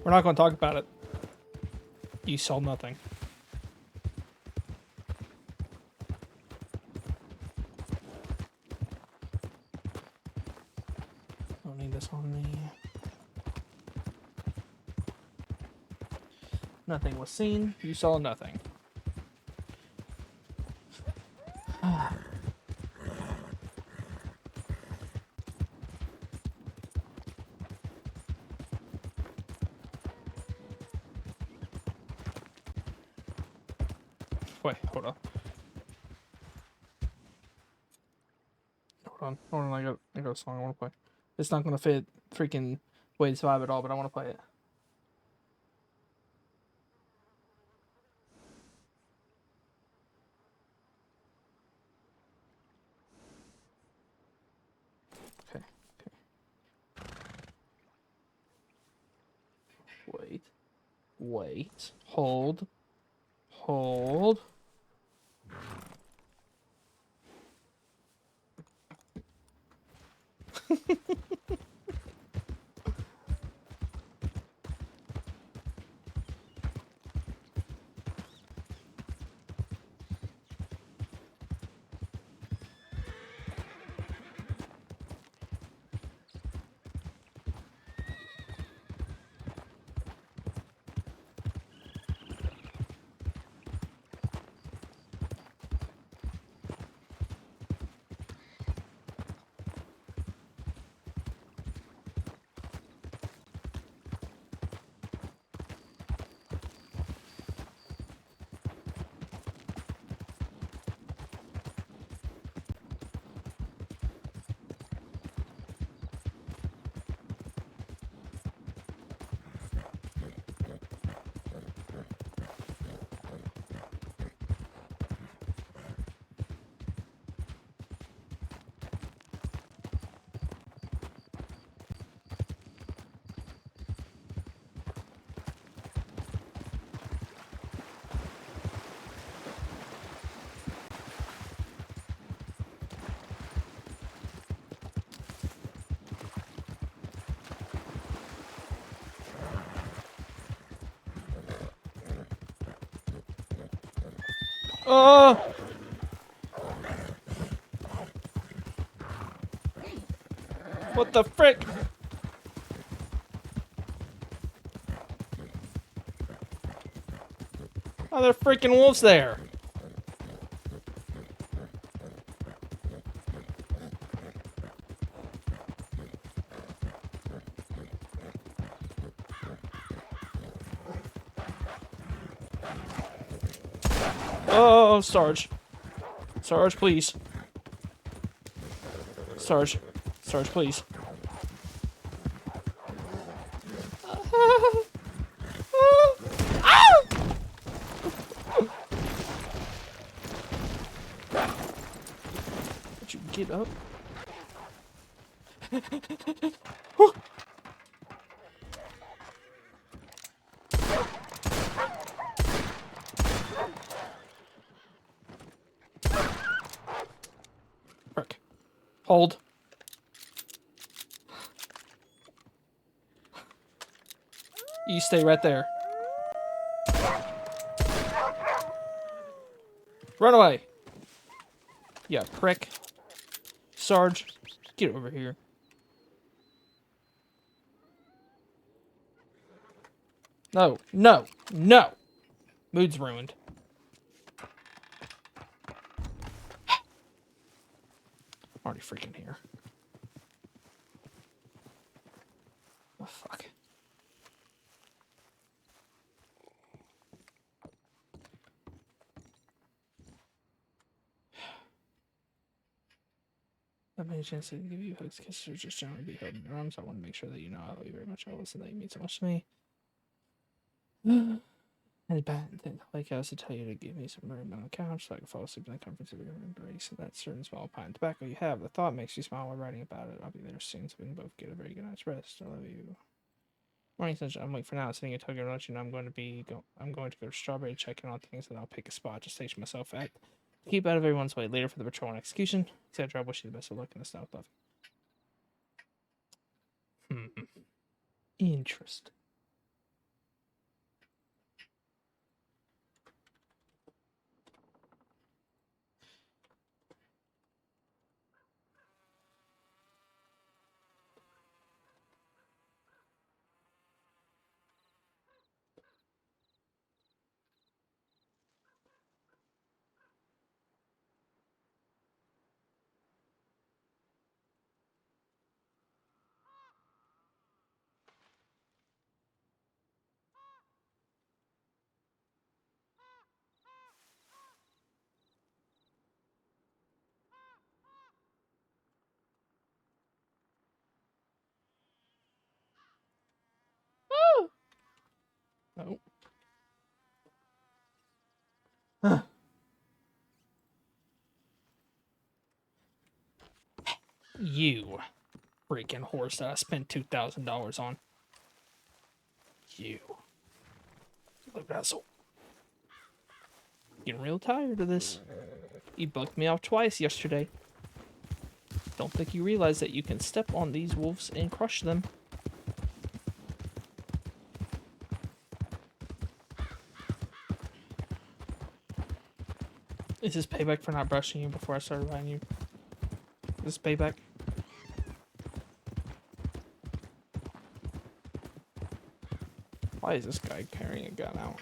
We're not going to talk about it. You saw nothing. Don't need this on me. Nothing was seen. You saw nothing. Wait, hold on. Hold on, I got a song I want to play. It's not gonna fit freaking Wade's vibe at all, but I want to play it. Okay. Wait. Hold. Oh! What the frick? Oh, there are freaking wolves there. Oh, Sarge. Sarge, please. Sarge, please. Would you get up? Frick. Hold. You stay right there. Run away! Yeah, prick. Sarge, get over here. No. Mood's ruined. I'm already freaking here. Oh, fuck. Not many chances to give you hugs, kisses, or just generally be held in your arms. I want to make sure that you know I love you very much, Ellis, and that you mean so much to me. And it's bad like I was to tell you to give me some room on the couch so I can fall asleep in the comforts of your embrace and that certain small pie and tobacco you have. The thought makes you smile while writing about it. I'll be there soon so we can both get a very good night's rest. I love you. Morning, sunshine. I'm late for now. Sitting at Tokyo and let you know I'm going to go to Strawberry, check in on things, and I'll pick a spot to station myself at. Keep out of everyone's way later for the patrol and execution, etc. I wish you the best of luck in the style of love. Interesting. You freaking horse that I spent $2,000 on. You. Little asshole. Getting real tired of this. You bucked me off twice yesterday. Don't think you realize that you can step on these wolves and crush them. Is this payback for not brushing you before I started riding you? Is this payback? Why is this guy carrying a gun out?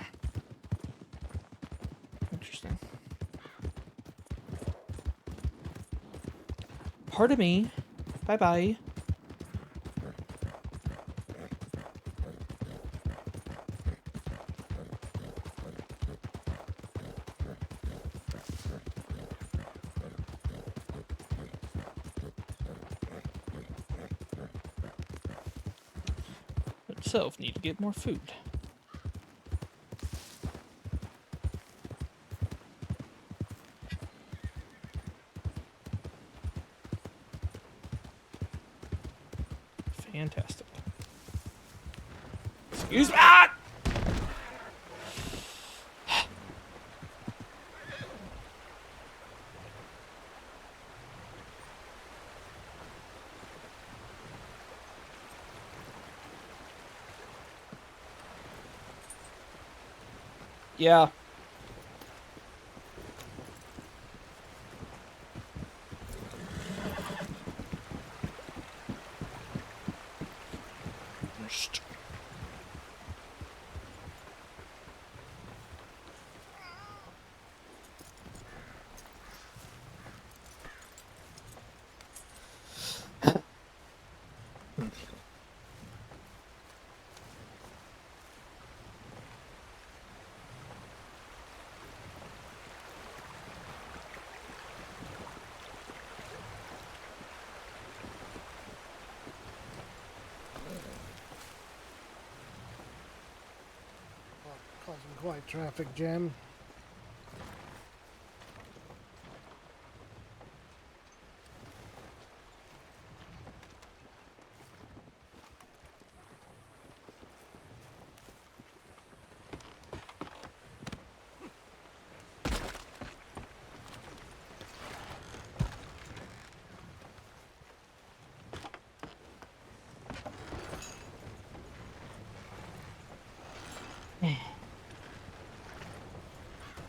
Interesting. Pardon me. Bye-bye. Myself need to get more food. Fantastic. Excuse me. Ah! Yeah. Causing quite a traffic jam.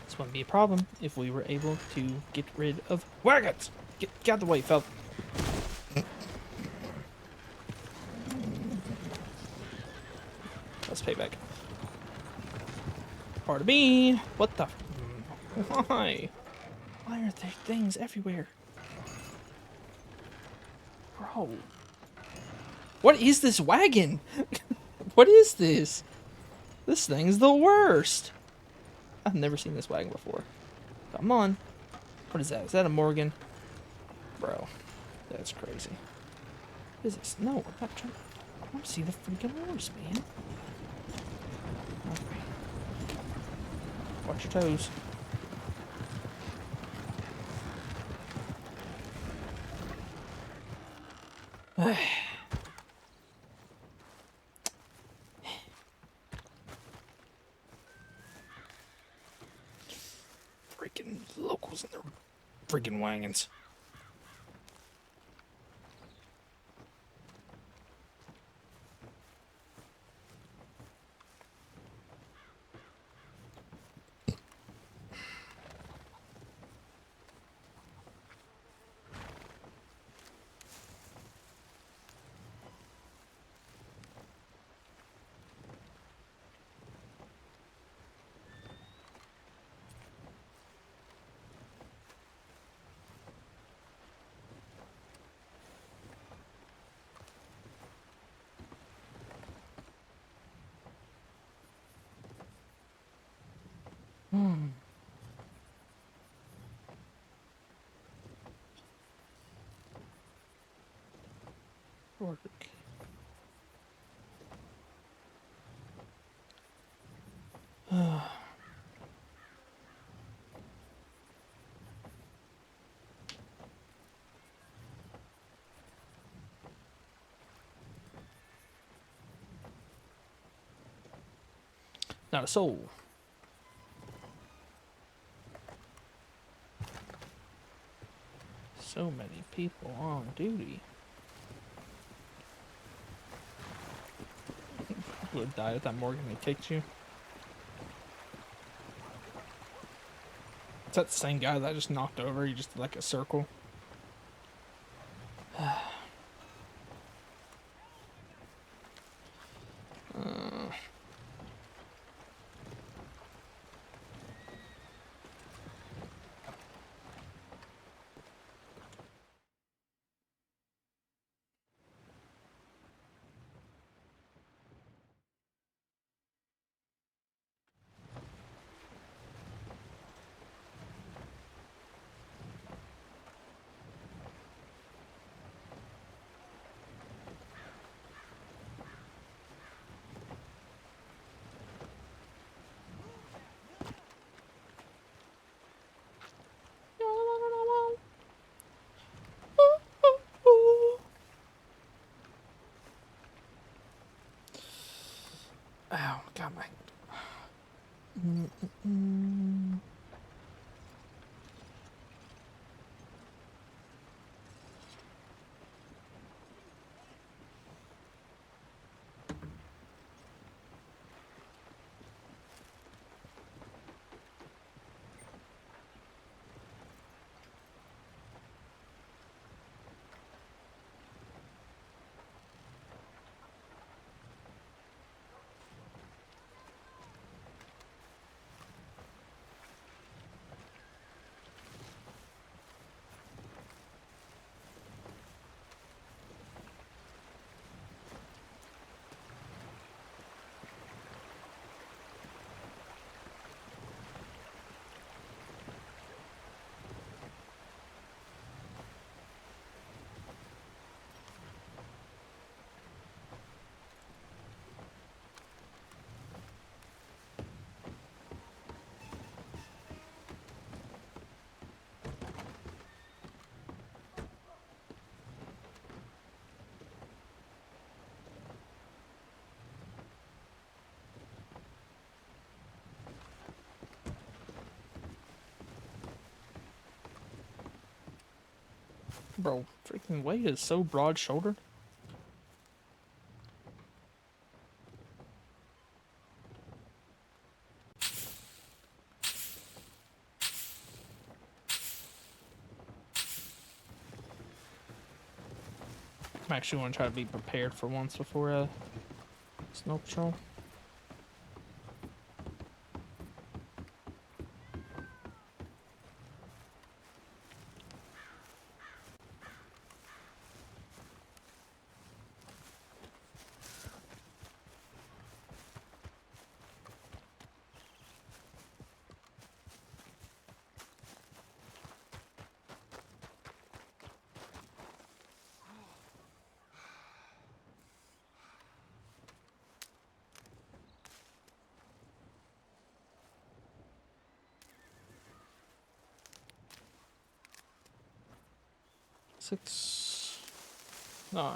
This wouldn't be a problem if we were able to get rid of wagons. Get out of the way, fella. Let's pay back. Pardon me. What the? Why? Why are there things everywhere? Bro. What is this wagon? What is this? This thing's the worst. I've never seen this wagon before. Come on. What is that? Is that a Morgan? Bro. That's crazy. What is this? No, I'm not trying. I want to see the freaking horse, man. Okay. Watch your toes. Freaking locals and their freaking wagons. Work. Not a soul. So many people on duty. Would have died if that Morgan had kicked you. Is that the same guy that I just knocked over? You just did like a circle. Oh, God, my. Bro, freaking Wade is so broad-shouldered. I actually want to try to be prepared for once before snow patrol. Six, 9.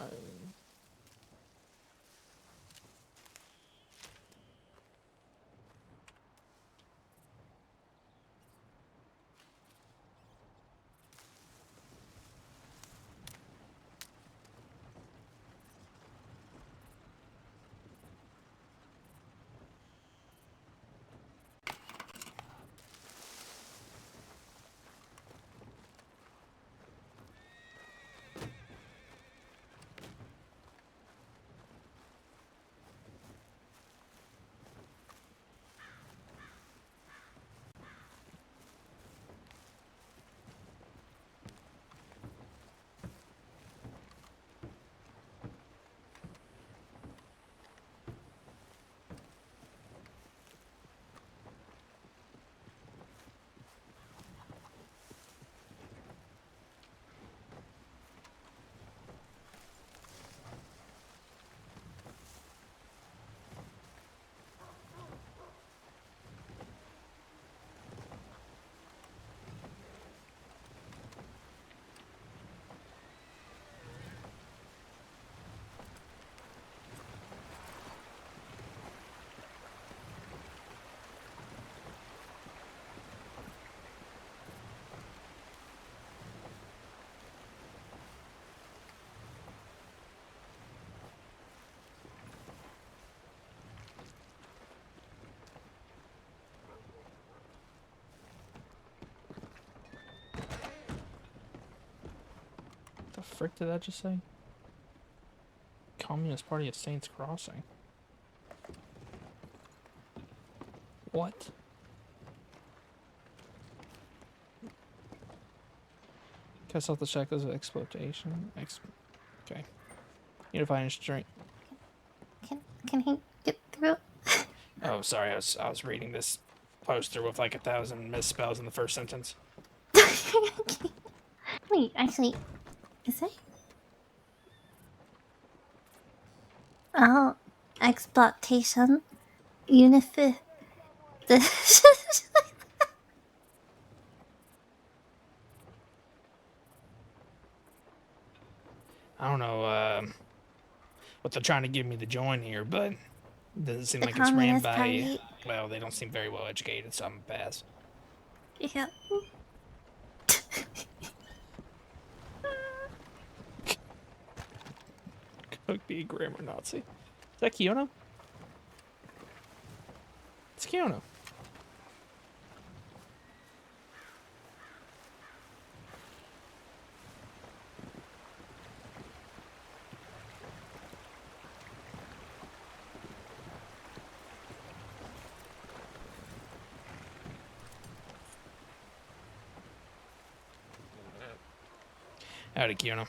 frick did that just say? Communist Party of Saints Crossing. What? Cast off the shackles of exploitation. Okay. Unifying strength. Can he get through? Oh, sorry. I was reading this poster with like 1,000 misspells in the first sentence. Wait, actually, is it? Oh, exploitation, unifi. I don't know what they're trying to give me to join here, but it doesn't seem The like it's ran Communist by. Party. Well, they don't seem very well educated, so I'm gonna pass. Yeah. Could be a grammar Nazi. Is that Kiyono? It's Kiyono. Howdy, Kiyono.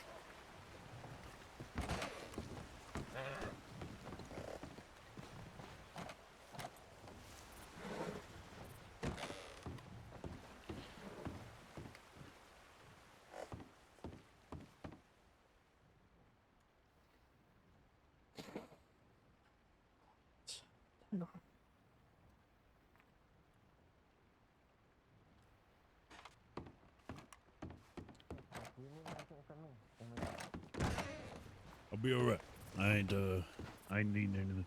I'll be alright. I ain't needing anything.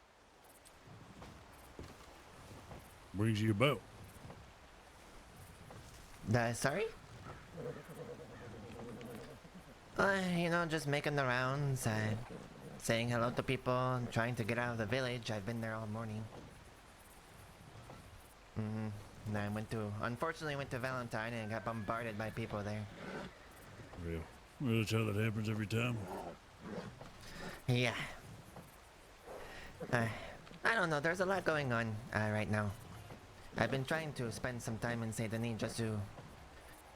Brings you about. Sorry? Just making the rounds, saying hello to people, trying to get out of the village. I've been there all morning. And I unfortunately went to Valentine and got bombarded by people there. Real. Well, that's how that happens every time. Yeah. I don't know, there's a lot going on right now. I've been trying to spend some time in Saint Denis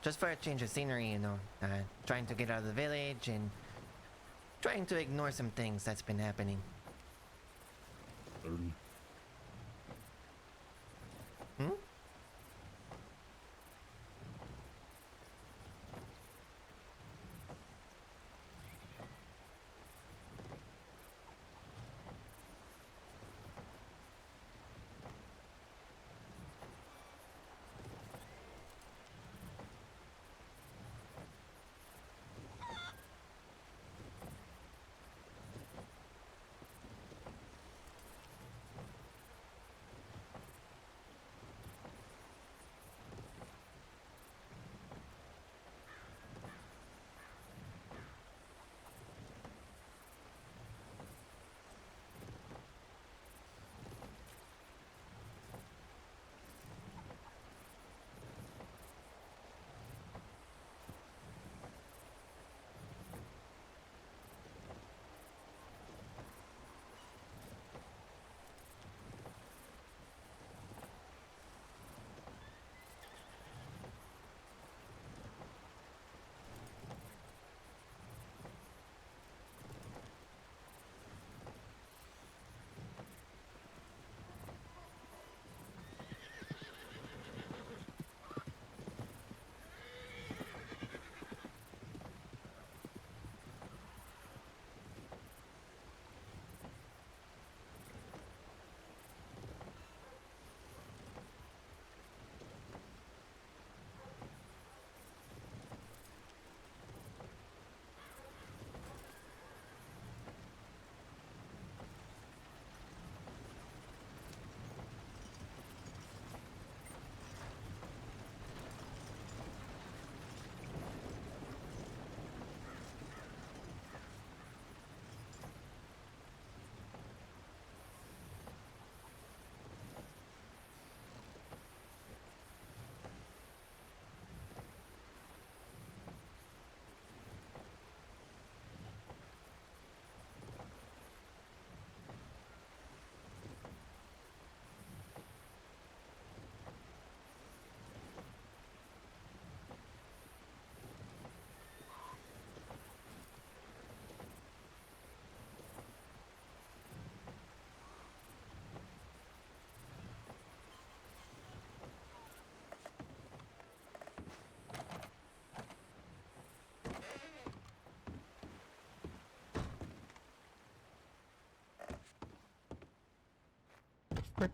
just for a change of scenery, trying to get out of the village and trying to ignore some things that's been happening. Certainly. Hmm? quick.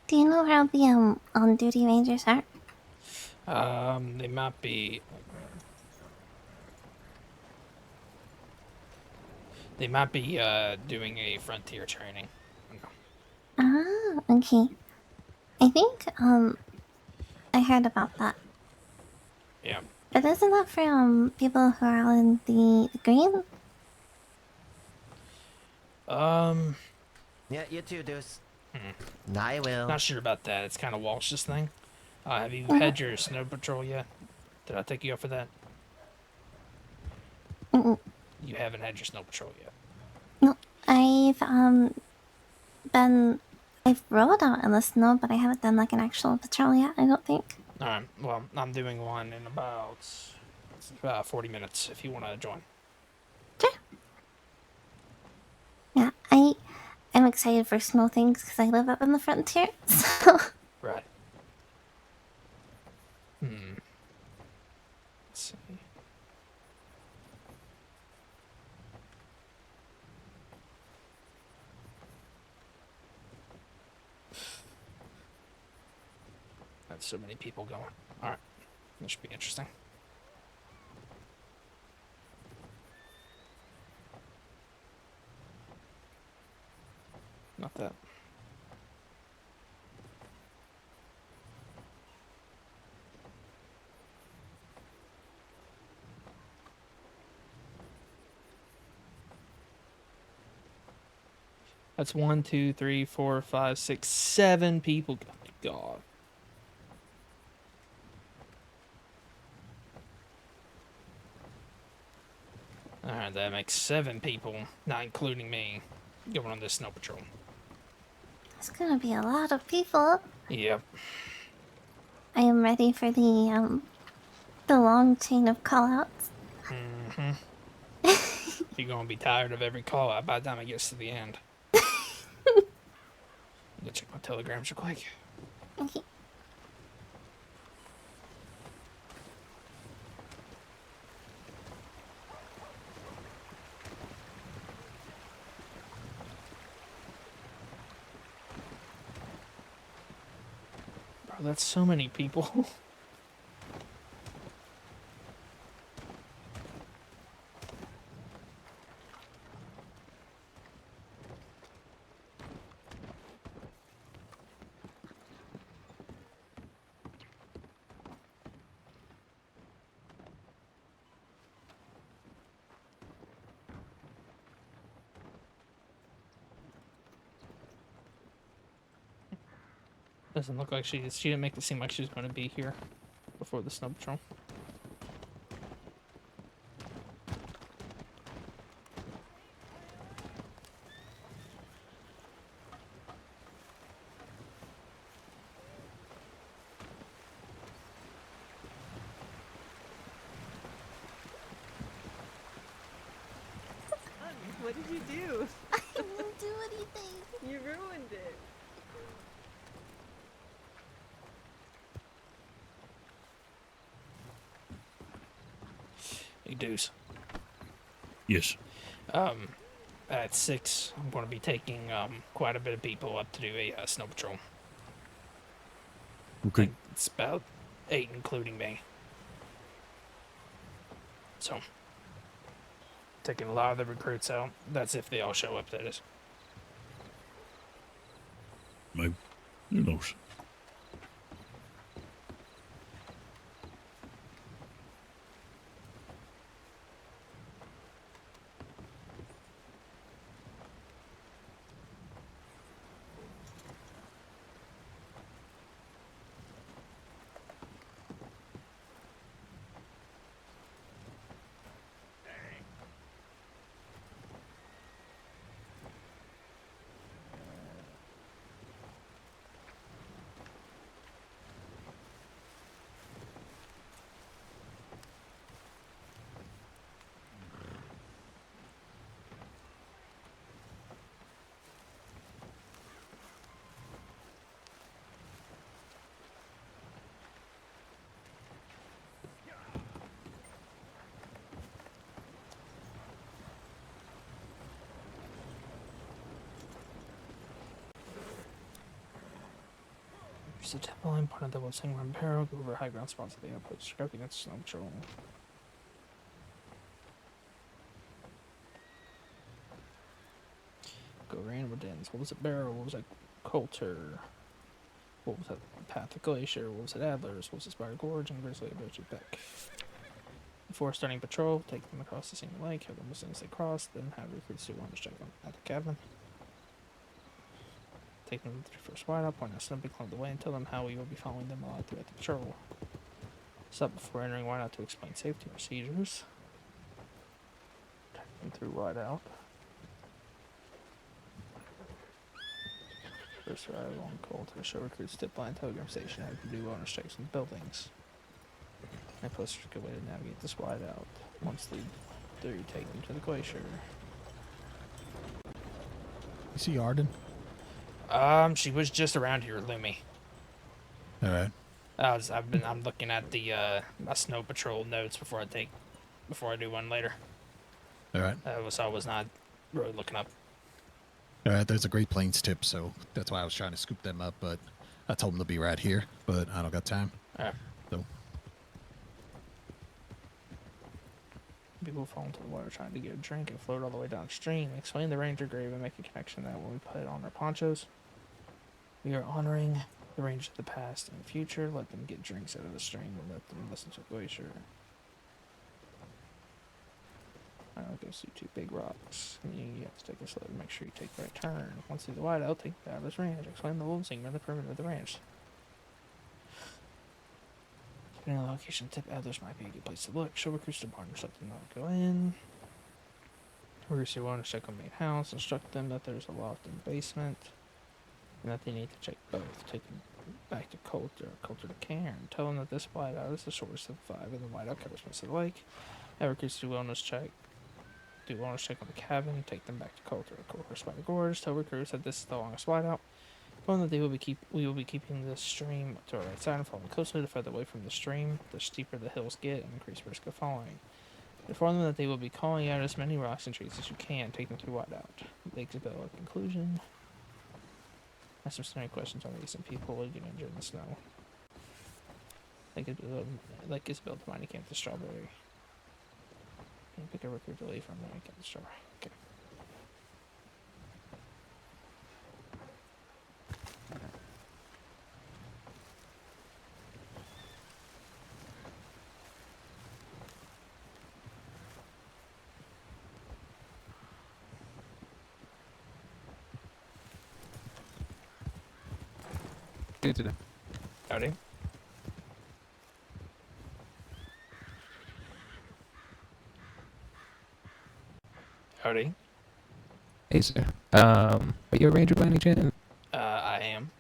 Do you know where the on-duty rangers are? They might be. They might be doing a frontier training. Ah, okay. I think I heard about that. Yeah. But isn't that for people who are all in the green? Yeah, you too, Deuce. Hmm. I will. Not sure about that. It's kind of Walsh's thing. Have you Mhm. had your snow patrol yet? Did I take you up for that? Mm-mm. You haven't had your snow patrol yet. No, I've rode out in the snow, but I haven't done like an actual patrol yet. I don't think. All right. Well, I'm doing one in about 40 minutes. If you want to join. Sure. Yeah, I'm excited for snow things because I live up in the frontier. So Right. Hmm. Let's see. That's so many people going. All right. This should be interesting. Not that. That's 1, 2, 3, 4, 5, 6, 7 people. God. Alright, that makes 7 people, not including me, going on this snow patrol. it's gonna be a lot of people. Yep. I am ready for the long chain of callouts. Mm-hmm. You're gonna be tired of every call out by the time it gets to the end. Go check my telegrams real quick. Okay. Bro, that's so many people. Doesn't look like she didn't make it seem like she was going to be here before the snow patrol. What did you do? I didn't do anything. You ruined it. Hey, Deuce. Yes. At 6, I'm going to be taking quite a bit of people up to do a snow patrol. Okay. It's about 8, including me. So, taking a lot of the recruits out. That's if they all show up, that is. Maybe. Who knows? Close the tip line, point at the wood single run barrel, go over high ground spots at the outpost, scouting against snow patrol. Go random dens. What was it barrel? What was it coulter? What was it path of glacier? What was it adlers? What was it spider gorge and grizzly ability beck? Before starting patrol, take them across the scenic lake, have them as soon as they cross, then have recruits do one to check them at the cabin. Take them to the first wideout, point out something along the way, and tell them how we will be following them while throughout the patrol. Stop before entering wideout to explain safety procedures. Take them through wideout. First arrival on call to the show recruits tip line telegram station, have to do bonus checks in the buildings. And posters a good way to navigate this wideout. Once they do, take them to the glacier. You see Arden? She was just around here, Lumi. All right. I'm looking at the my snow patrol notes before I do one later. All right. So I was not really looking up. All right. There's a Great Plains tip, so that's why I was trying to scoop them up, but I told them to be right here, but I don't got time. All right. So. People fall into the water trying to get a drink and float all the way downstream. Explain the ranger grave and make a connection that when we put on our ponchos, we are honoring the rangers of the past and future. Let them get drinks out of the stream and let them listen to the glacier. It goes through two big rocks. And you have to take a slow to make sure you take the right turn. Once through the wideout, take the Atlas Ranch. Explain the wolves and the perimeter of the ranch. Depending on the location, tip Atlas might be a good place to look. Show recruits to partners, let them not go in. Recruits who want to check on main house, instruct them that there's a loft in the basement, and that they need to check both. Take them back to Coulter to Cairn. Tell them that this wideout is the shortest of the 5, and the wideout covers most of the lake. Have recruits do wellness check on the cabin. Take them back to Coulter or Spider Gorge. Tell recruits that this is the longest wideout. Tell them that we will be keeping the stream to our right side and following closely. The further away from the stream, the steeper the hills get and increased risk of falling. Inform them that they will be calling out as many rocks and trees as you can. Take them through wideout. Lakes Bill at conclusion. Ask some scenario questions on recent people who get injured in the snow. Lake Isabel to mining camp to Strawberry. Can you pick a recruit to leave from mining camp to Strawberry? Okay. Howdy. Howdy. Hey, sir. Are you a ranger by any chance? I am.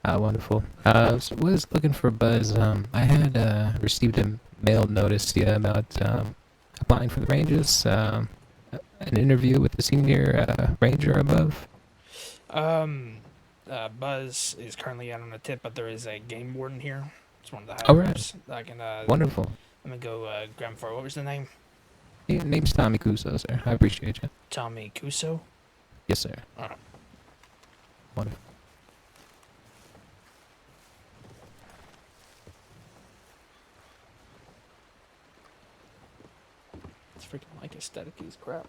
Wonderful. So was looking for Buzz. I had received a mail notice about applying for the Rangers. An interview with the senior ranger above. Buzz is currently out on a tip, but there is a game warden here. It's one of the Oh, high-ups. I can, Wonderful. I'm gonna go grab him for what was the name? Yeah, name's Tommy Kuso, sir. I appreciate you. Tommy Kuso? Yes, sir. Alright. Wonderful. It's freaking like aesthetic as crap.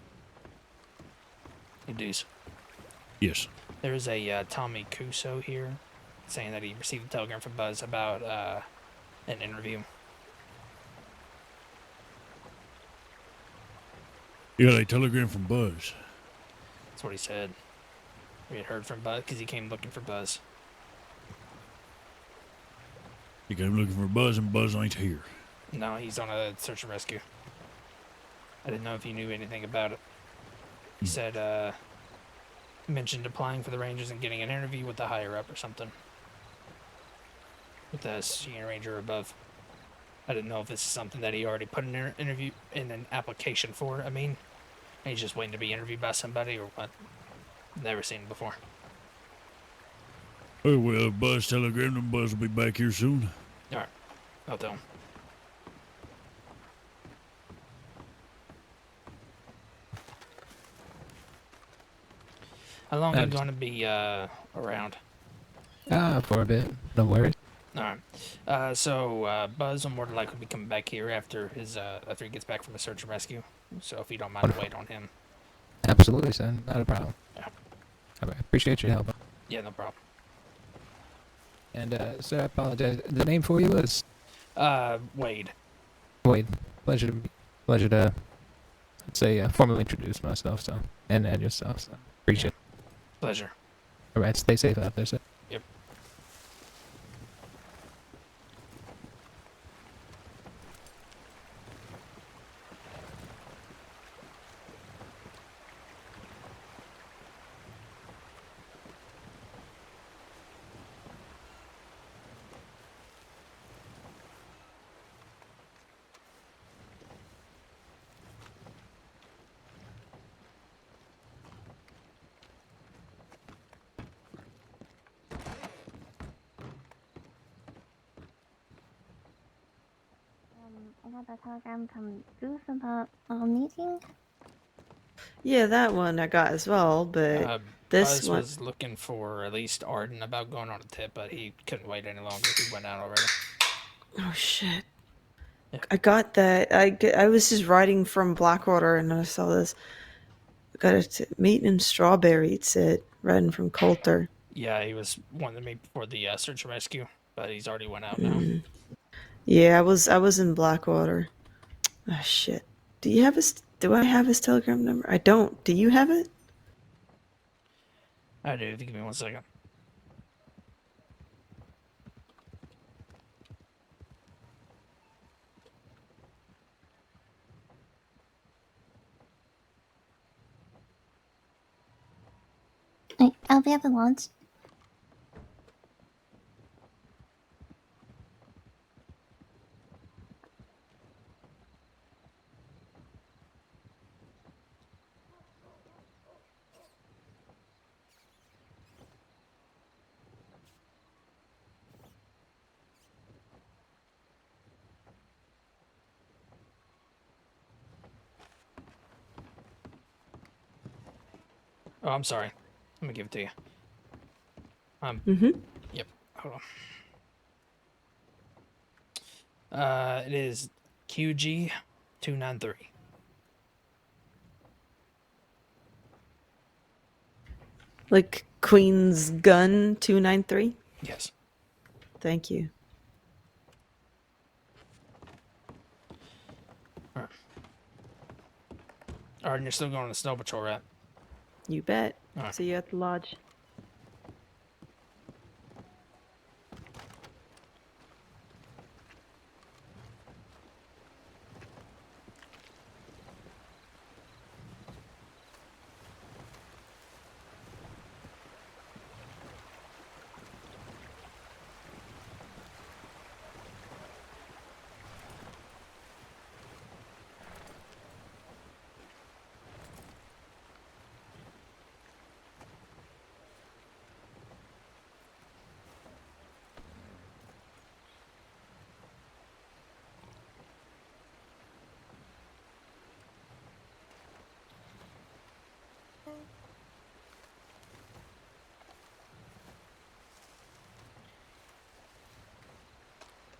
Hey, dudes. Yes. There is a Tommy Kuso here saying that he received a telegram from Buzz about an interview. Yeah, they telegram from Buzz. That's what he said. We had heard from Buzz because he came looking for Buzz. He came looking for Buzz, and Buzz ain't here. No, he's on a search and rescue. I didn't know if you knew anything about it. He said, mentioned applying for the Rangers and getting an interview with the higher up or something. With the senior ranger above. I didn't know if this is something that he already put in an interview, in an application for, and he's just waiting to be interviewed by somebody or what. Never seen it before. Oh, well, Buzz telegrammed him. Buzz will be back here soon. Alright, I'll tell him. How long are you going to be around? For a bit. No worries. Alright. Buzz will more than likely be coming back here after after he gets back from his search and rescue. So if you don't mind to Wonderful. wait on him. Absolutely, son. Not a problem. Yeah. I appreciate your help. Yeah, no problem. And, sir, I apologize. The name for you was? Wade. Wade. Pleasure to, let's say, formally introduce myself, so, and yourself, so. Appreciate it. Pleasure. All right, stay safe out there, sir. Yep. I got a telegram from Bruce about a meeting. Yeah, that one I got as well, but this Buzz one. was looking for at least Arden about going on a tip, but he couldn't wait any longer. He went out already. Oh shit! Yeah. I got that. I was just riding from Blackwater and I saw this. I got a meeting in Strawberry. It said riding from Coulter. Yeah, he was wanting to meet before the search and rescue, but he's already went out now. Yeah, I was in Blackwater. Oh shit! Do I have his telegram number? I don't. Do you have it? I do. Give me 1 second. I'll be at the launch. Oh, I'm sorry. Let me give it to you. Yep. Hold on. It is QG293. Like Queen's Gun 293. Yes. Thank you. Arden, you're still going on the snow patrol, right? You bet. Alright. See you at the lodge.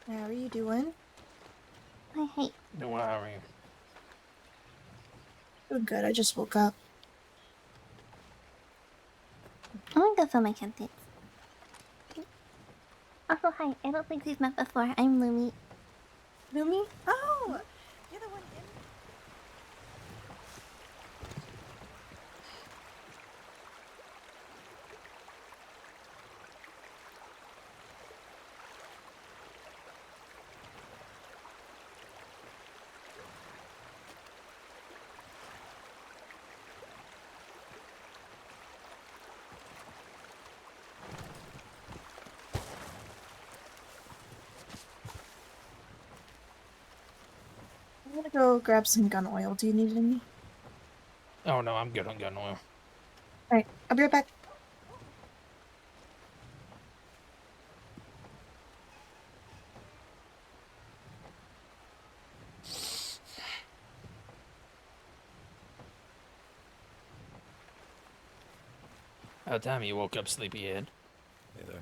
How are you doing? Hey. No, how are you? Doing good. I just woke up. I'm gonna go fill my candidates. Also, hi. I don't think we've met before. I'm Lumi. Lumi? Oh! You're the one in. I'm gonna go grab some gun oil. Do you need any? Oh, no, I'm good on gun oil. Alright, I'll be right back. How time you woke up sleepyhead? Hey there.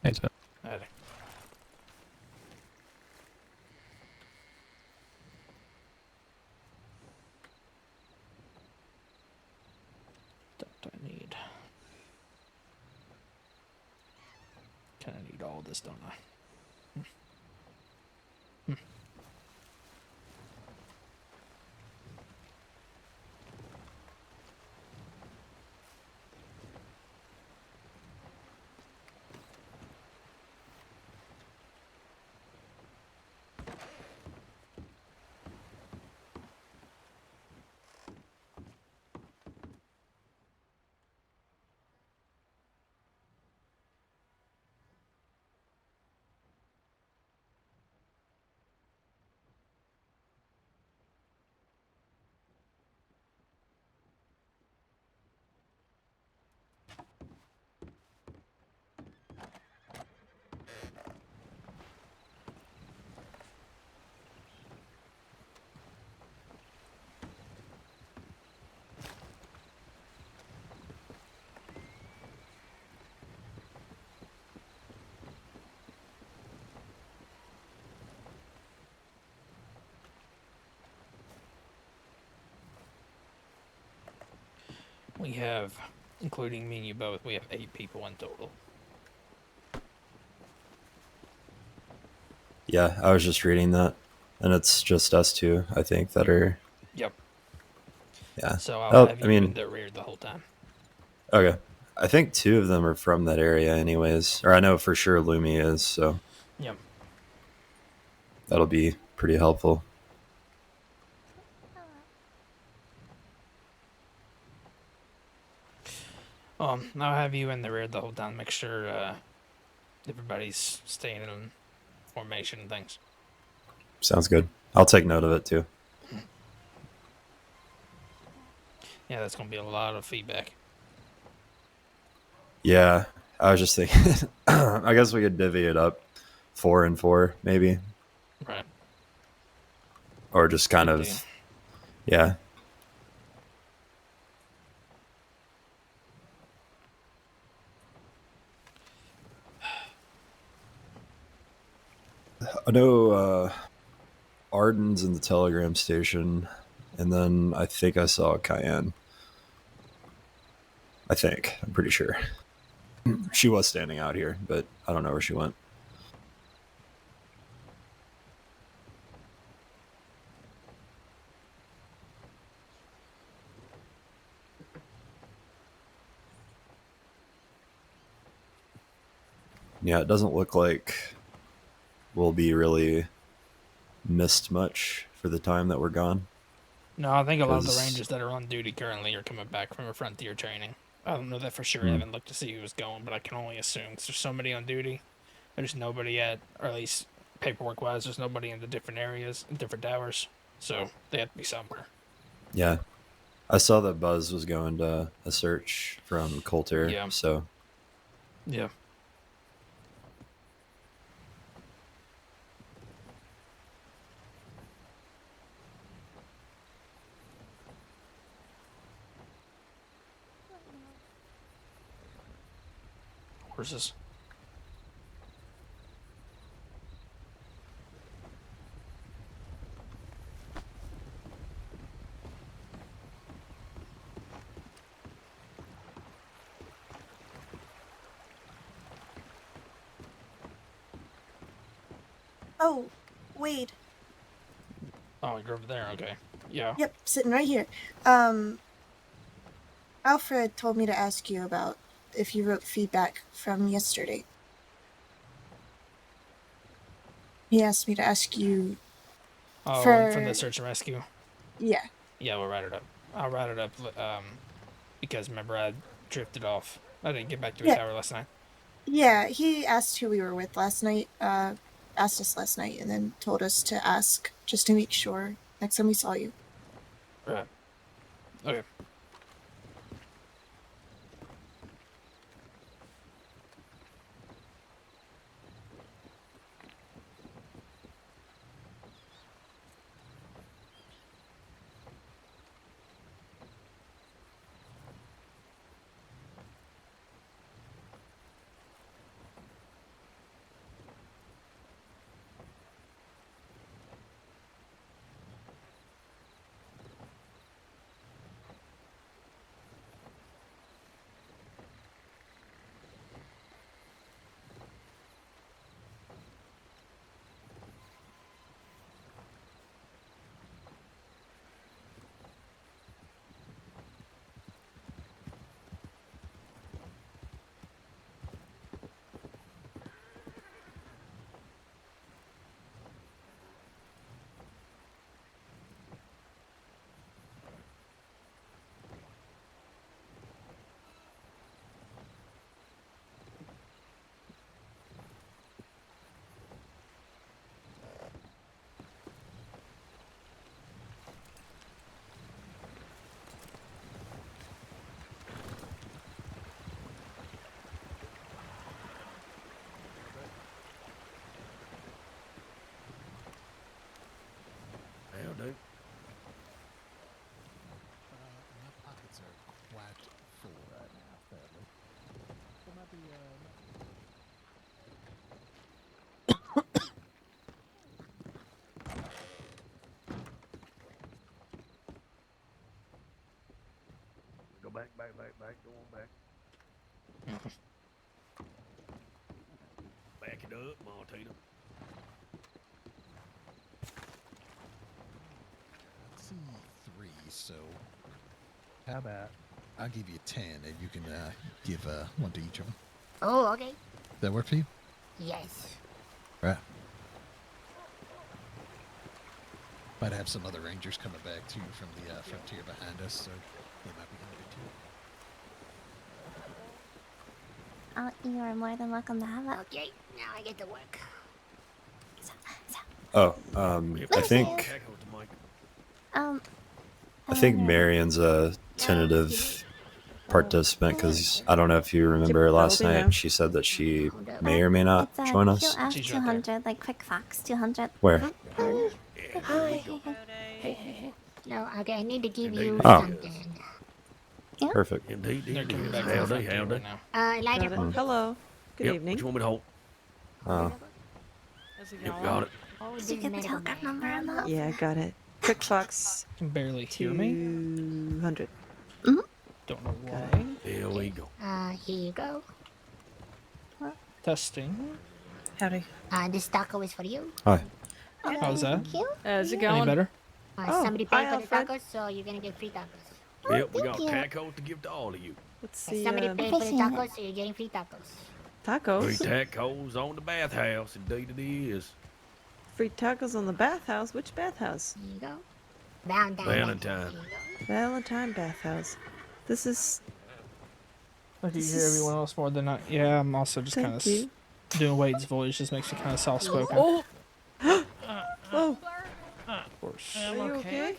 Thanks, man. Alrighty. Don't I need? Kind of need all this, don't I? We have, including me and you both, we have 8 people in total. Yeah, I was just reading that, and it's just us two, I think, that are. Yep. Yeah. So I'll have you in mean, the rear the whole time. okay. I think 2 of them are from that area, anyways, or I know for sure Lumi is, so Yep. that'll be pretty helpful. I'll have you in the rear the whole time. Make sure everybody's staying in formation and things. Sounds good. I'll take note of it too. Yeah, that's gonna be a lot of feedback. Yeah, I was just thinking. I guess we could divvy it up, 4 and 4, maybe, Right. or just kind Good of, deal. yeah. I know Arden's in the Telegram station, and then I think I saw Cayenne. I'm pretty sure. She was standing out here, but I don't know where she went. Yeah, it doesn't look like we'll be really missed much for the time that we're gone. No, I think a lot of the 'Cause- rangers that are on duty currently are coming back from a frontier training. I don't know that for sure. I Hmm. haven't looked to see who was going, but I can only assume 'cause there's somebody on duty. There's nobody at, or at least paperwork-wise, there's nobody in the different areas, different towers. So they have to be somewhere. Yeah, I saw that Buzz was going to a search from Coulter, Yeah. so Yeah. Horses. Oh, Wade. Oh, you're over there. Okay. Yeah. Yep, sitting right here. Alfred told me to ask you about if you wrote feedback from yesterday. He asked me to ask you. Oh, for... from the search and rescue. Yeah. Yeah, we'll write it up. I'll write it up. Because remember I drifted off. I didn't get back to his tower last night. Yeah, he asked who we were with last night. Asked us last night, and then told us to ask just to make sure next time we saw you. Right. Okay. Go back, go on back. Back it up, Martina. C3, so how about I'll give you 10 and you can give one to each of them. Oh, okay. That work for you? Yes. Right. Might have some other rangers coming back too from the frontier behind us, so they might be hungry too. You are more than welcome to have it. Okay, now I get to work. Oh, I think I Marion's a tentative participant because I don't know if you remember last night. She said that she may or may not It's join us. QF200, like Quick Fox 200. Where? Hi. Hey. No, okay, I need to give you Oh. something. Perfect. Indeed. They're coming back Howdy, from the frontier howdy. right now. Elijah. Got it. Hello. Good Yep, evening. what you want me to hold? Oh. Yep, got it. Oh, Did you get the telegram number on that? Yeah, I got it. Quick Fox I can barely hear me. 200. Don't know why. Here we go. Here you go. Testing. Howdy. This taco is for you. Hi. How's that? Thank you. How's it Any going? better? Somebody hi, paid for the Alfred. tacos, so you're gonna get free tacos. Yep, we thank got you. tacos to give to all of you. Let's see. Somebody paid for the Appreciate it. tacos, so you're getting free tacos. Free Tacos. tacos on the bathhouse. Indeed it is. Free tacos on the bathhouse. Which bathhouse? Here you go. Valentine. Valentine. Here you go. Valentine bathhouse. This is. Like you This hear is- everyone else more than I. Yeah, I'm also just kind Thank of you. doing Wade's voice. Just makes me kind of soft spoken. Oh. Oh. Of course. Are you okay?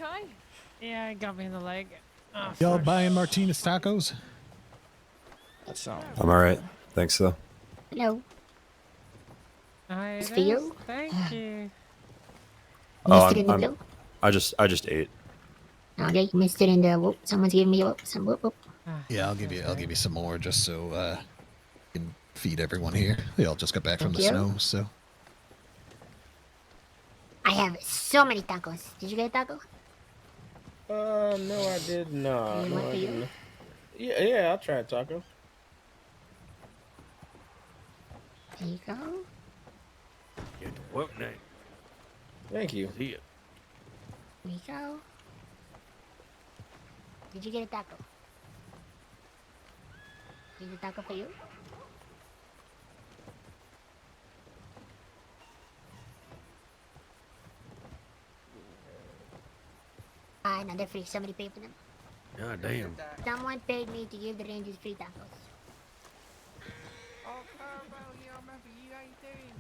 Yeah, it got me in the leg. Oh, Y'all buying Martinez tacos? That's not. I'm all right. Thanks though. Hello. hi, It's for you. Thank you. Oh, Missed it in the blue. I just ate. Okay, missed it in the whoop. Someone's giving me a whoop. Some whoop whoop. Yeah, I'll give you some more just so you can feed everyone here. They all just got back from the Thank you. snow, so I have so many tacos. Did you get a taco? No, I did not. You No, want I for you? didn't. Yeah, I'll try a taco. There you go. Get to work now. Thank you. See ya. There you go. Did you get a taco? Is a taco for you? No, they're free. Somebody paid for them. God damn. Someone paid me to give the Rangers free tacos. Oh, Carbo, you remember you? How you doing?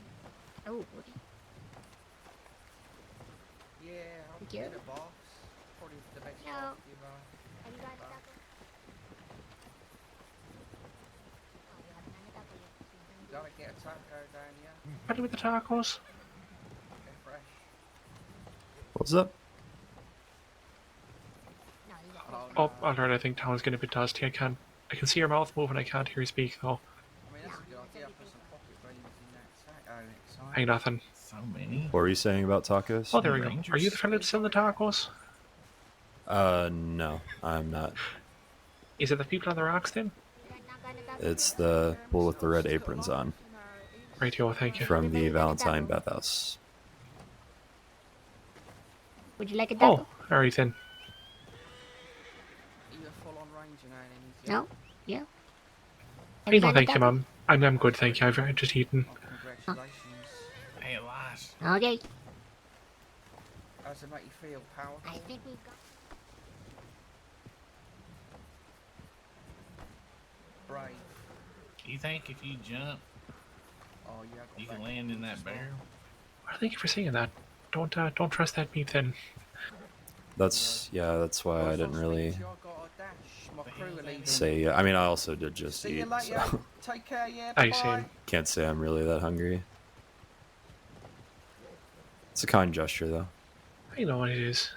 Oh, okay. Yeah, I'm Thank you. the boss. Probably the best No. boss you've Have you got a taco? Oh, you haven't had a taco yet. gotta get a taco down here. Ready with the tacos? They're fresh. What's up? No, these are fresh. Oh, alright. I think Tom's getting a bit dusty. I can see your mouth moving. I can't hear you speak though. I mean, that's a good idea. Put some pocket brains in that taco next time. Hey, nothing. So many. What were you saying about tacos? Oh, there we go. Are you the fella that's selling the tacos? No, I'm not. Is it the people on the rocks then? It's the people with the red aprons on Rightio, thank you. from the Valentine bathhouse. Would you like a taco? Oh, alright then. Are you a full-on ranger now then? No? Yeah. Hey, no, thank you, mum. I'm good, thank you. I've just eaten. Congratulations. Hey, Elias. Okay. How does it make you feel, powerful? I think we've got... Brave. You think if you jump, Oh, yeah. I got you can back land in that as well. barrel? Well, thank you for saying that. Don't trust that meat then. That's why I didn't really I got a dash. My crew are leaving. say. I mean, I also did just See you eat, later. so Take care, yeah. I Bye. see. can't say I'm really that hungry. It's a kind gesture, though. I know what it is.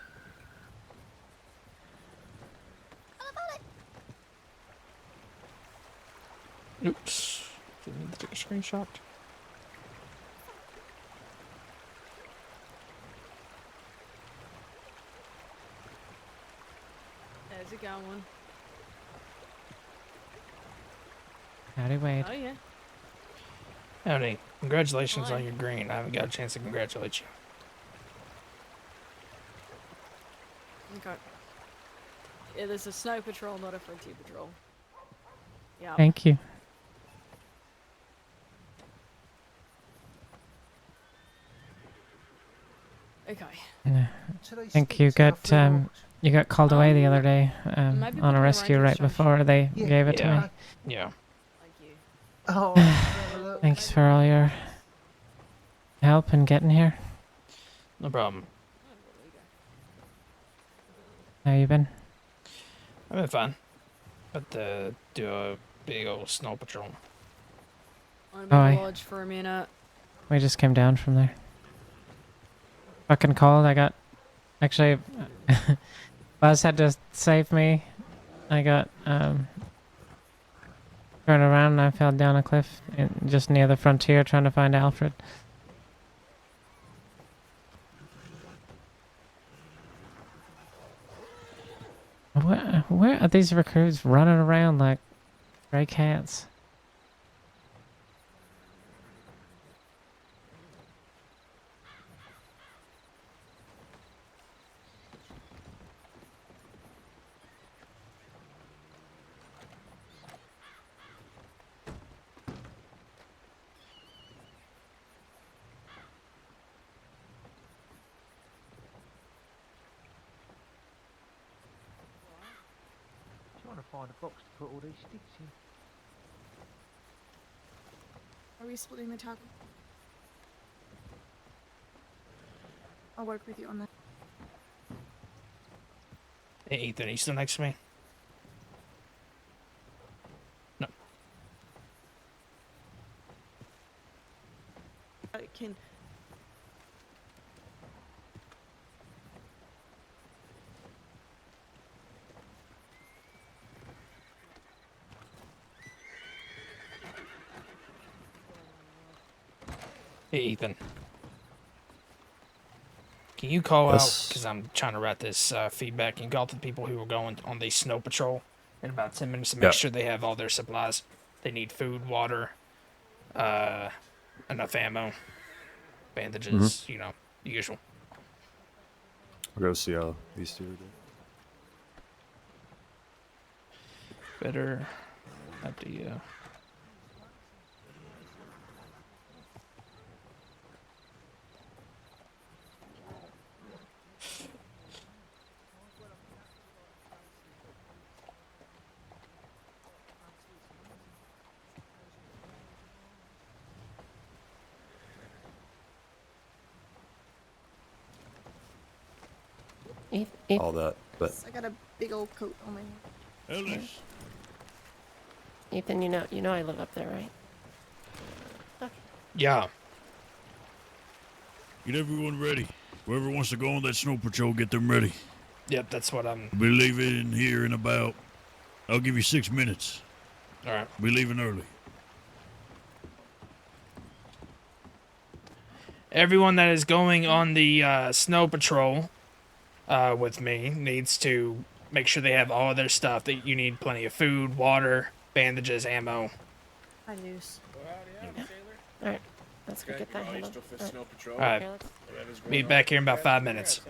Oops. Do you need to take a screenshot? There's a going. Howdy, Wade. Oh yeah. Howdy. Congratulations on your green. I haven't got a chance to congratulate you. Okay. Yeah, there's a snow patrol, not a frontier patrol. Yeah. Thank you. Okay. Yeah. I think you got called away the other day maybe on we a can rescue arrange a right before they gave it to me. Yeah. Oh, Thanks for all your help in getting here. No problem. How you been? I've been fine. About to do a big old snow patrol. I'm in Oh, the lodge for a minute. We just came down from there. Fucking cold. I got... Actually, Buzz had to save me. I got, turned around and I fell down a cliff just near the frontier trying to find Alfred. Where are these recruits running around like stray cats? trying to find a box to put all these sticks in. Are we splitting the tackle? I'll work with you on that. Hey, Ethan, are you still next to me? No. I can. Hey, Ethan. Can you call Yes. out, because I'm trying to write this feedback, can you call out to the people who are going on the snow patrol in about 10 minutes to make Yeah. sure they have all their supplies. They need food, water, enough ammo, bandages, you know, the usual. I'll go see how these two are doing. Better idea. All that, but I got a big old coat on my head. Ellis. Ethan, you know I live up there, right? Yeah. Get everyone ready. Whoever wants to go on that snow patrol, get them ready. Yep, that's what I'm... We'll be leaving here in about... I'll give you 6 minutes. Alright. We're leaving early. Everyone that is going on the snow patrol with me needs to make sure they have all of their stuff. That you need plenty of food, water, bandages, ammo. Hi, News. Alright, let's go get that handled. Alright. Meet back here in about 5 minutes.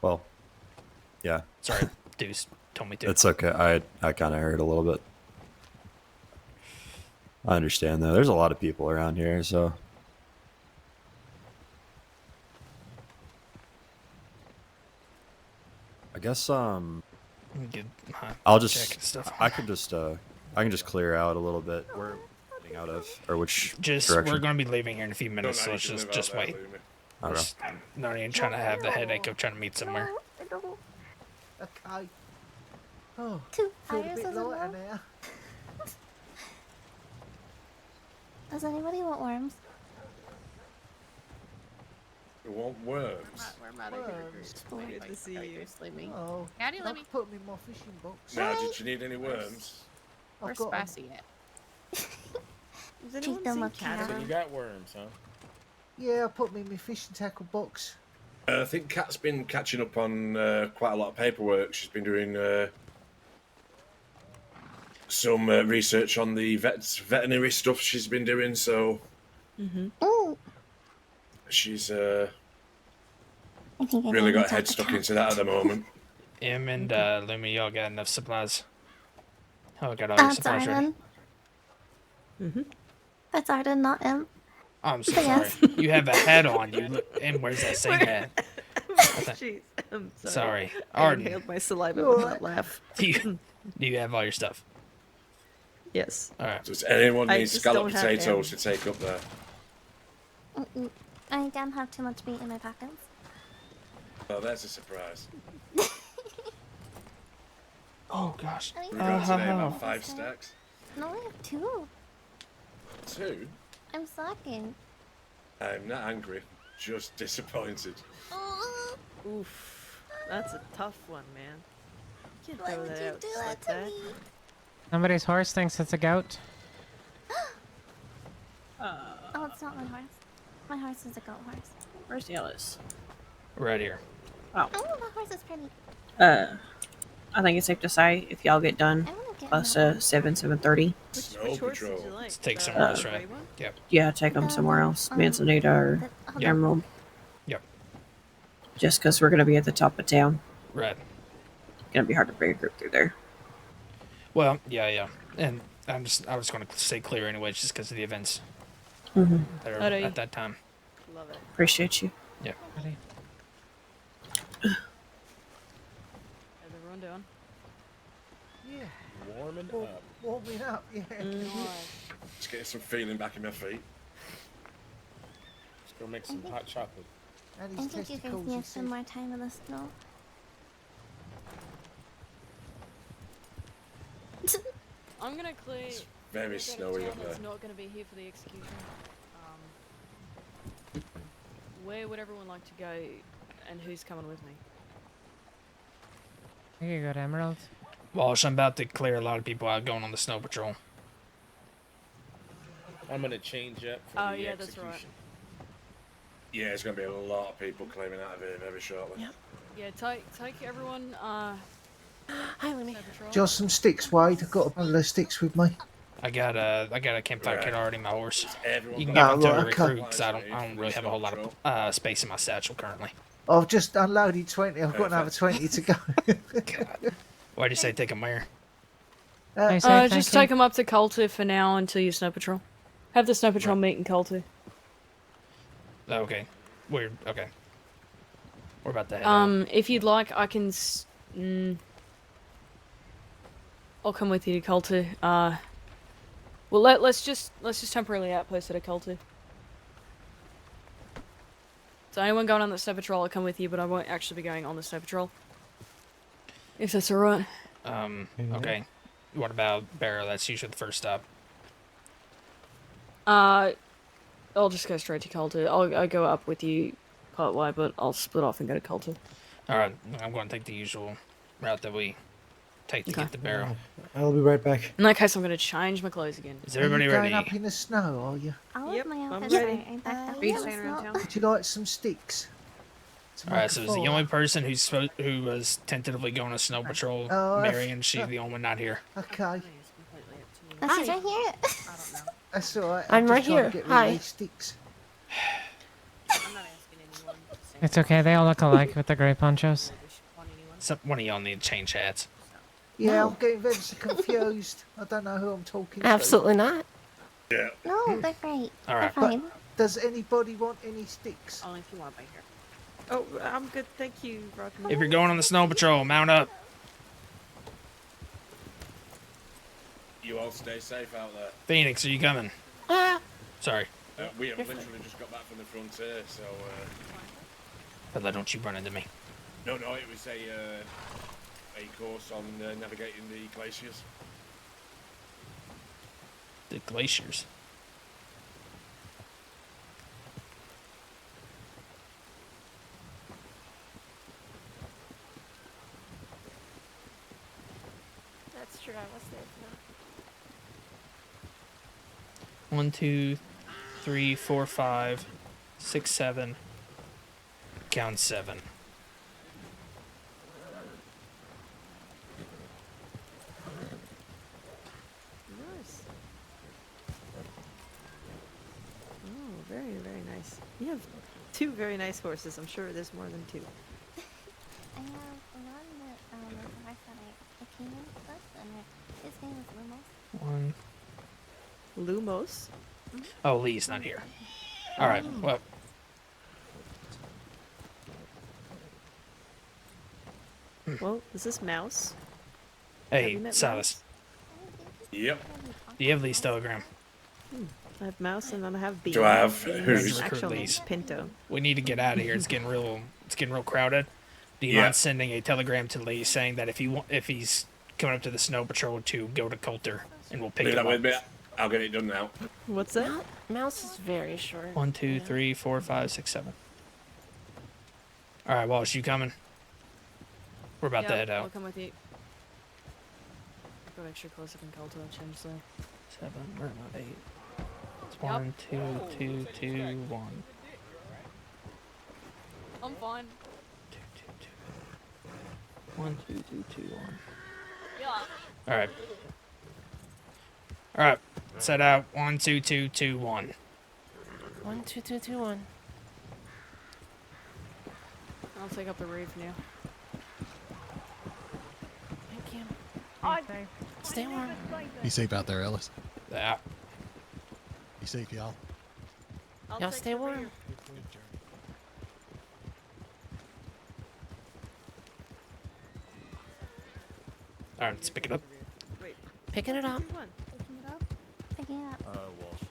well, yeah. Sorry, Deuce told me to. It's okay. I kind of heard a little bit. I understand though. There's a lot of people around here, so I guess Get, I'll check just and stuff. I can just clear out a little bit. Where getting out of or which Just direction? we're gonna be leaving here in a few minutes, so let's just wait. Okay. Just not even trying to have the headache of trying to meet somewhere. Okay. Oh, Two feel a fires bit as well. lighter now. Does anybody want worms? You want worms? We're mother Worms. Good to see you. Slimmy. Oh, Howdy, I Lemmy. could put them in my fishing box. Now, did you need any worms? Where's got 'em. Spicy at? Has Treat anyone them seen with Cat? care. You got worms, huh? Yeah, I put them in my fishing tackle box. I think Kat's been catching up on quite a lot of paperwork. She's been doing some research on the veterinary stuff she's been doing, so she's I think I really can got her head talk stuck to into that at the moment. Em and Lumi, y'all got enough supplies? Oh, I got all your That's supplies ready. Arden. That's Arden, not M. I'm so But sorry. yes. You have a hat on. You look. And where's that same hat? Jeez, I'm sorry. Sorry. I Arden. inhaled my saliva with that laugh. Do you have all your stuff? Yes. All right. Does anyone I need just scalloped don't have potatoes M. to take up there? I don't have too much meat in my pockets. Oh, that's a surprise. Oh gosh. I mean, We got today about 5 stacks. No, I have 2. 2? I'm slacking. I'm not angry, just disappointed. Oof. That's a tough one, man. You can't Why throw would that you out do just that like to that. me? Somebody's horse thinks it's a goat. Oh, it's not my horse. My horse is a goat horse. Where's Ellis? Right here. Oh. Oh, my horse is pretty. I think it's safe to say if y'all get done I want to get plus another 7:30. Snow Patrol. Let's take somewhere else, right? Yep. Yeah, take them somewhere else. Manzanita or Emerald. Yep. Just because we're gonna be at the top of town. Right. Gonna be hard to bring a group through there. Well, yeah. And I was going to stay clear anyway, just because of the events Mhm. that are Alrighty. at that time. Love it. Appreciate you. Yep. How's everyone doing? Yeah. Warming Wa- up. Warming up, yeah. Just getting some feeling back in my feet. Let's go make some hot chocolate. And I his think you guys testicles, need he to spend said. more time in the snow. I'm gonna clear. very clear snowy town up that's there. not gonna be here for the execution. Where would everyone like to go, and who's coming with me? I could go to Emerald. Walsh, I'm about to clear a lot of people out going on the snow patrol. I'm gonna change up for Oh the yeah, execution. that's right. Yeah, there's going to be a lot of people claiming out of here very shortly. Yeah, take everyone. Hi, Lemmy. Just some sticks, Wade. I've got a bundle of sticks with me. I got a campfire Right. kit already in my horse. Everyone You can got get one to right, a okay. recruit because I don't really have a whole lot of space in my satchel currently. I've just unloaded 20. I've got another 20 to go. Why'd you say take them where? Just take them up to Coulter for now until you snow patrol. Have the snow patrol meet in Coulter. Okay. We're about to head out. If you'd like, I can. I'll come with you to Coulter. Well, let's just temporarily outpost it at Coulter. So anyone going on the snow patrol, I'll come with you, but I won't actually be going on the snow patrol. If that's alright. Okay. What about Barrow? That's usually the first stop. I'll just go straight to Coulter. I'll go up with you part way, but I'll split off and go to Coulter. Alright, I'm going to take the usual route that we take to get the Barrow. I'll be right back. In that case, I'm going to change my clothes again. Is everybody Are you ready? going up in the snow, are you? All of my I'm outfits ready. are back up Are you in the staying around snow. town? Would you like some sticks? To Alright, make so a is the fire? only person who was tentatively going to snow patrol, Oh, Marion, she's the only one not here. Okay. Oh, she's right here. That's alright. I'm just right trying to here. get rid of Hi. these sticks. It's okay, they all look alike with the gray ponchos. One of y'all need to change hats. Yeah, I'm getting very confused. I don't know who I'm talking to. Absolutely not. Yeah. No, they're great. Alright. They're fine. Does anybody want any sticks? Only if you want to be here. Oh, I'm good, thank you, Rodney. If you're going on the snow patrol, mount up. You all stay safe out there. Phoenix, are you coming? Sorry. We have literally just got back from the frontier, so... Fella, don't you run into me. No, it was a course on navigating the glaciers. The glaciers. that's true. I was there for 1, 2, 3, 4, 5, 6, 7. Count 7. Nice. Oh, very, very nice. You have 2 very nice horses. I'm sure there's more than 2. I have one that was the horse that I came in with, and his name is Lumos. 1. Lumos? Oh, Lee's not here. All right. Well. Well, is this Mouse? Hey, you met Silas. Yep. Do you have Lee's telegram? I have Mouse and then I have Bean. Do I have Bean who's? is actual Lee's. Pinto. We need to get out of here. It's getting real crowded. Do you mind sending a telegram to Lee saying that if he's coming up to the snow patrol to go to Coulter, and we'll pick Leave him that up. with me. I'll get it done now. What's that? Mouse is very short. 1, 2, 3, 4, 5, 6, 7. All right, Walsh, you coming? We're about to head I'll out. come with you. I've got extra close up in Coulter, change so. 7. Where am I? 8. It's 1, 2, 2, 2, 1. I'm fine. 1, 2, 2, 2, 1. Yeah. All right. All right. Set out. 1, 2, 2, 2, 1. 1, 2, 2, 2, 1. I'll take up the reef now. Thank you. Stay warm. Be safe out there, Ellis. Yeah. Be safe, y'all. Y'all stay warm. All right, let's pick it up. Wait. Picking it up. Picking it up. Picking it up. Walsh.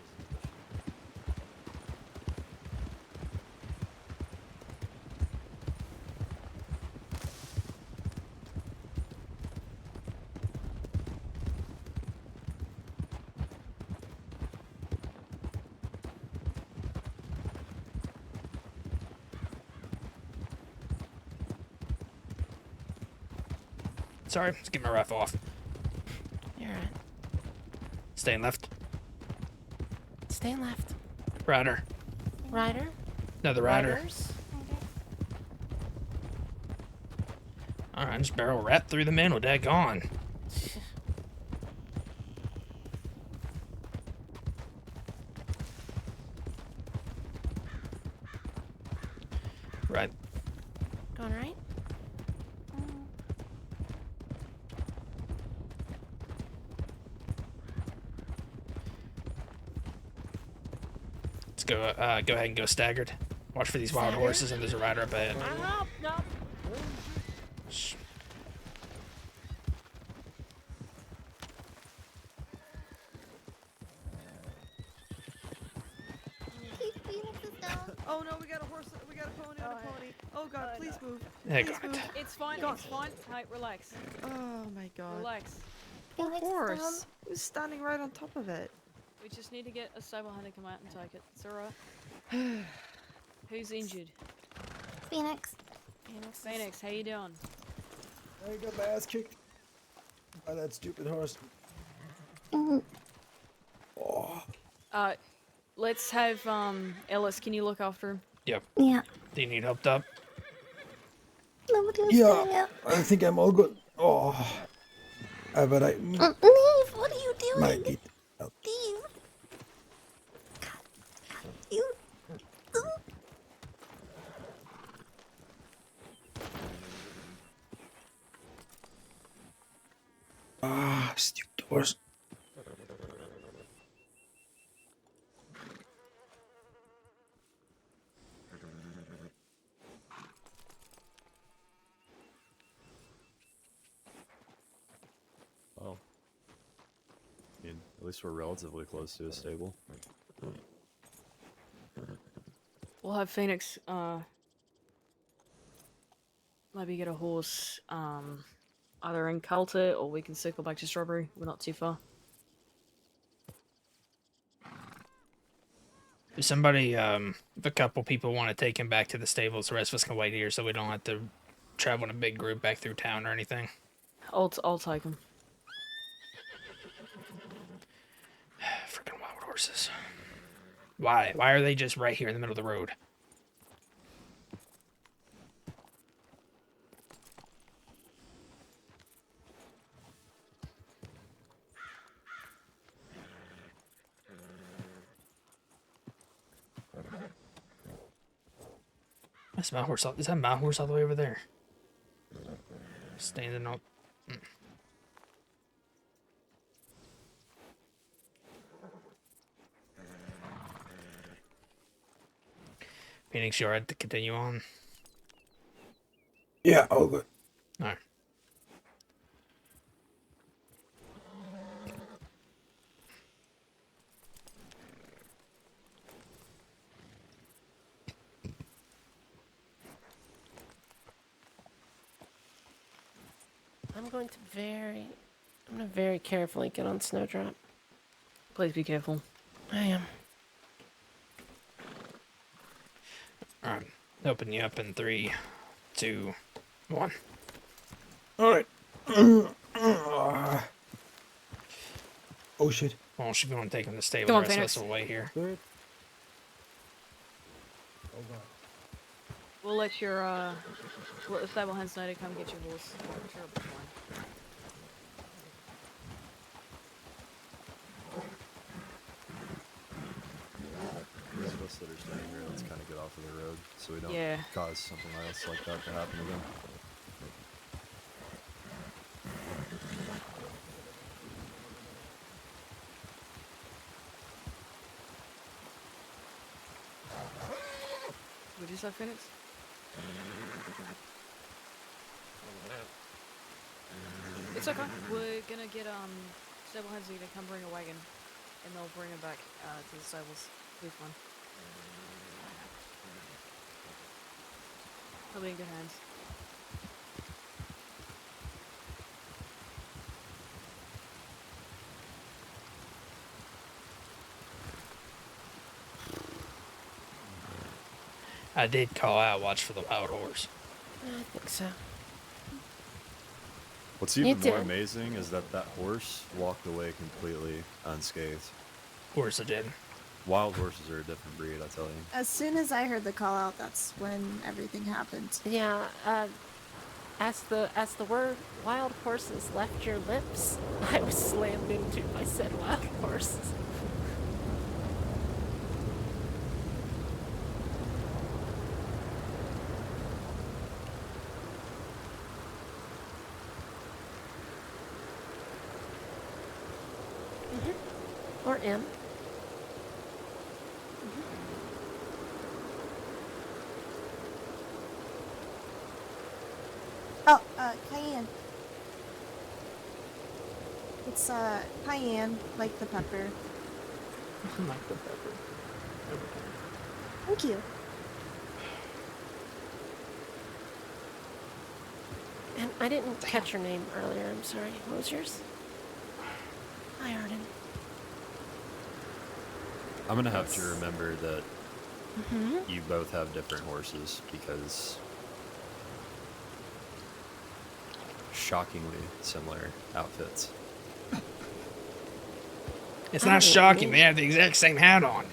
Sorry, let's get my rifle off. You're right. Staying left. Stay left. Rider. Rider? Another rider. Riders? All right, just barrel right through the middle. Daggone. Right. Going right? Let's go. Go ahead and go staggered. Watch for these wild Staggered? horses, and there's a rider up ahead. No. Shh. Oh no, we got a horse. We got a pony on a pony. Oh god, please move. Hey, Please God. move. It's fine. God. It's fine. Hey, relax. Oh my god. Relax. The horse. He was standing right on top of it. We just need to get a stable hand to come out and take it. It's alright. Who's injured? Phoenix. Phoenix, how you doing? I got my ass kicked by that stupid horse. Let's have Ellis. Can you look after him? Yep. Yeah. Do you need helped up? Nobody was doing Yeah, it. I think I'm all good. Oh, but I Neve, what are you doing? might get out. Steve. You. Ah, stupid horse. Well, I mean, at least we're relatively close to a stable. We'll have Phoenix maybe get a horse either in Coulter or we can circle back to Strawberry. We're not too far. If somebody, if a couple people want to take him back to the stables, the rest of us can wait here so we don't have to travel in a big group back through town or anything. I'll take him. horses? Why? Why are they just right here in the middle of the road? That's my horse. Is that my horse all the way over there? Standing up. Phoenix, you alright to continue on? Yeah, all good. Alright. I'm going to very carefully get on Snowdrop. Please be careful. I am. Alright. Open you up in 3, 2, 1. Alright. Oh shit. Well, she's going to take him to stable. Come on, The rest of Phoenix. us will wait here. Good. We'll let your let the stable hands know to come get your horse. I'm sure it'll be fine. Those of us that are standing here, let's kind of get off of the road so we don't Yeah. cause something else like that to happen again. Would you say, Phoenix? It's okay. We're gonna get stable hands to come bring a wagon, and they'll bring him back to the stables. It'll be fun. He'll be in good hands. I did call out, watch for the wild horse. I think so. What's You even more did. amazing is that that horse walked away completely unscathed. Of course I did. Wild horses are a different breed, I tell you. As soon as I heard the call out, that's when everything happened. Yeah, as the word wild horses left your lips, I was slammed into by said wild horses. Or M. Oh, cayenne. It's cayenne, like the pepper. Like the pepper. Thank you. And I didn't catch your name earlier, I'm sorry. What was yours? Hi, Arden. I'm gonna have to remember that Mm-hmm. you both have different horses because shockingly similar outfits. It's not shocking. They have the exact same hat on.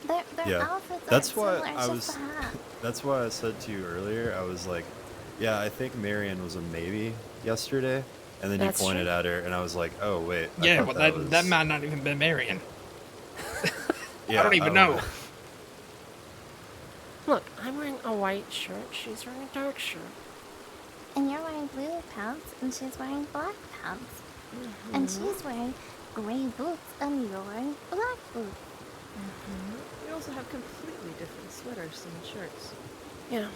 Their Yeah, outfits that's aren't why similar, I it's was. just the hat. That's why I said to you earlier. I was like, "Yeah, I think Marion was a maybe yesterday," and then That's you pointed true. at her, and I was like, "Oh wait." I Yeah, thought well, was... that might not even been Marion. Yeah, I don't even know. Look, I'm wearing a white shirt, she's wearing a dark shirt. And you're wearing blue pants, and she's wearing black pants. And she's wearing gray boots, and you're wearing black boots. We also have completely different sweaters and shirts. Yeah.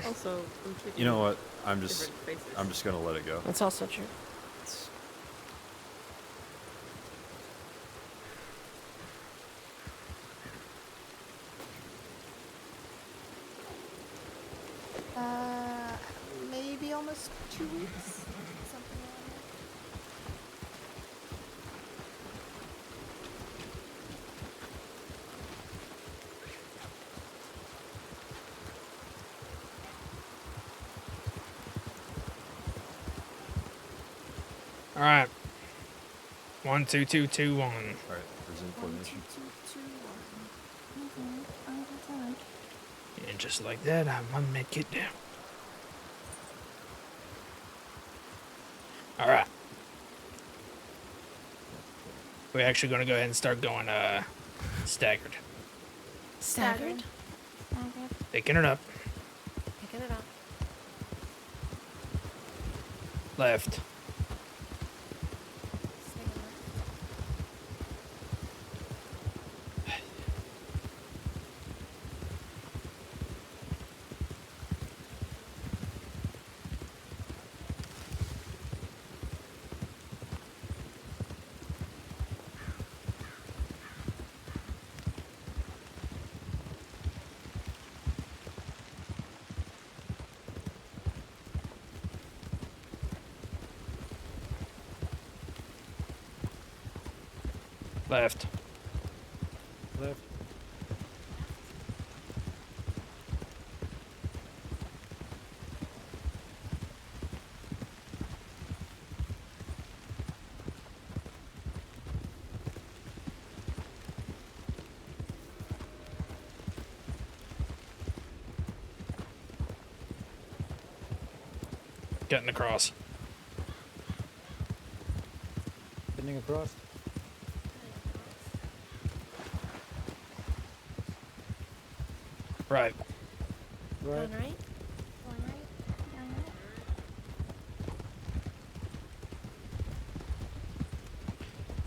Also, completely You know what? I'm different faces. just gonna let it go. That's also true. Maybe almost 2 weeks. Something like that. All right. 1, 2, 2, 2, 1. All right, resume coordination. And just like that, I have my med kit down. All right. We're actually going to go ahead and start going staggered. Staggered. Picking it up. Picking it up. Left. Left. Left. Getting across. Getting across. Right. Right. Going right.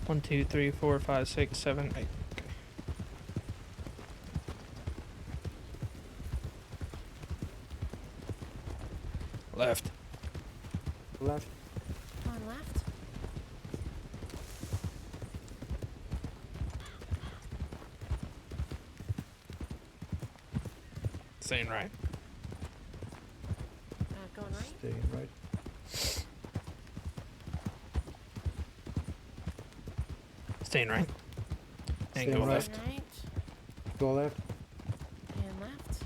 1, 2, 3, 4, 5, 6, 7, 8. Okay. Left. Left. Going left. Staying right. Going right. Staying right. Staying right. And Staying go right. left. Right. Go left. And left.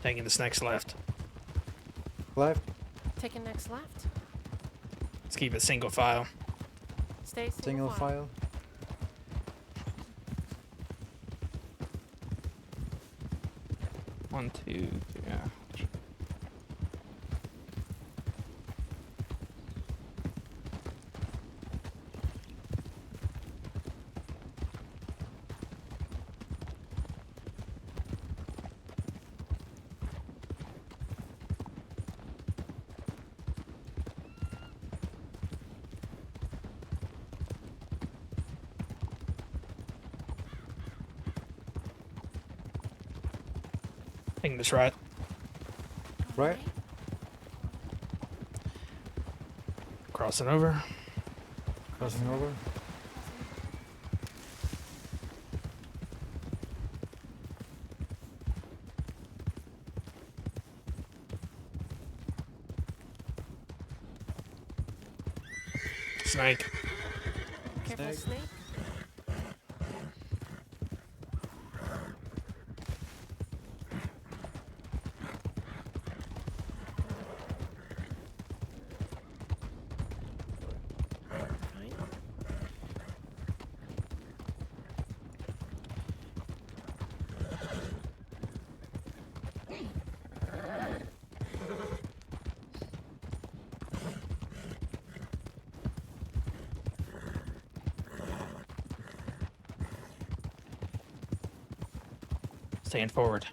Taking this next left. Left. Taking next left. Let's keep it single file. Stay Single file. One, two, yeah. Taking this right. Right. Crossing over. Crossing over. Snake. Careful, snake. Staying forward.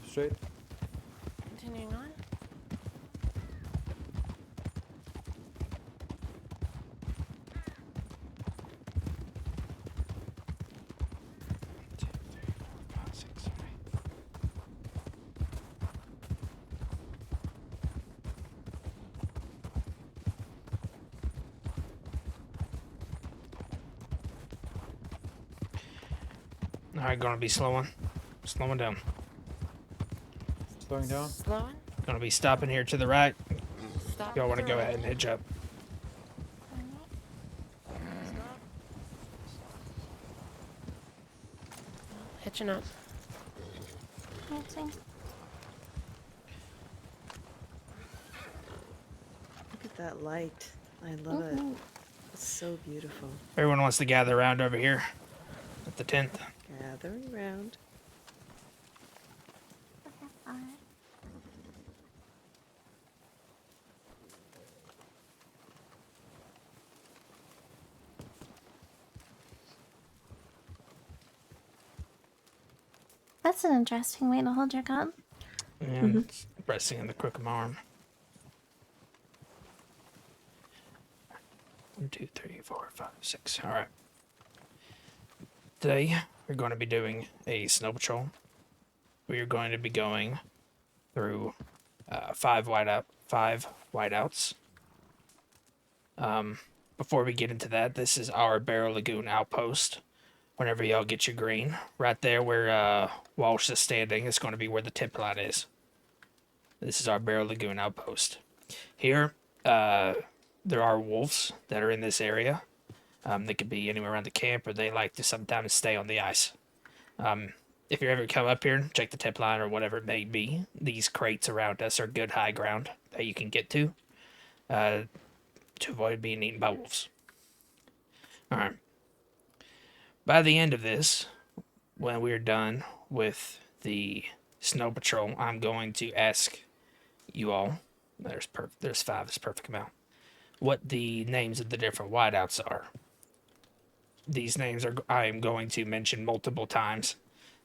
Straight. Continuing on. Alright, gonna be slowing. Slowing down. Slowing down. Slowing. Gonna be stopping here to the right. Stop. Y'all wanna to go the ahead and right. hitch up. Catching up. Catching. Look at that light. I love it. It's so beautiful. Everyone wants to gather around over here at the tent. Gathering around. That's an interesting way to hold your gun. And it's resting in the crook of my arm. 1, 2, 3, 4, 5, 6. All right. Today we're going to be doing a snow patrol. We are going to be going through 5 whiteouts. Before we get into that, this is our Barrow Lagoon outpost. Whenever y'all get your green, right there where Walsh is standing is going to be where the tip line is. This is our Barrow Lagoon outpost. Here, there are wolves that are in this area. They could be anywhere around the camp, or they like to sometimes stay on the ice. If you ever come up here, check the tip line or whatever it may be. These crates around us are good high ground that you can get to avoid being eaten by wolves. All right. By the end of this, when we're done with the snow patrol, I'm going to ask you all, there's 5 is perfect amount, what the names of the different whiteouts are. These names I am going to mention multiple times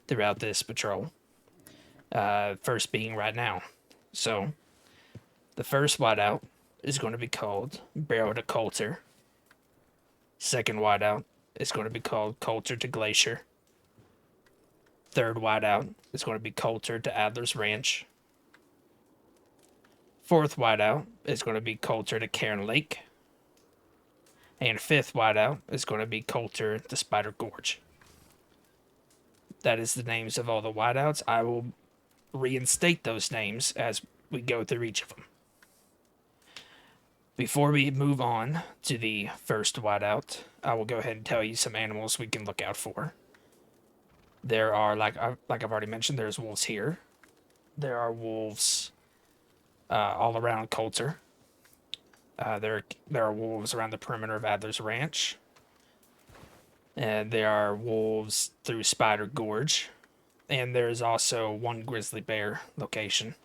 throughout this patrol. First being right now. So, the first whiteout is going to be called Barrow to Coulter. Second whiteout is going to be called Coulter to Glacier. Third whiteout is going to be Coulter to Adler's Ranch. Fourth whiteout is going to be Coulter to Cairn Lake. And fifth whiteout is going to be Coulter to Spider Gorge. That is the names of all the whiteouts. I will reinstate those names as we go through each of them. Before we move on to the first whiteout, I will go ahead and tell you some animals we can look out for. There are, like I've already mentioned, there's wolves here. There are wolves all around Coulter. There are wolves around the perimeter of Adler's Ranch. And there are wolves through Spider Gorge. And there's also one grizzly bear location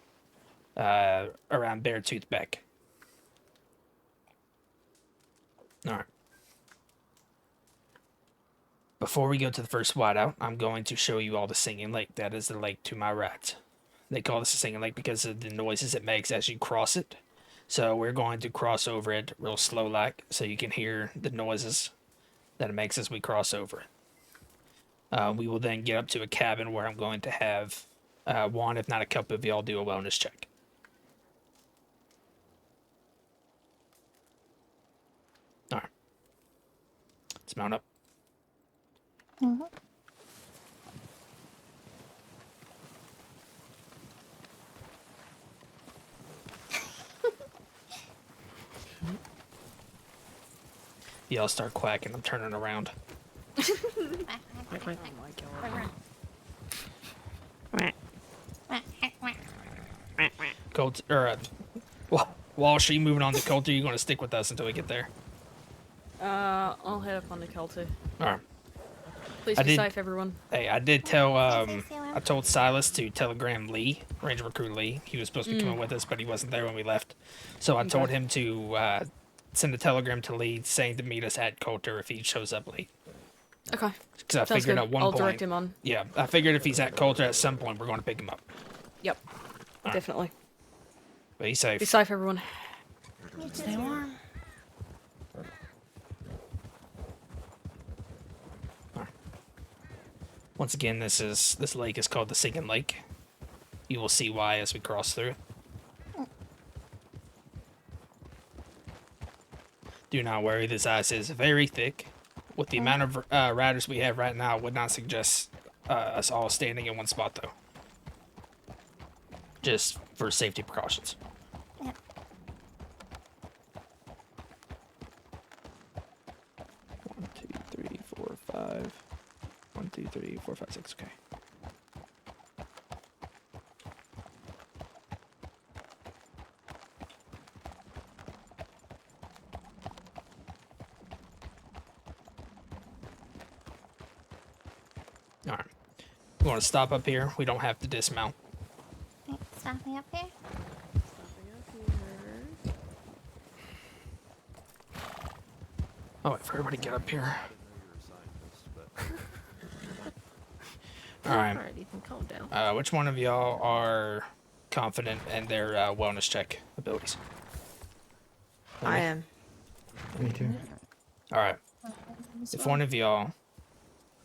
around Beartooth Beck. Alright. Before we go to the first whiteout, I'm going to show you all the Singing Lake. That is the lake to my right. They call this a Singing Lake because of the noises it makes as you cross it. So we're going to cross over it real slow like, so you can hear the noises that it makes as we cross over it. We will then get up to a cabin where I'm going to have one, if not a couple of y'all do a wellness check. Alright. Let's mount up. Y'all start quacking, I'm turning around. Colt, Walsh, are you moving on to Coulter? Are you going to stick with us until we get there? I'll head up on the Coulter. Alright. Please be safe, everyone. Hey, I did tell, I told Silas to telegram Lee, Ranger Recruit Lee. He was supposed to be coming with us, but he wasn't there when we left. So I told him to send a telegram to Lee saying to meet us at Coulter if he shows up late. Okay. Because I figured at one I'll point... direct him on. Yeah, I figured if he's at Coulter at some point, we're going to pick him up. Yep. Right. Definitely. Be safe. Be safe, everyone. Stay warm. Once again, this lake is called the Singing Lake. You will see why as we cross through. Do not worry, this ice is very thick. With the amount of riders we have right now, I would not suggest us all standing in one spot, though. Just for safety precautions. Yep. 1, 2, 3, 4, 5. 1, 2, 3, 4, 5, 6. Okay. We want to stop up here. We don't have to dismount. Right, stopping up here. Oh, wait for everybody to get up here. Alright. Alright, Ethan, calm down. Which one of y'all are confident in their wellness check abilities? I am. Me too. Alright. If one of y'all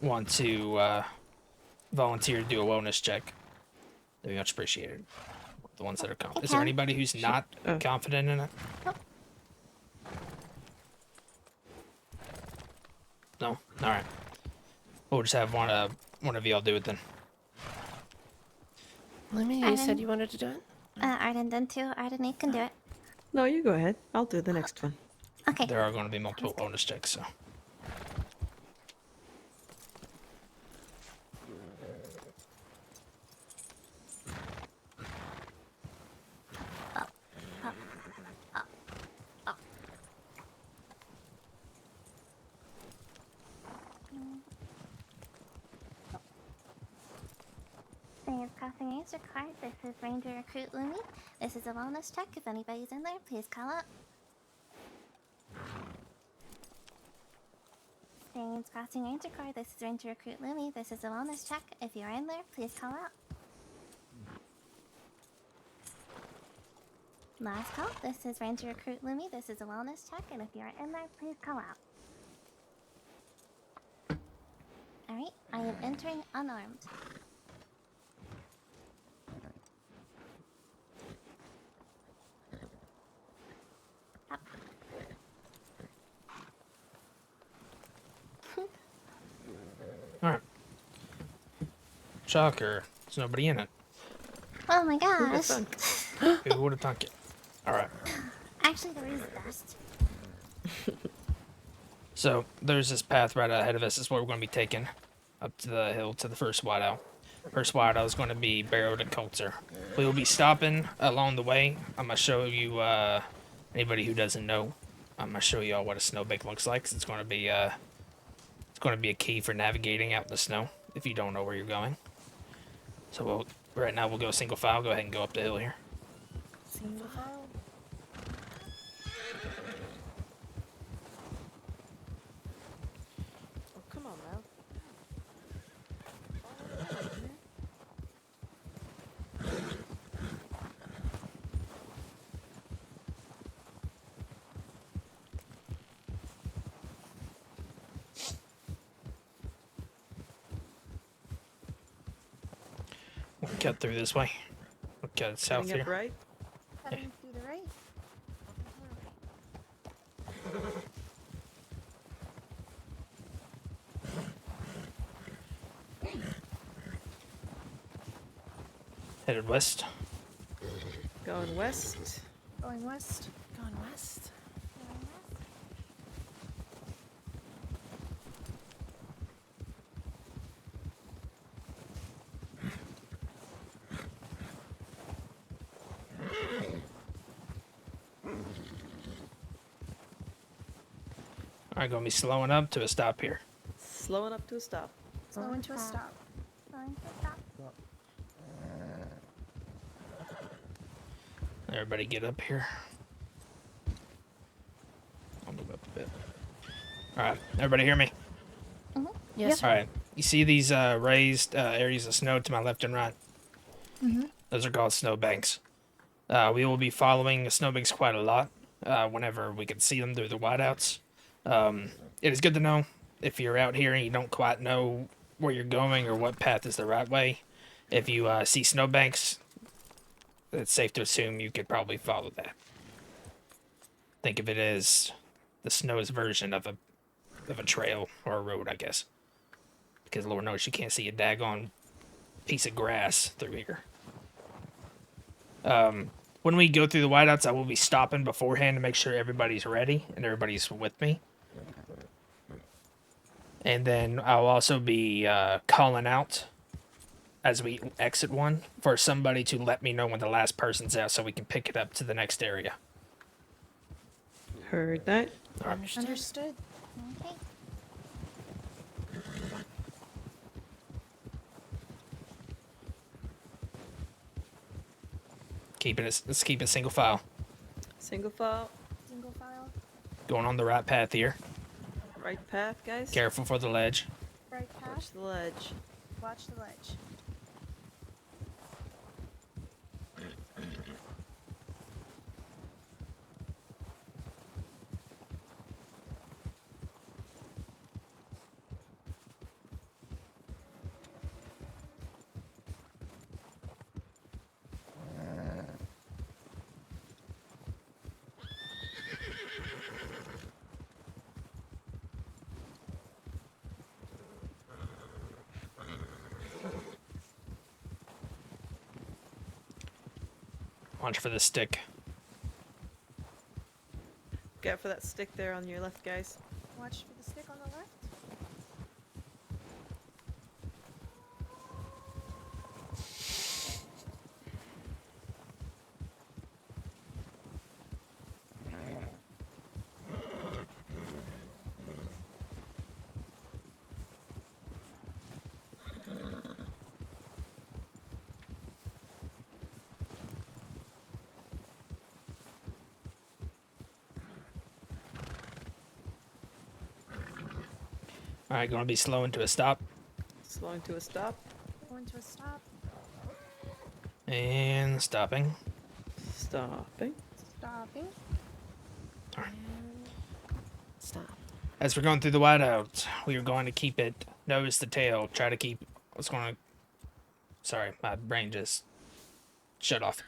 want to volunteer to do a wellness check, that'd be much appreciated. The ones that are confident. Is there anybody who's not confident in it? No? Alright. We'll just have one of y'all do it then. Lemmy, you said you wanted to do it? Arden done too. Arden, you can do it. No, you go ahead. I'll do the next one. Okay. There are going to be multiple bonus checks, so. Thanks, crossing answer card. This is Ranger Recruit Lumi. This is a wellness check. If anybody's in there, please call up. Thanks, crossing answer card. This is Ranger Recruit Lumi. This is a wellness check. If you're in there, please call out. Last call. This is Ranger Recruit Lumi. This is a wellness check, and if you're in there, please call out. Alright, I am entering unarmed. Alright. Shocker. There's nobody in it. Oh my gosh. Who would have thunk it? Alright. Actually, there is dust. So, there's this path right ahead of us. This is where we're going to be taking. Up to the hill to the first whiteout. First whiteout is going to be Barrowed and Coulter. We will be stopping along the way. I'm going to show you, anybody who doesn't know, I'm going to show you all what a snowbank looks like. 'Cause it's going to be a key for navigating out in the snow if you don't know where you're going. So right now we'll go single file. Go ahead and go up the hill here. Single file. Oh, come on now. We'll cut through this way. We'll cut south Heading here. up right? Heading to the right. Headed west. Going west. Going west. Going west. Alright, gonna be slowing up to a stop here. Slowing up to a stop. Slowing to a stop. Slowing to a stop. Everybody get up here. I'll move up a bit. Alright, everybody hear me? Yes. Alright, you see these raised areas of snow to my left and right? Those are called snowbanks. We will be following the snowbanks quite a lot whenever we can see them through the whiteouts. It is good to know if you're out here and you don't quite know where you're going or what path is the right way. If you see snowbanks, it's safe to assume you could probably follow that. Think of it as the snow's version of a trail or a road, I guess. Because Lord knows you can't see a daggone piece of grass through here. When we go through the whiteouts, I will be stopping beforehand to make sure everybody's ready and everybody's with me. And then I'll also be calling out as we exit one for somebody to let me know when the last person's out so we can pick it up to the next area. Heard that. Understood. Okay. Let's keep it single file. Single file. Single file. Going on the right path here. Right path, guys. Careful for the ledge. Right path. Watch the ledge. Watch the ledge. Watch for the stick. Get for that stick there on your left, guys. Watch for the stick on the left. Alright, gonna be slowing to a stop. Slowing to a stop. Going to a stop. And stopping. Stopping. Stopping. Stop. As we're going through the whiteout, we are going to keep it nose to tail. Try to keep what's going to... Sorry, my brain just shut off.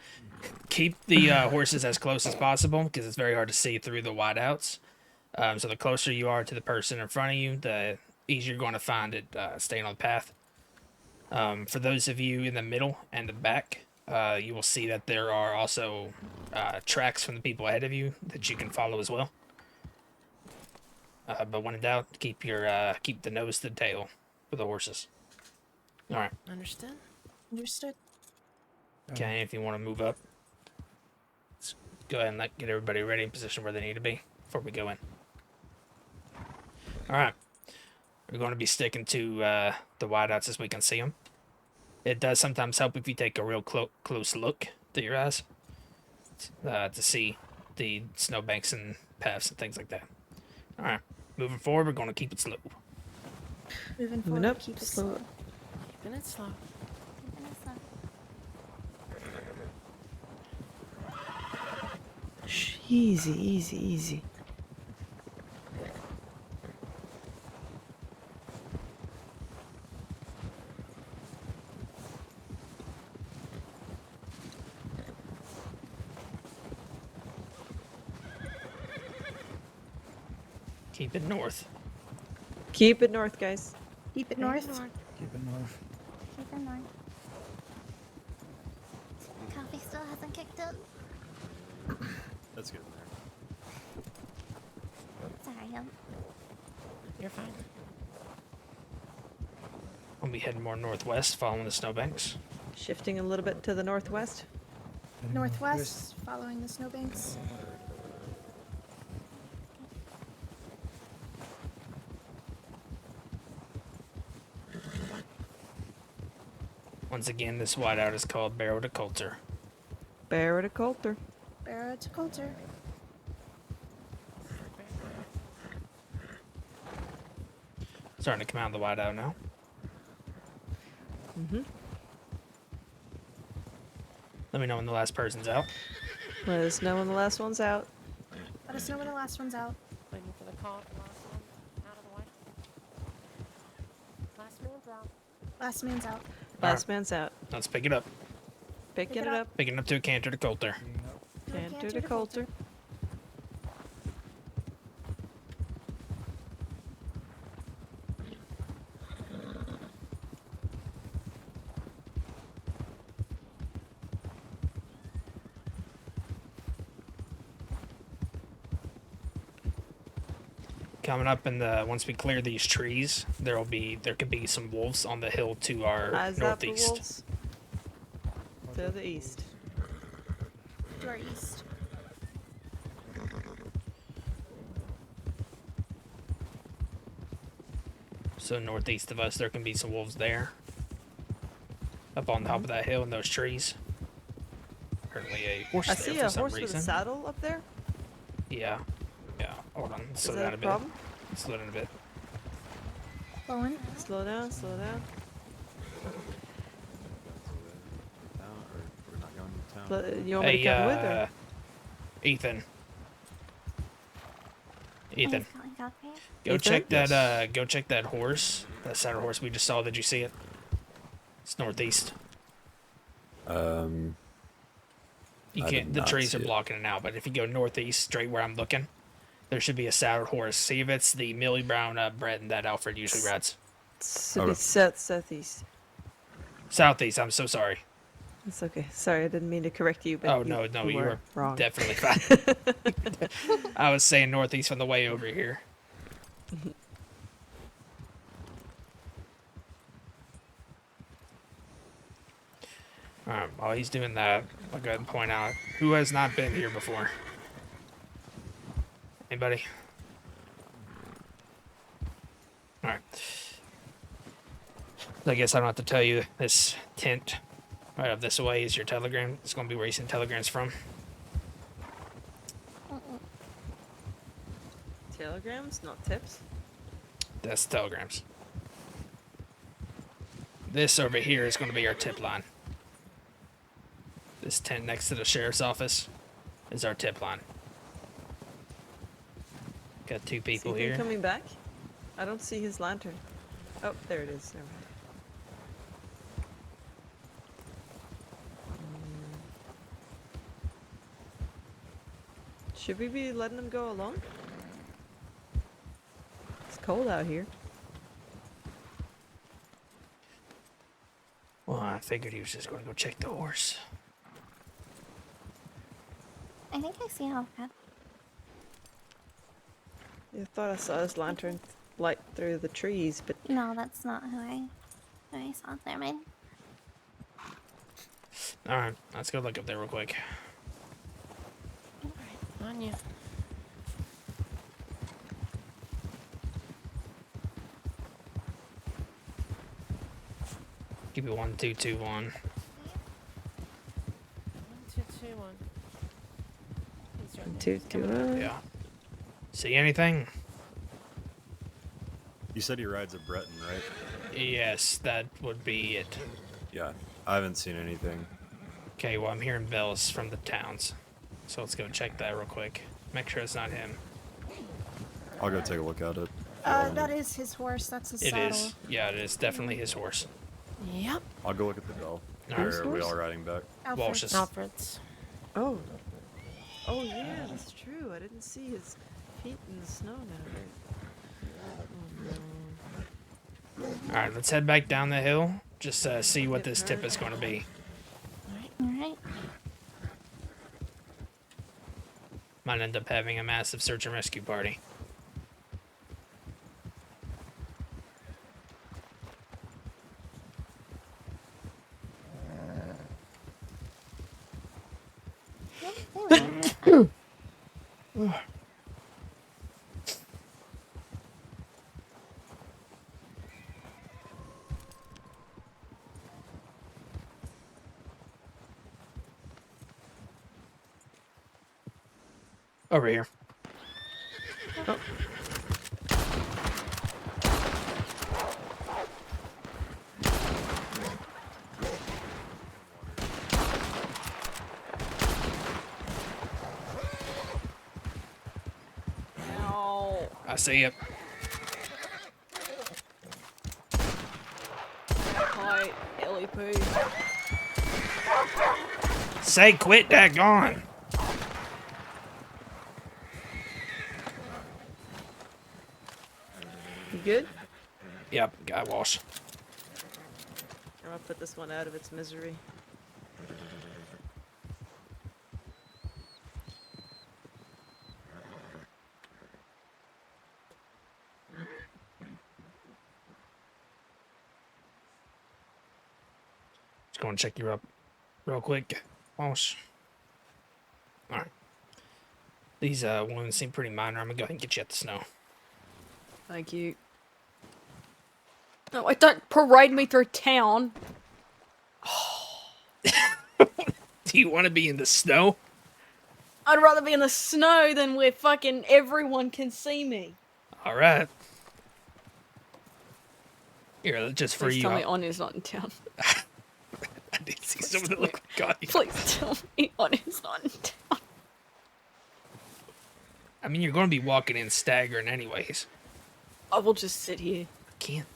Keep the horses as close as possible because it's very hard to see through the whiteouts. So the closer you are to the person in front of you, the easier you're going to find it staying on the path. For those of you in the middle and the back, you will see that there are also tracks from the people ahead of you that you can follow as well. But when in doubt, keep the nose to the tail for the horses. All right. Understood. Understood. Okay, if you want to move up, let's go ahead and get everybody ready in position where they need to be before we go in. All right. We're going to be sticking to the wideouts as we can see them. It does sometimes help if you take a real close look to your eyes to see the snowbanks and paths and things like that. All right. Moving forward, we're going to keep it slow. Moving Moving forward. up. Keep it Slow. slow. Keeping it slow. Keeping it slow. Easy, easy, easy. Keep it north. Keep it north, guys. Keep it north. Keep it north. Keep in mind. Coffee still hasn't kicked in. That's good. Sorry, You're fine. We'll be heading more northwest, following the snowbanks. Shifting a little bit to the northwest. Northwest, following the snowbanks. Once again, this whiteout is called Barrow to Coulter. Barrow to Coulter. Barrow to Coulter. Starting to come out of the whiteout now. Mm-hmm. Let me know when the last person's out. Let us know when the last one's out. Let us know when the last one's out. Waiting for the call. Last one out of the way. Last man's out. Last man's out. Last man's out. Let's pick it up. Picking it up. Picking up to a canter to Coulter. Canter to Coulter. Coming up in the once we clear these trees, there could be some wolves on the hill to our Eyes up for northeast. wolves. To the east. To our east. So northeast of us, there can be some wolves there. Up on top of that hill in those trees. currently a horse I there see for a some horse reason. with a saddle up there. Yeah. Yeah. Hold on. Is Slow that down a a bit. problem? Slow down a bit. Going. Slow down, slow down. You want me to come with or? Ethan. Ethan. He's going up here. Go Ethan? check that. Go check that horse. That saddle horse we just saw. Did you see it? It's northeast. Um. You I can't. did The not trees see are it. blocking it now. But if you go northeast, straight where I'm looking, there should be a saddled horse. See if it's the Millie Brown bred that Alfred usually rides. Should be southeast. Southeast. I'm so sorry. It's okay. Sorry, I didn't mean to correct you, but Oh you, no, you you were were wrong. definitely fine. I was saying northeast from the way over here. Alright, while he's doing that, I'll go ahead and point out who has not been here before. Anybody? Alright. I guess I don't have to tell you this tent right up this way is your telegram. It's going to be where you send telegrams from. Telegrams, not tips. That's telegrams. This over here is going to be our tip line. This tent next to the sheriff's office is our tip line. Got two people Is Ethan here. coming back? I don't see his lantern. Oh, there it is. Never mind. Should we be letting him go alone? It's cold out here. Well, I figured he was just going to go check the horse. I think I see Alfred. I thought I saw his lantern light through the trees, but No, that's not who I saw there, man. Alright, let's go look up there real quick. On you. Give me 1221. 1, 2, 2, 1. He's right there. Yeah. See anything? You said he rides a Breton, right? Yes, that would be it. Yeah, I haven't seen anything. Okay, well, I'm hearing bells from the towns. So let's go check that real quick. Make sure it's not him. I'll go take a look at it. That is his horse. That's his It saddle. is. Yeah, it is definitely his horse. Yep. I'll go look at the bell. Whose Or are we horse? all riding back? Walsh's. Alfred's. oh. Oh yeah, that's true. I didn't see his feet in the snow now. Alright, let's head back down the hill. Just see what this tip is going to be. Alright. Might end up having a massive search and rescue party. Over here. Oh. Ow. I see it. Hi, LEP. Say quit that gone. You good? Yep, guy Walsh. I'm gonna put this one out of its misery. Just go and check you up real quick, Walsh. Alright. These wounds seem pretty minor. I'm gonna go ahead and get you at the snow. Thank you. No, don't parade me through town. Do you want to be in the snow? I'd rather be in the snow than where fucking everyone can see me. All right. Here, let's just free Please you tell me up. Anya's not in town. I did see someone that looked like Anya. Please tell me Anya's not in town. I mean, you're going to be walking in staggering anyways. I will just sit here. Can't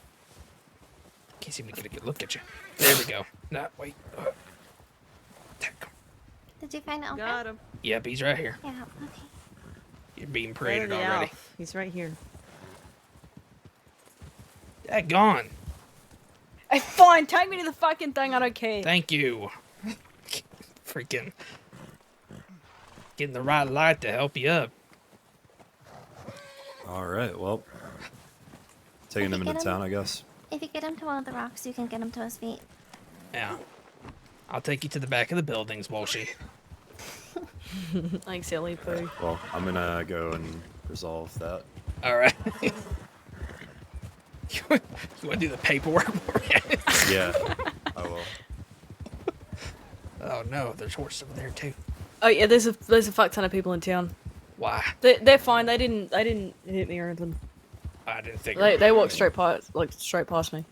seem to get a good look at you. There we go. No, wait. Did you find Alfred? Got him. Yep, he's right here. Yeah, okay. You're being Where paraded the already. elf? He's right here. That gone. Hey, fine, take me to the fucking thing, I don't care. Thank you. Freaking getting the right light to help you up. All right, well, taking him into town, I guess. If you get him to one of the rocks, you can get him to his feet. Yeah. I'll take you to the back of the buildings, Walshy. Thanks, silly poo. Well, I'm gonna go and resolve that. All right. You want to do the paperwork for me? Yeah, I will. Oh no, there's horses over there too. Oh yeah, there's a fuck ton of people in town. Why? They're fine. They didn't hit me or anything. I didn't figure. They walked straight past me.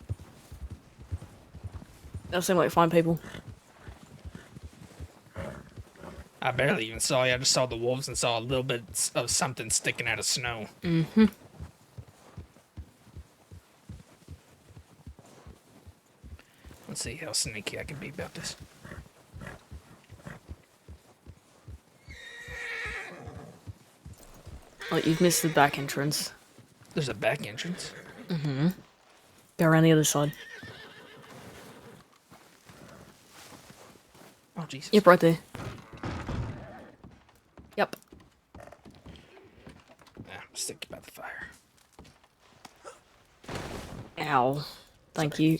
They seem like fine people. I barely even saw you. I just saw the wolves and saw a little bit of something sticking out of snow. Mm-hmm. Let's see how sneaky I can be about this. Oh, you've missed the back entrance. There's a back entrance. Mm-hmm. Go around the other side. Oh, Jesus. Yep, right there. Yep. Yeah, I'm sticky by the fire. Ow. Thank you.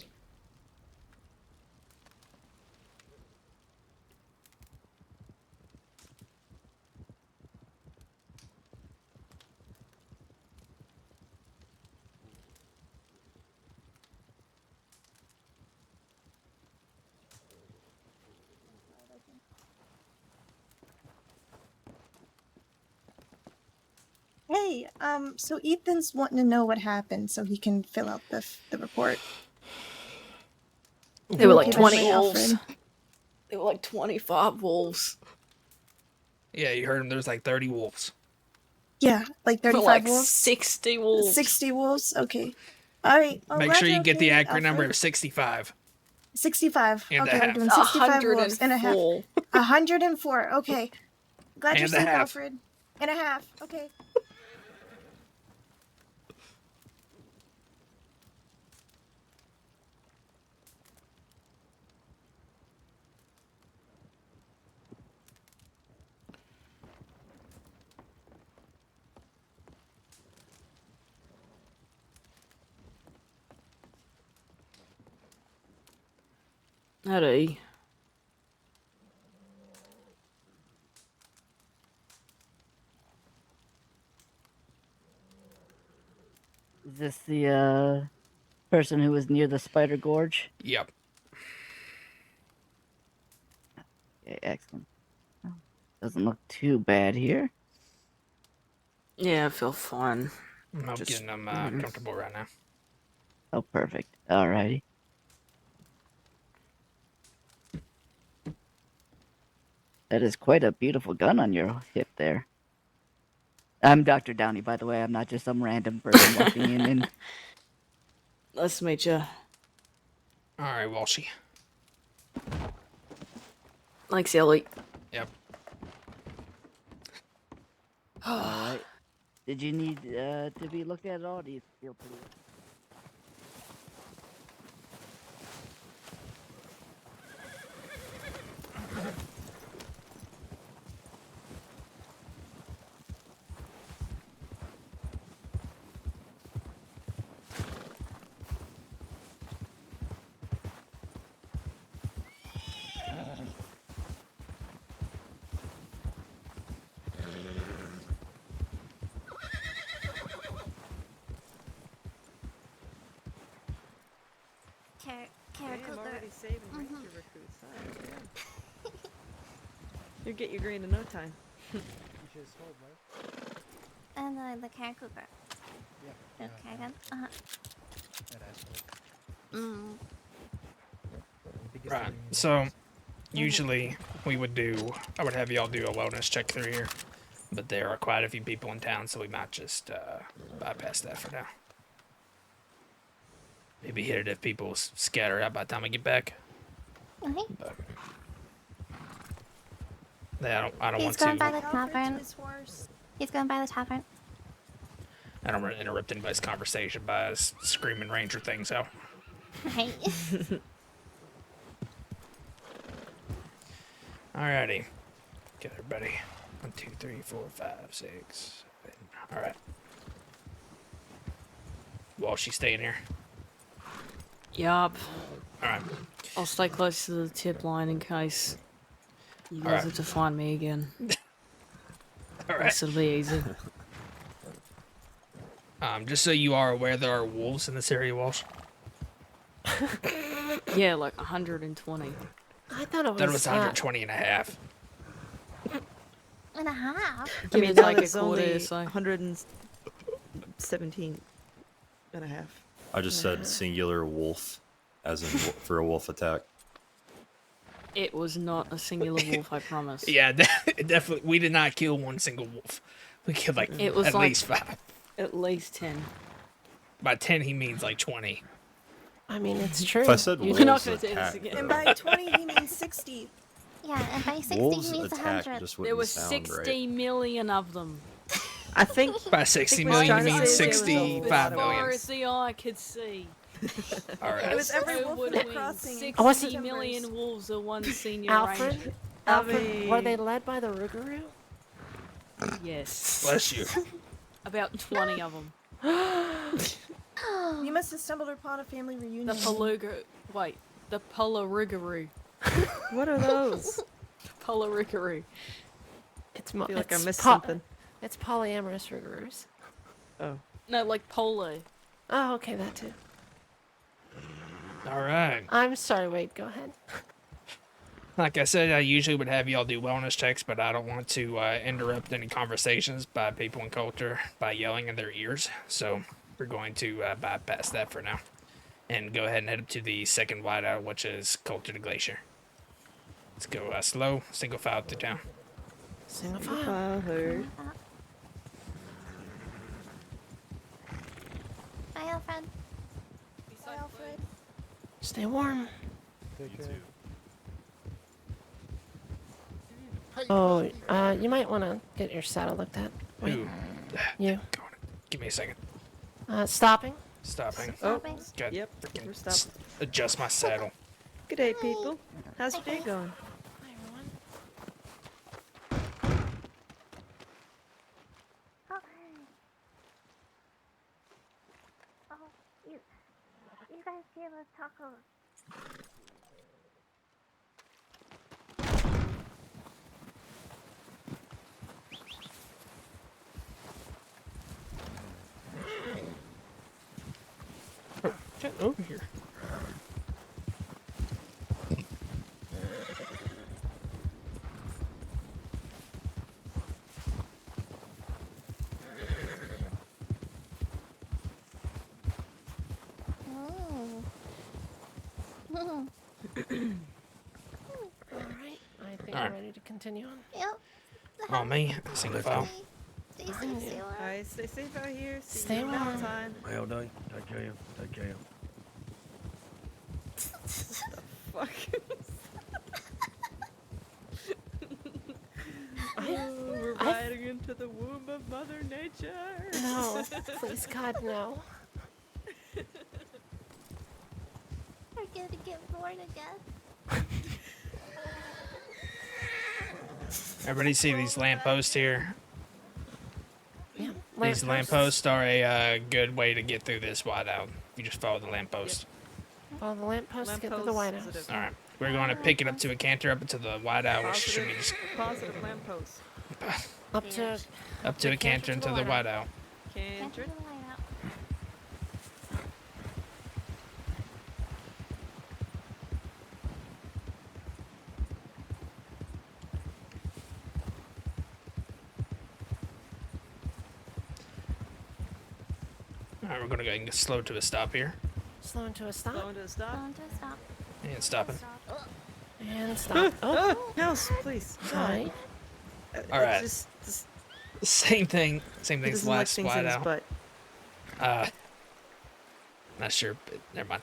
Hey, so Ethan's wanting to know what happened so he can fill out the report. There were like Given 20 by wolves. Alfred. There were like 25 wolves. Yeah, you heard him. There's like 30 wolves. Yeah, like 35 like wolves? 60 wolves. 60 wolves? Okay. Alright. Well, Make glad sure you you're get the okay, accurate number Alfred. of 65. 65. And a Okay, we're half. doing 65 wolves and a half. 104. 104. Okay. Glad you're And a safe, half. Alfred. And a half. Okay. Howdy. Is this the person who was near the Spider Gorge? Yep. Okay, excellent. Doesn't look too bad here. Yeah, I feel fine. I'm Just- getting them comfortable right now. Oh, perfect. Alrighty. That is quite a beautiful gun on your hip there. I'm Dr. Downey, by the way. I'm not just some random person walking in. And Nice to meet you. All right, Walshy. Thanks, Ellie. Yep. Alright. Did you need to be looked at all? Do you feel pretty... Carrot I'm Cougar. already saving ranger Mhm. recruits. You'll get your green in no time. And the car cooker. Yeah. Okay, good. Mm. Right. So, usually I would have y'all do a wellness check through here, but there are quite a few people in town, so we might just bypass that for now. Maybe hit it if people scatter out by the time I get back. Okay. But, yeah, I don't He's want going by to. the tavern. He's going by the tavern. I don't want to interrupt anybody's conversation by screaming ranger things out. Right. Alrighty. Get everybody. 1, 2, 3, 4, 5, 6, 7. Alright. Well, she's staying here. Yup. Alright. I'll stay close to the tip line in case you guys Alright. have to find me again. Alright. This will be easy. Just so you are aware, there are wolves in this area, Walsh. Yeah, like 120. I thought it was. That was 120 and a half. And a half. I mean, now like a there's quarter, only so. 117 and a half. I just said singular wolf, as in for a wolf attack. It was not a singular wolf, I promise. Yeah, definitely. We did not kill one single wolf. We killed like It was at like- least 5. At least 10. By 10, he means like 20. I mean, it's true. If I said You're wolves not gonna say this attack, again. And though, by 20, he means 60. Yeah, and by 60 wolves he means attack 100. just There wouldn't were sound 60 right. million of them. I think By 60 what he's million, you trying to mean say is there was 65 As far million. as the eye could see. Alright. It was every So wolf would in the win crossing. 60 million wolves or one senior Alfred? ranger. Alfred, were they led by the Rougarou? Yes. Bless you. About 20 of them. You must have stumbled upon a family reunion. The Polarigaroo. what are those? Polarigaroo. It's I feel like I it's missed something. It's polyamorous Rougarous. Oh. No, like polo. Oh, okay, that too. Alright. I'm sorry, Wade, go ahead. Like I said, I usually would have y'all do wellness checks, but I don't want to interrupt any conversations by people in culture by yelling in their ears. So we're going to bypass that for now. And go ahead and head up to the second whiteout, which is Culture to Glacier. Let's go slow, single file through town. Single file. Heard. Bye, Alfred. Bye, Alfred. Stay warm. Oh, you might want to get your saddle looked at. Wait. Ooh. You. Give me a second. Stopping. Stopping. Oh, God, yep, freaking we're stopped. adjust my saddle. Good day, people. How's your day going? Hi, everyone. Oh, you guys gave us tacos. Get over here. Mm. Alright, I think Alright. we're ready to continue on. Yep. On me, single file. Stay safe, sailor. Alright, stay safe out here. See Stay you warm. next time. Well done. Take care. Take care. Fuck. We're riding into the womb of Mother Nature. No, please, God, no. We're gonna get bored again. Everybody see these lampposts here? Yeah. These lampposts are a good way to get through this whiteout. You just follow the lamppost. Follow the lamppost to get to the White House. Alright. We're going to pick it up to a canter up into the whiteout, which should be just Positive lamppost. Up to up to a canter into the whiteout. Canter. Alright, we're gonna go ahead and get slowed to a stop here. Slowing to a stop. Slowing to a stop. Going to stop. And stopping. And stop. Oh, House, please. sorry. Alright. Just Same thing. Same he thing as doesn't like last things in his out. butt. Not sure, but never mind.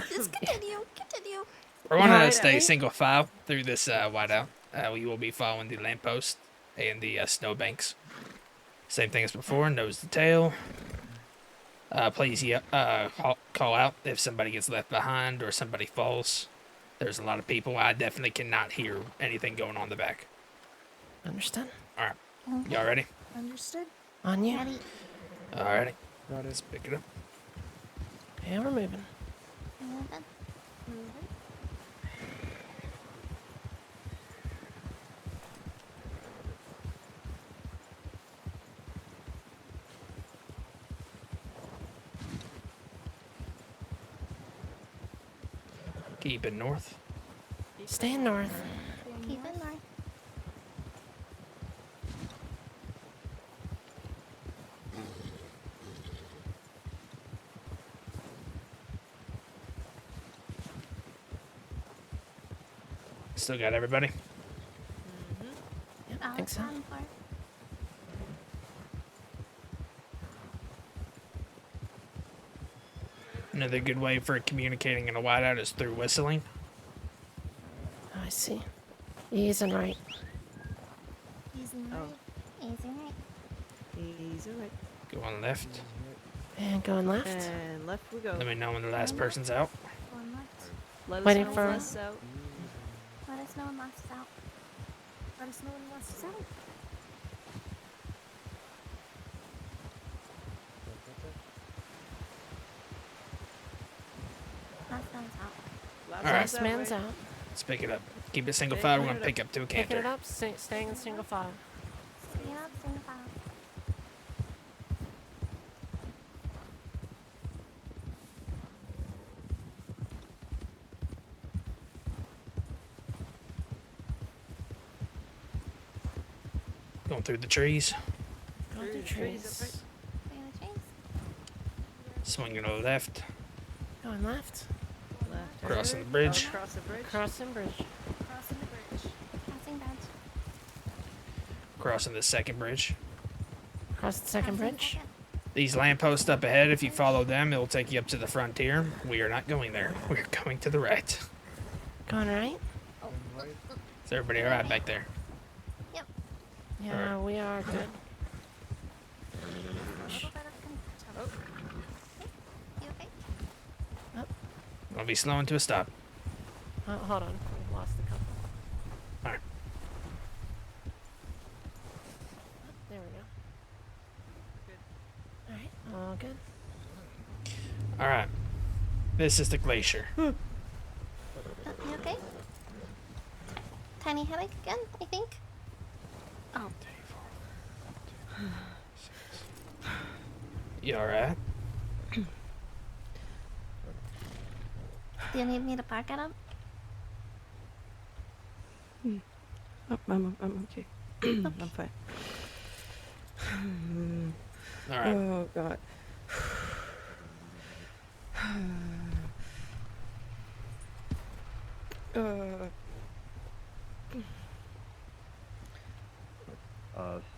Just continue. Continue. We're going to Right, stay eh? single file through this whiteout. We will be following the lamppost and the snowbanks. Same thing as before, nose to tail. Please call out if somebody gets left behind or somebody falls. There's a lot of people. I definitely cannot hear anything going on in the back. Understood. All right. Y'all ready? Understood. On you. Ready. Alrighty. Let's pick it up. And we're moving. Moving. Keep it north. Staying north. Keep it north. Still got everybody? Yep, I All think so. done for. Another good way for communicating in a whiteout is through whistling. I see. Ease and right. Easy right. Easy right. He's alright. Go on left. And going left. And left we go. Let me know when the last person's out. Going left. Let us Waiting know for- when Wes is out. Let us know when last is out. Let us know when last is out. Last one's out. All right. Last man's out. Let's pick it up. Keep it single file. We're going to pick up to a Picking it canter. up, staying in single file. Stay up, single file. Going through the trees. Go through trees. Stay in the trees. Swinging to the left. Going left. Left. Crossing the bridge. Across the bridge. Crossing bridge. Crossing the bridge. Crossing bridge. Crossing the second bridge. Cross the second Crossing bridge. second. These lampposts up ahead, if you follow them, it'll take you up to the frontier. We are not going there. We're going to the right. Going right. Is everybody alright back there? Yep. Yeah, we are good. A little bit of control. You okay? Gonna be slowing to a stop. Oh, hold on. We've lost a couple. Alright. There we go. Alright, all good. Alright. This is the glacier. You okay? Tiny headache again, I think. Oh. You alright? Do you need me to park it up? Oh, I'm okay. I'm fine. Alright. Oh god.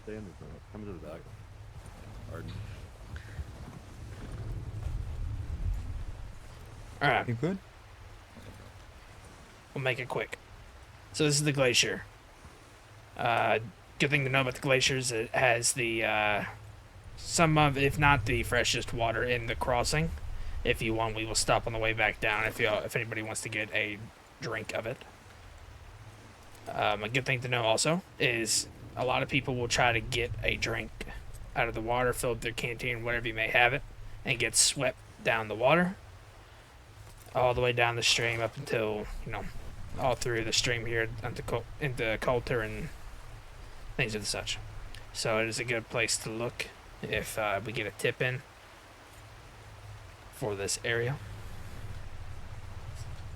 Stay in the front. Come to the back. Pardon. Alright. You good? We'll make it quick. So this is the glacier. Good thing to know about the glaciers, it has the some of, if not the freshest water in the crossing. If you want, we will stop on the way back down if anybody wants to get a drink of it. A good thing to know also is a lot of people will try to get a drink out of the water, fill up their canteen, whatever you may have it, and get swept down the water. All the way down the stream up until, all through the stream here into Coulter and things of the such. So it is a good place to look if we get a tip in for this area.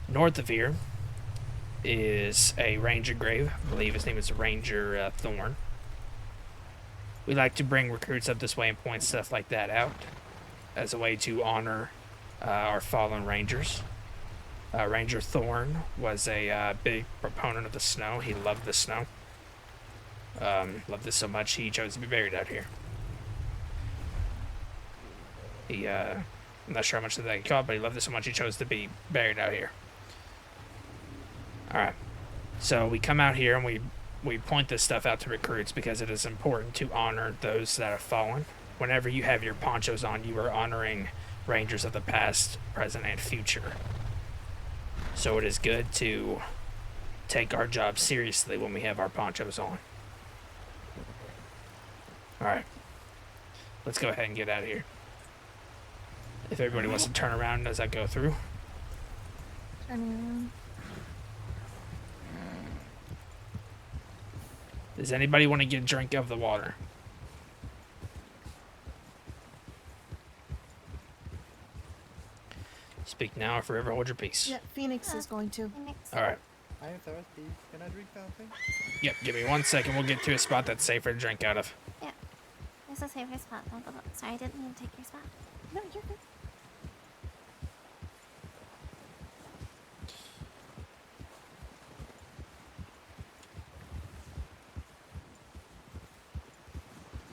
North of here is a ranger grave. I believe his name is Ranger Thorn. we like to bring recruits up this way and point stuff like that out as a way to honor our fallen rangers. Ranger Thorn was a big proponent of the snow. He loved the snow. Loved this so much he chose to be buried out here. He, I'm not sure how much of that he caught, but he loved it so much he chose to be buried out here. Alright. So we come out here and we point this stuff out to recruits because it is important to honor those that have fallen. Whenever you have your ponchos on, you are honoring rangers of the past, present, and future. So it is good to take our job seriously when we have our ponchos on. Alright. Let's go ahead and get out of here. If everybody wants to turn around as I go through. Turning around. Does anybody want to get a drink of the water? Speak now or forever hold your peace. Yeah, Phoenix is going to. Alright. I am thirsty. Can I drink something? Yep, give me 1 second. We'll get to a spot that's safer to drink out of. Yeah. There's a safer spot. Sorry, I didn't mean to take your spot. No, you're good.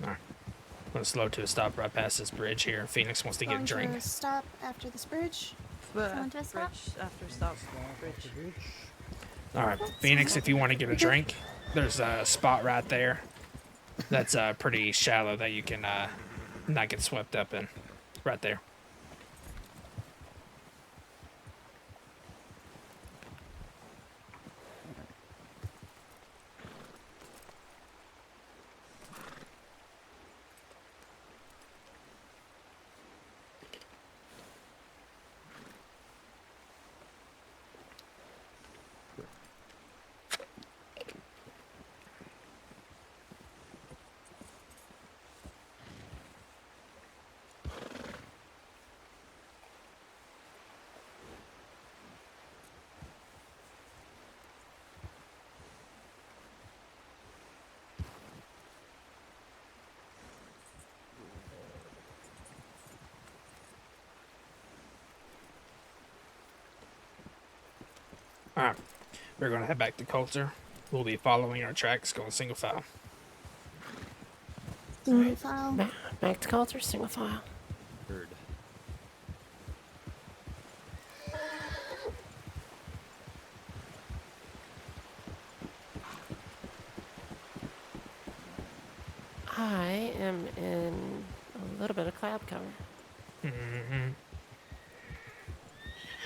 Alright. I'm going to slow to a stop right past this bridge here. Phoenix wants to get a Going drink. to stop after this bridge. Going to stop? After stop. Bridge. Alright, Phoenix, if you want to get a drink, there's a spot right there that's pretty shallow that you can not get swept up in. Right there. Alright, we're going to head back to Coulter. We'll be following our tracks, going single file. Single file. Back to Coulter, single file. Heard. I am in a little bit of cloud cover. Mm-hmm.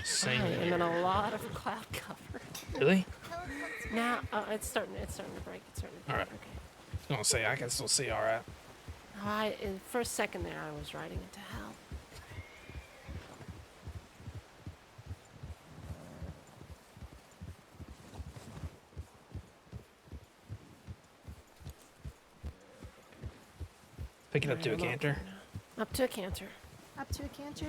Same I am here. in a lot of cloud cover. Really? Now, it's starting to break. It's starting to break. Alright. Okay. I was going to say, I can still see alright. For a second there, I was riding into hell. Pick it up to a canter. Up to a canter. Up to a canter.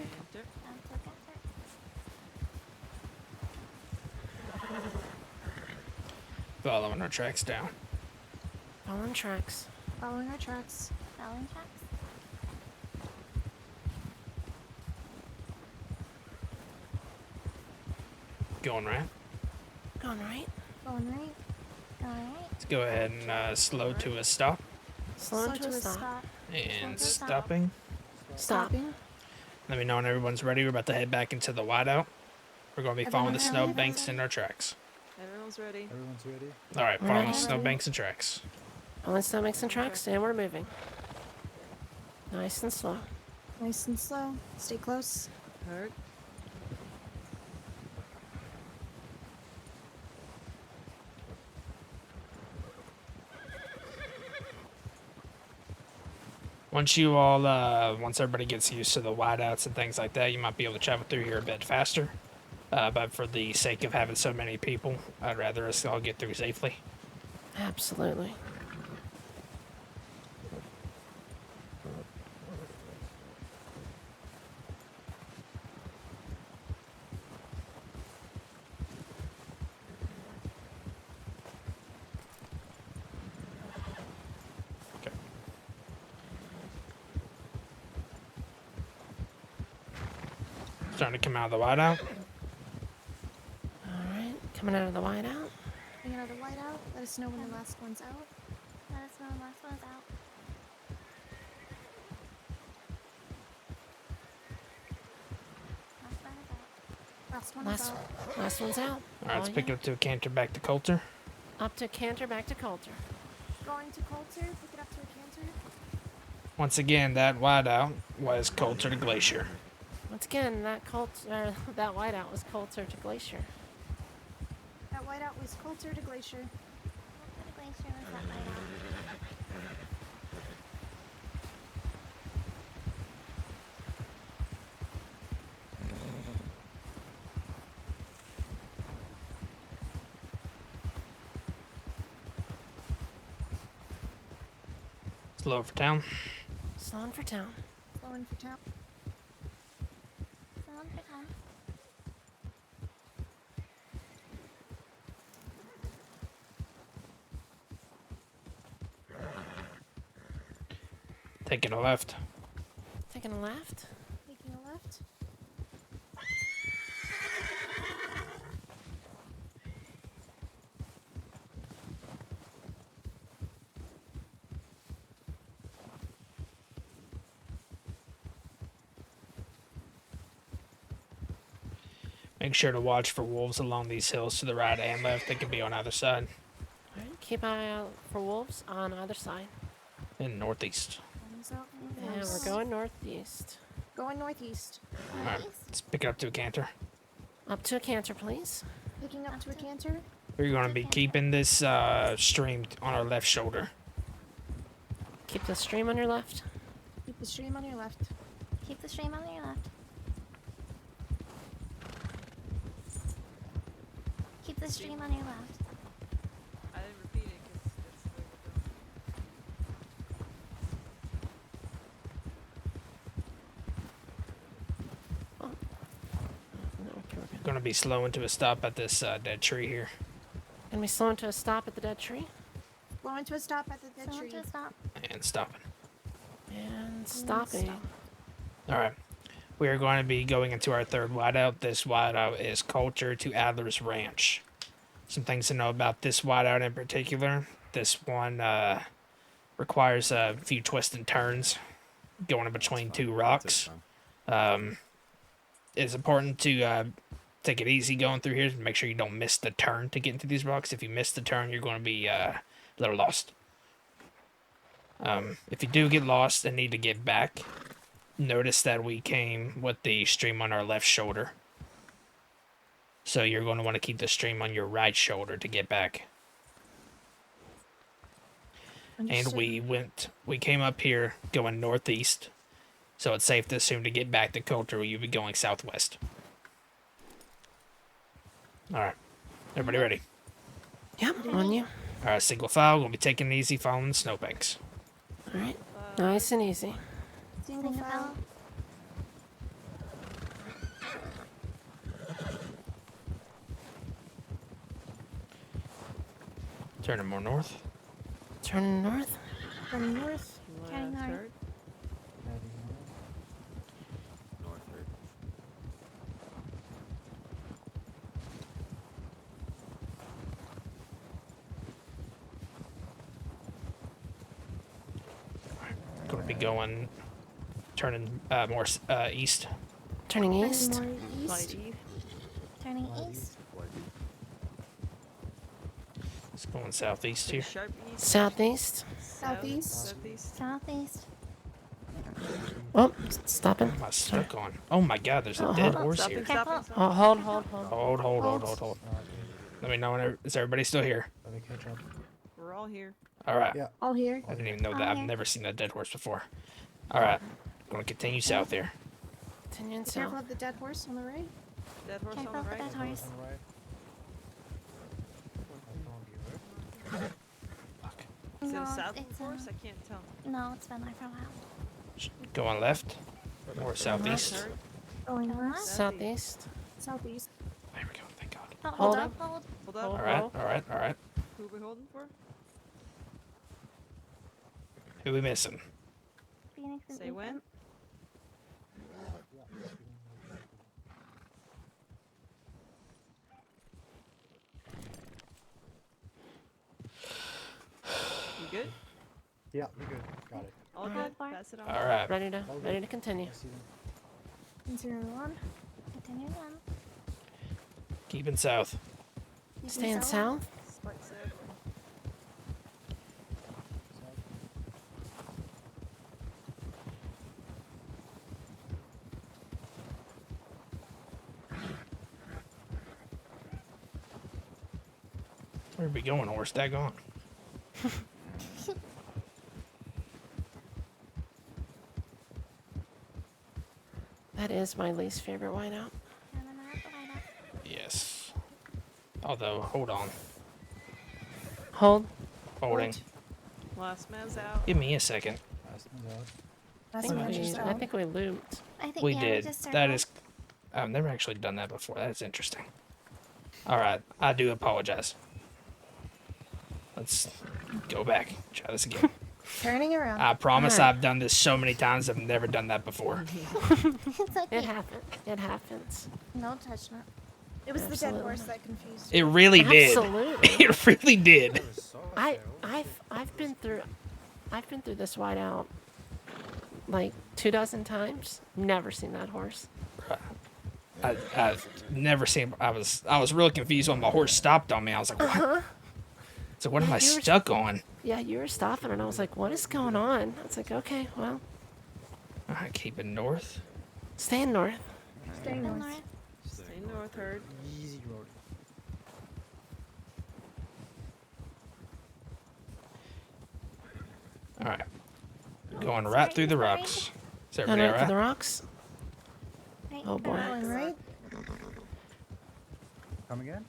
Following our tracks down. Following tracks. Following our tracks. Following tracks. Going right. Going right. Going right. Going right. Let's go ahead and slow to a stop. Slow to a stop. And stopping. Stopping. Let me know when everyone's ready. We're about to head back into the whiteout. We're going to be following the snowbanks and our tracks. Everyone's ready. Everyone's ready. All right, following the snowbanks and tracks. Following snowbanks and tracks, and we're moving. Nice and slow. Nice and slow. Stay close. Hurt. Once everybody gets used to the wideouts and things like that, you might be able to travel through here a bit faster. But for the sake of having so many people, I'd rather us all get through safely. Absolutely. Starting to come out of the whiteout. Alright, coming out of the whiteout. Bring another light out. Let us know when the last one's out. Let us know when the last one's out. Last one is out. Last one's out. Alright, let's pick it up to a canter back to Coulter. Up to canter, back to Coulter. Going to Coulter. Pick it up to a canter. Once again, that whiteout was Coulter to Glacier. Once again, that whiteout was Coulter to Glacier. That whiteout was Coulter to Glacier. Coulter to Glacier was that whiteout. Slow for town. Slowing for town. Slowing for town. Slowing for town. Taking a left. Taking a left. Taking a left. Make sure to watch for wolves along these hills to the right and left. They can be on either side. Alright, keep an eye out for wolves on either side. In northeast. Yeah, we're going northeast. Going northeast. Alright, let's pick it up to a canter. Up to a canter, please. Picking up to a canter. We're going to be keeping this stream on our left shoulder. Keep the stream on your left. Keep the stream on your left. Keep the stream on your left. Keep the stream on your left. I didn't repeat it because that's the way Going to be slowing to a stop at this dead tree here. Gonna be slowing to a stop at the dead tree. Going to a stop at the dead tree. To stop. And stopping. And stopping. Alright. We are going to be going into our third whiteout. This whiteout is Coulter to Adler's Ranch. Some things to know about this whiteout in particular. This one requires a few twists and turns going in between two rocks. It's important to take it easy going through here. Make sure you don't miss the turn to get into these rocks. If you miss the turn, you're going to be a little lost. If you do get lost and need to get back, notice that we came with the stream on our left shoulder. So you're going to want to keep the stream on your right shoulder to get back. And we came up here going northeast. So it's safe to assume to get back to Coulter, you'll be going southwest. Alright. Everybody ready? Yep, on you. Alright, single file. We'll be taking it easy following the snowbanks. Alright, nice and easy. Single file. Turning more north. Turning north. From north. Turning north. Going to be going, turning more east. Turning east. More east. Turning east. It's going southeast here. Southeast. Southeast. Southeast. Oh, stopping. Am I stuck on? Oh my god, there's a dead horse here. Careful. Oh, hold. Hold. Let me know when is everybody still here? Let me catch up. We're all here. Alright. Yeah. All here. I didn't even know that. I've never seen a dead horse before. Alright. Gonna continue south here. Continuing Be careful south. of the dead horse on the right. Dead horse Careful on the with right. that horse. Is it No, a south it's, horse? I can't tell. No, it's been there for a while. Going left or southeast. Going north. Southeast. Southeast. There we go. Thank God. Oh, Hold hold up. up. Hold. Hold up. Alright. Who are we holding for? Who we missing? Phoenix and Say when? good? Yeah, we're good. Got it. All good? Pass it on. All right. Ready to continue. Continue on. Continue on. Keeping south. Staying south? Slight south. Where are we going, horse? Daggone. That is my least favorite whiteout. Yes. Although, hold on. Hold. Holding. Last man's out. Give me a second. I think we looped. I think We yeah, did. We just That is. I've never actually done that before. That's interesting. All right. I do apologize. Let's go back. Try this again. Turning around. I promise Alright. I've done this so many times. I've never done that before. It's okay. It happens. It happens. No judgment. It was the dead Absolutely. horse that confused It really did. Absolutely. It really did. I've been through this whiteout like 24 times. Never seen that horse. I've never seen. I was really confused when my horse stopped on me. I was like, what? So what am I you were- stuck on? Yeah, you were stopping, and I was like, "What is going on?" I was like, "Okay, well, All right, keeping north. staying north." Stay north. Stay north, herd. Easy road. All right, going right through the rocks. Is Going everybody all right for the right? rocks. Oh boy. Going right. Come again?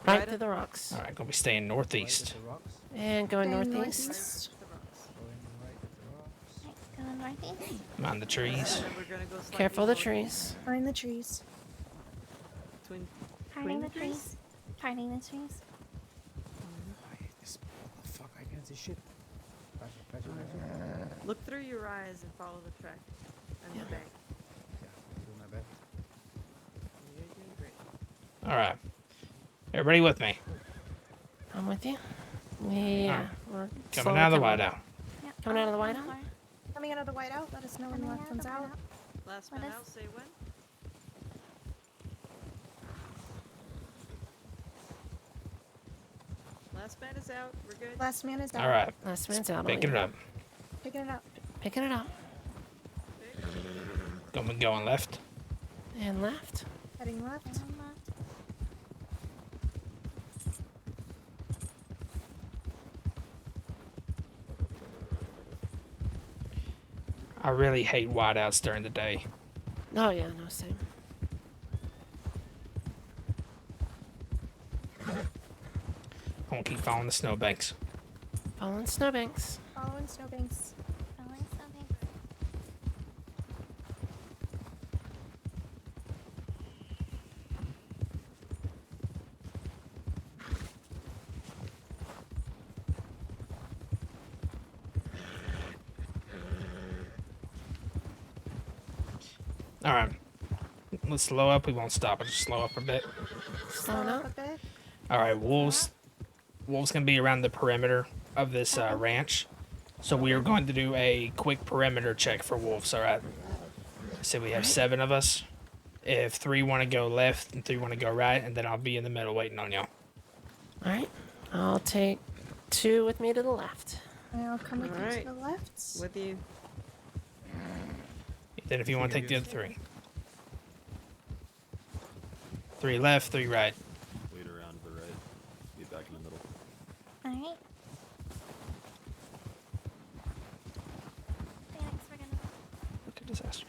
Right through the rocks. All right, gonna be staying northeast. The rocks. And going Going northeast. Going northeast. Mind the trees. We're gonna go slightly Careful of the north. trees. Behind the trees. Between Parting the trees? trees. Parting the trees. What the fuck? I can't see shit. Faster. Look through your eyes and follow the track. And the bank. Doing my best. You're doing great. All right, everybody with me? I'm with you. Yeah. We're Coming slowly out of the coming. whiteout. Yep. Coming out of the whiteout? Coming out of the whiteout. Let us know when the left one's out. Last What man is- out, say when? Last man is out. We're good. Last man is out. All right, Last man's out. picking it up. Picking it up. Picking it up. Going left. And left. Heading left. I really hate whiteouts during the day. Oh yeah, no same. I won't keep following the snowbanks. Following snowbanks. Following snowbanks. Following something. All right, let's slow up. We won't stop. I'll just slow up a bit. Slowing Up a up. bit. All right, wolves gonna be around the perimeter of this ranch, so we are going to do a quick perimeter check for wolves. All right. So we have 7 of us. If 3 want to go left and 3 want to go right, and then I'll be in the middle waiting on y'all. All right. I'll take 2 with me to the left. And I'll come with you Alright. to the left. With you. Then if you want to take the other 3. 3 left, 3 right. Lead around to the right. Be back in the middle. Alright. Phoenix, we're gonna Look at disaster.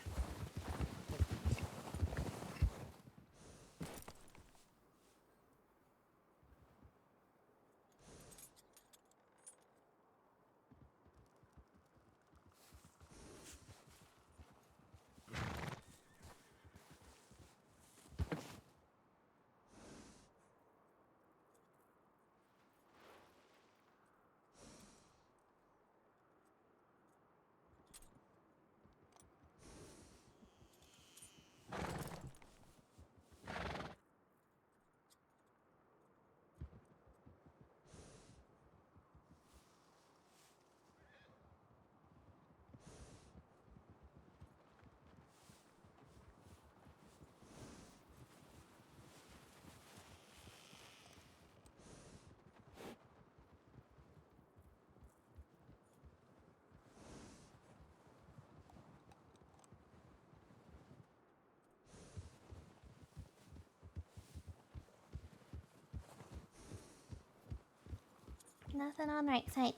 Nothing on right side.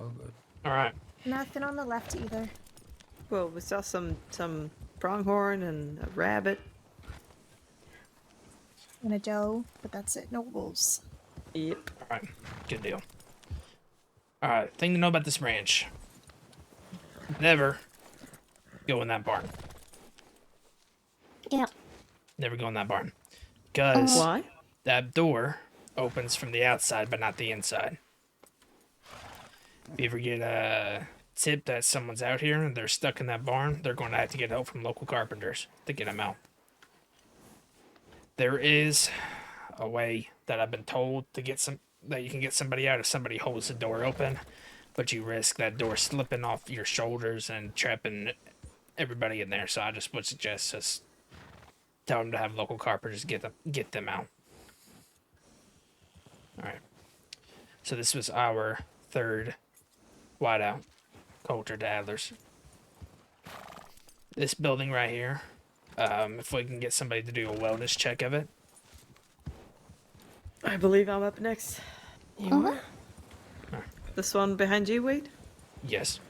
Oh, good. All right. Nothing on the left either. Well, we saw some pronghorn and a rabbit. And a doe, but that's it. No wolves. Yep. All right. Good deal. All right. Thing to know about this ranch. Never go in that barn. Yep. Never go in that barn. Because Why? that door opens from the outside, but not the inside. If you ever get a tip that someone's out here and they're stuck in that barn, they're going to have to get help from local carpenters to get them out. There is a way that I've been told to get that you can get somebody out if somebody holds the door open, but you risk that door slipping off your shoulders and trapping everybody in there. So I just would suggest just tell them to have local carpenters get them out. All right. So this was our third whiteout culture to Adler's. This building right here, if we can get somebody to do a wellness check of it. I believe I'm up next. You are? This one behind you, Wade? Yes.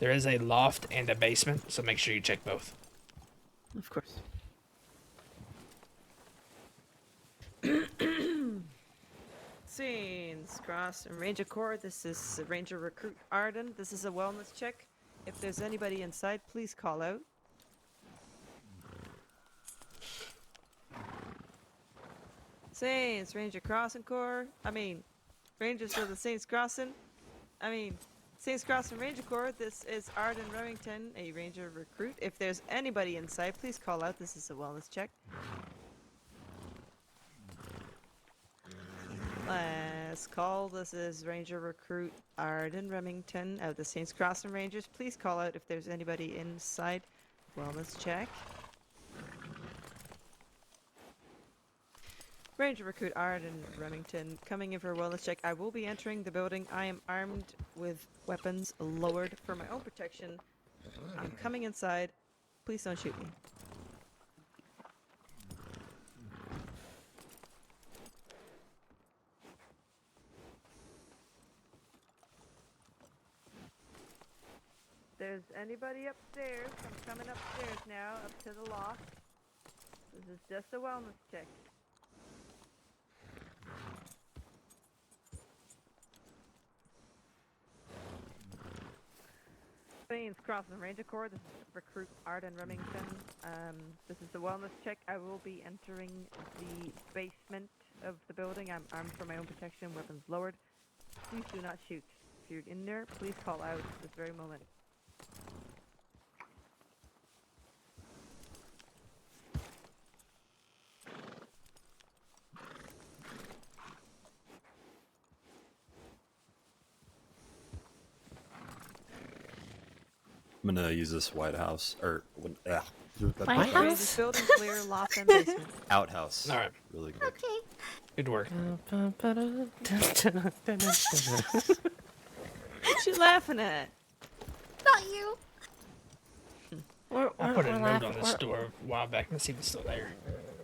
There is a loft and a basement, so make sure you check both. Of course. Scenes, Cross and Ranger Corps. This is Ranger Recruit Arden. This is a wellness check. If there's anybody inside, please call out. Saints, Ranger Crossing Corps. Rangers of the Saints Crossing. Saints Crossing Ranger Corps. This is Arden Remington, a Ranger Recruit. If there's anybody inside, please call out. This is a wellness check. Last call. This is Ranger Recruit Arden Remington of the Saints Crossing Rangers. Please call out if there's anybody inside. Wellness check. Ranger Recruit Arden Remington coming in for a wellness check. I will be entering the building. I am armed with weapons lowered for my own protection. I'm coming inside. Please don't shoot me. There's anybody upstairs? I'm coming upstairs now, up to the loft. This is just a wellness check. Saints Crossing Ranger Corps. This is Recruit Arden Remington. This is the wellness check. I will be entering the basement of the building. I'm armed for my own protection, weapons lowered. Please do not shoot. If you're in there, please call out at this very moment. I'm gonna use this White House White House? Building clear, loft and basement. outhouse. All right. Really good. Okay. Good work. What you laughing at? Not you. I put a note on this door a while back. Let's see if it's still there.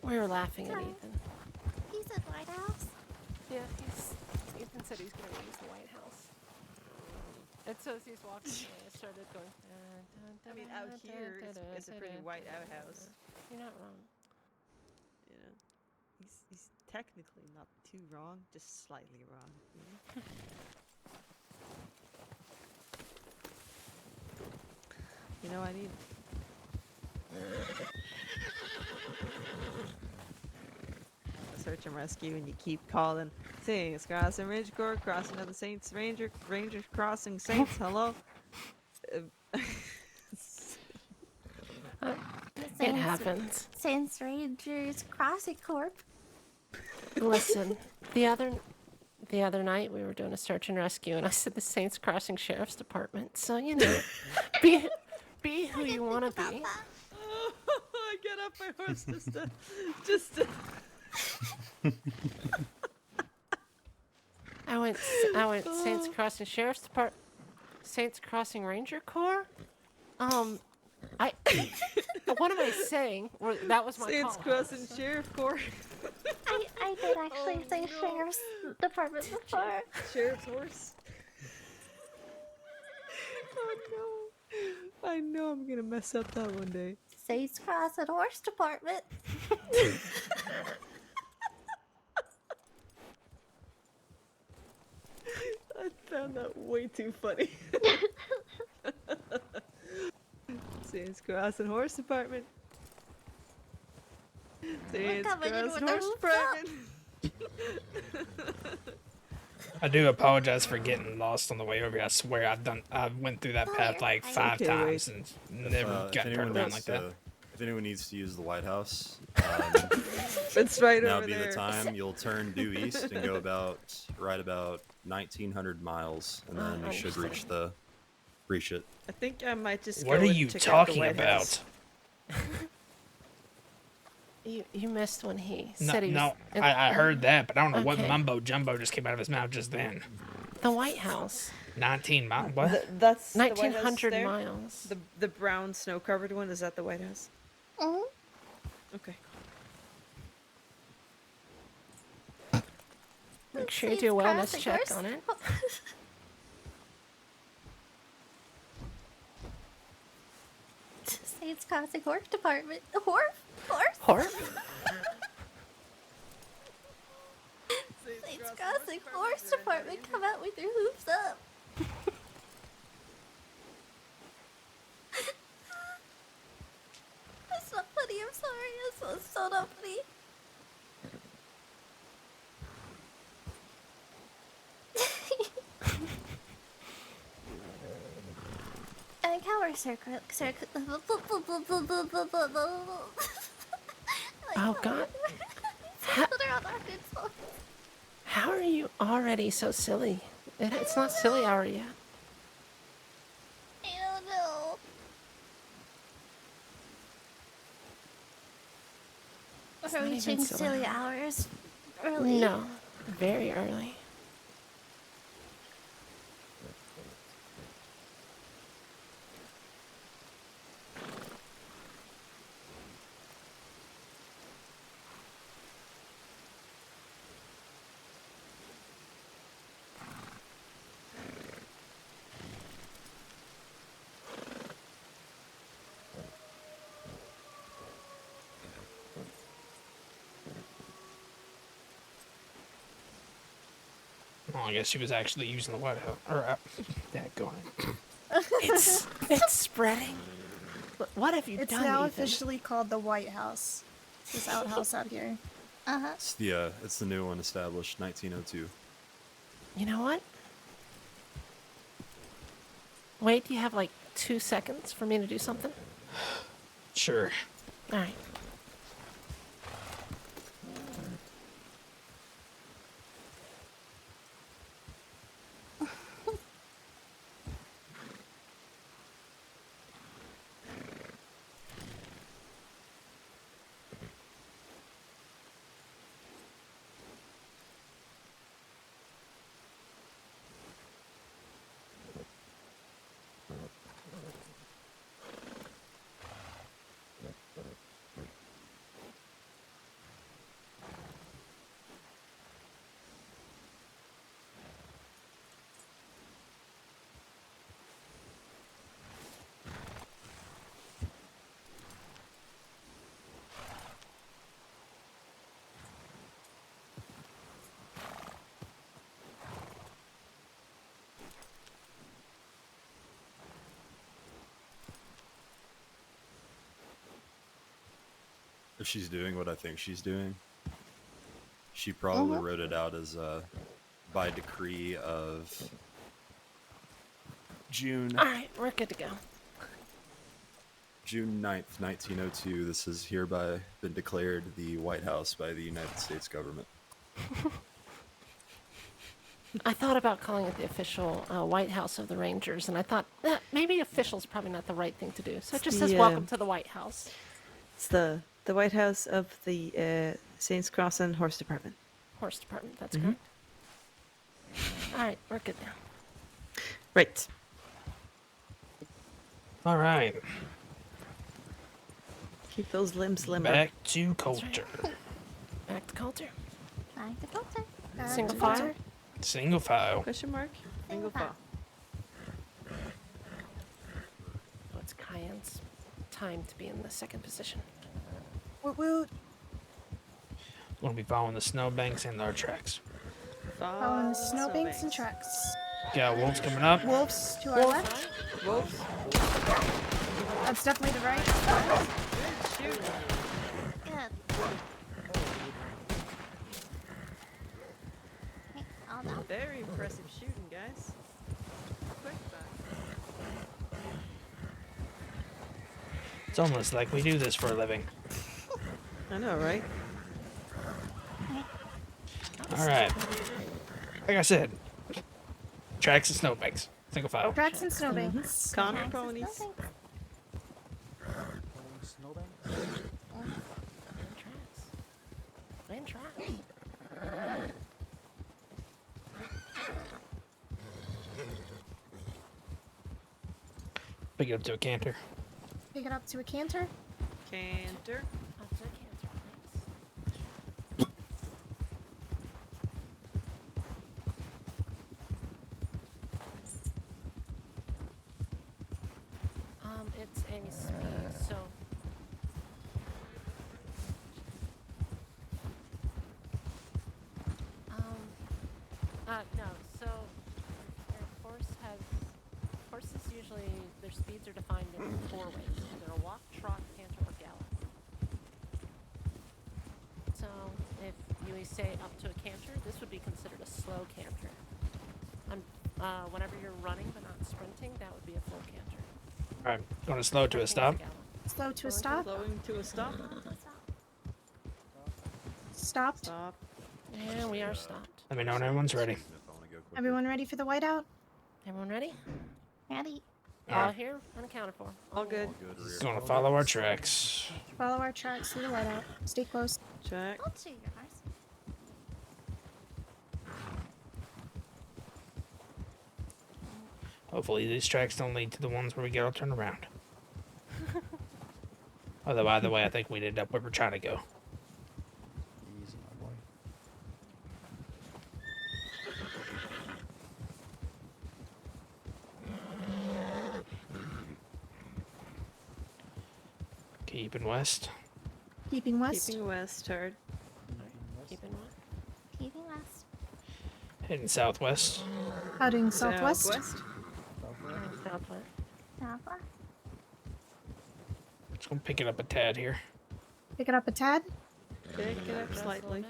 We were laughing at Ethan. He said White House. Yeah, Ethan said he's going to use the White House. And so as he's walking away, I started going. Out here is a pretty white outhouse. You're not wrong. You know, he's technically not too wrong, just slightly wrong. You know? You know, I need a search and rescue, and you keep calling. Saints Crossing Ranger Corps, crossing of the Saints Rangers crossing Saints. Hello. It happens. Saints Rangers Crossing Corp. Listen, the other night we were doing a search and rescue, and I said the Saints Crossing Sheriff's Department. So you know, be who you want to be. I get off my horse just to. I went Saints Crossing Sheriff's Department, Saints Crossing Ranger Corps. What am I saying? That was my Saints call. Crossing Sheriff Corps. I did actually say sheriff's department before. Sheriff's horse. Oh no. I know I'm gonna mess up that one day. Saints Cross and Horse Department. I found that way too funny. Saints Cross and Horse Department. Saints coming in Cross with and the Horse hooves Department. I do apologize for getting lost on the way over here. I swear I went through that path like 5 Okay, times and never got anyone turned around needs like that. If anyone needs to use the White House, it's right now over would be there. the time. You'll turn due east and go about 1,900 miles, and then you should reach it. I think I might just What go are and you check out the talking White about? House. You missed when he No, said he was. no, I heard that, but I don't know what Okay. mumbo jumbo just came out of his mouth just then. The White House. 19 miles. What? That's the White House 1900 there? miles. The brown snow covered one, is that the White House? Mm-hmm. Okay. Make sure you do a wellness check on it. Saints Crossing Horse Department. Horse? Horse? Saints Crossing Horse Department. Come out with your hooves up. That's not funny. I'm sorry. That's so not funny. I like how we're circle. Oh God. How are you already so silly? It's not silly hour yet. I don't know. It's Are not we even reaching silly silly hour. hours early? No, very early. Oh, I guess she was actually using the White House. Or, that going. It's spreading. What have you It's done? now Ethan? officially called the White House. This outhouse out here. Uh-huh. It's the new one established 1902. You know what? Wait, do you have like 2 seconds for me to do something? Sure. All right. If she's doing what I think she's doing, she probably wrote it out as by decree of June. All right, we're good to go. June 9th, 1902. This has hereby been declared the White House by the United States government. I thought about calling it the official White House of the Rangers, and I thought maybe official's probably not the right thing to do. So it just says "Welcome to the White House." It's the White House of the Saints Crossing Horse Department. Horse Department, that's correct. All right, we're good now. Right. All right. Keep those limbs limber. Back to Coulter. Back to Coulter. Back to Coulter. Single file. Single file. Question mark? Single file. Oh, it's Cayenne's time to be in the second position. Woot woot. We're gonna be following the snowbanks and our tracks. Following the snowbanks and tracks. Got wolves coming up. Wolves to our left. Wolves. That's definitely the right. Shoot. Good. Okay, all done. Very impressive shooting, guys. Quick back. It's almost like we do this for a living. I know, right? All right. Like I said, tracks and snowbanks. Single file. Tracks and snowbanks. Connor ponies. Land tracks. Pick it up to a canter. Pick it up to a canter. Canter. Up to the canter, please. It's Amy Speed, so no, so your horses usually, their speeds are defined in 4 ways, either a walk, trot, canter, or gallop. So if you say up to a canter, this would be considered a slow canter. Whenever you're running but not sprinting, that would be a full canter. Alright, going to slow to a stop. Slow to a stop. Slowing to a stop. Stopped. Stop. And we are stopped. Let me know when everyone's ready. Everyone ready for the whiteout? Everyone ready? Ready. All here, unaccounted for. All good. Going to follow our tracks. Follow our tracks through the whiteout. Stay close. Check. Don't shoot your horse. Hopefully these tracks don't lead to the ones where we get all turned around. Although either way, I think we'd end up where we're trying to go. Easy, my boy. Keeping west. Keeping west. Keeping west, heard. Keeping what? Keeping west. Heading southwest. Heading southwest. Southwest. Southwest. Southwest. Just gonna pick it up a tad here. Pick it up a tad. Pick it up slightly.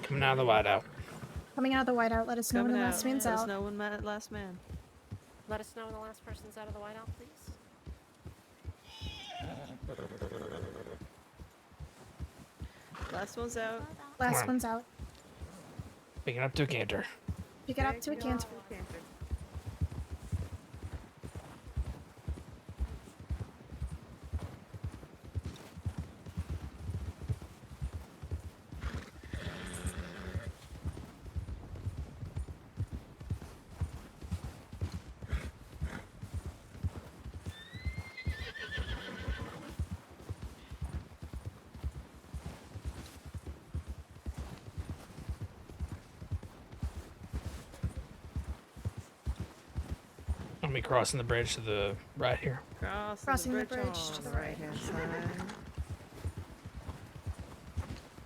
Coming out of the whiteout. Coming out of the whiteout. Let us know when the last man's Let us out. know when last man. Let us know when the last person's out of the whiteout, please. Last one's out. Last on. one's out. Picking up to a canter. Pick it up to a canter. I'll be crossing the bridge to the right here. Crossing the bridge to on the the right hand side.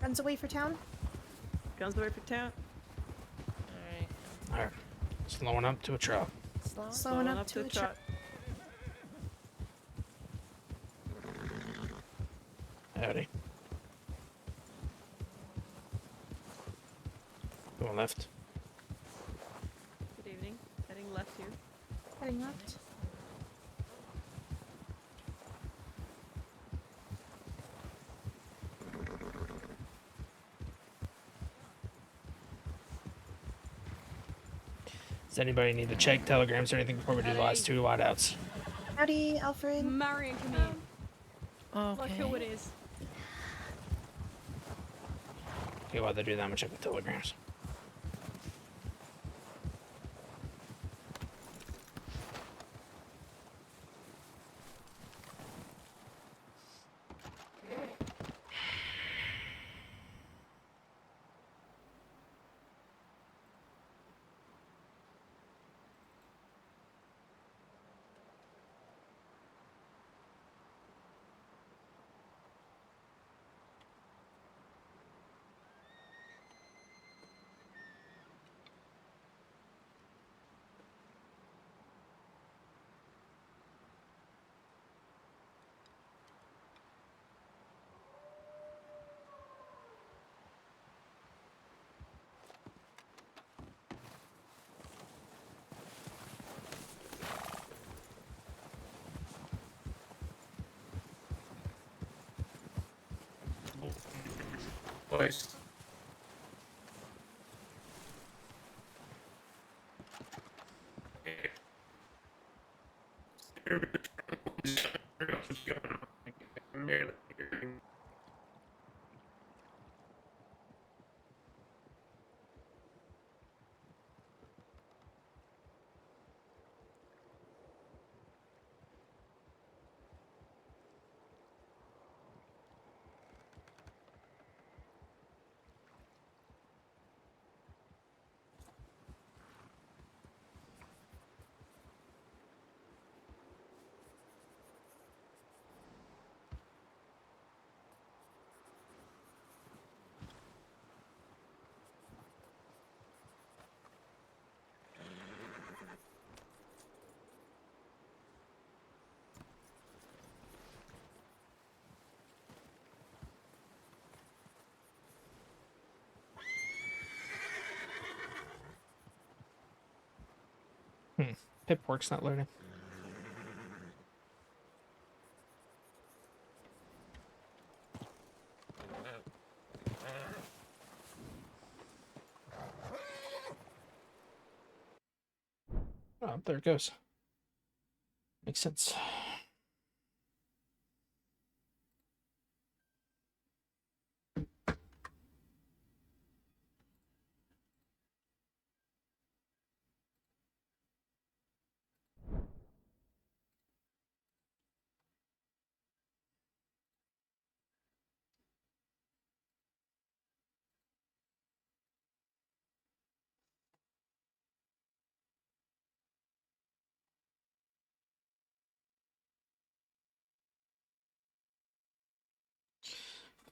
Runs away for town. Guns away for town. Alright. Alright. Slowing up to a trot. Slowing up to a trot. Howdy. Going left. Good evening. Heading left here. Heading left. Does anybody need to check telegrams or anything before we do the last 2 wideouts? Howdy, Alfred. Marion, come here. Look who it is. Okay, while they do that, I'm gonna check the telegrams. Voice. Paperwork's not loading. Oh, there it goes. Makes sense.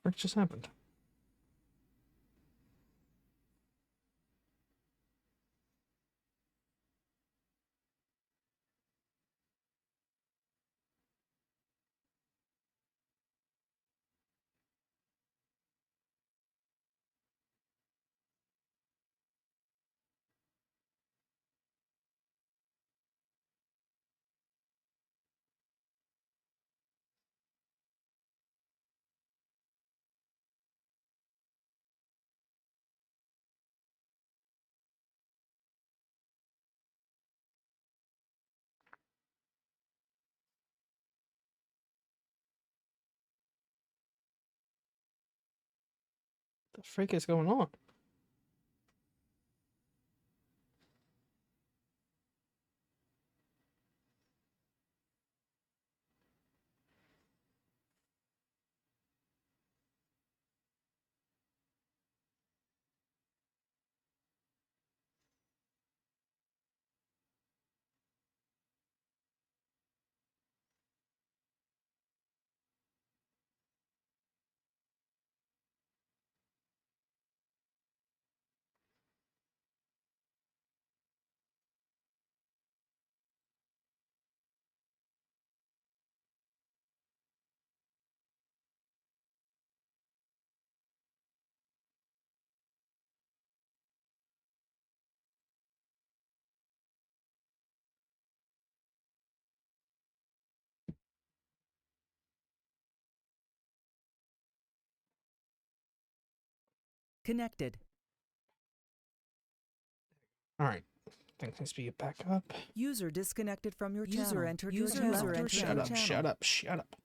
What just happened? The freak is going on? Connected. All right. Things needs to be back up. User disconnected from your channel. User entered your Shut up, shut up, shut up.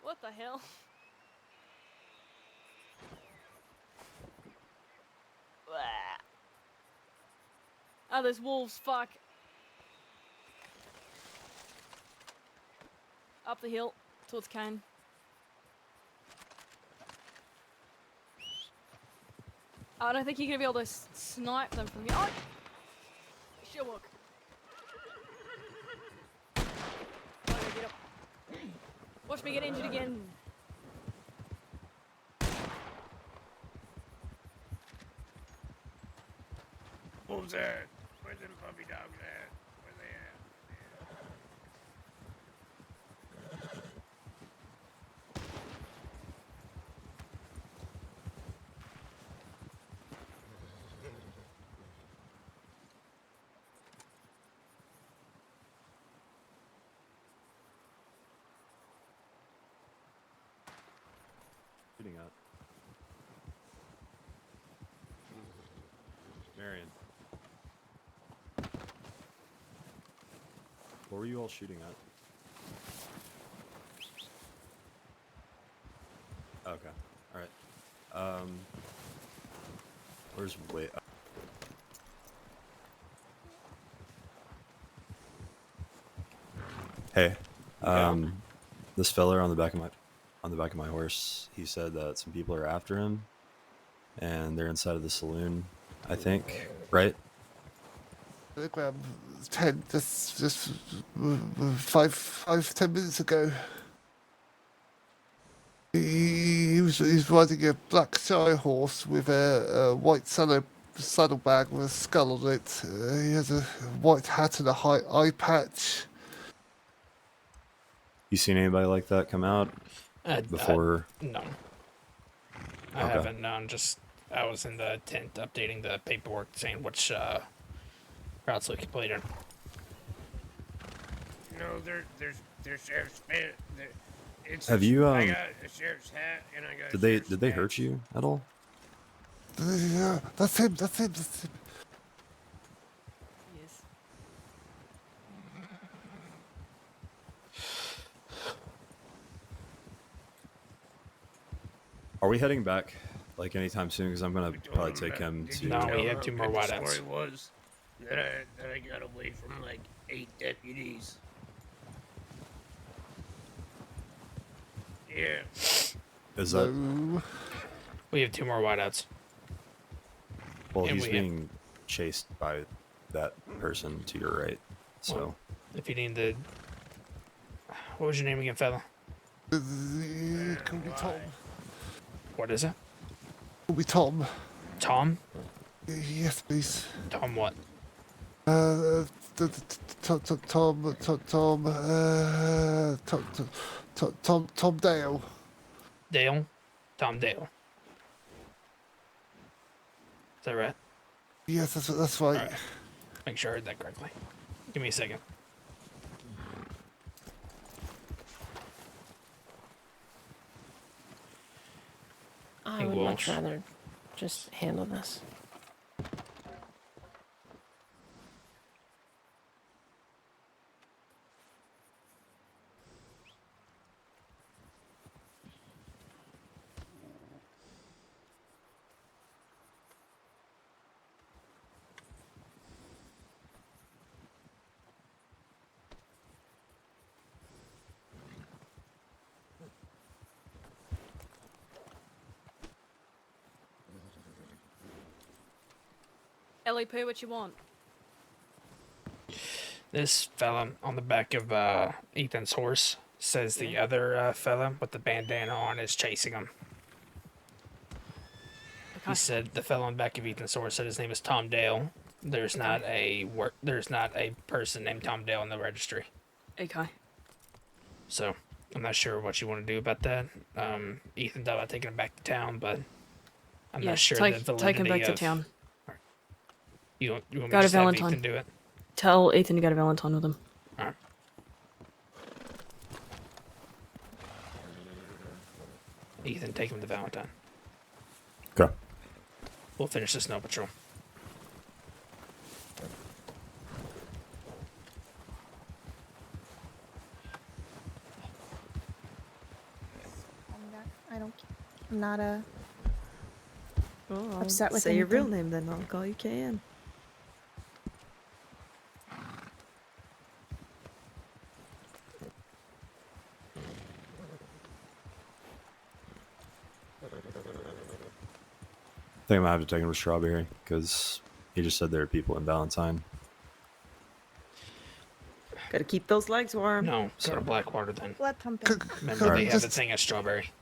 What the hell? Oh, there's wolves. Fuck. Up the hill towards Kane. I don't think you're gonna be able to snipe them from here. Oh! Shilwook. Okay, get up. Watch me get injured again. Wolves at? Where's them puppy dogs at? Where they at? Shooting at? Marion. What were you all shooting at? Okay. Alright. Where's Wait? Hey. This fella on the back of my horse, he said that some people are after him and they're inside of the saloon, I think, right? Telegram 10, just 10 minutes ago. He was riding a black shy horse with a white saddlebag with a skull on it. He has a white hat and a high eye patch. You seen anybody like that come out before? No. I haven't known. Just I was in the tent updating the paperwork, saying which routes we completed. No, there's sheriff's fan. Have you I got a sheriff's hat and I got. Did they hurt you at all? Yeah, that's him. Yes. Are we heading back like anytime soon? Because I'm gonna probably take him to. No, we have 2 more The whiteouts. story was that I got away from like 8 deputies. Yeah. Is that? We have 2 more whiteouts. Well, And he's we being chased by that person to your right. So. Well, if you need the. What was your name again, fella? Call me Tom. What is it? Call me Tom. Tom? Yes, please. Tom what? Tom Dale. Dale? Tom Dale. Is that right? Yes, that's right. Alright. Make sure I heard that correctly. Give me a second. I would much rather just handle this. LEP, what you want? This fella on the back of Ethan's horse says the other fella with the bandana on is chasing him. Okay. He said the fella on the back of Ethan's horse said his name is Tom Dale. There's not a person named Tom Dale in the registry. Okay. So I'm not sure what you want to do about that. Ethan thought about taking him back to town, but I'm not sure the validity take him back to of- town. You want me Go to to just have Valentine. Ethan do it? Tell Ethan to go to Valentine with him. Alright. Ethan, take him to Valentine. Go. We'll finish the snow patrol. I'm not Oh, upset with say your real anything. name then. I'll call you KN. I think I'm gonna have to take him to Strawberry because he just said there are people in Valentine. Gotta keep those legs warm. No, go to Blackwater then. Blood pumping. Remember, they have the thing at Strawberry.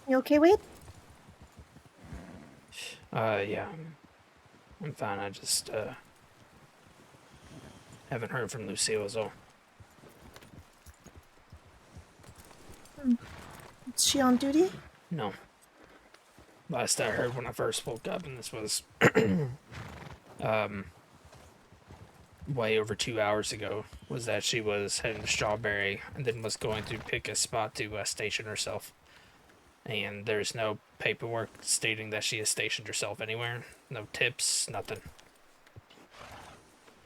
You okay, Wade? Yeah. I'm fine. I just, haven't heard from Lucille is all. Is she on duty? No. Last I heard when I first woke up, and this was, way over 2 hours ago, was that she was heading to Strawberry and then was going to pick a spot to station herself. And there's no paperwork stating that she has stationed herself anywhere. No tips, nothing.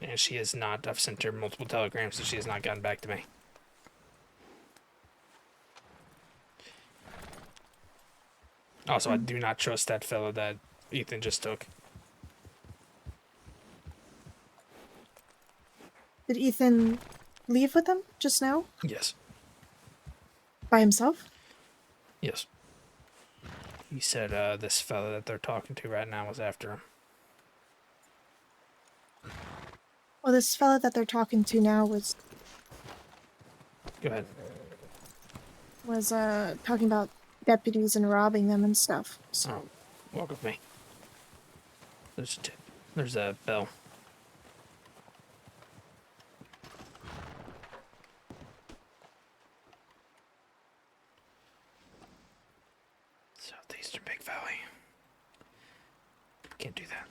And she has not. I've sent her multiple telegrams and she has not gotten back to me. Also, I do not trust that fellow that Ethan just took. Did Ethan leave with them just now? Yes. By himself? Yes. He said this fellow that they're talking to right now was after him. Well, this fella that they're talking to now was Go ahead. talking about deputies and robbing them and stuff. So. Oh, walk with me. There's a tip. There's a bell. Southeastern Big Valley. Can't do that.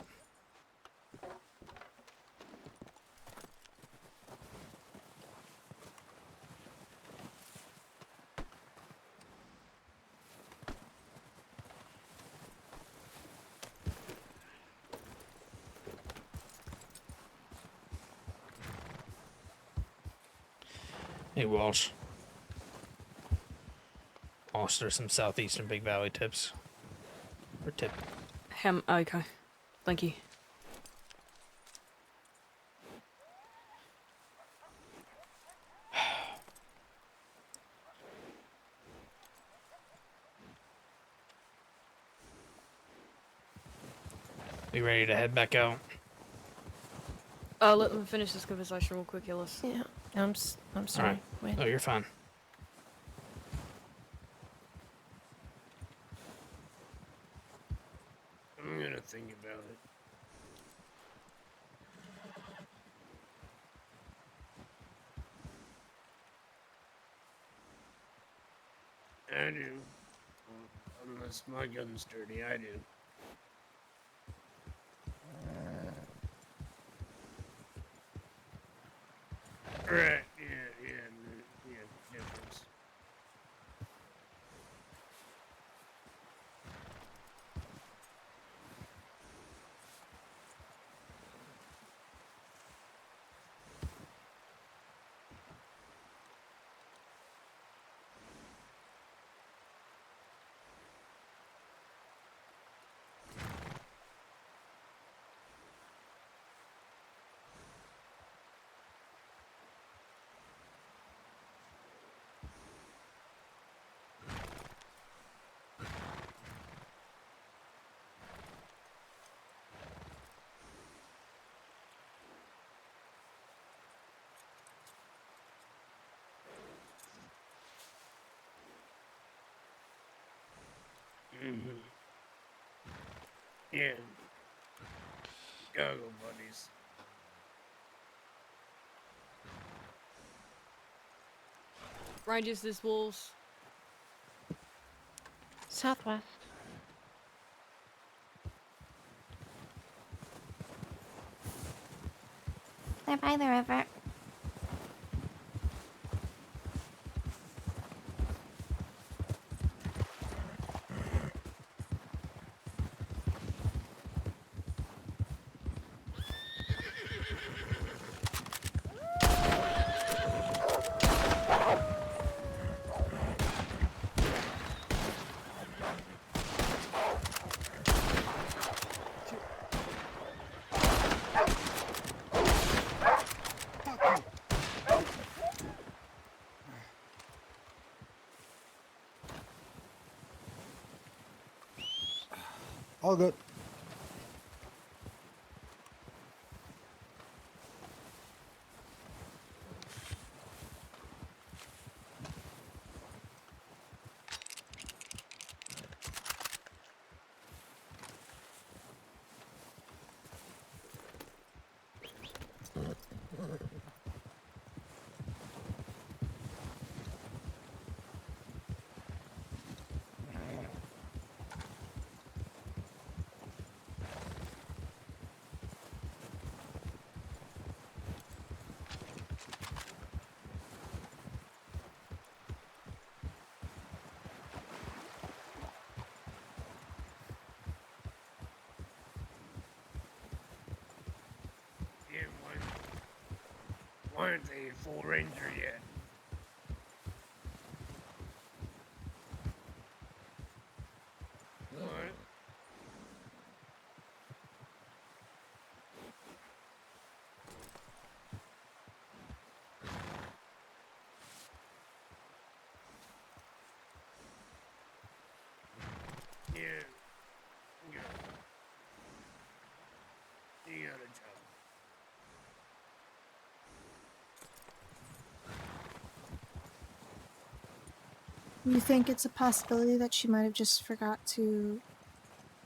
Hey, Walsh. Walsh, there's some Southeastern Big Valley tips. Or tip. Okay. Thank you. We ready to head back out? Let them finish this conversation real quick, Ellis. Yeah, I'm sorry. Alright. Wait. Oh, you're fine. I'm gonna think about it. I do. Unless my gun's dirty, I do. Right, yeah, difference. Mm-hmm. Yeah. Gotta go, buddies. Rangers, there's wolves. Southwest. They're by the river. All good. Yeah, why aren't they full ranger yet? What? Yeah. Yeah. You gotta tell You think it's a possibility that she might have just forgot to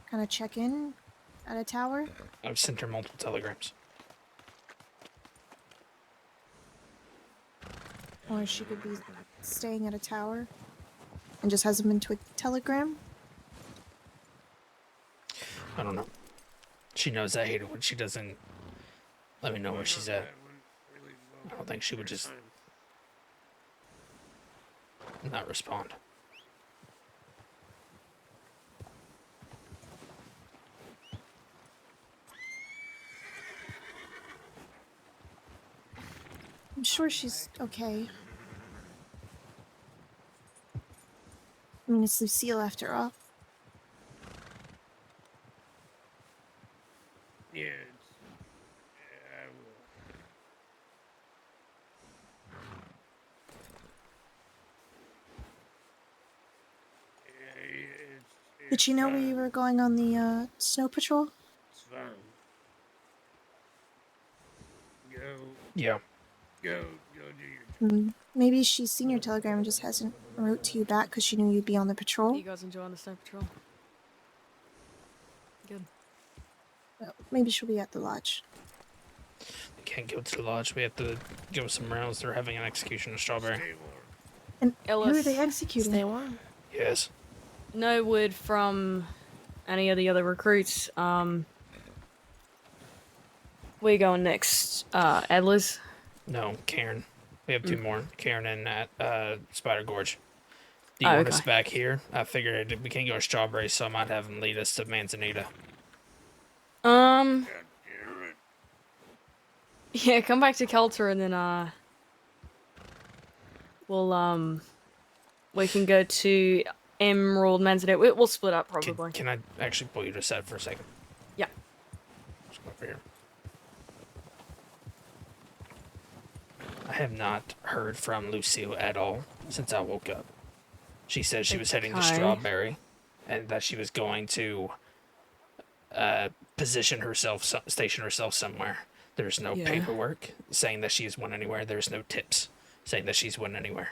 kind of check in at a tower? I've sent her multiple telegrams. Or she could be staying at a tower and just hasn't been to a telegram? I don't know. She knows I hate it when she doesn't let me know where she's at. I don't think she would just not respond. I'm sure she's okay. I mean, it's Lucille after all. Yeah, I will. Yeah, Did she know we were going on the snow patrol? It's fine. Go. Yeah. Go do your Maybe she's seen your telegram and just hasn't wrote to you back because she knew you'd be on the patrol. You guys enjoying the snow patrol? Good. Well, maybe she'll be at the lodge. We can't go to the lodge. We have to go somewhere else. They're having an execution of Strawberry. And Ellis, who are they executing? Stay warm. Yes. No word from any of the other recruits. Where you going next? Ellis? No, Karen. We have two more. Karen and at Spider Gorge. Do you Oh, want okay. us back here? I figured we can't go to Strawberry, so I might have them lead us to Manzanita. Yeah, come back to Kelter and then we can go to Emerald Manzanita. We'll split up probably. Can I actually pull you to set for a second? Yeah. Just go over here. I have not heard from Lucille at all since I woke up. She said she was heading to Okay. Strawberry and that she was going to station herself somewhere. There's no Yeah. paperwork saying that she's went anywhere. There's no tips saying that she's went anywhere.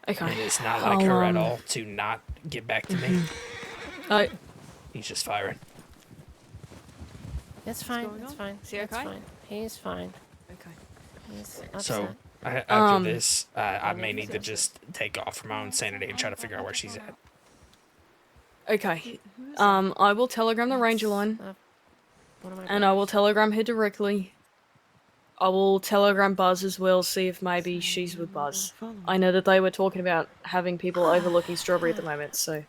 Okay. And it's not like her at all to not get back to me. He's just firing. That's fine. going That's on? fine. Is he That's okay? fine. He's fine. Okay. He's upset. So after this, I may need to just take off for my own sanity and try to figure out where she's at. Okay. I will telegram the ranger line. One of my And I will telegram her directly. I will telegram Buzz as well, see if maybe she's with Buzz. I know that they were talking about having people overlooking Strawberry at the moment, so.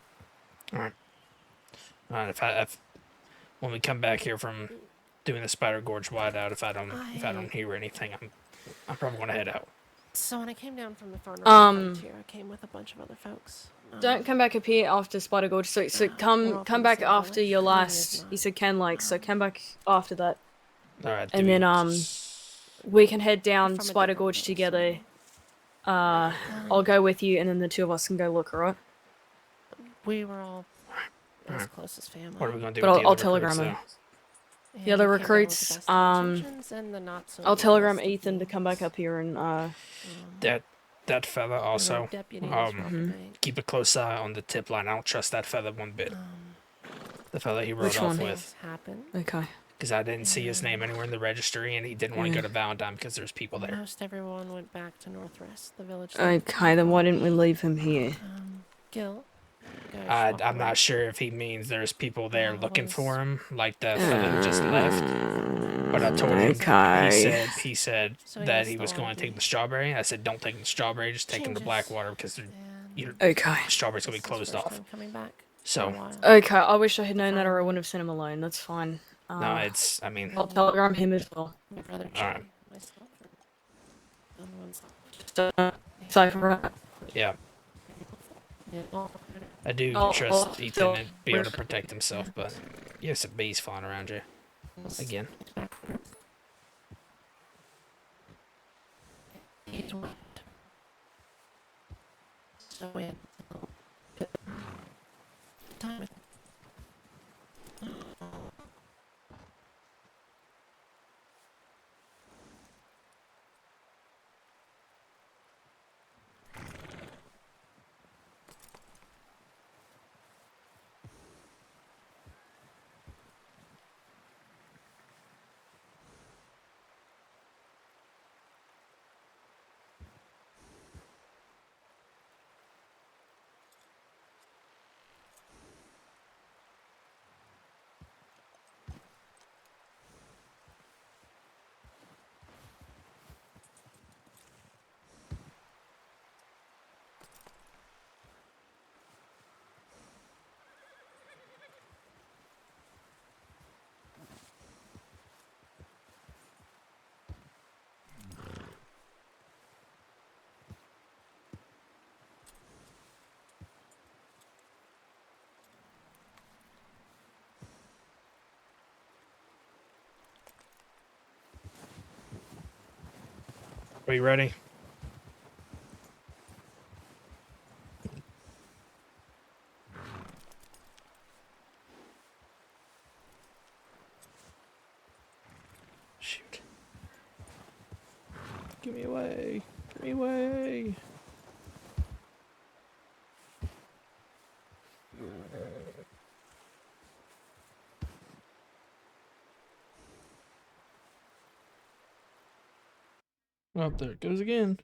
Alright. If when we come back here from doing the Spider Gorge wideout, if I don't hear anything, I'm probably gonna head out. So when I came down from the Far North Frontier, I came with a bunch of other folks. Don't come back up here after Spider Gorge. So come back after your last. You said Ken Lake, so come back after that. Alright. And then we can head down Spider Gorge together. I'll go with you, and then the two of us can go look. Alright? We were all as close as family. What are we gonna do? But with the I'll other telegram recruits, him. though? The other recruits, I'll telegram Ethan to come back up here and that fella also. Keep a close eye on the tip line. I don't trust that fella one bit. The fella he rode Which off one? with. Okay. Because I didn't see his name anywhere in the registry, and he didn't want to go to Valentine because there's people there. Most everyone went back to Northrest, the village. Okay, then why didn't we leave him here? Gil. I'm not sure if he means there's people there looking for him, like the fella who just left. But I told him, he said that he was going to take the Strawberry. I said, don't take the Strawberry, just take him to Blackwater because Strawberry's going to be closed off. So. Okay, I wish I had known that or I wouldn't have sent him alone. That's fine. No, I'll telegram him as well. Alright. Cypher. Yeah. I do trust Ethan and be able to protect himself, but you have some bees flying around you. Again. Are you ready? Shoot. Give me away. Give me away. Oh, there it goes again.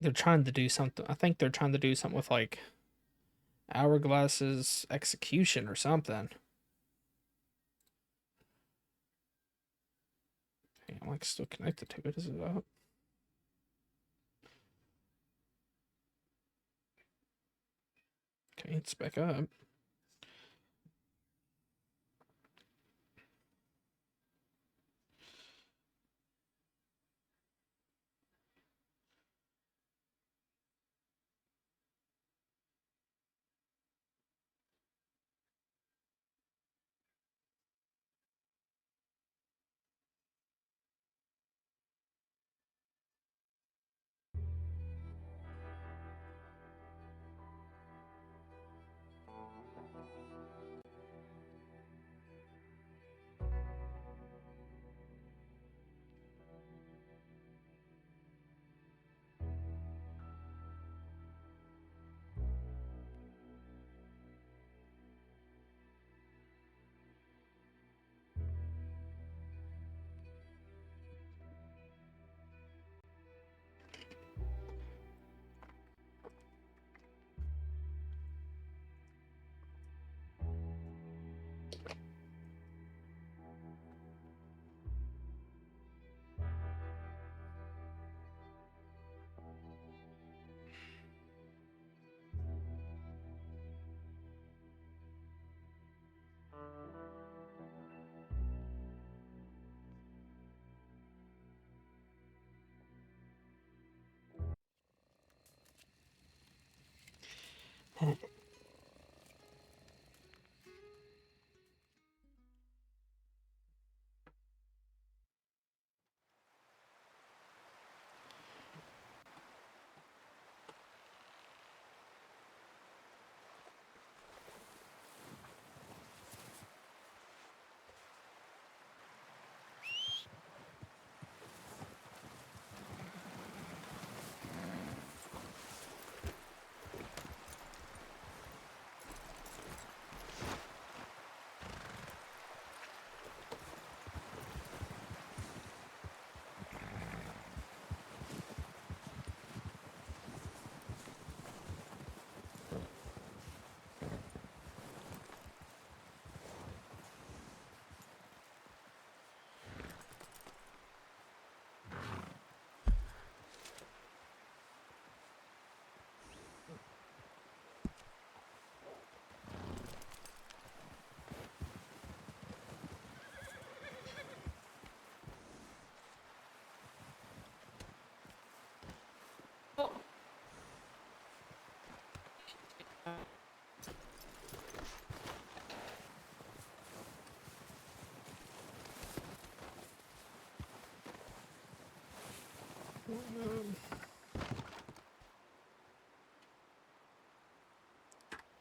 They're trying to do something. I think they're trying to do something with like Hourglass's execution or something. like still connected to it, is it up? Okay, it's back up.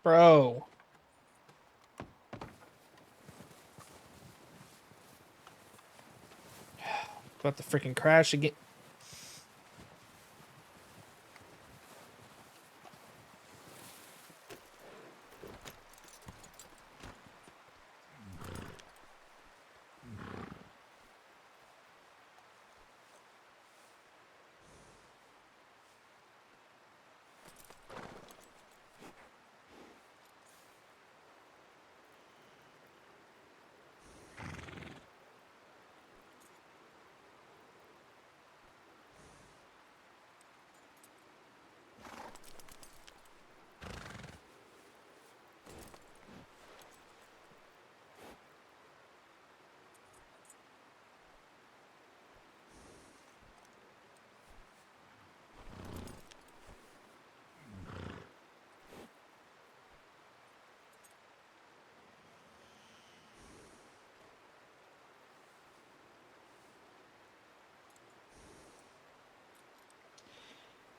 Bro. About to freaking crash again.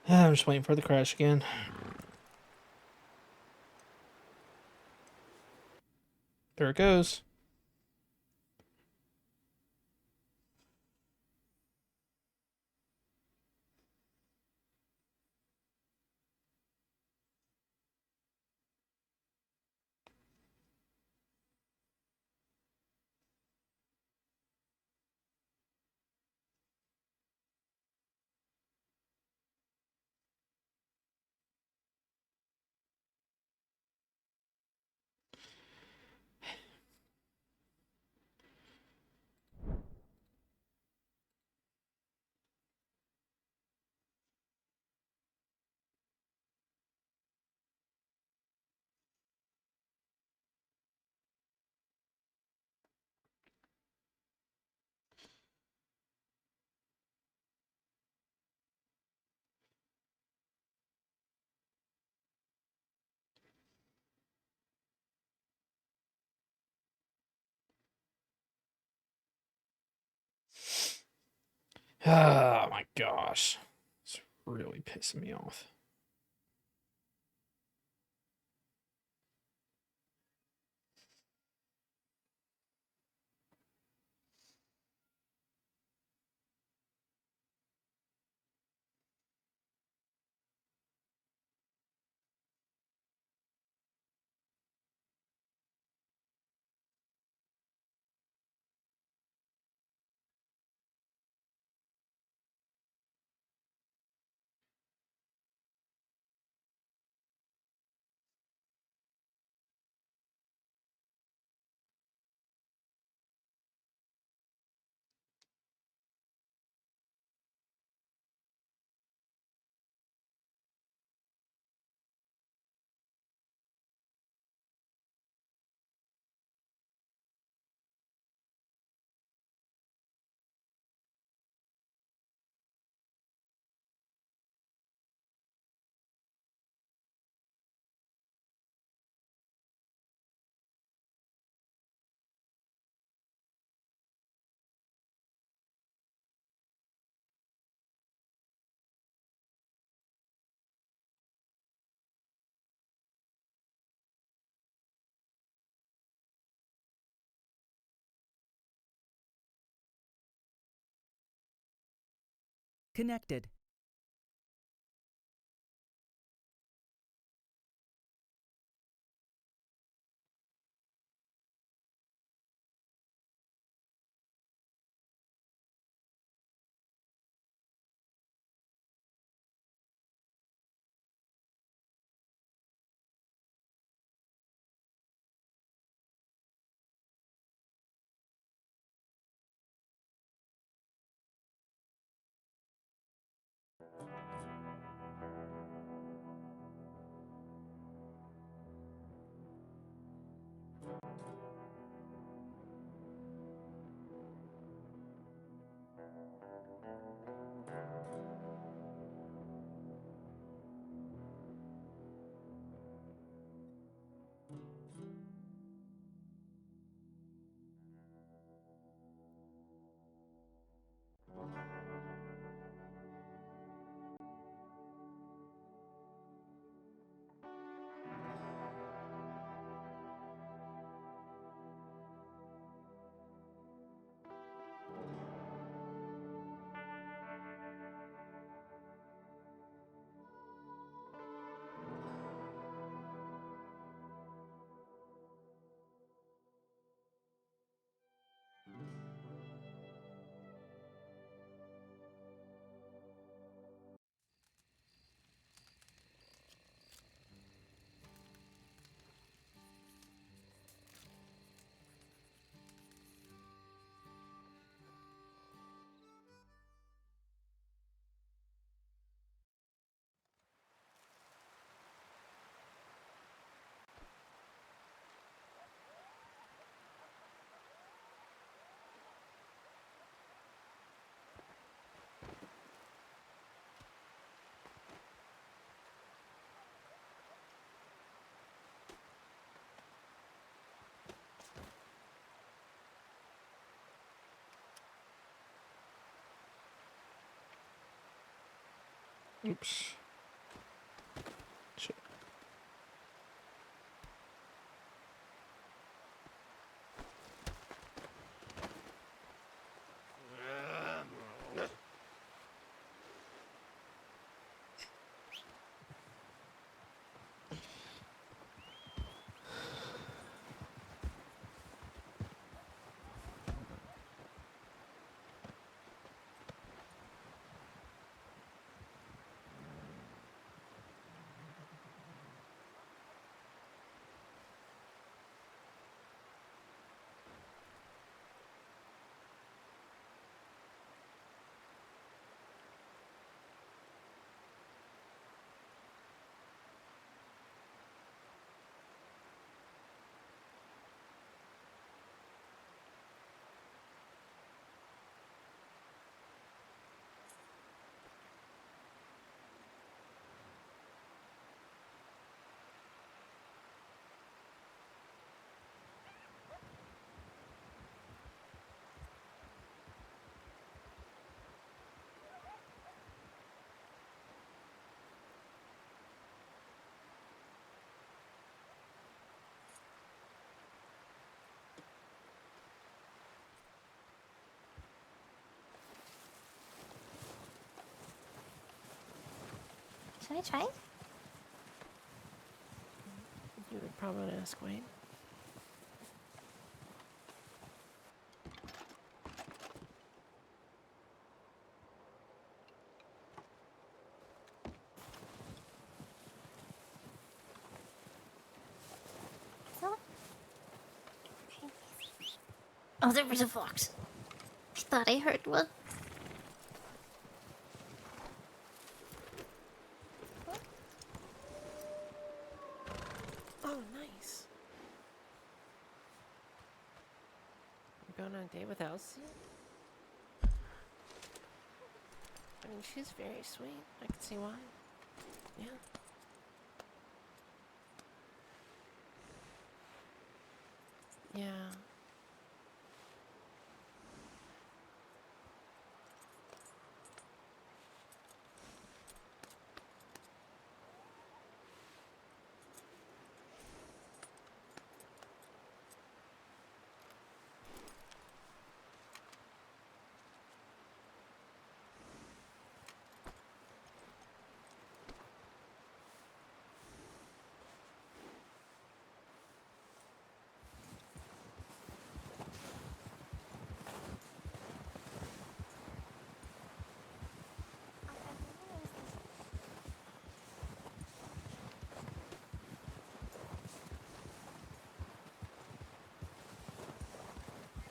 I'm just waiting for the crash again. There it goes. Oh my gosh. It's really pissing me off. Connected. Oops. Shit. Should I try? You would probably want to ask Wayne. So? Oh, there was a fox. I thought I heard one. Oh, nice. You're going on a date with Elsie? I mean, she's very sweet. I can see why. Yeah. Yeah.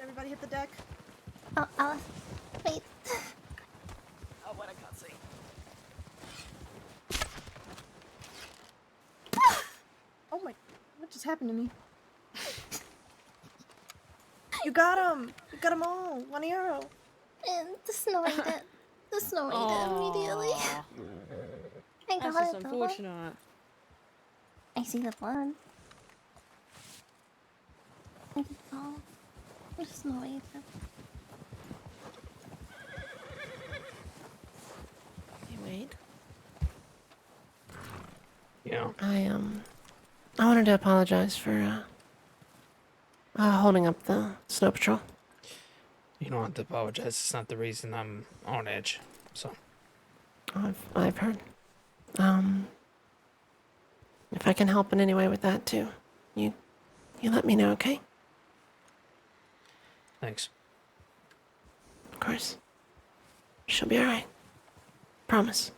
Everybody hit the deck. Oh, Alice. Wait. Oh, what I can't see. Oh my, what just happened to me? You got him! You got them all! 1 arrow! And the snow ate it. The snow ate it immediately. Aw. I got That's just it though. unfortunate. I see the blood. I just saw the snow ate it. Hey, Wade. Yeah. I wanted to apologize for, holding up the snow patrol. You don't have to apologize. It's not the reason I'm on edge. So. I've heard. If I can help in any way with that too, you let me know, okay? Thanks. Of course. She'll be alright. Promise.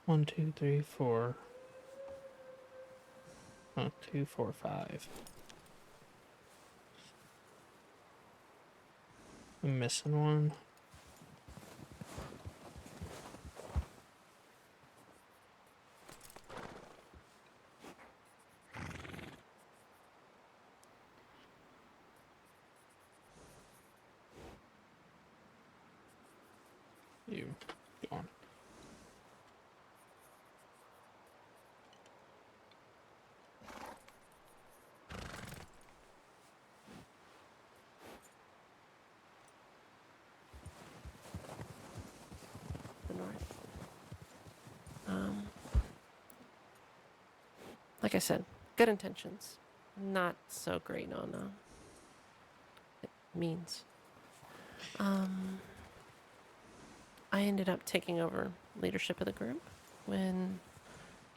One, 2, 3, 4. 1, 2, 4, 5. I'm missing one. You gone. The north. Like I said, good intentions. Not so great on means. I ended up taking over leadership of the group when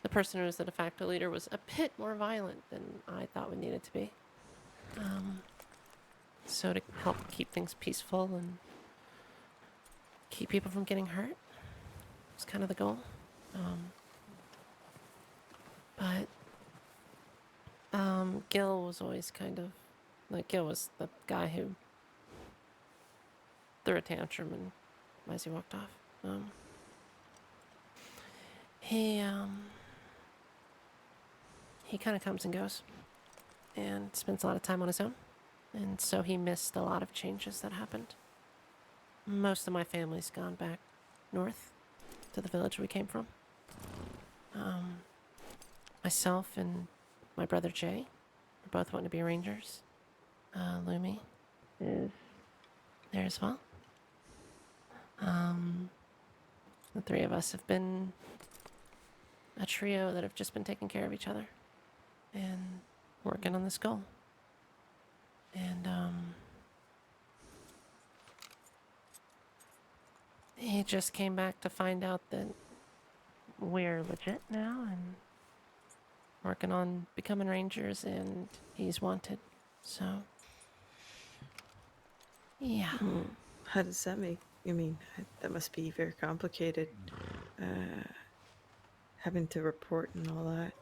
the person who was the de facto leader was a bit more violent than I thought we needed to be. So to help keep things peaceful and keep people from getting hurt was kind of the goal. But Gil was always kind of like Gil was the guy who threw a tantrum and as he walked off. He kind of comes and goes and spends a lot of time on his own. And so he missed a lot of changes that happened. Most of my family's gone back north to the village we came from. Myself and my brother Jay both want to be rangers. Lumi is there as well. The three of us have been a trio that have just been taking care of each other and working on this goal. And he just came back to find out that we're legit now and working on becoming rangers, and he's wanted. So, yeah. How does that make? I mean, that must be very complicated. Having to report and all that.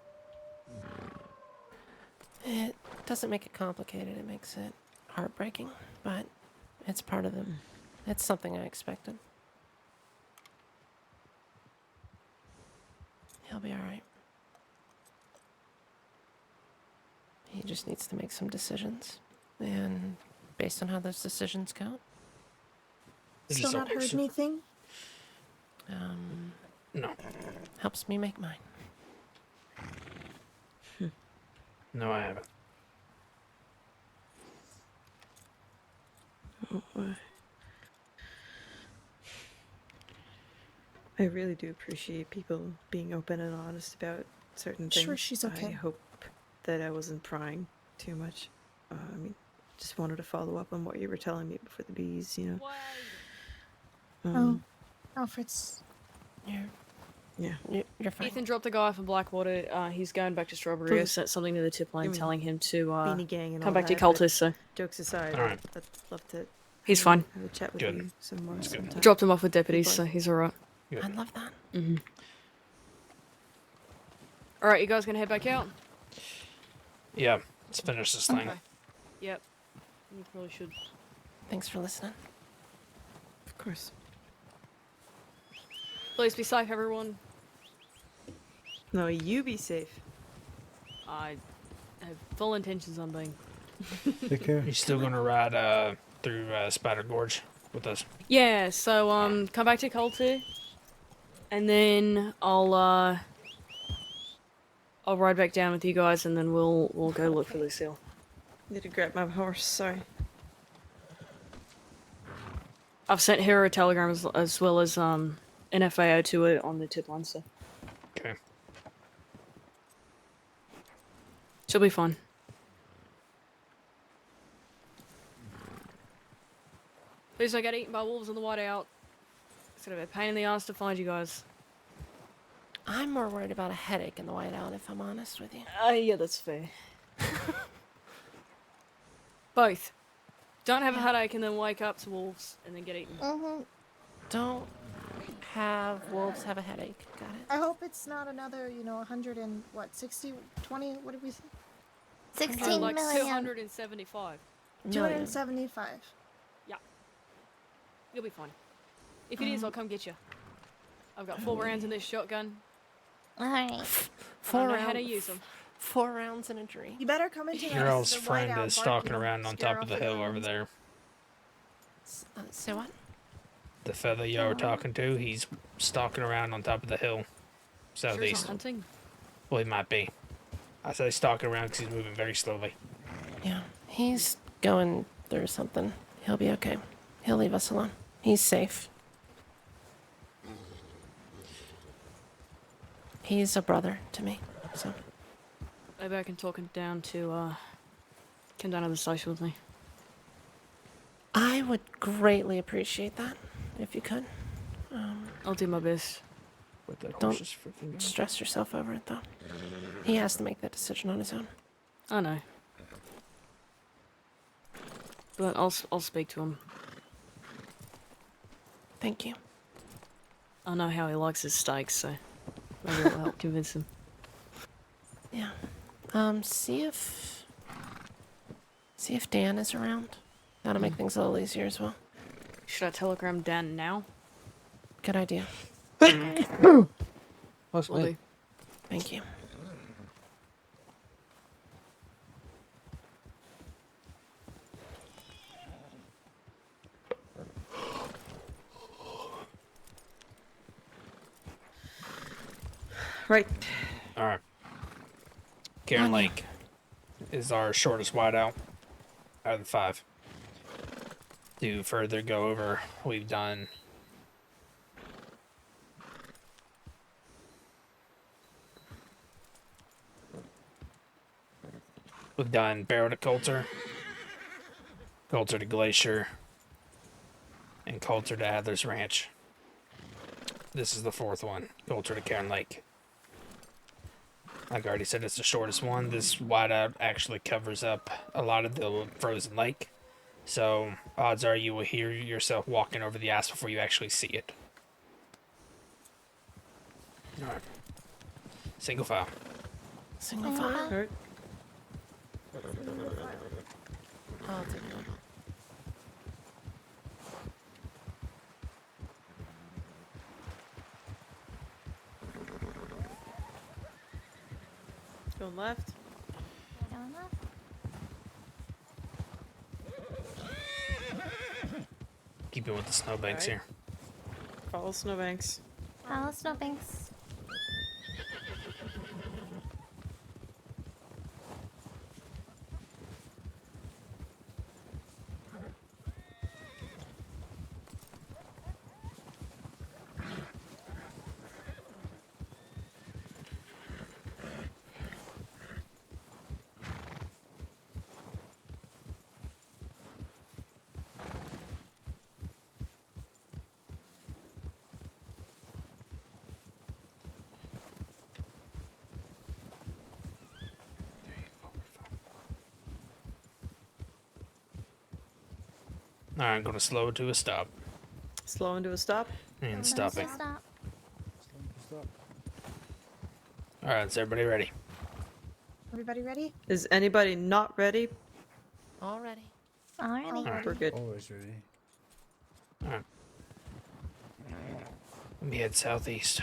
It doesn't make it complicated. It makes it heartbreaking, but it's part of them. It's something I expected. He'll be all right. He just needs to make some decisions, and based on how those decisions go, Still not heard anything? No. Helps me make mine. No, I haven't. I really do appreciate people being open and honest about certain things. Sure, she's okay. I hope that I wasn't prying too much. I mean, just wanted to follow up on what you were telling me before the bees, you know. Alfred's... Yeah. You're fine. Ethan dropped a guy off in Blackwater. He's going back to Strawberry. I sent something to the tip line telling him to Beanie Gang and come all back to that, cultists. but So jokes aside, All right. I'd love to. He's fine. Have a chat with Good. you some more. sometime. Dropped him off with deputies, so he's alright. I love that. Mm-hmm. Alright, you guys gonna head back out? Yeah, let's finish this thing. Okay. Yep. You probably should. Thanks for listening. Of course. Please be safe, everyone. No, you be safe. I have full intentions on being. Take care. You still gonna ride through Spider Gorge with us? Yeah, so come back to Culty, and then I'll ride back down with you guys, and then we'll go look for Lucille. Need to grab my horse. Sorry. I've sent her a telegram as well as an FAO to it on the tip line, so Okay. she'll be fine. Please don't get eaten by wolves on the way out. It's gonna be a pain in the ass to find you guys. I'm more worried about a headache in the whiteout, if I'm honest with you. Yeah, that's fair. Both. Don't have a headache and then wake up to wolves and then get eaten. Don't have wolves have a headache. Got it? I hope it's not another, 100 and what, 60, 20, what did we say? 16 like million. 275. 275. Yeah. You'll be fine. If it is, I'll come get you. I've got 4 rounds in this shotgun. Alright. I know how to use them. 4 rounds in a dream. You better come into Hero's friend is stalking around on top of the hill over there. So what? The fella y'all were talking to, he's stalking around on top of the hill. Sure he's Southeast. not hunting. Well, he might be. I say stalking around because he's moving very slowly. Yeah, he's going through something. He'll be okay. He'll leave us alone. He's safe. He's a brother to me, so. Maybe I can talk him down to, come down to the station with me. I would greatly appreciate that, if you could. I'll do my best. But that Don't horse is freaking going. stress yourself over it, though. He has to make that decision on his own. I know. But I'll speak to him. Thank you. I know how he likes his steaks, so maybe it'll help convince him. Yeah. See if Dan is around. That'll make things a little easier as well. Should I telegram Dan now? Good idea. Will do. Thank you. Right. Alright. Karen Lake. is our shortest wideout out of the 5. To further go over, we've done Barrow to Coulter, Coulter to Glacier, and Coulter to Adler's Ranch. This is the 4th one, Coulter to Cairn Lake. Like I already said, it's the shortest one. This wideout actually covers up a lot of the frozen lake. So, odds are you will hear yourself walking over the ice before you actually see it. Alright. Single file. Single file? Alright. I'll take it. Going left. Going up. Keeping with the snowbanks here. Follow snowbanks. Follow snowbanks. Alright, I'm going to slow it to a stop. Slowing to a stop. And stopping. Stop. Alright, is everybody ready? Everybody ready? Is anybody not ready? Already. Alrighty. We're good. Always ready. Alright. Let me head southeast.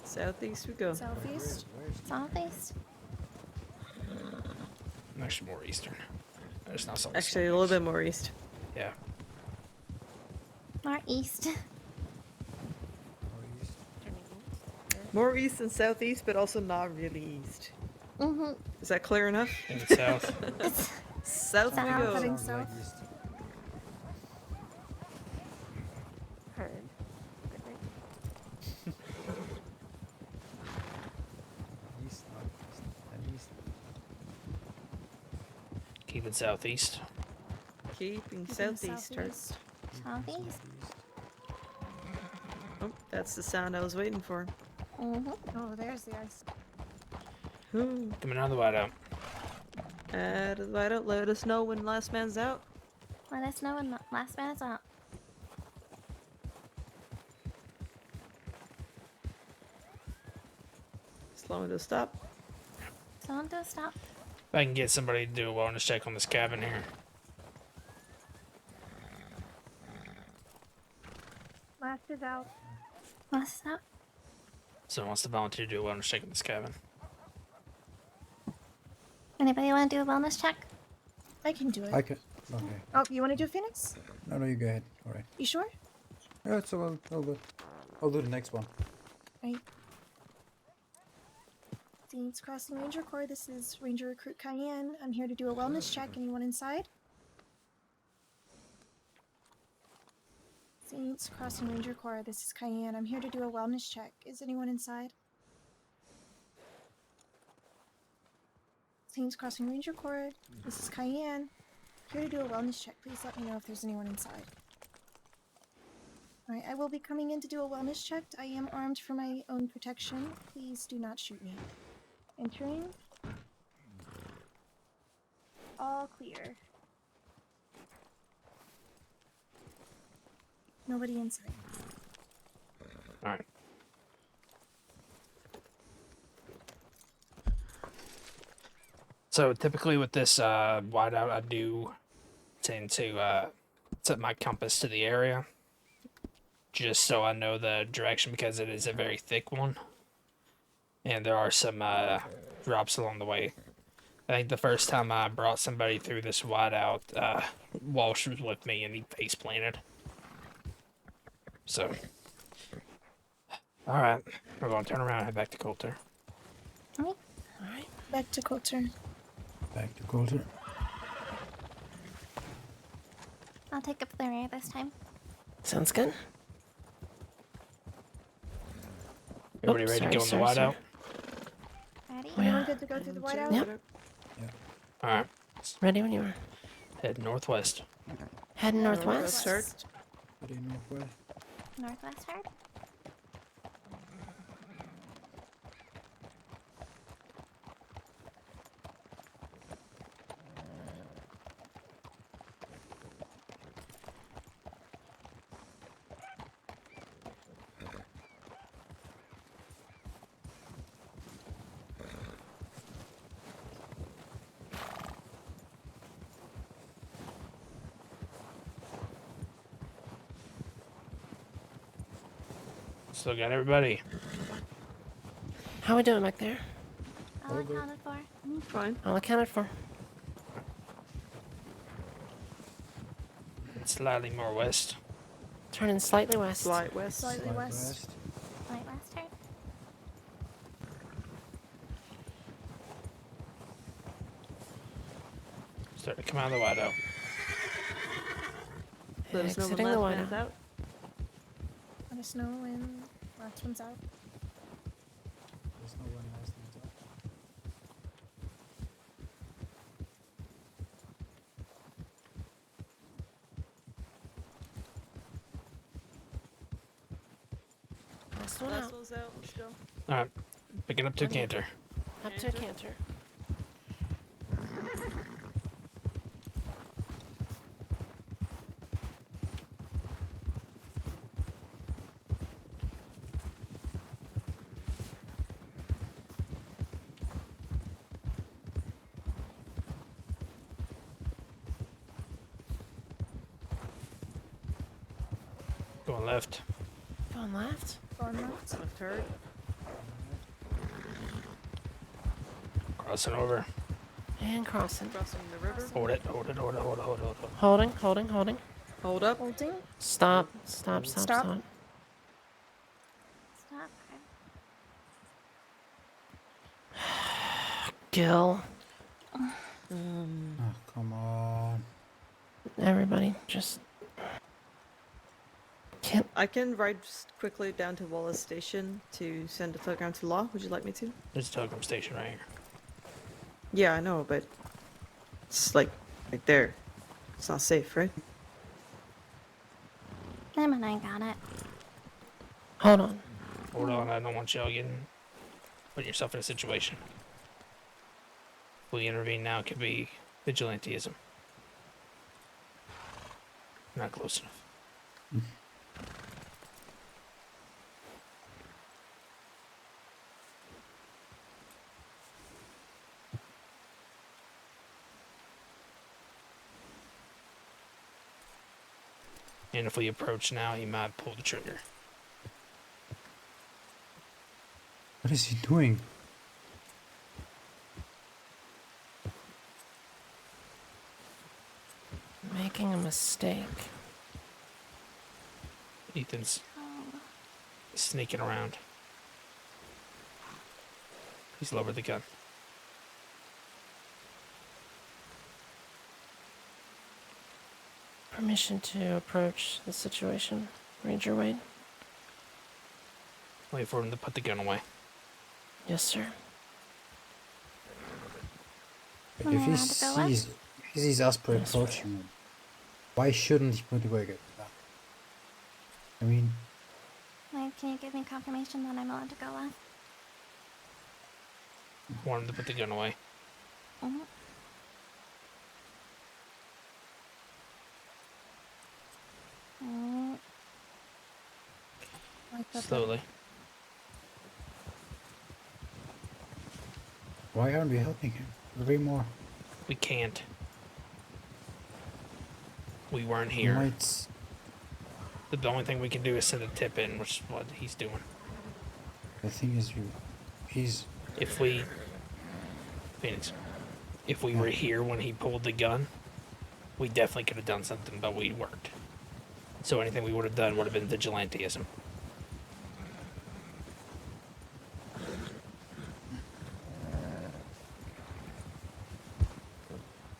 Southeast we go. Southeast. Southeast. Actually, more eastern. There's not so much Actually, a little bit more east. Yeah. Northeast. More east than southeast, but also not really east. Mm-hmm. Is that clear enough? And south. South we go. Heading south. Heard. East, northeast, and east. Keep it southeast. Keeping southeast. Heard. Southeast. Oh, that's the sound I was waiting for. Mm-hmm. Oh, there's the ice. Ooh. Coming out of the wideout. Out of the light out. Let us know when last man's out. Let us know when the last man is out. Slowing to a stop. Someone do a stop. If I can get somebody to do a wellness check on this cabin here. Last is out. Last is out. Someone wants to volunteer to do a wellness check on this cabin. Anybody want to do a wellness check? I can do it. I can. Okay. Oh, you want to do Phoenix? No, you go ahead. All right. You sure? Yeah, it's all good. I'll do the next one. Right. Saints Crossing Ranger Corps. This is Ranger Recruit Cayenne. I'm here to do a wellness check. Anyone inside? Saints Crossing Ranger Corps. This is Cayenne. I'm here to do a wellness check. Is anyone inside? Saints Crossing Ranger Corps. This is Cayenne. Here to do a wellness check. Please let me know if there's anyone inside. Alright, I will be coming in to do a wellness check. I am armed for my own protection. Please do not shoot me. Entering. All clear. Nobody inside. Alright. So typically with this wideout, I do tend to set my compass to the area, just so I know the direction, because it is a very thick one, and there are some drops along the way. I think the first time I brought somebody through this wideout, Walsh was with me and he face planted. So, all right, we're going to turn around and head back to Coulter. Alright. Back to Coulter. Back to Coulter. I'll take up the rear this time. Sounds good. Everybody ready to go in the whiteout? Ready? Everyone good to go through the whiteout? Yep. Alright. Ready when you are. Head northwest. Heading northwest. Northwest. Pretty northwest. Northwest hard. Still got everybody. How we doing back there? All accounted for. Fine. All accounted for. Slightly more west. Turning slightly west. Slight west. Slightly west. Slight west hard. Start to come out of the whiteout. Let us know when Exiting the last man's whiteout. out. Let us know when last one's out. There's no one last one's up. Last one Last out. one's out. Let's go. Alright. Picking up to canter. Up to a canter. Going left. Going left. Going left. Left hard. Crossing over. And crossing. Crossing the river. Hold it, hold it, hold it, hold it, hold it, hold it. Holding, holding, holding. Hold up. Holding. Stop, stop, stop, Stop. stop. Stop. Gil. Oh, come on. Everybody, just. Can't. I can ride quickly down to Wallace Station to send a telegram to Law. Would you like me to? There's a telegram station right here. Yeah, I know, but it's like right there. It's not safe, right? Them and I got it. Hold on. Hold on, I don't want y'all putting yourself in a situation. If we intervene now, it could be vigilantism. Not close enough. And if we approach now, he might pull the trigger. What is he doing? Making a mistake. Ethan's sneaking around. He's lowered the gun. Permission to approach the situation. Ranger Wade. Wait for him to put the gun away. Yes, sir. Like, if he sees us approaching him, why shouldn't he put away the gun? I mean, Wait, can you give me confirmation that I'm allowed to go left? Want him to put the gun away. Mm-hmm. Slowly. why aren't we helping him? Three more. We can't. We weren't He here. might. The only thing we can do is send a tip in, which is what he's doing. The thing is, he's. If we... Phoenix. If we were here when he pulled the gun, we definitely could have done something, but we weren't. So anything we would have done would have been vigilantism.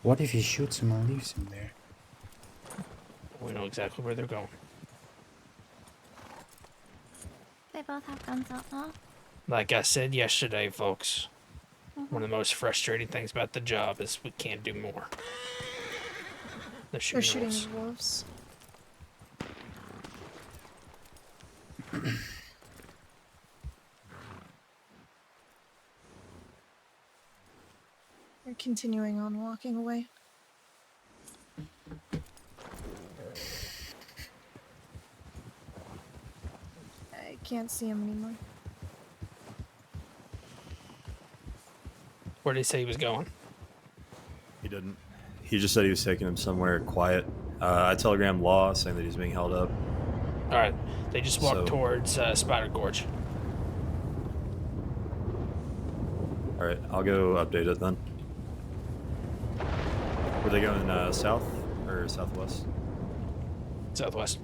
What if he shoots him and leaves him there? We know exactly where they're going. They both have guns out now. Like I said yesterday, folks, Mhm. one of the most frustrating things about the job is we can't do more. They're They're shooting shooting wolves. wolves. They're continuing on walking away. I can't see him anymore. Where did he say he was going? He didn't. He just said he was taking him somewhere quiet. I telegrammed Law saying that he's being held up. All right, they just walked So- towards Spider Gorge. All right, I'll go update it then. Were they going south or southwest? Southwest.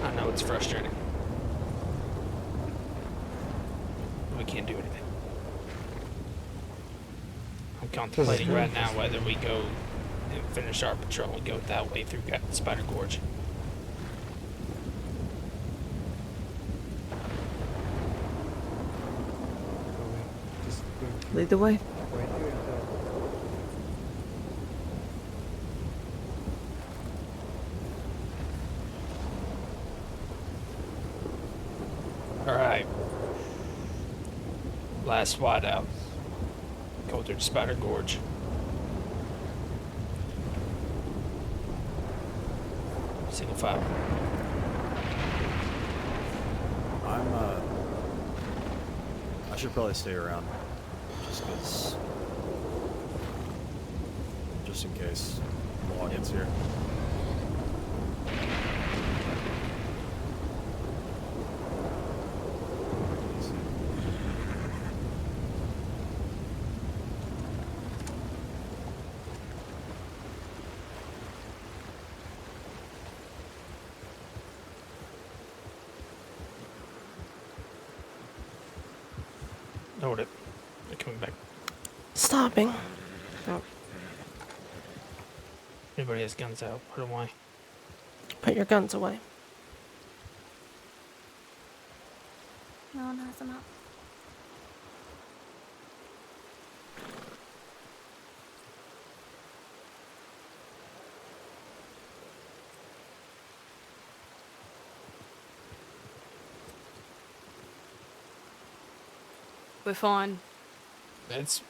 I know it's frustrating. We can't do anything. I'm contemplating right now whether we go and finish our patrol and go that way through Spider Gorge. Lead the way. Alright. Last wide out. Go through Spider Gorge. Single file. I should probably stay around. Just in case Law gets here. Hold it. They're coming back. Stopping. Oh. Anybody has guns out, put them away. Put your guns away. No one has them up. We're fine.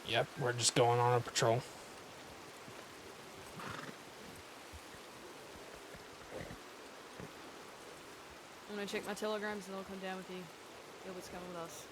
Yep, we're just going on a patrol. I'm gonna check my telegrams and I'll come down with you. Gilbert's coming with us.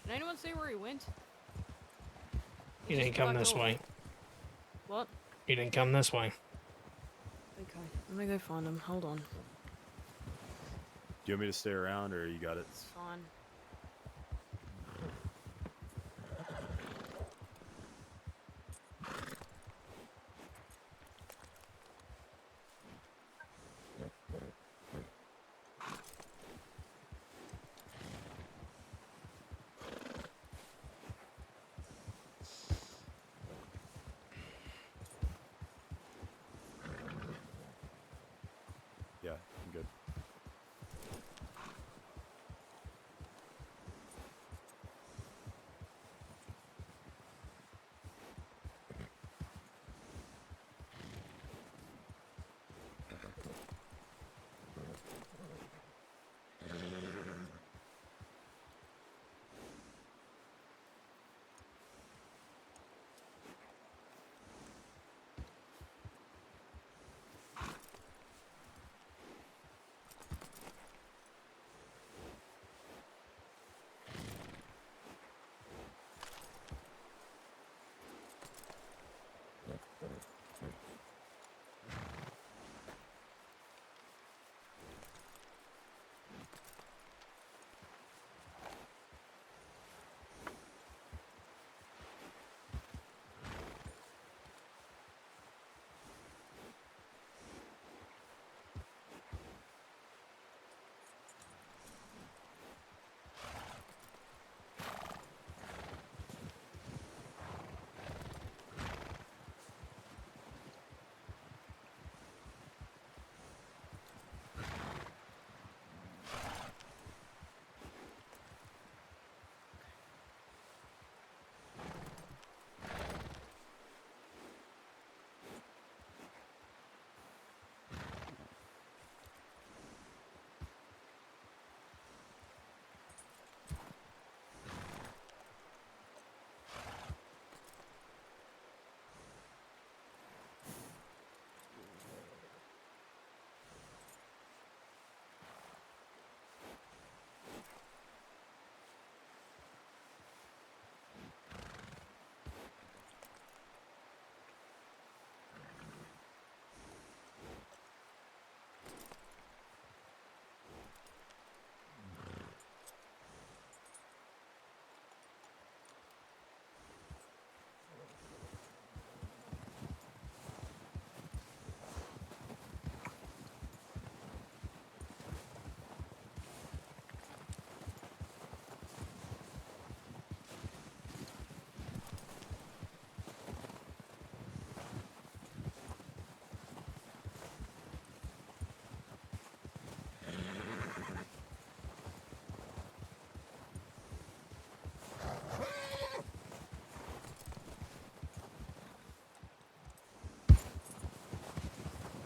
Did anyone see where he went? He just didn't come fucked this off. way. What? He didn't come this way. Okay, let me go find him. Hold on. Do you want me to stay around, or you got it? It's fine. Yeah, I'm good.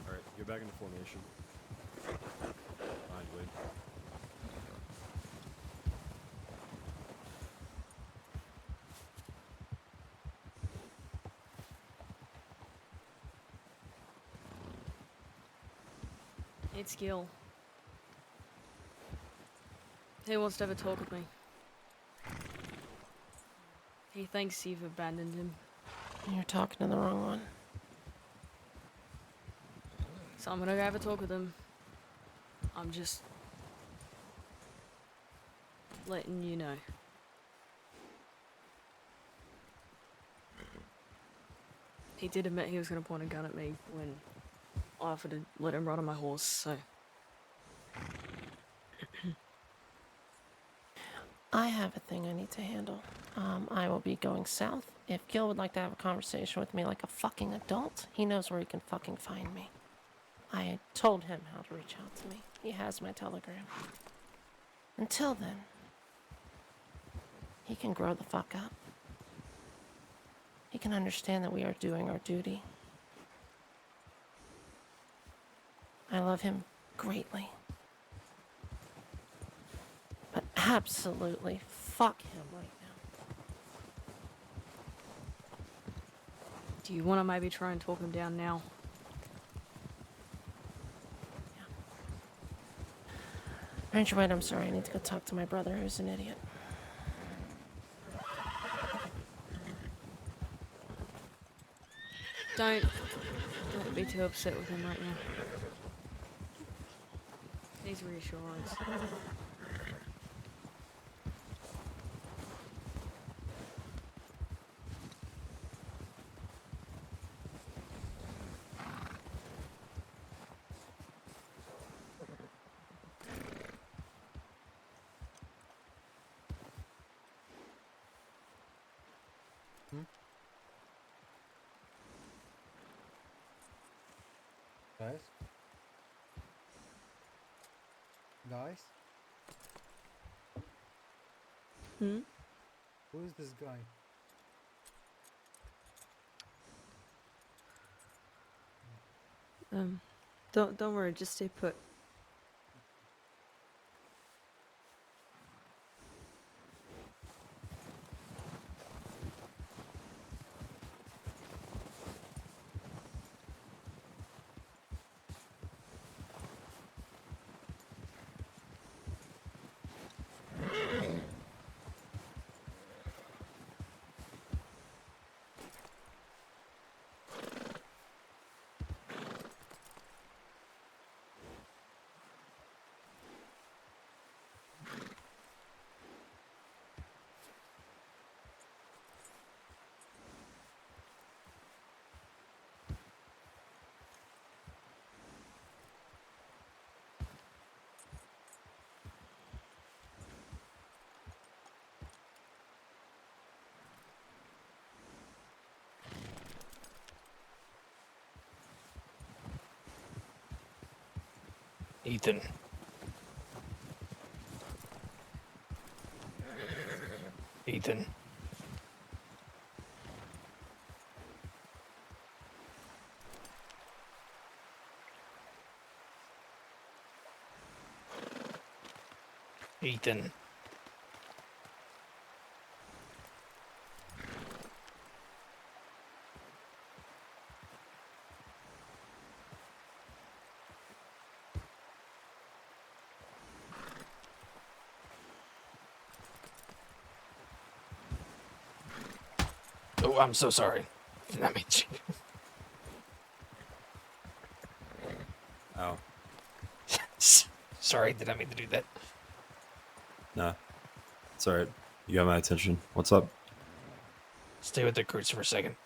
All right, get back into formation. Fine, Wade. It's Gil. He wants to have a talk with me. He thinks you've abandoned him. You're talking to the wrong one. So I'm gonna go have a talk with him. I'm just letting you know. He did admit he was gonna point a gun at me when I offered to let him ride on my horse, so... I have a thing I need to handle. I will be going south. If Gil would like to have a conversation with me like a fucking adult, he knows where he can fucking find me. I told him how to reach out to me. He has my telegram. Until then, he can grow the fuck up. He can understand that we are doing our duty. I love him greatly. But absolutely fuck him right now. Do you want to maybe try and talk him down now? Ranger White, I'm sorry. I need to go talk to my brother who's an idiot. Don't be too upset with him right now. Needs reassurance. Guys? Guys? Hmm? Who is this guy? Don't worry, just stay put. Ethan. Ethan. Ethan. Oh, I'm so sorry. Did not mean to. Ow. Sorry, did not mean to do that. Nah. It's alright. You got my attention. What's up? Stay with the recruits for a second.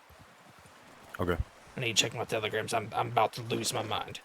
Okay. I need to check my telegrams. I'm about to lose my mind.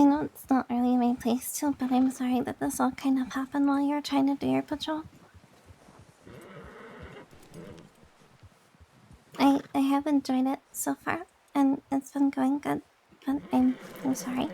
know it's not really my place to, but I'm sorry that this all kind of happened while you were trying to do your patrol. I have enjoyed it so far, and it's been going good, but I'm sorry.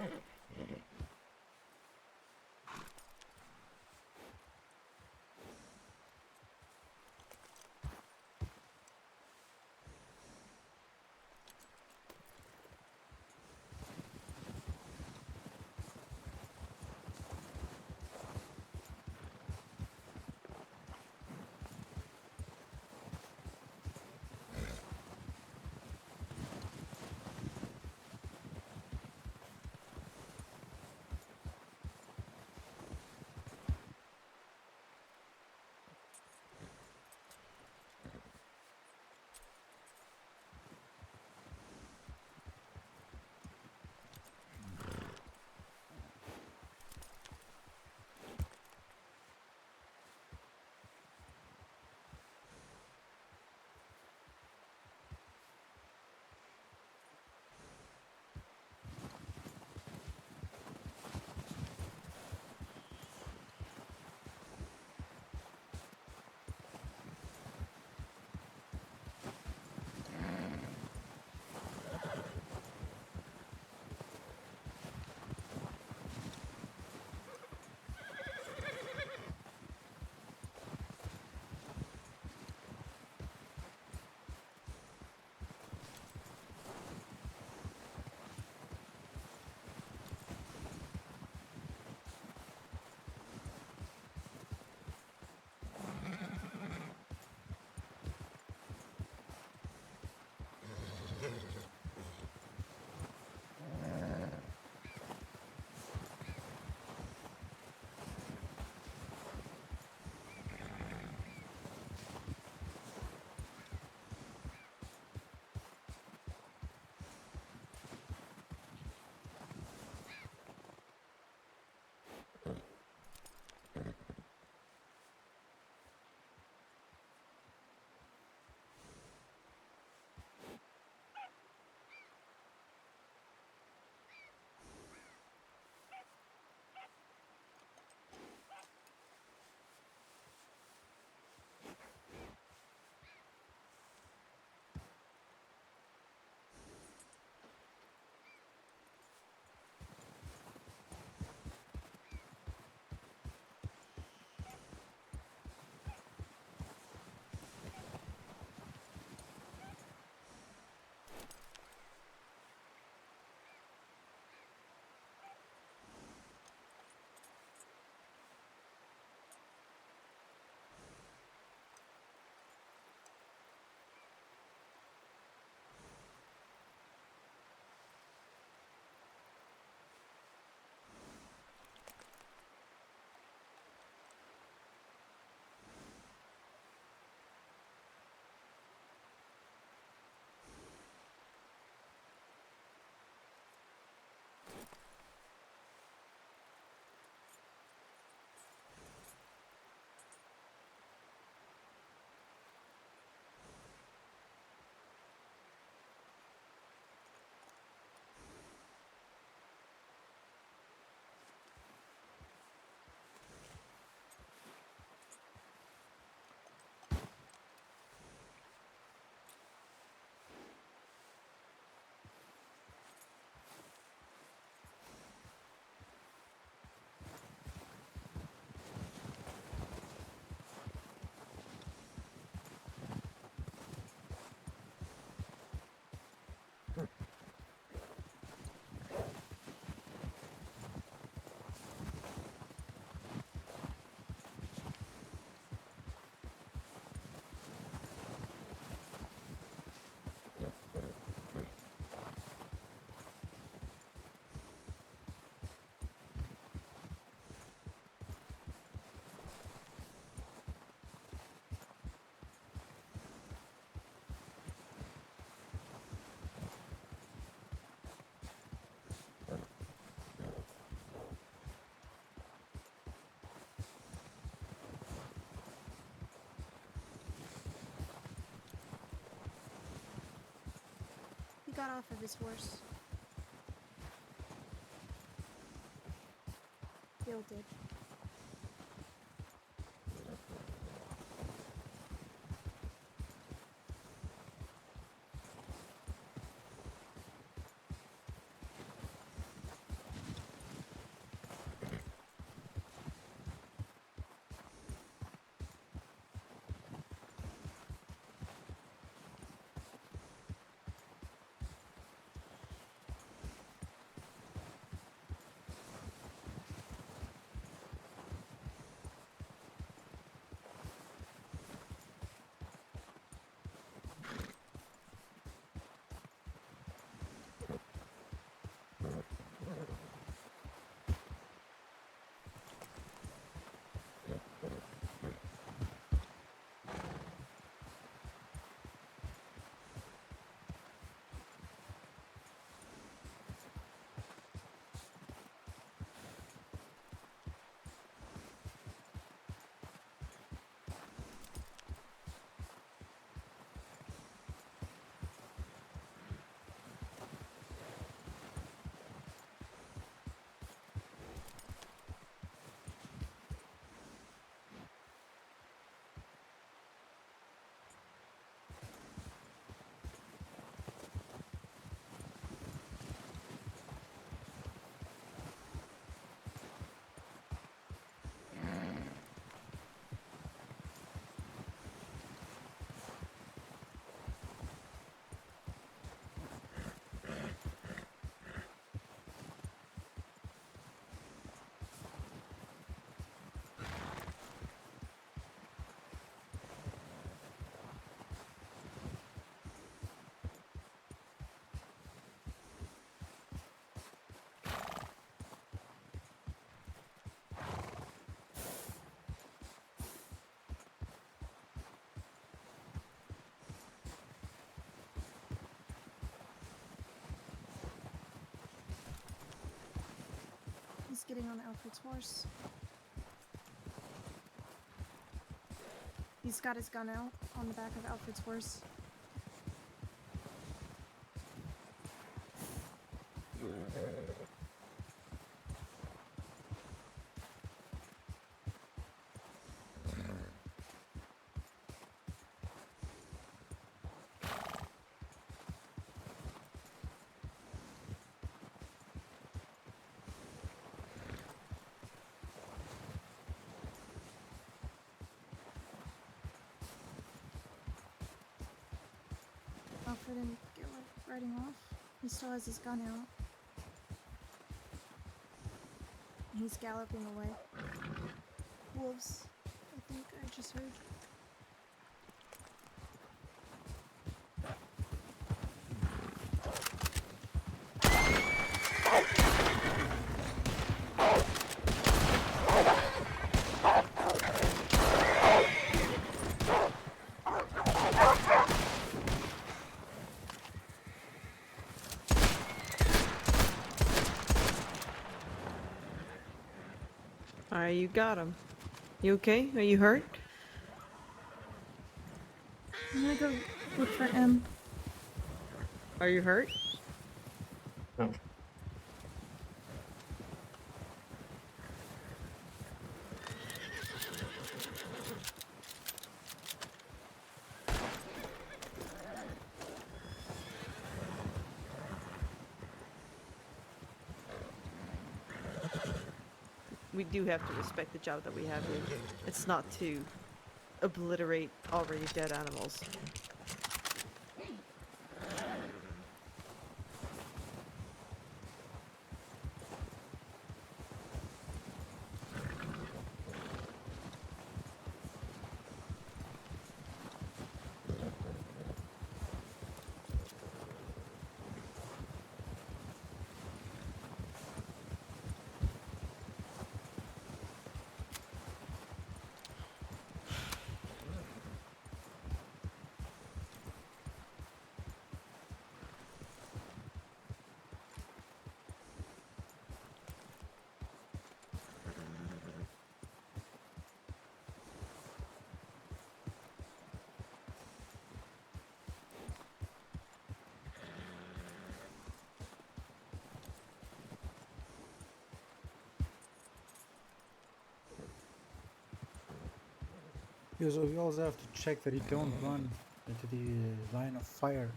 He got off of his horse. Gil did. He's getting on Alfred's horse. He's got his gun out on the back of Alfred's horse. Alfred and Gil are riding off. He still has his gun out. He's galloping away. Wolves, I think I just heard. Alright, you got him. You okay? Are you hurt? I'm gonna go look for M. Are you hurt? No. We do have to respect the job that we have here. It's not to obliterate already dead animals. Yeah, so we also have to check that he don't run into the line of fire.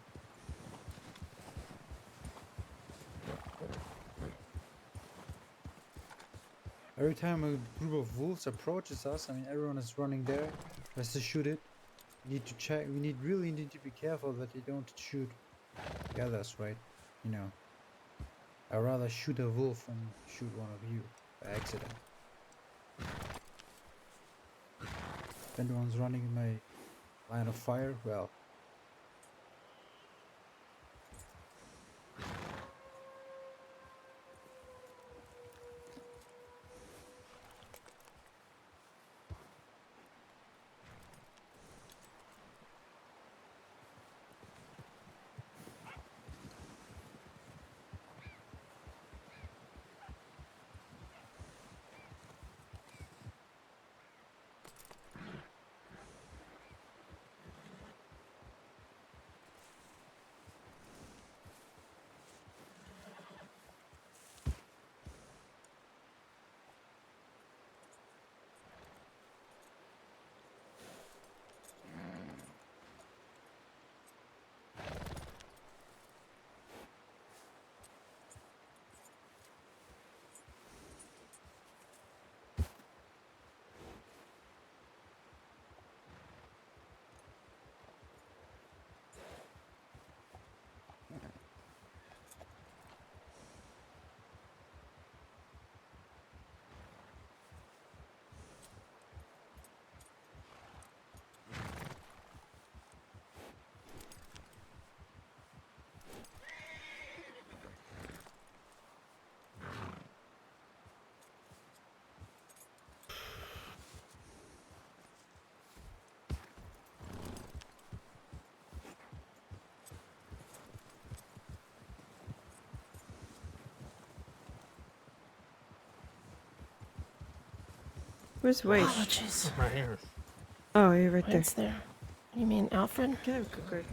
Every time a group of wolves approaches us, I mean everyone is running there, has to shoot it. We need to check. We really need to be careful that they don't shoot the others, right? You know, I'd rather shoot a wolf than shoot one of you by accident. If anyone's running in my line of fire, well. Where's Wade? Apologies. Right here. Oh, you're right there. Wade's there. You mean Alfred? Okay, great.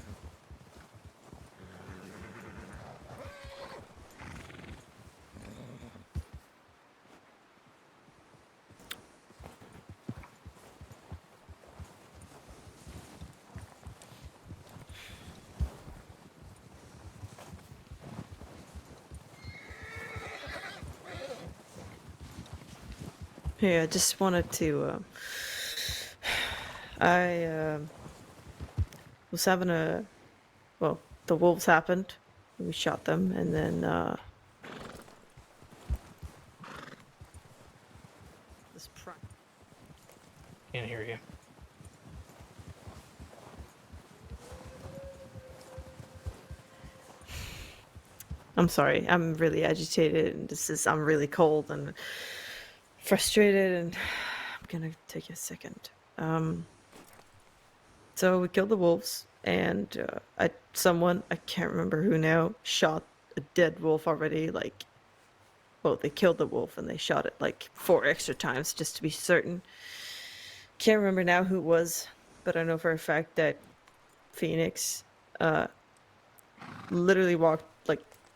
Hey, I just wanted to. I was having a. Well, the wolves happened. We shot them, and then. This Can't hear you. I'm sorry. I'm really agitated, and I'm really cold and frustrated, and I'm gonna take a second. So we killed the wolves, and someone, I can't remember who now, shot a dead wolf already. Like, well, they killed the wolf and they shot it like 4 extra times just to be certain. Can't remember now who it was, but I know for a fact that Phoenix literally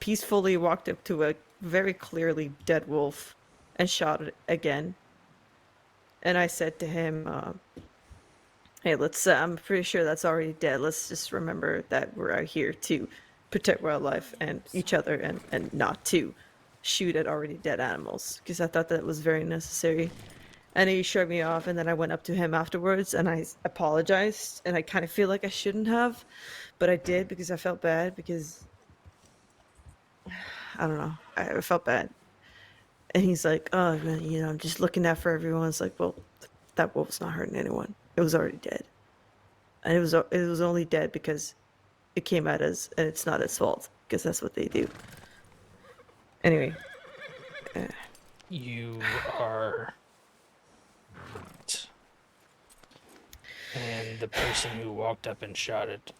peacefully walked up to a very clearly dead wolf and shot it again. And I said to him, hey, I'm pretty sure that's already dead. Let's just remember that we're out here to protect wildlife and each other, and not to shoot at already dead animals, because I thought that was very necessary. And he shrugged me off, and then I went up to him afterwards and I apologized, and I kind of feel like I shouldn't have, but I did because I felt bad, because I don't know, I felt bad. And he's like, oh, man, I'm just looking out for everyone. It's like, well, that wolf's not hurting anyone. It was already dead. And it was only dead because it came at us, and it's not its fault, because that's what they do. Anyway. You are... And the person who walked up and shot it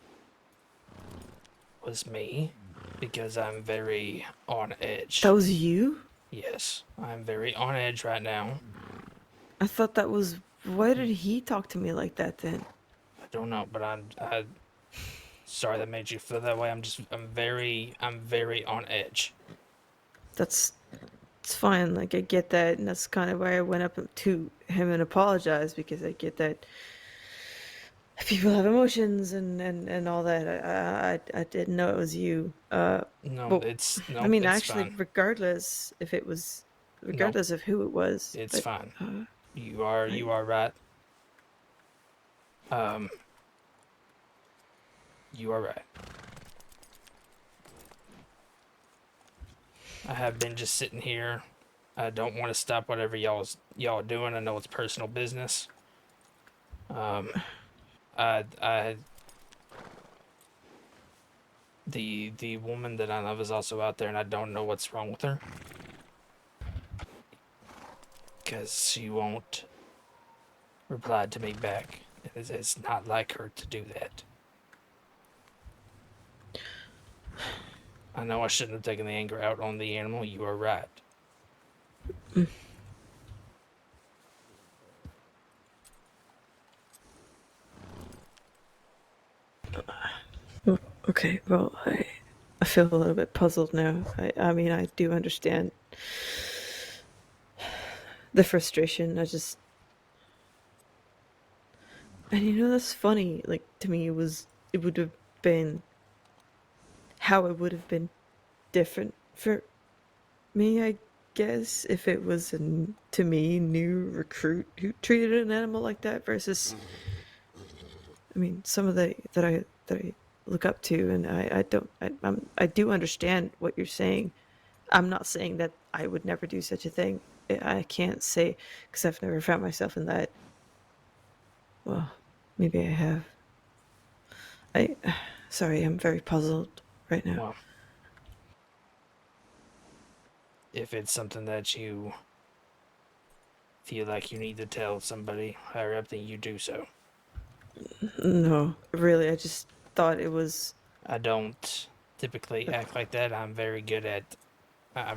was me, because I'm very on edge. That was you? Yes, I'm very on edge right now. I thought that was... Why did he talk to me like that then? I don't know, but I'm sorry that made you feel that way. I'm very on edge. It's fine. Like, I get that, and that's kind of why I went up to him and apologized, because I get that people have emotions and all that. I didn't know it was you. No, but, it's no. I mean, it's actually, fine. regardless if it was, regardless of who it was, It's but, fine. You are right. You are right. I have been just sitting here. I don't want to stop whatever y'all are doing. I know it's personal business. The woman that I love is also out there, and I don't know what's wrong with her. Because she won't reply to me back. It's not like her to do that. I know I shouldn't have taken the anger out on the animal. You are right. Okay, well, I feel a little bit puzzled now. I mean, I do understand the frustration. And you know, that's funny. Like, to me, it would have been how it would have been different for me, I guess, if it was to me, new recruit who treated an animal like that versus, I mean, some of that I look up to, and I do understand what you're saying. I'm not saying that I would never do such a thing. I can't say, because I've never found myself in that. Well, maybe I have. Sorry, I'm very puzzled right now. Well, if it's something that you feel like you need to tell somebody higher up, then you do so. No, really, I just thought it was. I don't typically act like that. I'm pretty good at. I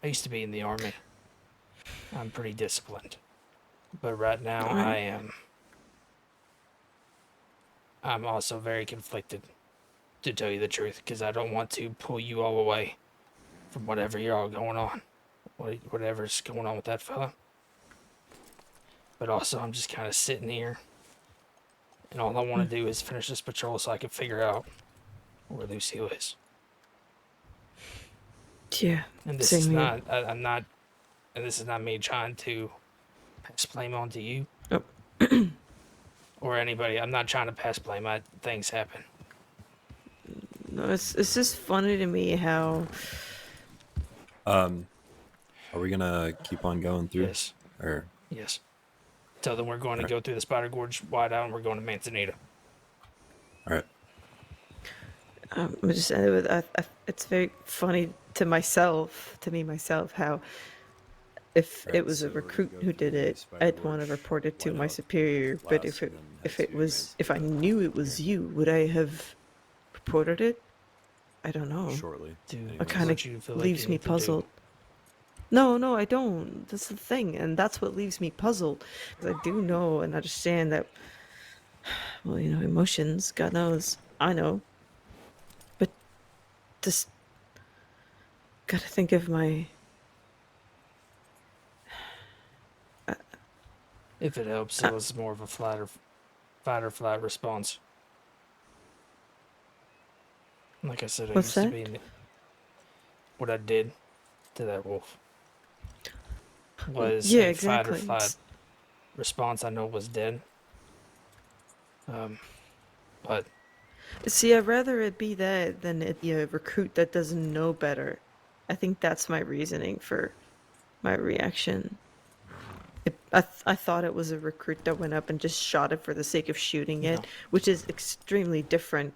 used to be in the army. I'm pretty disciplined. But right now I am. I'm also very conflicted, to tell you the truth, because I don't want to pull you all away from whatever you're all going on. Whatever's going on with that fella. But also, I'm just kind of sitting here, and all I want to do is finish this patrol so I can figure out where Lucille is. Yeah. And this is not. I'm not. And this is not me trying to pass blame on to you. Or anybody. I'm not trying to pass blame. Things happen. No, it's just funny to me how. Are we gonna keep on going through? Yes. Or yes. Tell them we're going to go through the Spider Gorge wide out, and we're going to Manzanita. All right. I'm just saying with it's very funny to me myself, how if it was a recruit who did it, I'd want to report it to my superior. But if I knew it was you, would I have reported it? I don't know. Shortly. It kind of leaves me puzzled. No, I don't. That's the thing, and that's what leaves me puzzled. Because I do know and understand that, well, emotions, God knows, I know. But just gotta think of my... If it helps, it was more of a fight or flight response. Like I said, I used to be in what I did to that wolf was a fight or flight response. I know it was dead. But see, I'd rather it be that than it be a recruit that doesn't know better. I think that's my reasoning for my reaction. I thought it was a recruit that went up and just shot it for the sake of shooting it, which is extremely different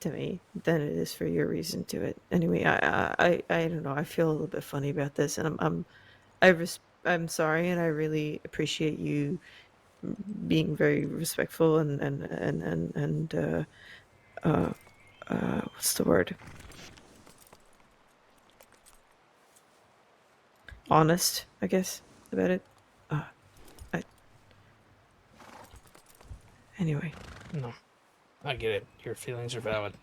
to me than it is for your reason to it. Anyway, I don't know. I feel a little bit funny about this, and I'm sorry, and I really appreciate you being very respectful and what's the word? Honest, I guess, about it. Anyway. No, I get it. Your feelings are valid.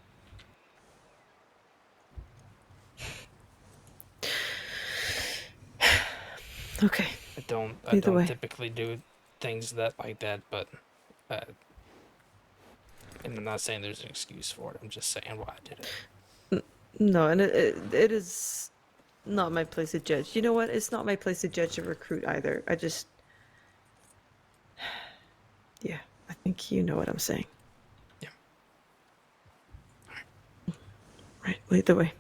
Okay. I don't Either way. typically do things like that, but and I'm not saying there's an excuse for it. I'm just saying why I did it. No, and it is not my place to judge. You know what? It's not my place to judge a recruit either. I just, yeah, I think you know what I'm saying. Yeah. Right, lead the way.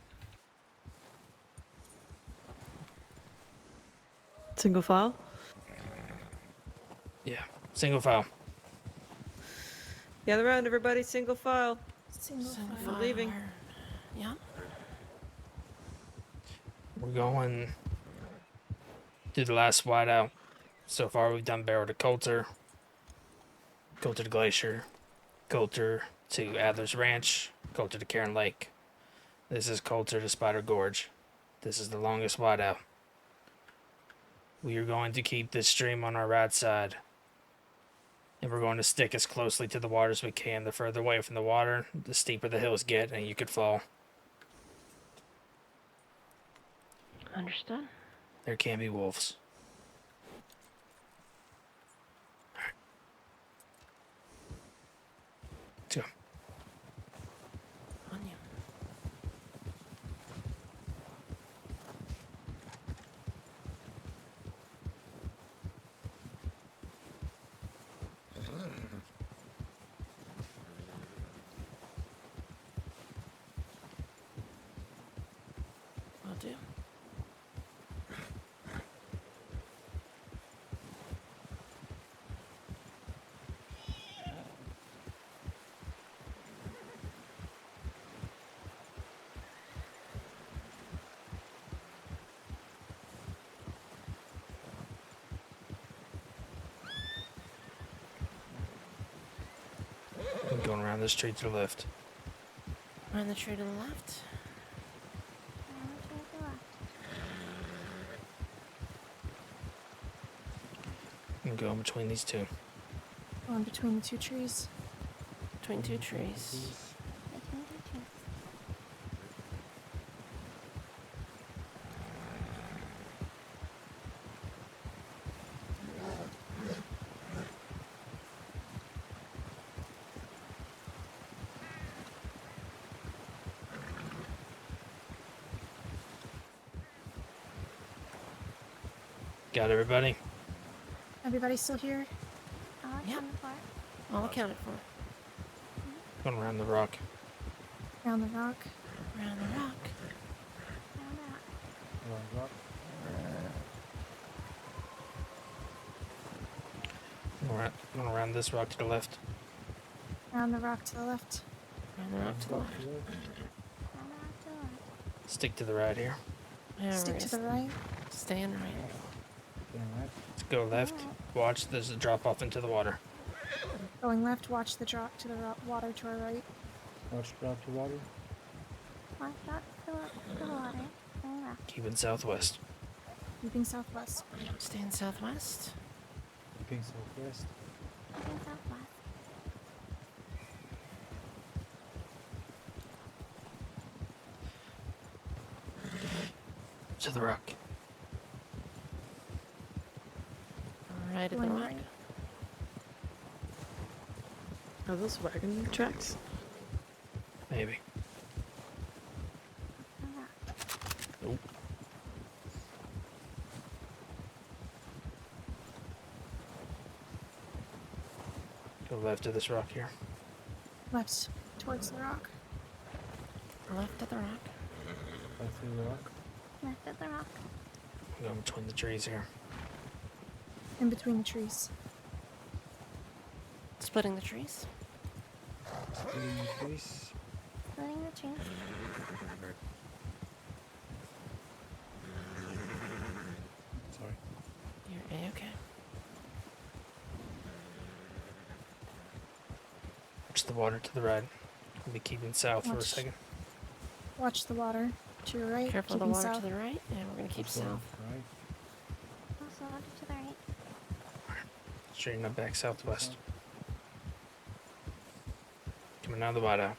Single file? Yeah, single file. Gather around, everybody. Single file. Single We're leaving. Yeah. We're going to the last whiteout. So far, we've done Barrow to Coulter, Coulter to Glacier, Coulter to Adler's Ranch, Coulter to Cairn Lake. This is Coulter to Spider Gorge. This is the longest whiteout. We are going to keep this stream on our right side. And we're going to stick as closely to the water as we can. The further away from the water, the steeper the hills get, and you could fall. Understood. There can be wolves. Let's go. On you. Will do. I'm going around this tree to the left. Around the tree to the left. I'm going between these two. Going between the two trees. Between two trees. Got everybody? Everybody still here? Yep. All accounted for. Going around the rock. Around the rock. Around the rock. Going around this rock to the left. Around the rock to the left. Around the rock to the left. Stick to the right here. Yeah, Stick to the right. Staying right. Let's go left. Watch, there's a drop off into the water. Going left, watch the drop to the water to our right. Watch drop to water. Watch out to the water. Going left. Keeping southwest. Keeping southwest. Staying southwest. Keeping southwest. Going southwest. To the rock. Right at the Going rock. right. Are those wagon tracks? Maybe. Nope. Go left of this rock here. Left towards the rock. Left at the rock. Left to the rock. Left at the rock. I'm going between the trees here. In between the trees. Splitting the trees. Splitting the trees. Splitting the trees. Sorry. You're A-okay. Watch the water to the right. We'll be keeping south for a Watch. second. Watch the water to your right. Careful of the keeping water south. to the right, and we're going to keep Also, south. Right. Also water to the right. Straighten up back southwest. Coming out of the whiteout.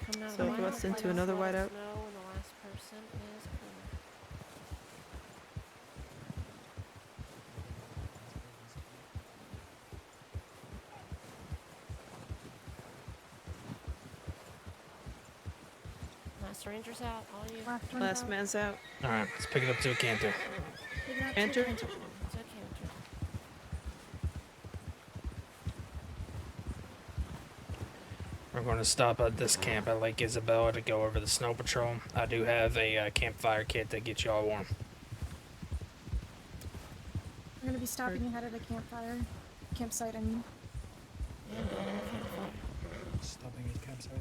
Coming out of Southwest the whiteout. into another Let us whiteout. know when the last person is Rangers out. All you. Last man's out. All right, let's pick it up to a canter. Pick it up, Canter? It's a canter. We're going to stop at this camp at Lake Isabella to go over the snow patrol. I do have a campfire kit that gets you all warm. We're gonna be stopping ahead at a campsite. I mean, Stopping at campsite.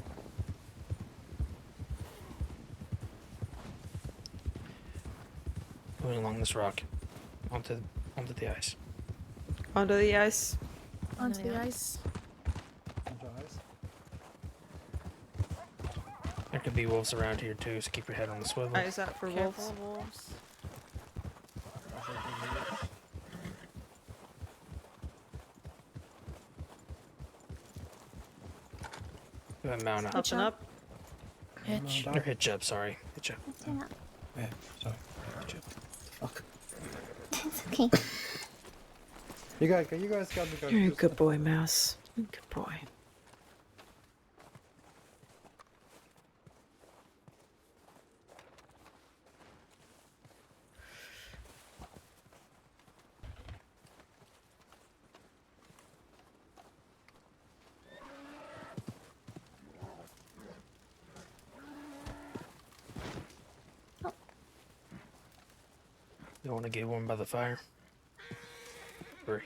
Going along this rock, onto the ice. Onto the ice. onto the ice. Onto ice. There could be wolves around here too, so keep your head on the swivel. Eyes out for Careful wolves. of wolves. Go ahead, mount up. Up and up. Hitch. Or hitch up, sorry. Hitch up. Yeah, sorry. Hitch up. Fuck. It's okay. You guys got me. Guys. You're a good boy, Mouse. Good boy. You want to get warm by the fire? Hurry.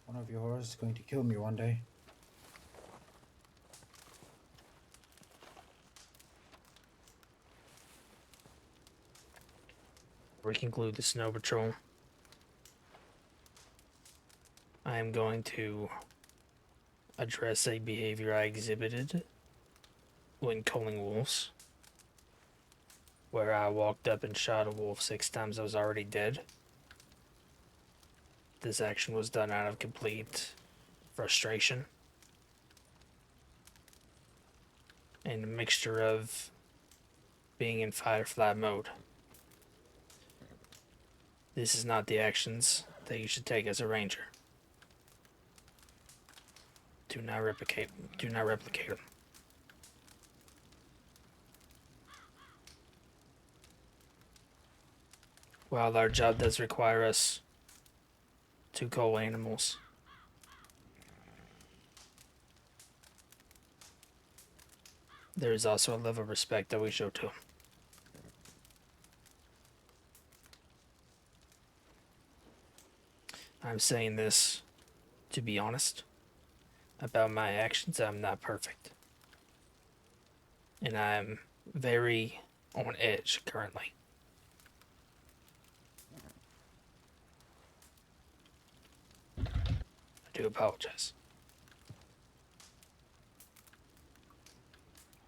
One of your horses is going to kill me one day. We conclude the snow patrol. I am going to address a behavior I exhibited when culling wolves, where I walked up and shot a wolf 6 times. I was already dead. This action was done out of complete frustration and a mixture of being in fight or flight mode. This is not the actions that you should take as a ranger. Do not replicate them. While our job does require us to cull animals, there is also a level of respect that we show to them. I'm saying this to be honest about my actions. I'm not perfect, and I'm very on edge currently. I do apologize.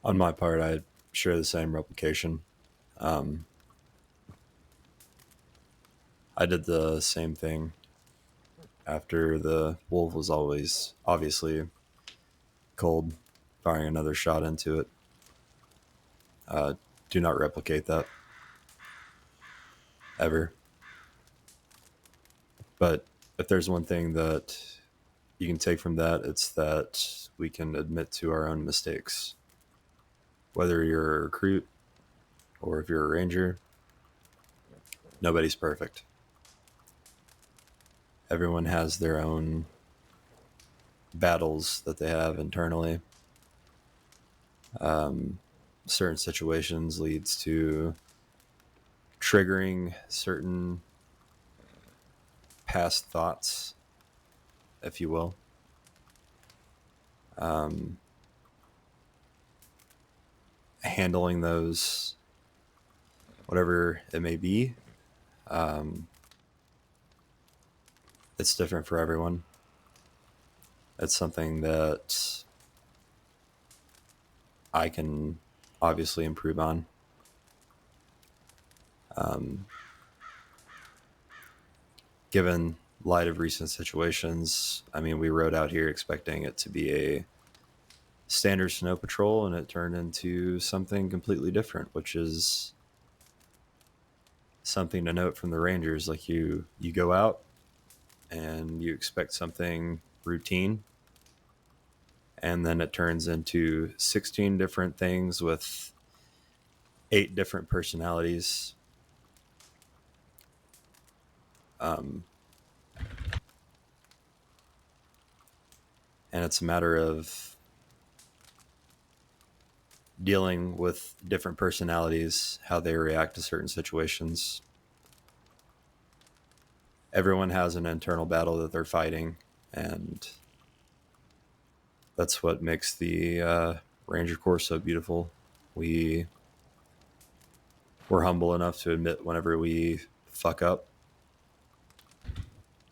On my part, I share the same replication. I did the same thing after the wolf was always obviously cold, firing another shot into it. Do not replicate that ever. But if there's one thing that you can take from that, it's that we can admit to our own mistakes. Whether you're a recruit or if you're a ranger, nobody's perfect. Everyone has their own battles that they have internally. Certain situations leads to triggering certain past thoughts, if you will. Handling those, whatever it may be, it's different for everyone. It's something that I can obviously improve on. Given light of recent situations, I mean, we rode out here expecting it to be a standard snow patrol, and it turned into something completely different, which is something to note from the Rangers. Like you go out and you expect something routine, and then it turns into 16 different things with 8 different personalities. And it's a matter of dealing with different personalities, how they react to certain situations. Everyone has an internal battle that they're fighting, and that's what makes the Ranger Corps so beautiful. We're humble enough to admit whenever we fuck up.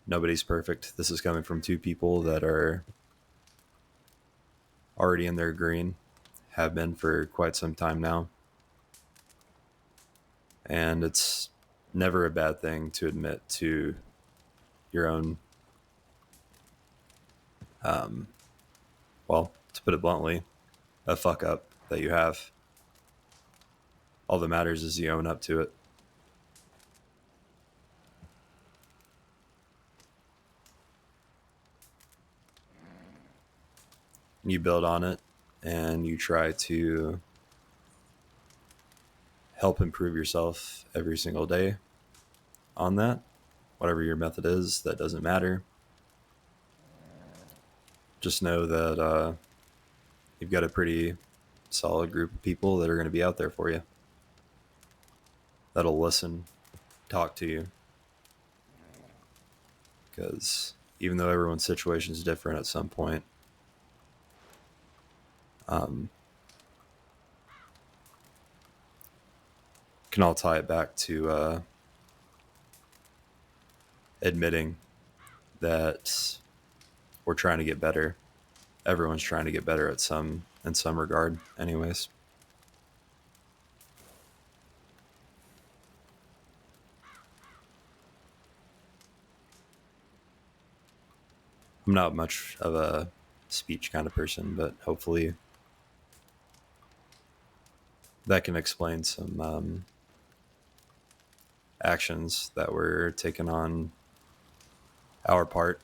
Nobody's perfect. This is coming from 2 people that are already in their green, have been for quite some time now. And it's never a bad thing to admit to your own, well, to put it bluntly, a fuck up that you have. All that matters is you own up to it. You build on it, and you try to help improve yourself every single day on that. Whatever your method is, that doesn't matter. Just know that you've got a pretty solid group of people that are going to be out there for you, that'll listen, talk to you. Because even though everyone's situation is different at some point, can all tie it back to admitting that we're trying to get better. Everyone's trying to get better in some regard, anyways. I'm not much of a speech kind of person, but hopefully that can explain some actions that were taken on our part.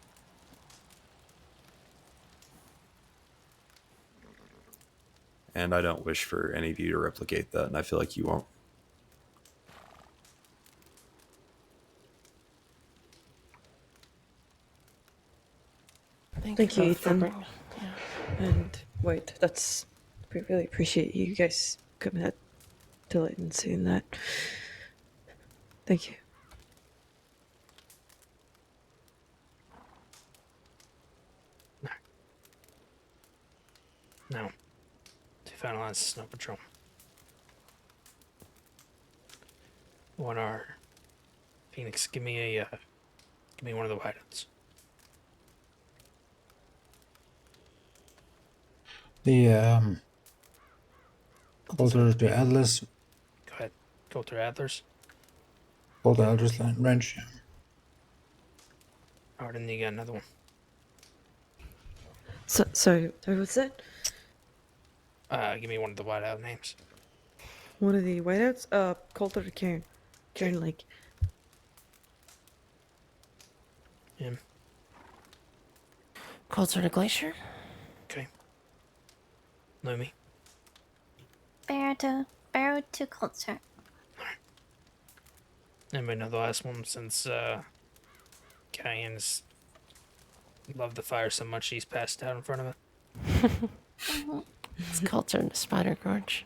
And I don't wish for any of you to replicate that, and I feel like you won't. Thank you, both for Ethan. Yeah. And wait, we really appreciate you guys coming out to light and seeing that. Thank you. Now, to finalize snow patrol. One hour. Phoenix, give me one of the whiteouts. The Coulter to Atlas, Go ahead. Coulter Adlers. Coulter Atlas line wrench. Alright, and you got another one. Sorry, what's that? Give me one of the whiteout names. One of the whiteouts? Coulter to Cairn. Cairn Lake. Him. Coulter to Glacier. Okay. Lumi. Barrow to Coulter. Anybody know the last one, since Cayenne's loved the fire so much she's passed out in front of it? It's Coulter to Spider Gorge.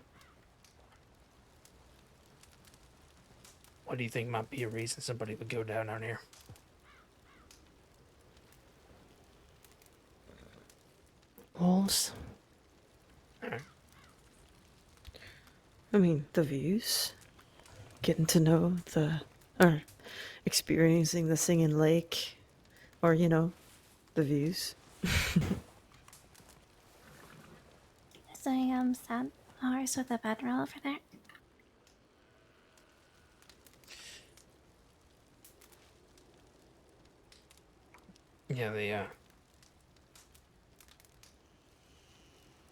What do you think might be a reason somebody would go down here? Wolves. Alright. I mean, the views. Getting to know or experiencing the Singing Lake. or the views. So sad horse with a bedroll over there. Yeah,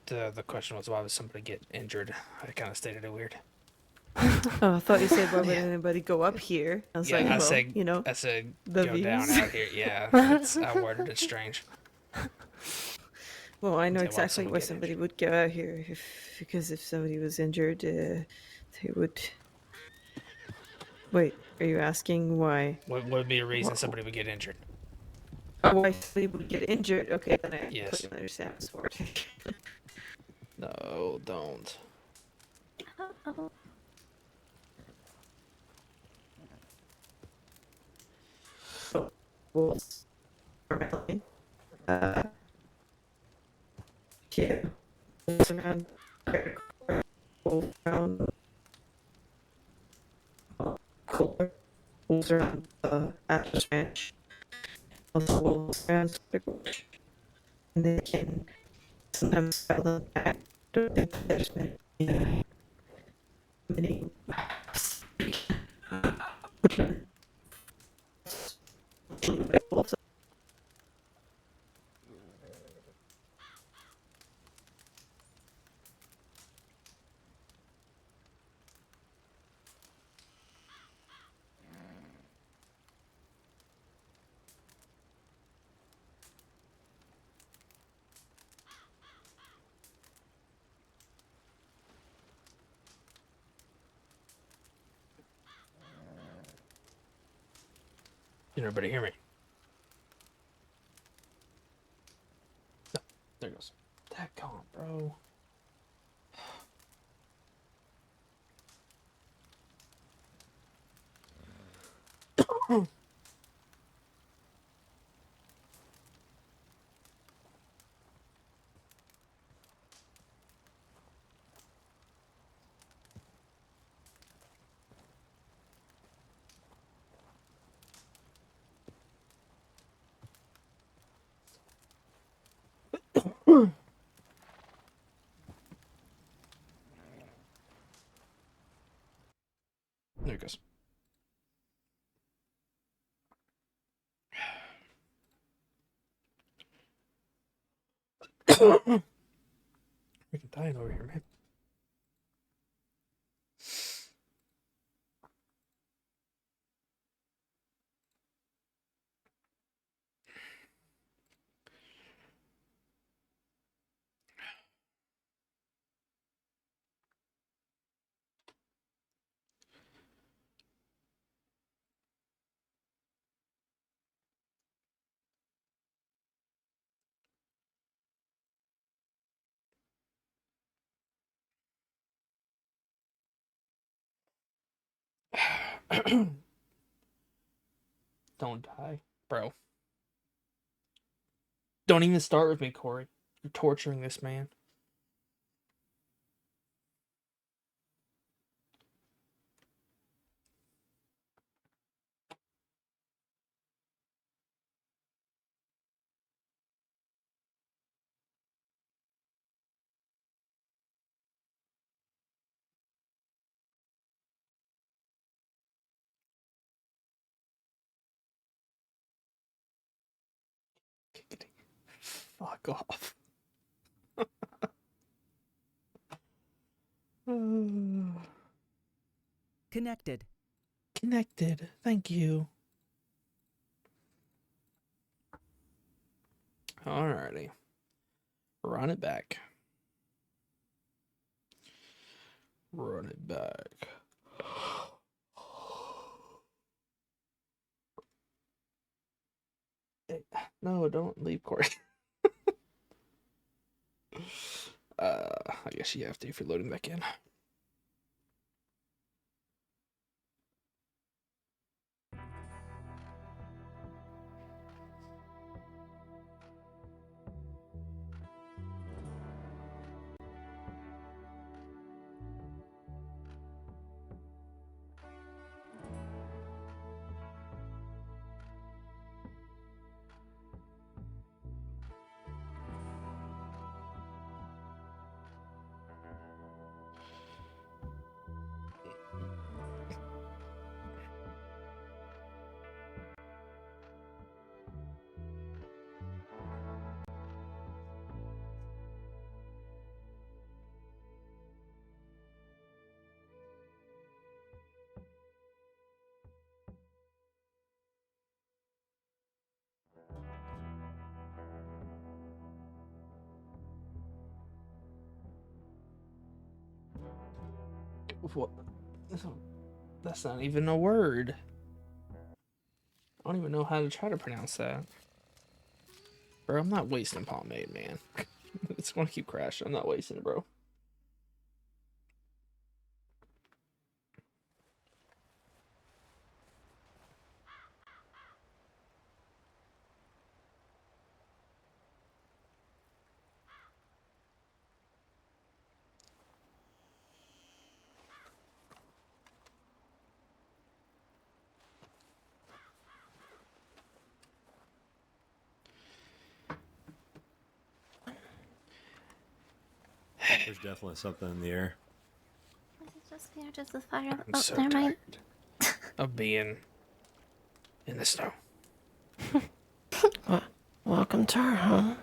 the question was, why would somebody get injured? I kind of stated it weird. Oh, I thought you said, why would anybody go up here? I was like, I well, said, the I said views. go down out here. Yeah, I worded it strange. Well, I know Why exactly someone why get somebody would go out here because if somebody was injured, they would. Wait, are you asking why? What would be a reason somebody would get injured? Why somebody would get injured? Okay, then I Yes. completely understand this word. No, don't. Uh-oh. Wolves, primarily. Yeah. Wolves around. Wolves around. Cooler. Wolves around Atlas Ranch. Also wolves around Squidward. And they can sometimes spell them back. Don't think that there's been many wolves. Did everybody hear me? No, there it goes. That gone, bro. There it goes. Freaking dying over here, man. Don't die, bro. Don't even start with me, Corey. You're torturing this man. Fuck off. Connected. Connected. Thank you. Alrighty. Run it back. Run it back. Hey, no, don't leave, Corey. I guess you have to if you're loading back in. What? That's not even a word. I don't even know how to try to pronounce that. Bro, I'm not wasting pomade, man. It's gonna keep crashing. I'm not wasting it, bro. There's definitely something in the air. Was it just fear, just the fire? I'm Oh, so never mind. tired of being in the snow. Welcome to our home.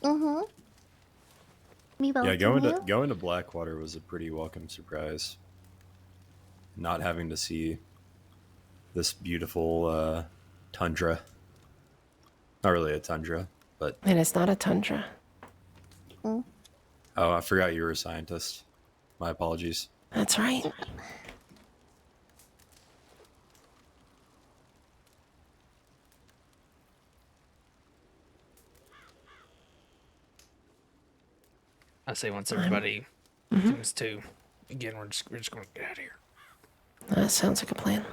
Mm-hmm. Me both. Yeah, going to Blackwater was a pretty welcome surprise. Not having to see this beautiful tundra. Not really a tundra, but It is not a tundra. Mm. oh, I forgot you were a scientist. My apologies. That's right. I say once everybody comes to, again, we're just gonna get out of here. That sounds like a plan.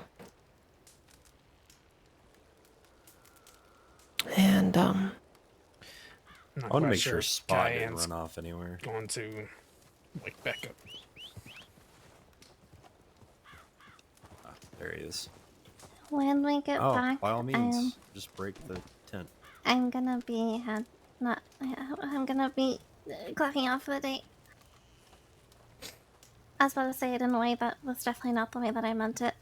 And I'm I not want to quite make sure Spot didn't Cayenne's run off anywhere. going to wake back up. Ah, there he is. When we get Oh, back, by all means, just break the tent. I'm gonna be I'm gonna be clocking off for the day. I was about to say it in a way that was definitely not the way that I meant it.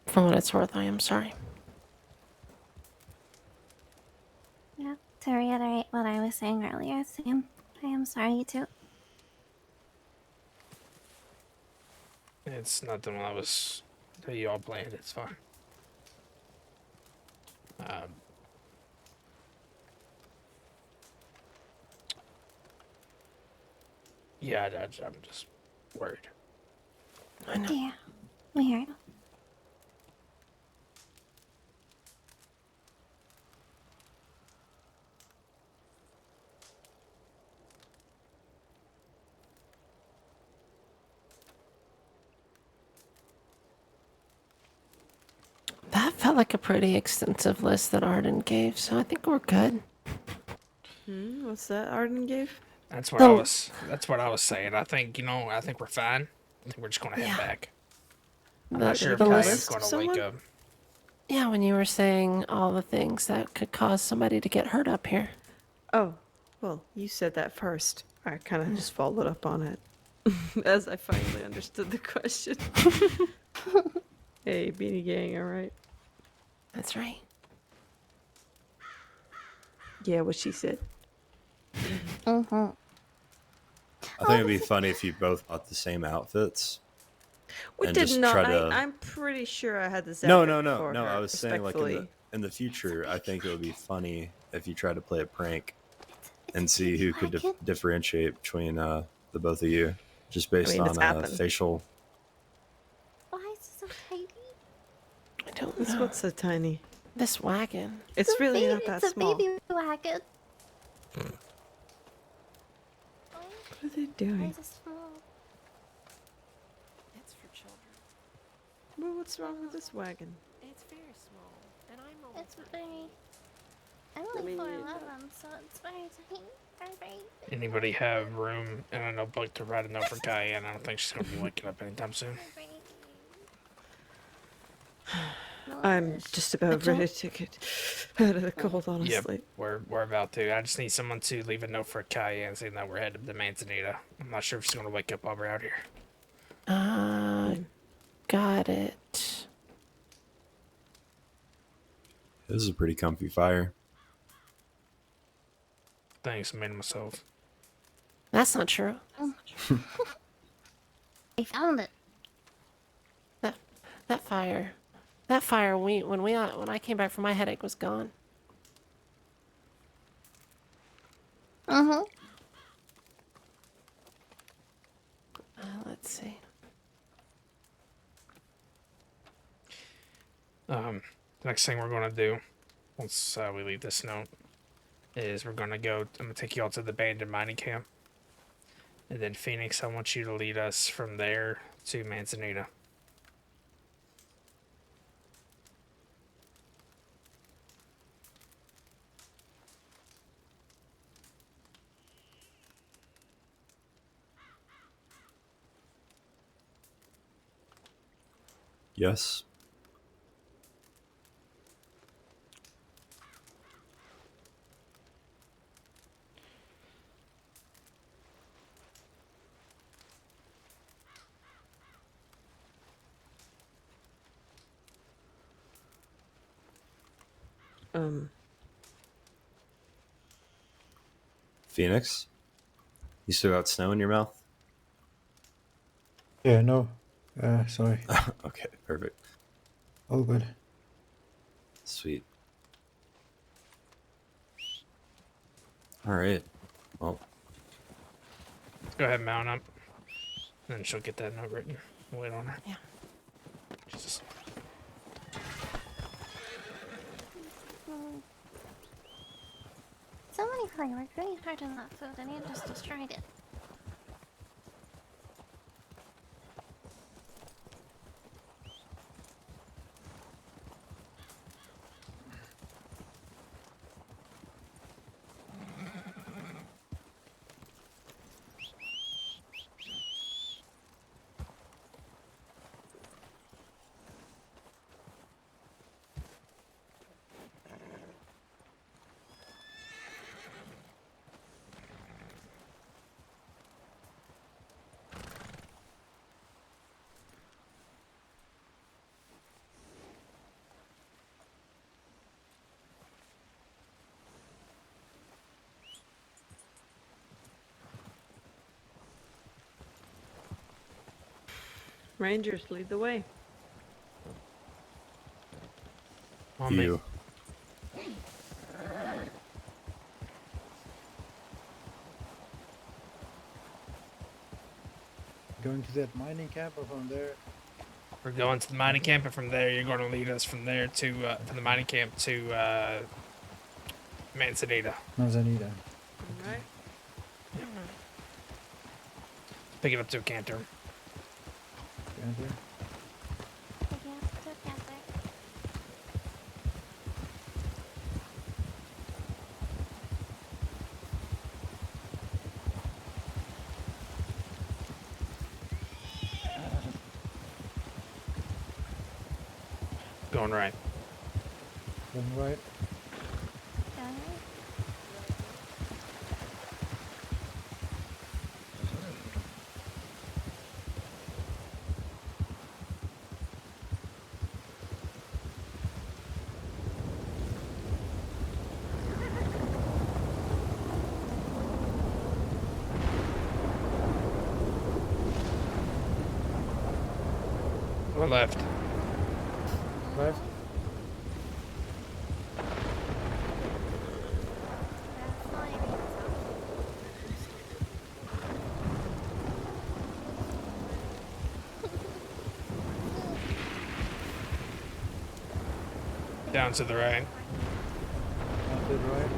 From what it's worth, I am sorry. Yeah, to reiterate what I was saying earlier, Sam, I am sorry too. It's nothing that you all planned. It's fine. Yeah, I'm just worried. I know. Yeah, weird. That felt like a pretty extensive list that Arden gave, so I think we're good. What's that Arden gave? That's what I was saying. I think we're fine. I think we're just gonna head back. I'm not sure if Cayenne's gonna wake up. Yeah, when you were saying all the things that could cause somebody to get hurt up here. Oh, well, you said that first. I kind of just followed up on it as I finally understood the question. Hey, Beanie Gang, all right? That's right. Yeah, what she said. Mm-hmm. I think it'd be funny if you both bought the same outfits. We and did just not. try to... I'm pretty sure I had this. No. For her, I was saying, like in the future, I think it would be funny if you tried to play a prank and see who could differentiate between the both of you, just based on facial. Why is it so tiny? I don't know. What's so tiny? This wagon. It's really not that small. It's a baby wagon. What are they doing? Why is it small? It's for children. Well, what's wrong with this wagon? It's very small, and I'm only It's very... I'm only 4'11", so it's very tiny. Very Anybody have room in a notebook to write a note for Cayenne? I don't think she's gonna be waking up anytime soon. I'm just about ready to get out of the cold, honestly. Yep, we're about to. I just need someone to leave a note for Cayenne saying that we're headed to Manzanita. I'm not sure if she's gonna wake up while we're out here. Got it. This is a pretty comfy fire. Thanks, I made it myself. That's not true. I found it. That fire That fire when I came back from my headache was gone. Mm-hmm. Let's see. The next thing we're gonna do, once we leave this note, is we're gonna go. I'm gonna take you all to the abandoned mining camp, and then Phoenix, I want you to lead us from there to Manzanita. Yes. Phoenix, you still got snow in your mouth? Yeah, no. Sorry. Okay, perfect. All good. Sweet. All right. Well, Go ahead and mount up. Then she'll get that note written. Wait on her. Yeah. Jesus. Somebody probably worked really hard on that food and you just destroyed it. Rangers, lead the way. On me. you. Going to that mining camp or from there? We're going to the mining camp, and from there, you're going to lead us from there to from the mining camp to Manzanita. Manzanita. Alright. Pick it up to a canter. Canter. Going right. Going right. Or left. Left. Down to the right. Down to the right.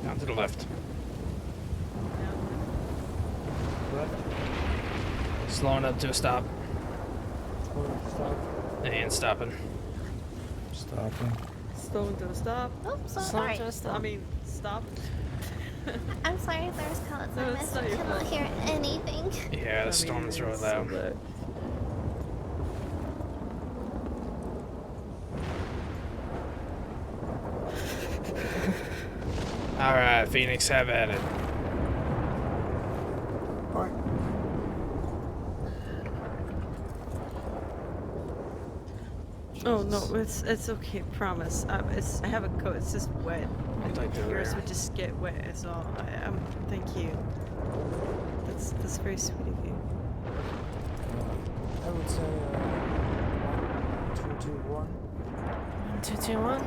Down to the left. Left. Slowing up to a stop. Stop. And stopping. Stopping. Slowing to a stop. Oh, so Slow sorry. to a stop. I mean, stop. I'm sorry if there's pellets No, I it's missed. not I your cannot fault. hear anything. Yeah, the storm is really loud. Alright, Phoenix, have at it. Oh no, it's okay. Promise. I have a coat. It's just wet. Yours would just get wet as well. Thank you. That's very sweet of you. I would say 1, 2, 2, 1. 1, 2, 2, 1.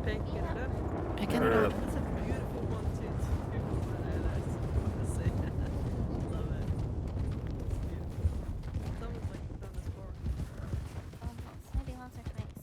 Picking it up. Picking it up. That's a beautiful 1, 2, 2. That's I love it. It's beautiful. It's almost like we've done this before. Maybe once or twice.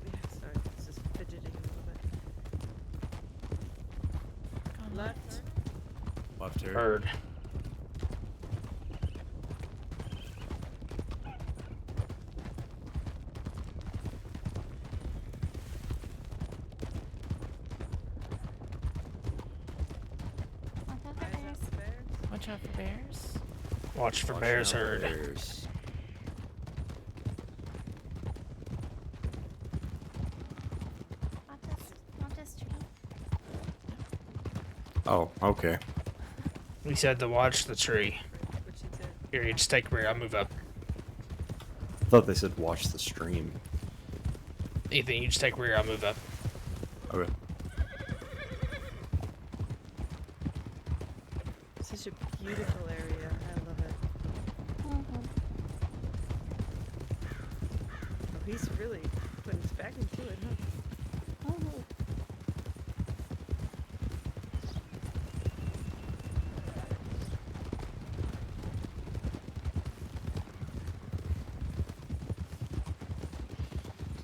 Yeah, sorry, it's just fidgeting a little bit. Left. Left here. Heard. Watch out for bears. Watch for bears, heard. Bears. Watch this tree. Oh, okay. We said to watch the tree. Here, you just take rear. I'll move up. I thought they said watch the stream. Ethan, you just take rear. I'll move up. Okay. Such a beautiful area. I love it. Oh, he's really putting his back into it, huh?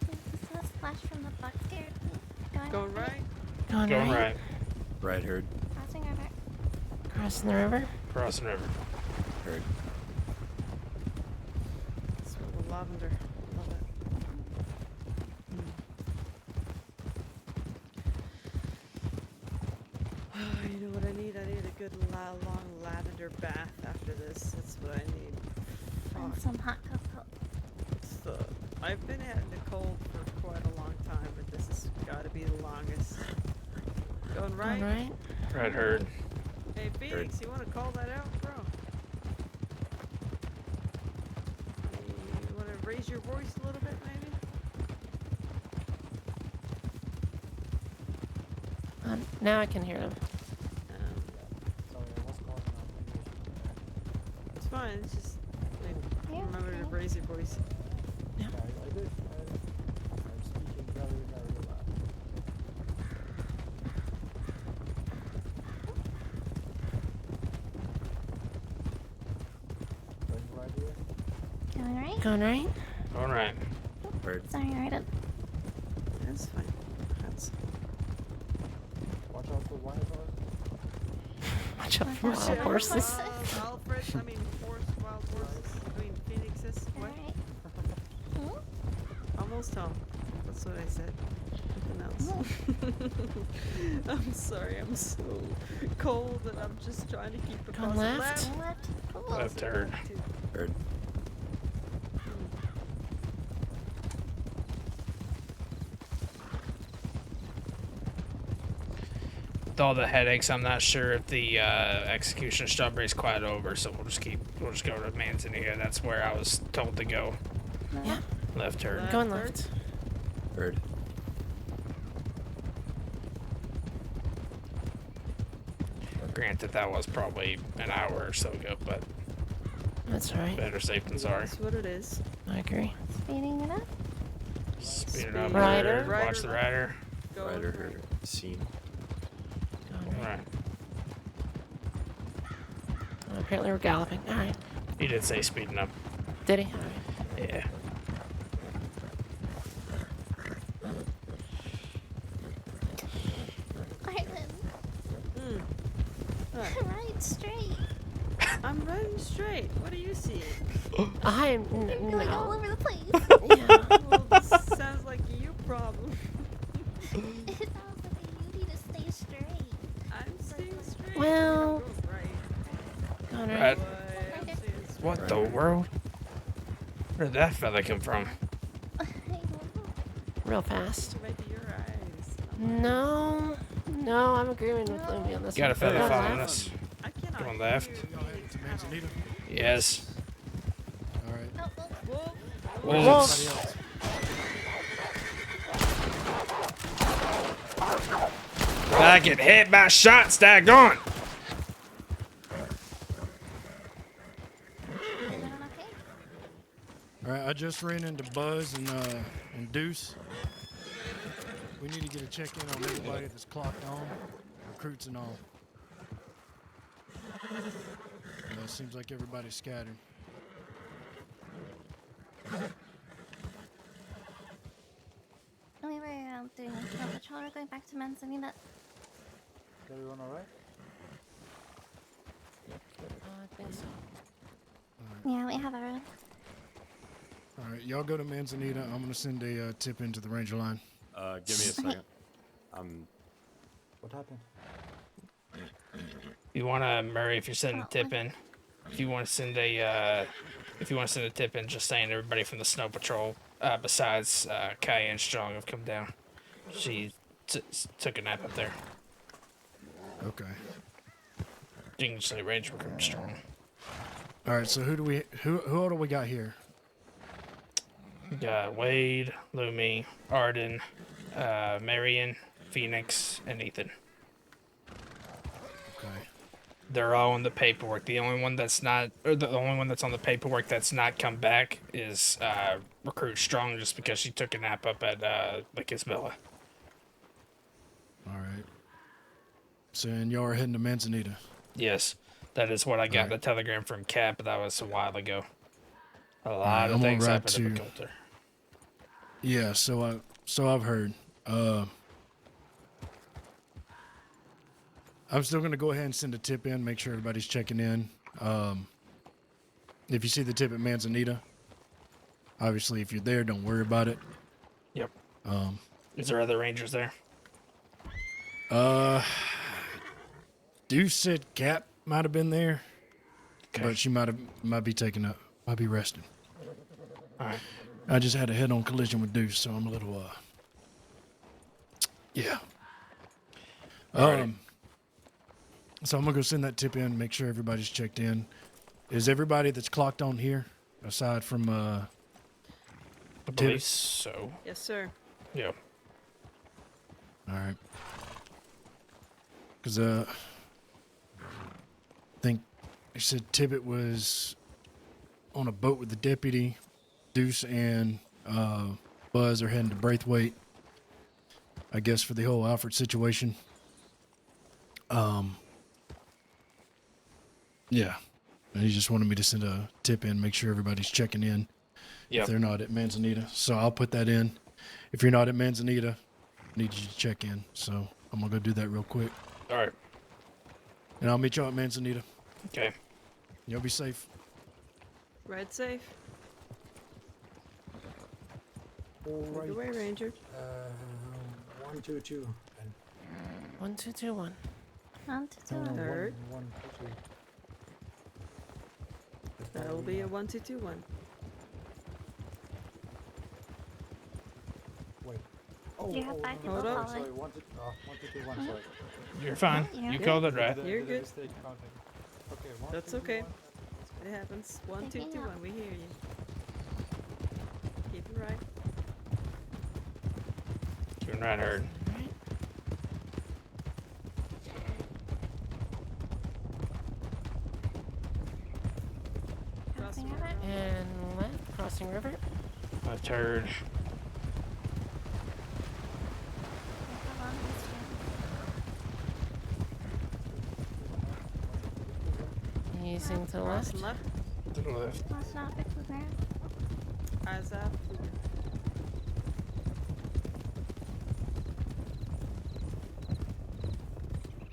This is a splash from the buck there. Going right. Going Going right. right. Right, heard. Crossing river. Crossing the river. Crossing river. Heard. Smell the lavender. Love it. Oh, you know what I need? I need a good long lavender bath after this. That's what I need. And Fuck. some hot cocoa. I've been having a cold for quite a long time, but this has got to be the longest. Going right? Going right. Right, heard. Hey, Phoenix, you want to call that out, bro? You want to raise your voice a little bit, maybe? Now I can hear them. It's fine. It's just remember to raise your voice. I did. I'm speaking very, very loud. Going right here. Going right? Going right. Going right. Heard. Sorry, right up. That's fine. That's... Watch out for wild horses. Watch out for wild horses. Alfred, I mean, wild horses. I mean, phoenixes. What? Almost home. That's what I said. Nothing else. I'm sorry, I'm so cold and I'm just trying to keep it Going left. Left, heard. Heard. With all the headaches, I'm not sure if the execution of Strawberry is quite over, so we'll just go to Manzanita. That's where I was told to go. Yeah. Left, heard. Going left. Heard. Granted, that was probably an hour or so ago, but That's right. better safe than sorry. That's what it is. I agree. Speeding it up. Speed it up. Rider. Rider. Watch the rider. Rider, heard. Seen. Going right. Right. Oh, apparently we're galloping. All right. He did say speeding up. Did he? All right. Yeah. Ireland. Huh. Right straight. I'm running straight. What do you see? I'm You're going all no. over the place. Yeah. Well, this sounds like you problem. It sounds like you need to stay straight. I'm staying straight. Well, Go right. Connor. Right. Boy, I'm staying straight. What the world? Where did that fella come from? Real fast. Maybe your eyes. No, no, I'm agreeing with Lumi on this Got a one. feather Go following left. us. I cannot. Going left. Y'all headed to Manzanita? Yes. All right. What is Wolf. it? Everybody else. I get hit by shots, daggone! All right, I just ran into Buzz and Deuce. We need to get a check-in on everybody that's clocked on, recruits and all. Seems like everybody's scattered. We were doing a snow patrol. We're going back to Manzanita. Is everyone alright? I think so. Yeah, we have our own. All right, y'all go to Manzanita. I'm gonna send a tip into the Ranger line. Give me a second. What happened? You wanna, Murray, if you're sending a tip in, if you wanna send a tip in, just saying everybody from the snow patrol, besides Cayenne Strong, have come down. She took a nap up there. Okay. You can just say Ranger Recruit Strong. All right, so who all do we got here? Got Wade, Lumi, Arden, Marion, Phoenix, and Ethan. Okay. They're all in the paperwork. The only one that's not, or the only one that's on the paperwork that's not come back is Recruit Strong, just because she took a nap up at Lake Isabella. All right. So, and y'all are heading to Manzanita. Yes, that is what I got in the telegram from Cap, but that was a while ago. A lot right, of I'm things gonna happened write in to- Coulter. Yeah, so I've heard. I'm still gonna go ahead and send a tip in, make sure everybody's checking in. If you see the tip at Manzanita, obviously if you're there, don't worry about it. Yep. Is there other Rangers there? Deuce said Cap might have been there, but she might be taking up, might be resting. All right. I just had a head-on collision with Deuce, so I'm a little yeah. Alrighty. So I'm gonna go send that tip in, make sure everybody's checked in. Is everybody that's clocked on here, aside from I believe so. Yes, sir. Yeah. All right. Because I think they said Tibbet was on a boat with the deputy. Deuce and Buzz are heading to Braithwaite, I guess, for the whole Alfred situation. Yeah. And he just wanted me to send a tip in, make sure everybody's checking in. Yep. If they're not at Manzanita. So I'll put that in. If you're not at Manzanita, I need you to check in. So I'm going to go do that real quick. All right. And I'll meet y'all at Manzanita. Okay. Y'all be safe. Ride safe. Alright. Good way, Ranger. 122. 1, 2, 2, 1. 1, 2, 2, 1. Third. 1, 2, 2. That will be a 1, 2, 2, 1. Wait. You have 5 people Hold up. following. Sorry, 1, 2, 2, 1, sorry. You're fine. Yeah. You called it right. You're good. Mistake counting. Okay, 1, That's 2, okay. 1. It happens. 1, 2, 2, Picking 1. up. We hear you. Keep it right. You're right, heard. Crossing over. And left, crossing river. Left heard. Easing to the left. Crossing left. To the left. Let's not pick the ground. Eyes up.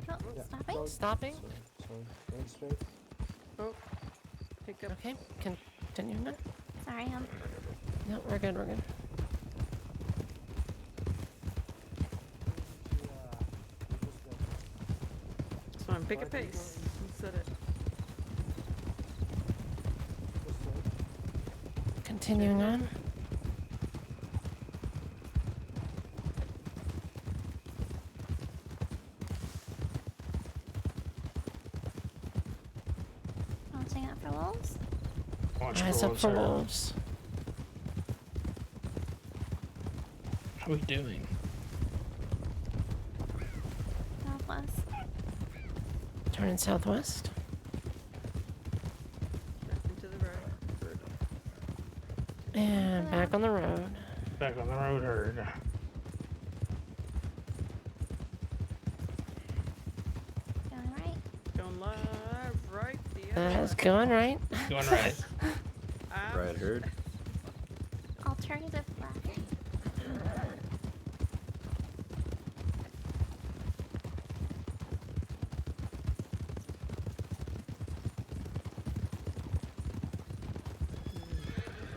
Oh, stopping. Stopping. Sorry, going straight. Oh, hiccup. Okay, continue now. Sorry, No, we're good, we're good. So I'm pick a pace. You said it. Continuing on. watching out for wolves. Eyes up for wolves. How are we doing? Southwest. Turning southwest. Into the road. And back on the road. Back on the road, herd. Going right. Going left, right, That's going right. Going right. Right, herd. Alternative left.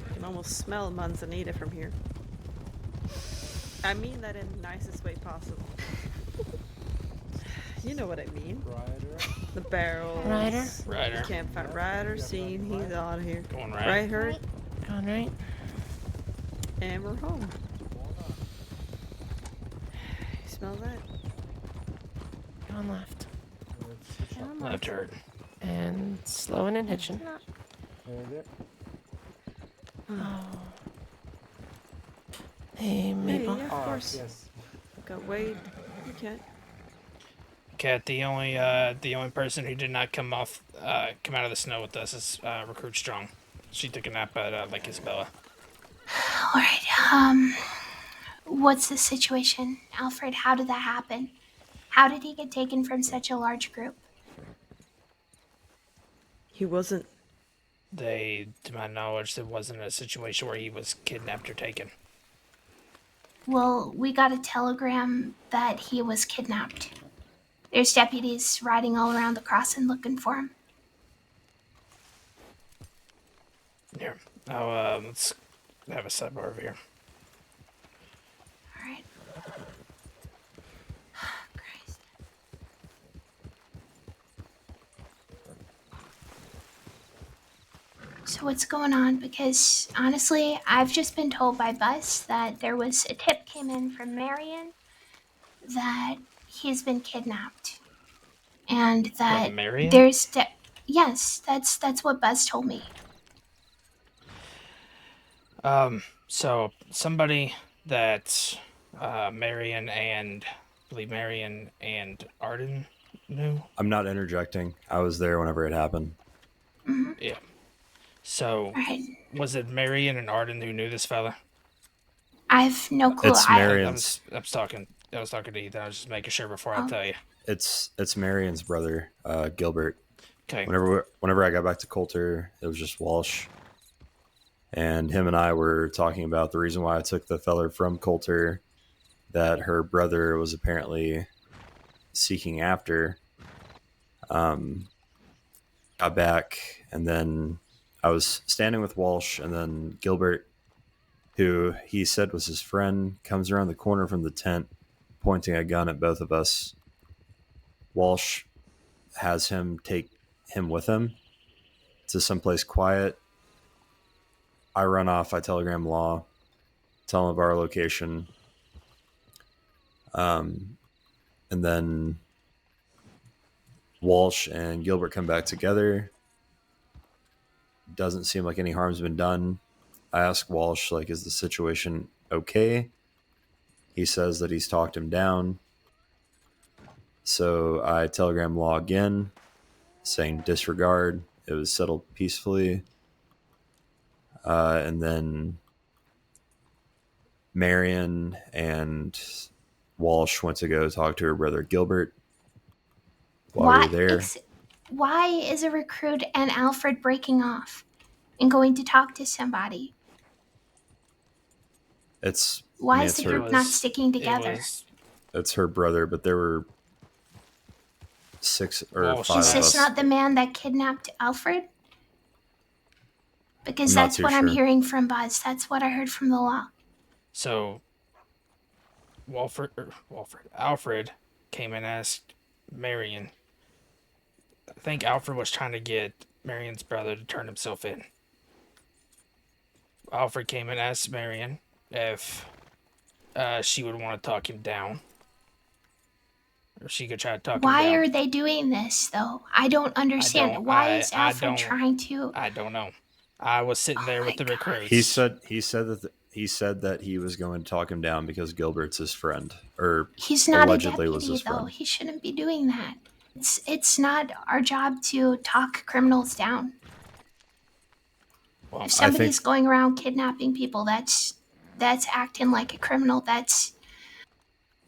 You can almost smell manzanita from here. I mean that in the nicest way possible. You know what I mean. The barrels. Rider. Campfire rider scene. He's out of here. Going right. Right, herd. Going right. And we're home. You smell that? Going left. Left, herd. And slowing and hitching. Oh. Hey, Maple. Hey, yeah, of course. Yes. Got Wade. You can't. Cat, the only person who did not come out of the snow with us is Recruit Strong. She took a nap at Lake Isabella. Alright, what's the situation? Alfred, how did that happen? How did he get taken from such a large group? He wasn't. To my knowledge, there wasn't a situation where he was kidnapped or taken. Well, we got a telegram that he was kidnapped. There's deputies riding all around the crossing looking for him. Here, now let's have a sidebar over here. Alright. Christ. So what's going on? Because honestly, I've just been told by Bus that there was a tip came in from Marion that he's been kidnapped. And that Marion? there's yes, that's what Buzz told me. So somebody that Marion and I believe Marion and Arden knew. I'm not interjecting. I was there whenever it happened. Mm-hmm. Yeah. So was it Marion and Arden who knew this fella? I've no clue. It's Marion's. I was talking to Ethan. I was just making sure before I tell you. It's Marion's brother, Gilbert. Okay. Whenever I got back to Coulter, it was just Walsh. And him and I were talking about the reason why I took the feller from Coulter that her brother was apparently seeking after. Got back, and then I was standing with Walsh, and then Gilbert, who he said was his friend, comes around the corner from the tent, pointing a gun at both of us. Walsh has him take him with him to someplace quiet. I run off. I telegram Law, tell him of our location. And then Walsh and Gilbert come back together. Doesn't seem like any harm's been done. I ask Walsh, like, is the situation okay? He says that he's talked him down. So I telegram Law again, saying disregard. It was settled peacefully. And then Marion and Walsh went to go talk to her brother Gilbert while we were there. Why is a recruit and Alfred breaking off and going to talk to somebody? Why is the group not sticking together? It's her brother, but there were 6 or Walsh 5 Is of this us. not the man that kidnapped Alfred? Because I'm not that's too what I'm sure. hearing from Buzz. That's what I heard from the law. So, Alfred came and asked Marion. I think Alfred was trying to get Marion's brother to turn himself in. Alfred came and asked Marion if she would want to talk him down. Or she could try to talk him Why down. are they doing this, though? I don't understand. Why is Alfred trying to? I don't know. I was sitting there with the recruits. He said that he was going to talk him down because Gilbert's his friend, or He's not a allegedly was deputy, his though. friend. He shouldn't be doing that. It's not our job to talk criminals down. Well, If somebody's going around kidnapping people, that's acting like a criminal. That's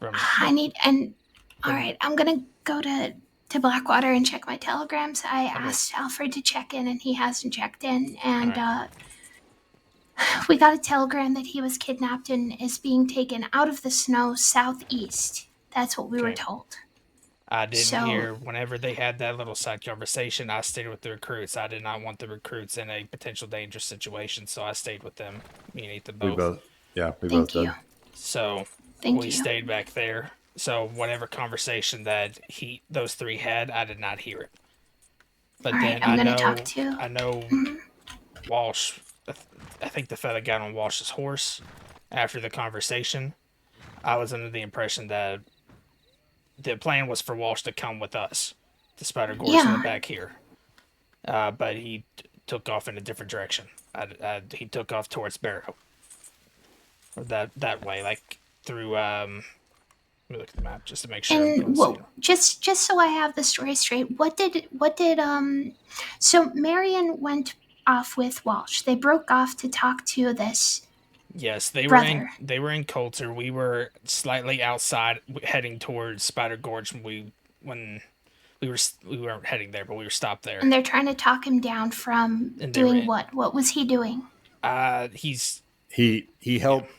I need and all right. I'm gonna go to Blackwater and check my telegrams. I asked Alfred to check in, and he hasn't checked in. And we got a telegram that he was kidnapped and is being taken out of the snow southeast. That's what we were told. I didn't hear whenever they had that little side conversation. I stayed with the recruits. I did not want the recruits in a potential dangerous situation, so I stayed with them. Me and Ethan both. We Thank both you. did. So Thank we you. stayed back there. So whatever conversation that those three had, I did not hear it. But All right, then I'm I gonna know talk to- I know Walsh. I think the fella got on Walsh's horse after the conversation. I was under the impression that the plan was for Walsh to come with us to Spider Gorge in the back here. But he took off in a different direction. He took off towards Barrow. Or that way, like through let me look at the map just to make sure. And just so I have the story straight, what did so Marion went off with Walsh. They broke off to talk to this. Yes, they were in Coulter. We were slightly outside, heading towards Spider Gorge when we weren't heading there, but we were stopped there. And they're trying to talk him down from doing what? What was he doing? He helped.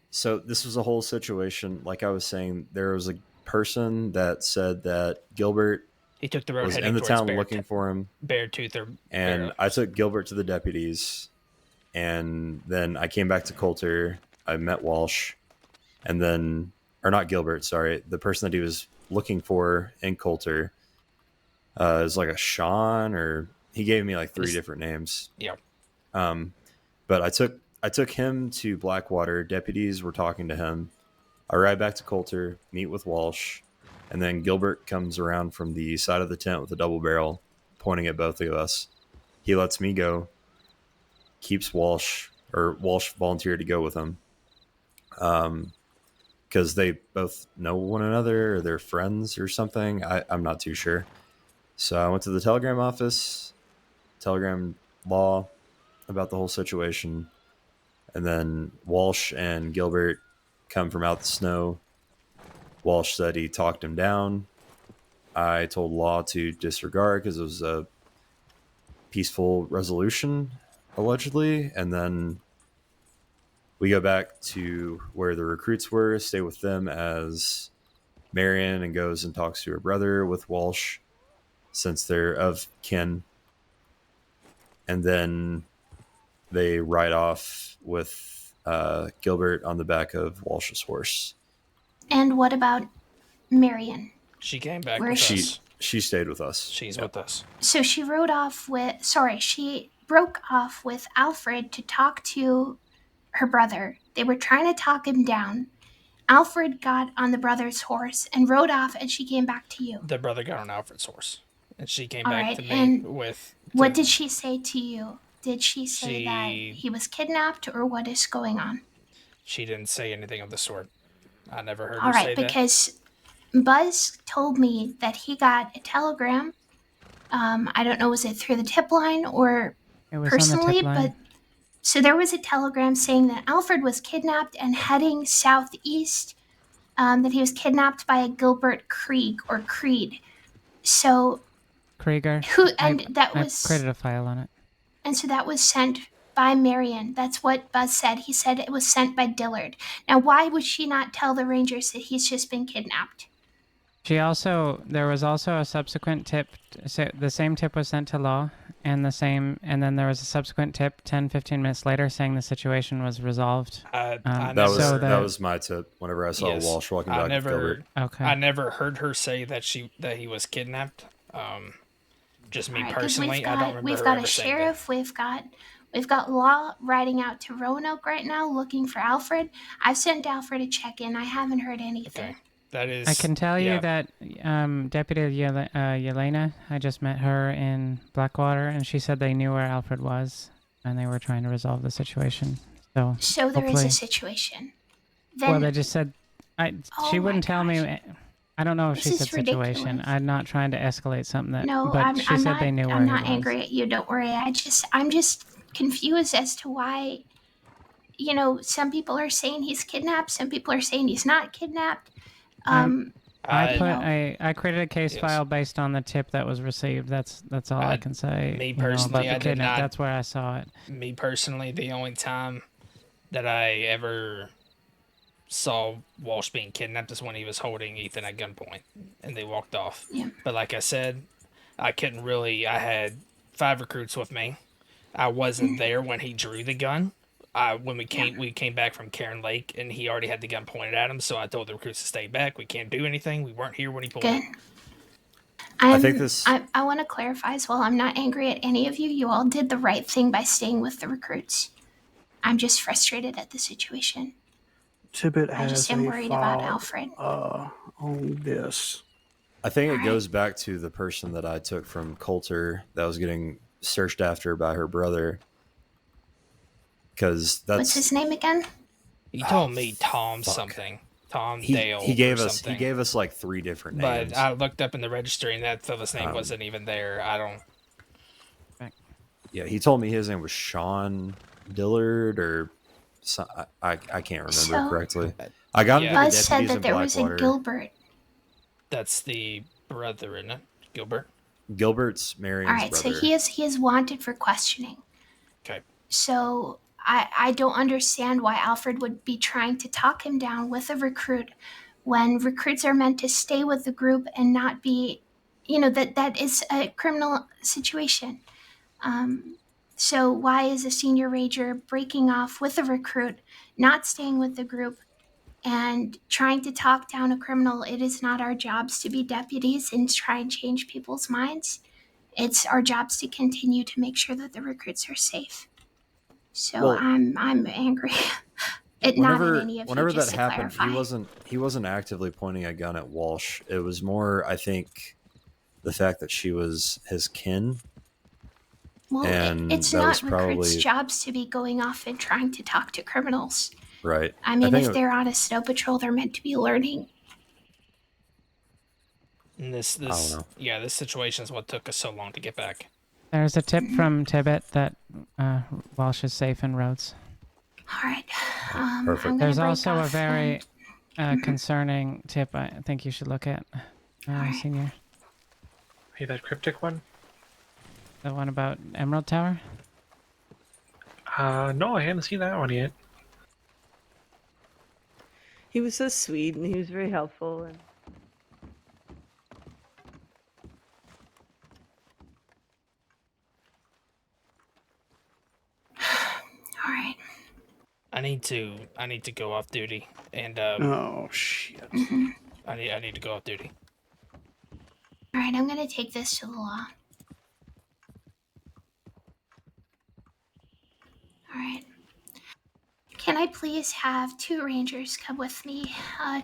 So this was a whole situation. Like I was saying, there was a person that said that Gilbert he took the road was heading in the towards town looking for him. Beartooth or and Barrow. I took Gilbert to the deputies, and then I came back to Coulter. I met Walsh, and then, or not Gilbert, sorry, the person that he was looking for in Coulter is like a Sean, or he gave me like 3 different names. Yeah. But I took him to Blackwater. Deputies were talking to him. I ride back to Coulter, meet with Walsh, and then Gilbert comes around from the side of the tent with a double barrel, pointing at both of us. He lets me go, keeps Walsh volunteered to go with him. Because they both know one another, or they're friends or something. I'm not too sure. So I went to the telegram office, telegram law about the whole situation. And then Walsh and Gilbert come from out the snow. Walsh said he talked him down. I told law to disregard because it was a peaceful resolution, allegedly. And then we go back to where the recruits were, stay with them as Marion, and goes and talks to her brother with Walsh, since they're of kin. And then they ride off with Gilbert on the back of Walsh's horse. And what about Marion? She came back Where with is us. She stayed with us. She's with us. So she she broke off with Alfred to talk to her brother. They were trying to talk him down. Alfred got on the brother's horse and rode off, and she came back to you. The brother got on Alfred's horse, and she came All back right, to me and with. What did she say to you? Did she say that he was kidnapped, or what is going on? She didn't say anything of the sort. I never heard All her say right, that. because Buzz told me that he got a telegram. I don't know, was it through the tip line or It was personally? on the tip line. But so there was a telegram saying that Alfred was kidnapped and heading southeast. That he was kidnapped by a Gilbert Krieg or Creed. So Krieger. I created a file on it. And so that was sent by Marion. That's what Buzz said. He said it was sent by Dillard. Now, why would she not tell the Rangers that he's just been kidnapped? There was also a subsequent tip. So the same tip was sent to law, and then there was a subsequent tip 10-15 minutes later saying the situation was resolved. That was my tip. Whenever I saw Walsh walking back with Gilbert. Okay. I never heard her say that he was kidnapped. Just me Alright, 'cause personally, I don't remember we've her got ever a saying sheriff. We've got Law riding out to Roanoke right now looking for Alfred. I've sent Alfred a check-in. I haven't heard anything. That is. I can tell you that Deputy Yelena, I just met her in Blackwater, and she said they knew where Alfred was, and they were trying to resolve the situation. So there is hopefully- a situation. well, Then they just said Oh she my wouldn't tell me. I don't know if This she is said situation. ridiculous. I'm not trying to escalate something that. no, but she I'm said not. they knew where I'm he not was. angry at you. Don't worry. I'm just confused as to why. You know, some people are saying he's kidnapped. Some people are saying he's not kidnapped. I created a case file based on the tip that was received. That's all I can say. Me you know, about personally, the I did kidnap. not. That's where I saw it. Me personally, the only time that I ever saw Walsh being kidnapped is when he was holding Ethan at gunpoint, and they walked off. Yeah. But like I said, I couldn't really. I had 5 recruits with me. I wasn't there when he drew the gun. When we came back from Karen Lake, and he already had the gun pointed at him. So I told the recruits to stay back. We can't do anything. We weren't here when he pulled Good. it. I want to clarify as well. I'm not angry at any of you. You all did the right thing by staying with the recruits. I'm just frustrated at the situation. Tibbet I just has am a worried about file, Alfred. On this. I think it goes back to the person that I took from Coulter that was getting searched after by her brother. Because that's What's his name again? He told me Tom something. Tom Dale. He gave or us something. he gave us like 3 different names. But I looked up in the registry, and that fella's name wasn't even there. I don't. Yeah, he told me his name was Sean Dillard or I can't remember So- correctly. I got him to the Buzz said deputies that in there was a Blackwater. Gilbert. That's the brother, isn't it? Gilbert. Gilbert's Marion's All right, brother. so he is wanted for questioning. Okay. So I don't understand why Alfred would be trying to talk him down with a recruit when recruits are meant to stay with the group and not be, that is a criminal situation. So why is a senior ranger breaking off with a recruit, not staying with the group, and trying to talk down a criminal? It is not our jobs to be deputies and try and change people's minds. It's our jobs to continue to make sure that the recruits are safe. So Well, I'm angry. Not at any of you, whenever just that to happened, clarify. he wasn't actively pointing a gun at Walsh. It was more, I think, the fact that she was his kin. Well, and it's that not was recruits' probably jobs to be going off and trying to talk to criminals. right. I mean, think if it- they're on a snow patrol, they're meant to be learning. And this yeah, this situation is what took us so long to get back. There's a tip from Tibet that Walsh is safe in roads. All right. I'm Perfect. gonna There's break also a off very and- concerning tip I think you should look at, Senior. Hey, that cryptic one? The one about Emerald Tower? No, I haven't seen that one yet. He was so sweet and he was very helpful. And All right. I need to go off duty, and Oh shit. I need to go off duty. All right, I'm gonna take this to the law. All right. Can I please have 2 rangers come with me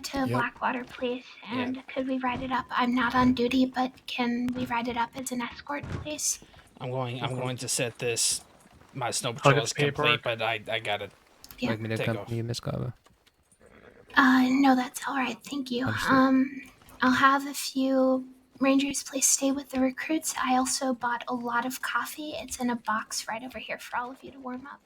to Yep. Blackwater, please? And could we ride it up? I'm not on duty, but can we ride it up as an escort, please? I'm going to set this. My snow I'll patrol get is the paperwork. complete, but I gotta Yeah. Like me to take come off. to you, Miss Cava. No, that's all right. Thank you. I'll have a few rangers please stay with the recruits. I also bought a lot of coffee. It's in a box right over here for all of you to warm up.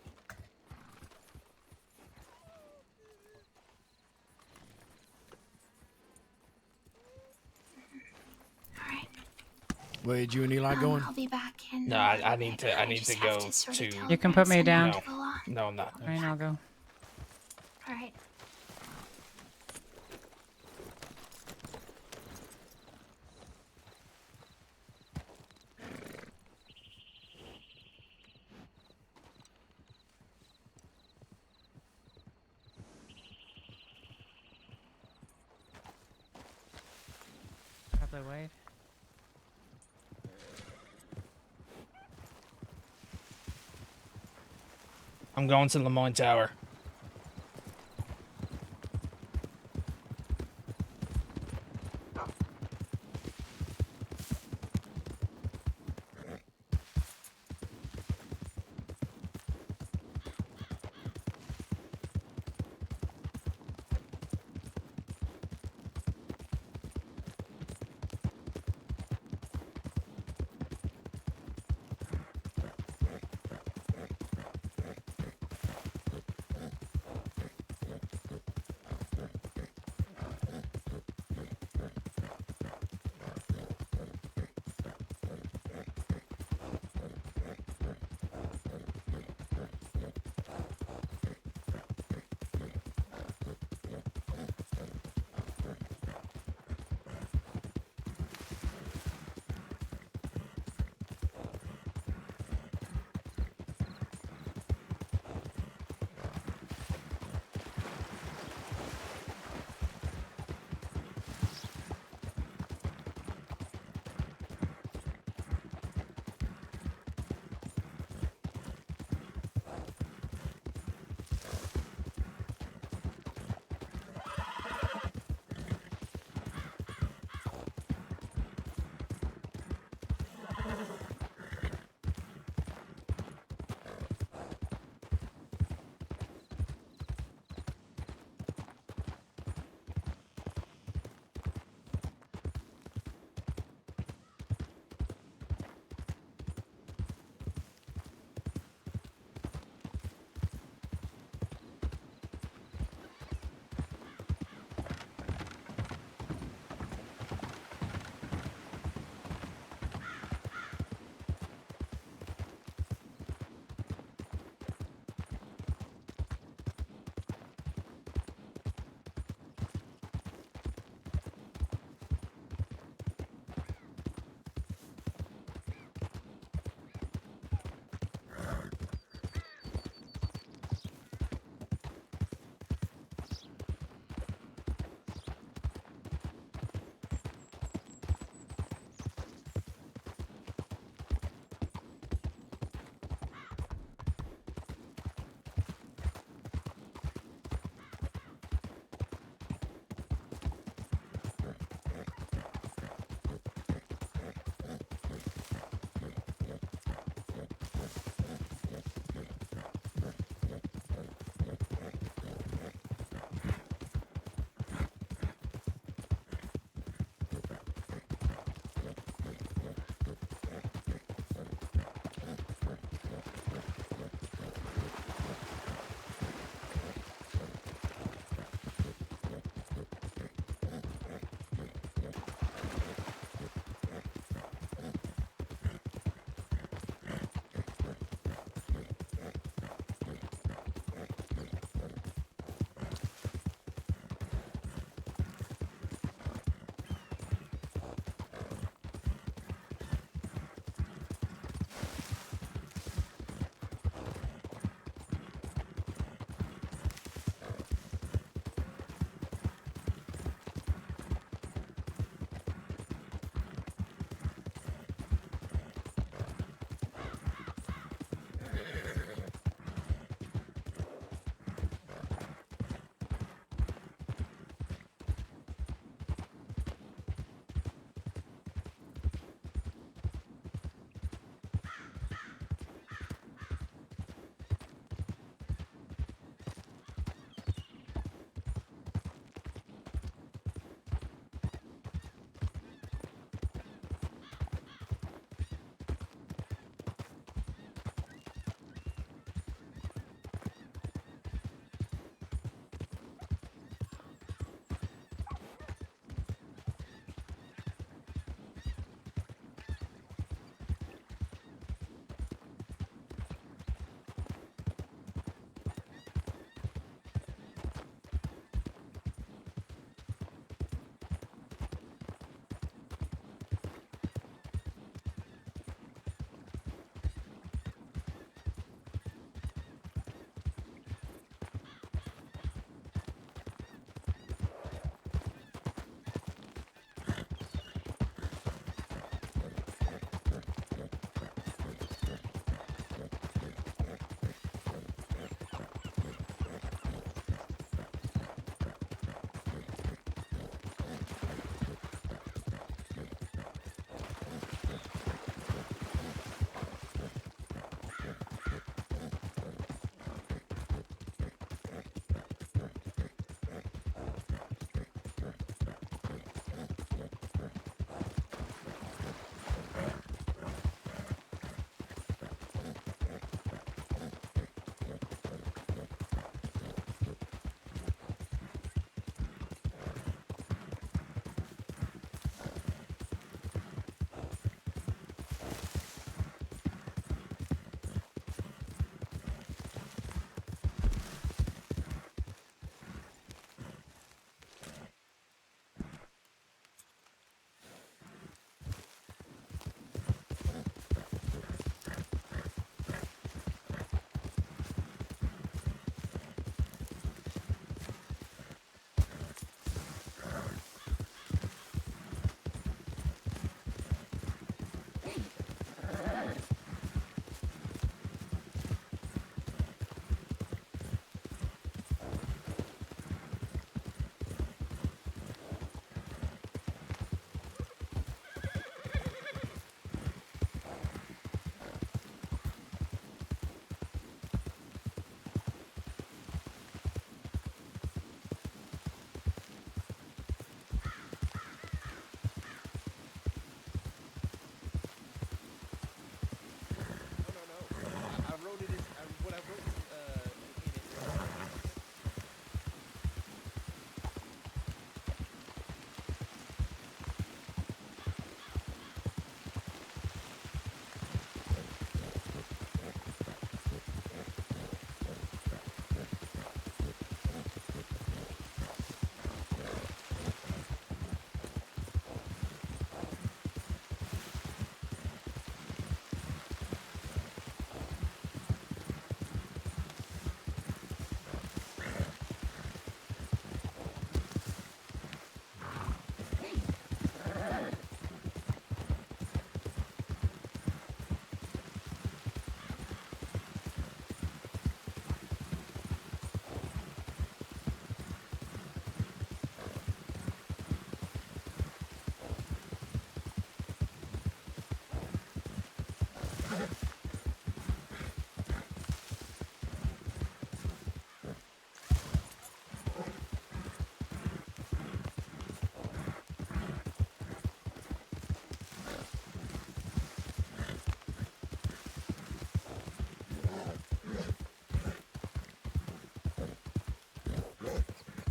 Wade, you and Eli going? I'll be back in. No, I need to just go have to sort of to. tell You can put me down. No, I'm not. Fine, I'll go. All right. Blue Wade. I'm going to Lemoyne Tower.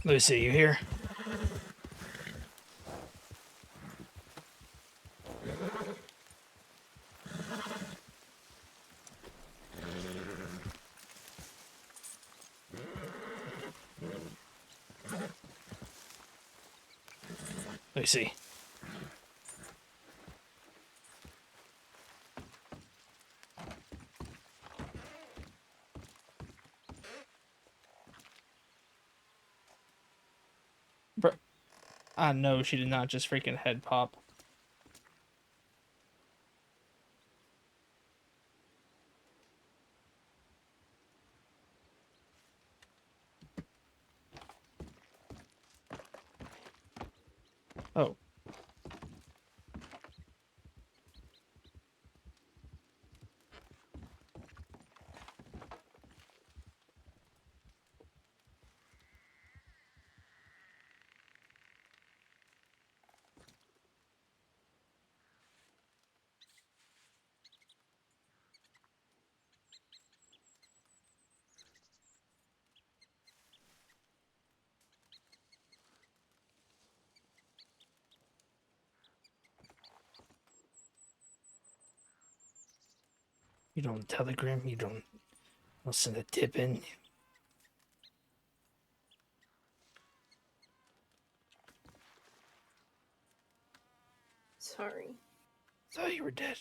Lucy, you here? Lucy. Bro, I know she did not just freaking head pop. Oh. You don't telegram, you don't send a tip in. Sorry. Thought you were dead.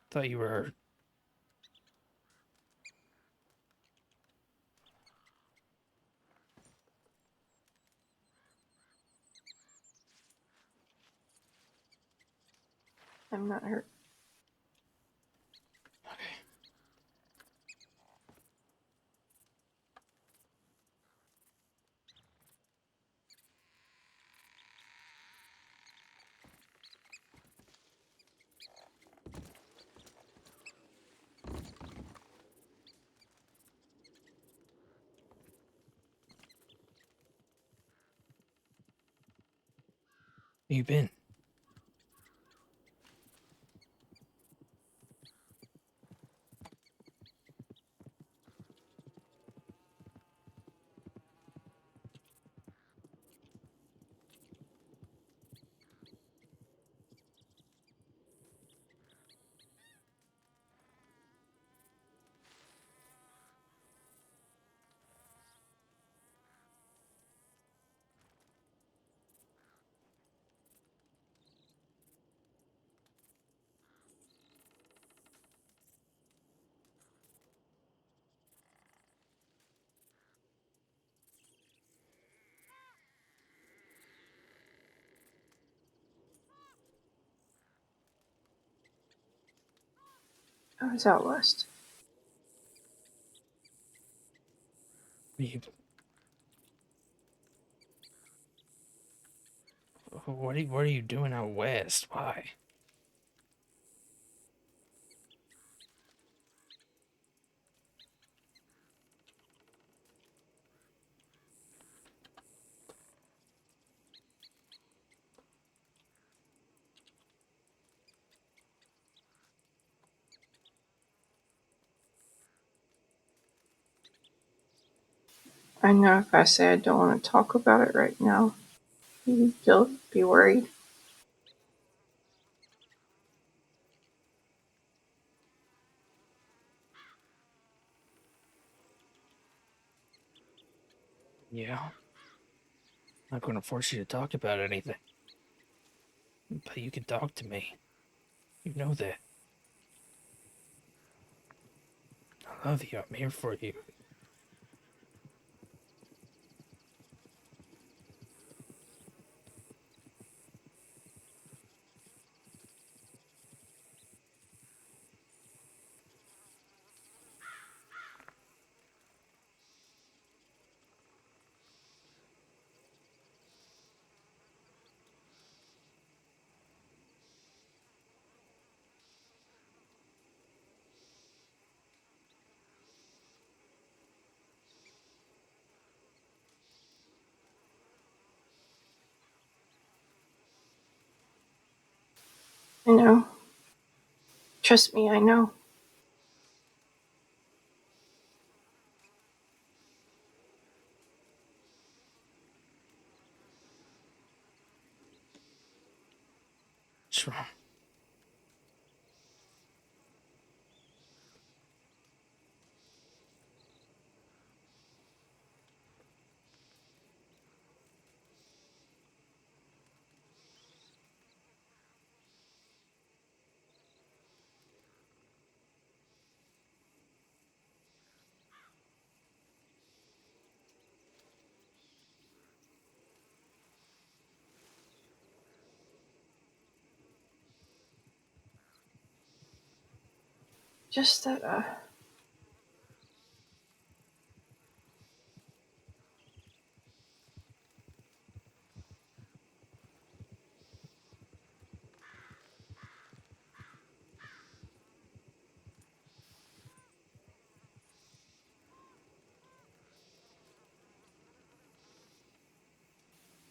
Thought you were hurt. I'm not hurt. Where you been? I was out west. What are you doing out west? Why? I know if I say I don't want to talk about it right now, you'll be worried. Yeah. I'm not going to force you to talk about anything. But you can talk to me. You know that. I love you. I'm here for you. I know. Trust me, I know. What's wrong? Just that,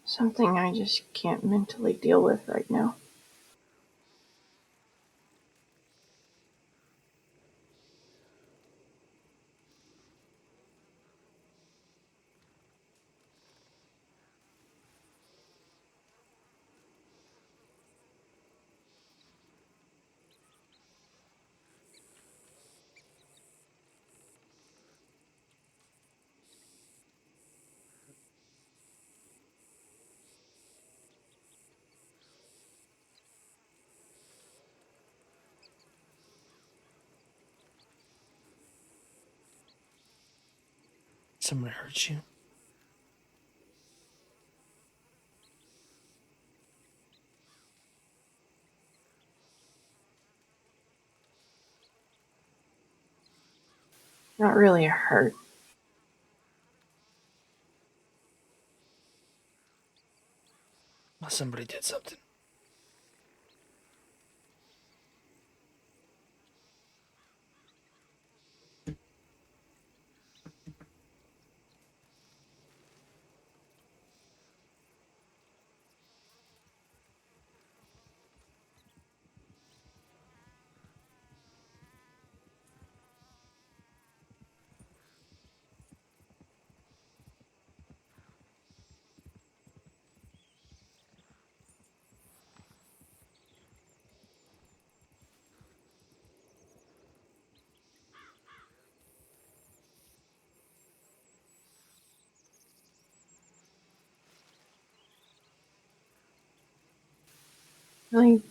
something I just can't mentally deal with right now. Someone hurt you? Not really a hurt. Well, somebody did something. Really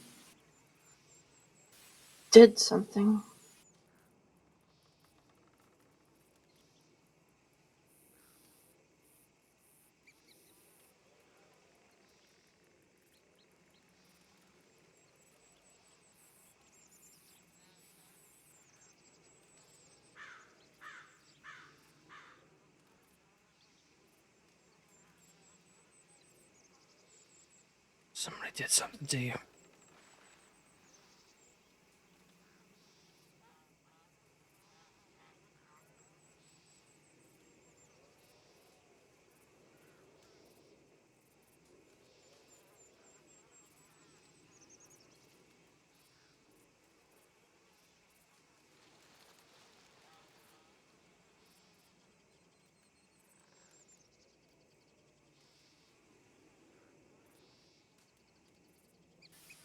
did something. Somebody did something to you.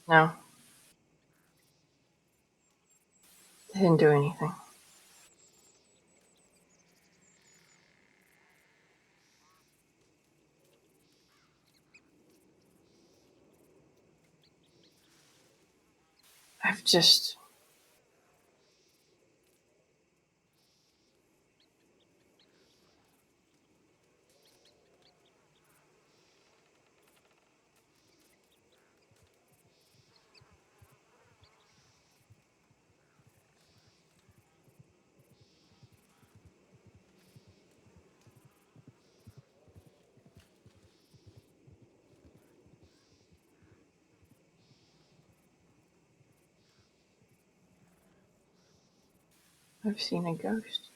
No. They didn't do anything. I've just... I've seen a ghost.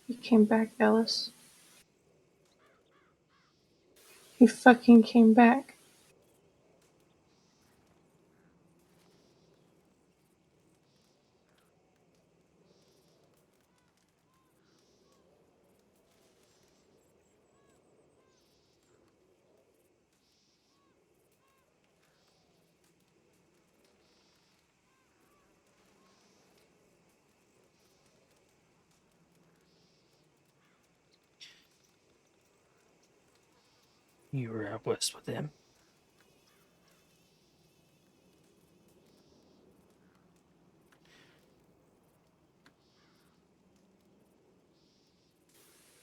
He came back, Ellis. He fucking came back. You were out west with him.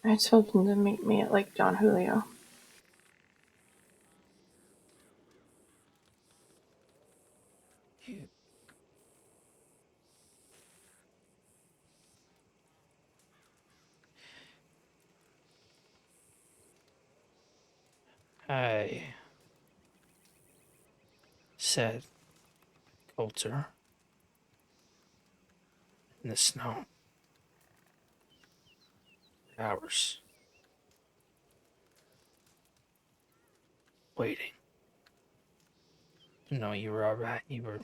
I told him to meet me at Lake Don Julio. I said, Coulter, in the snow, for hours, waiting to know you were alright. You were.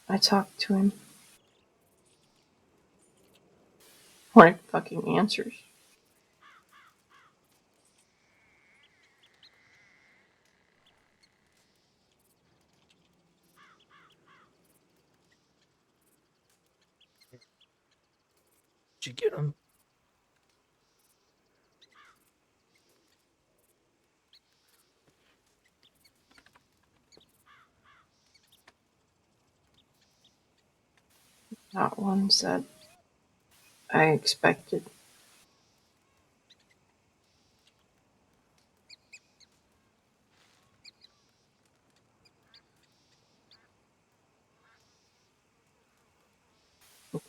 I talked to him. Wanted fucking answers. Did you get him? Not ones that I expected.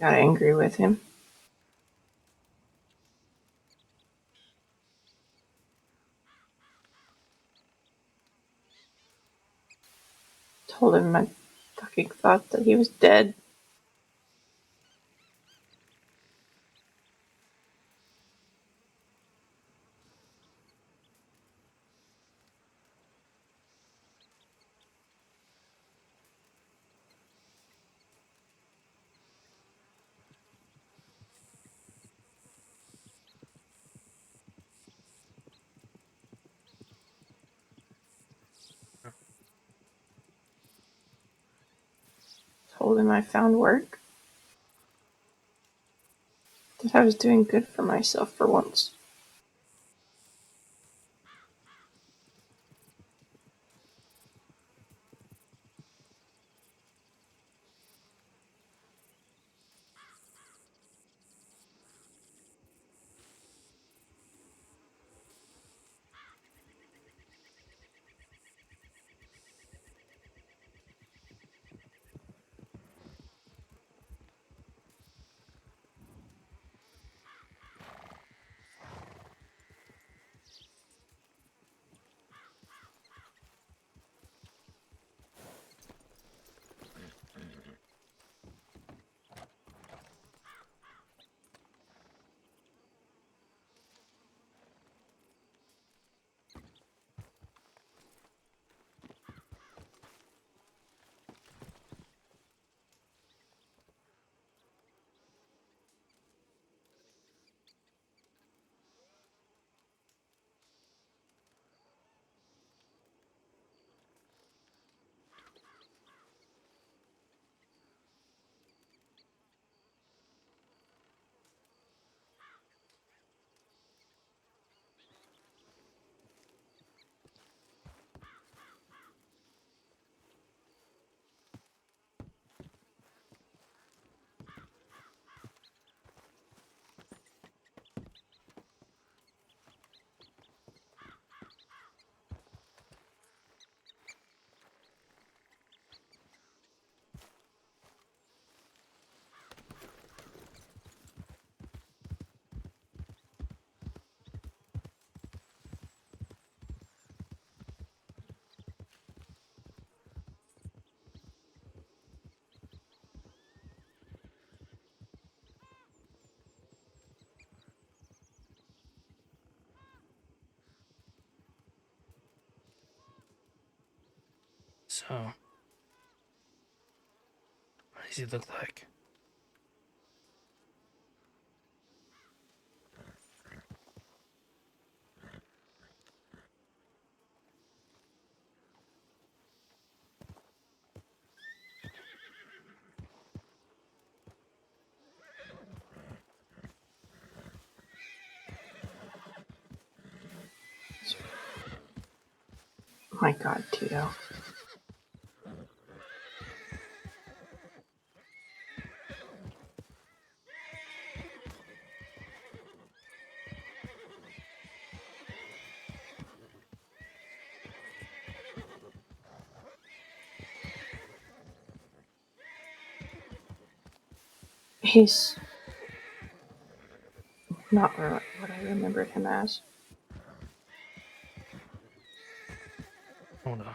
Got angry with him. Told him I fucking thought that he was dead. Told him I found work. That I was doing good for myself for once. So, what does he look like? Oh my god, Tito. He's not what I remembered him as. Hold on.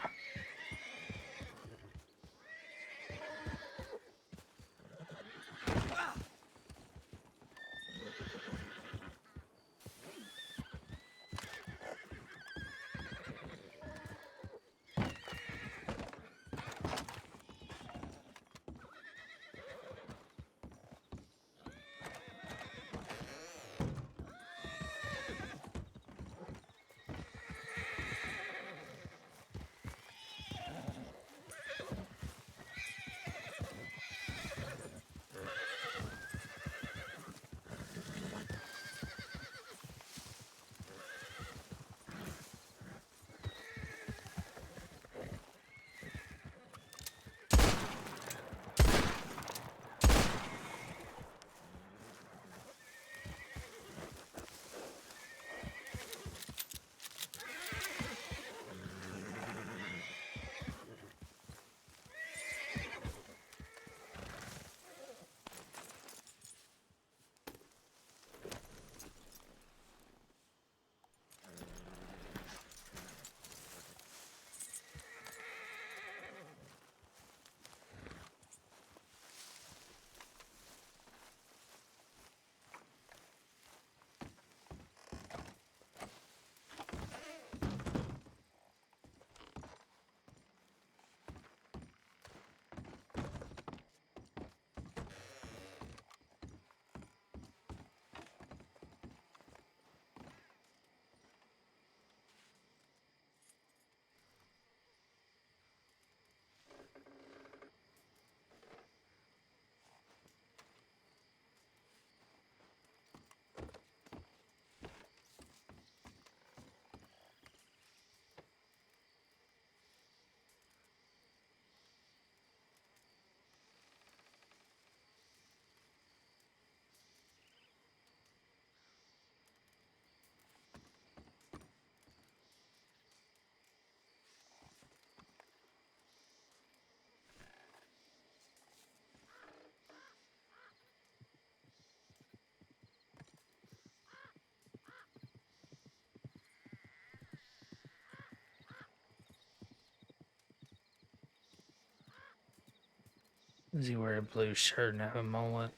Does he wear a blue shirt and have a mullet?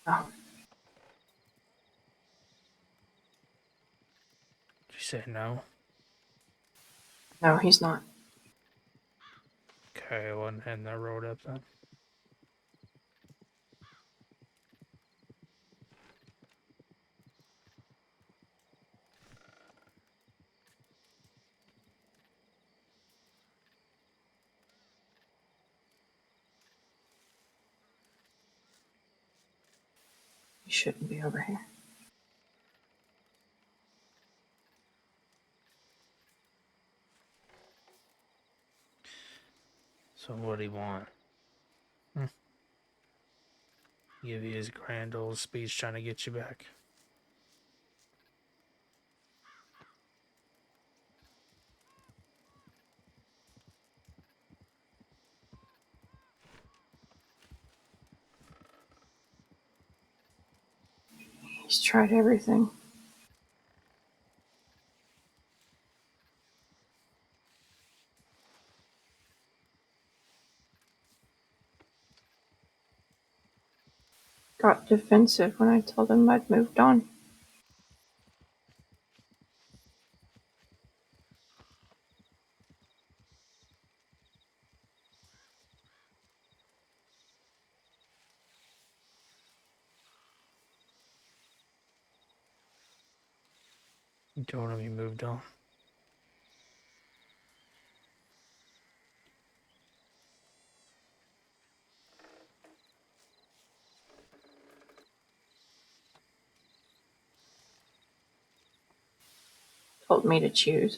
Oh, Did you say no? no, he's not. Okay, I wasn't heading that road up then. He shouldn't be over here. So what do you want? Give you his grand old speech trying to get you back. He's tried everything. Got defensive when I told him I'd moved on. You told him you moved on. Told me to choose.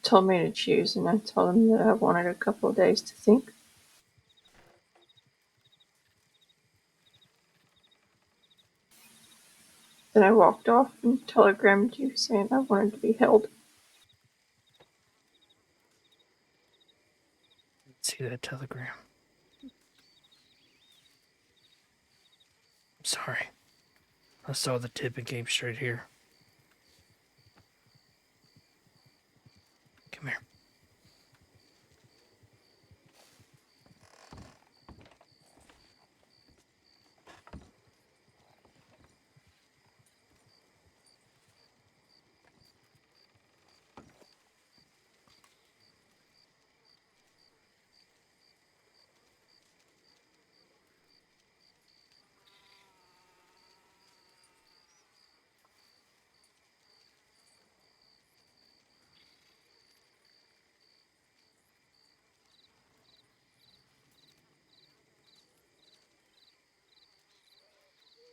Told me to choose, and I told him that I wanted a couple of days to think. Then I walked off and telegrammed you saying I wanted to be held. See that telegram? I'm sorry. I saw the tip and came straight here. Come here.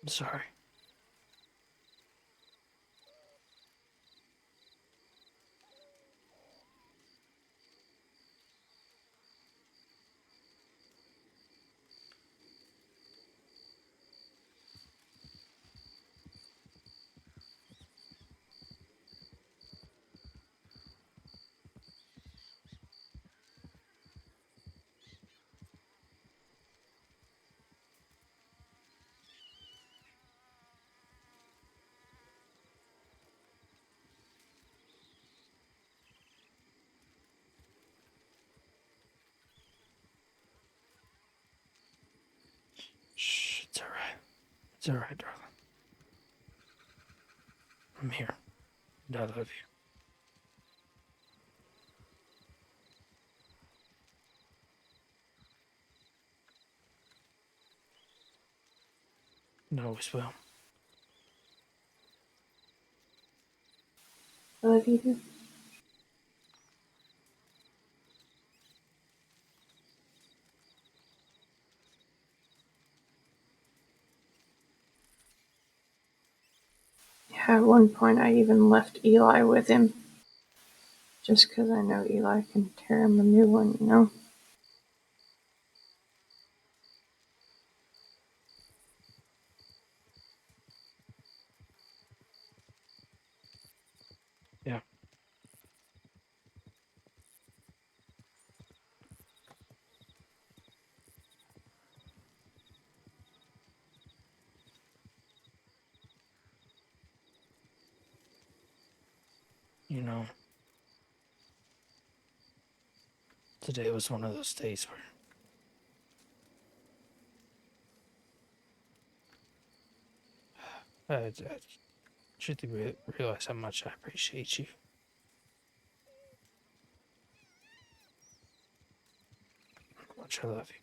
I'm sorry. Shh, it's alright. It's alright, darling. I'm here. And I love you. And always will. I love you too. Yeah, at one point I even left Eli with him. Just 'cause I know Eli can tear him a new one, you know? Yeah. You know, today was one of those days where I truly realize how much I appreciate you. How much I love you.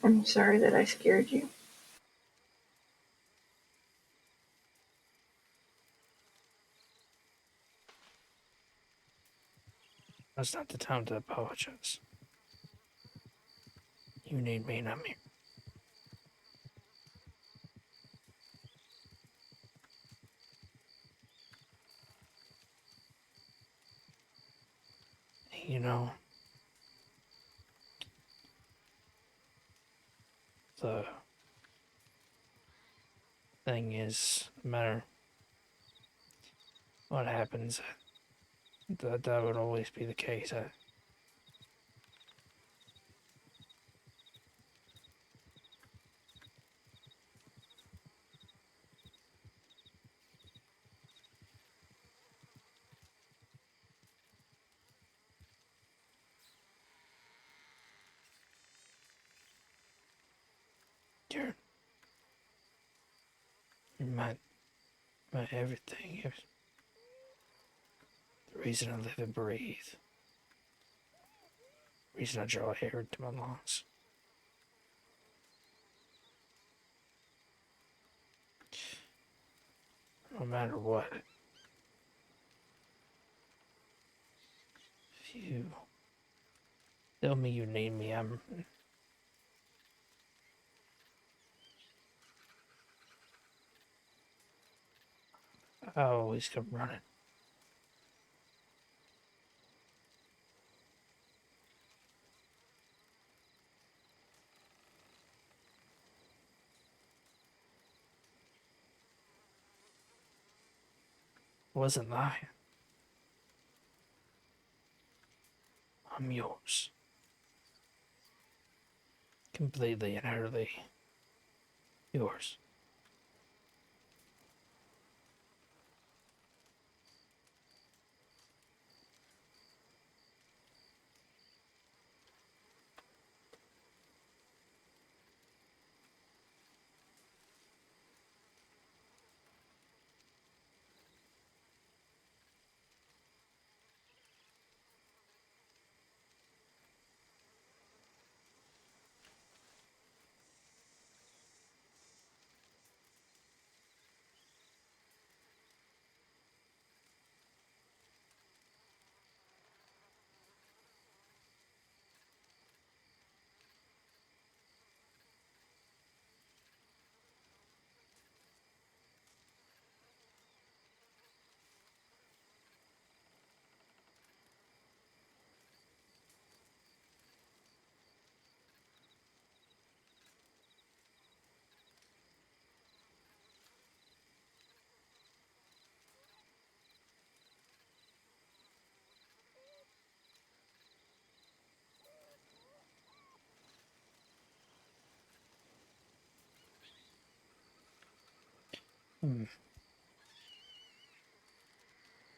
I'm sorry that I scared you. That's not the time to apologize. You need me and I'm here. you know, the thing is, no matter what happens, that would always be the case. You're my everything. You're the reason I live and breathe. The reason I draw air into my lungs. No matter what. If you tell me you need me, I always come running. I wasn't lying. I'm yours. Completely and utterly yours.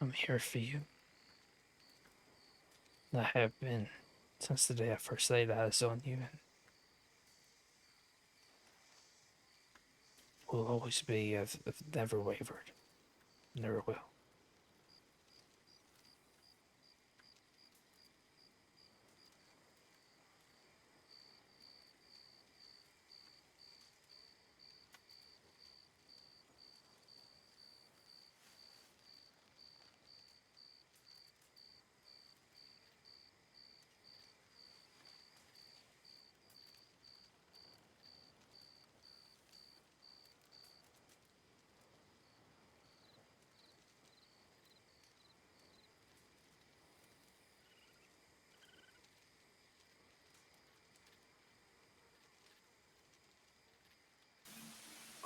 I'm here for you. I have been since the day I first laid eyes on you, and will always be. I've never wavered. Never will.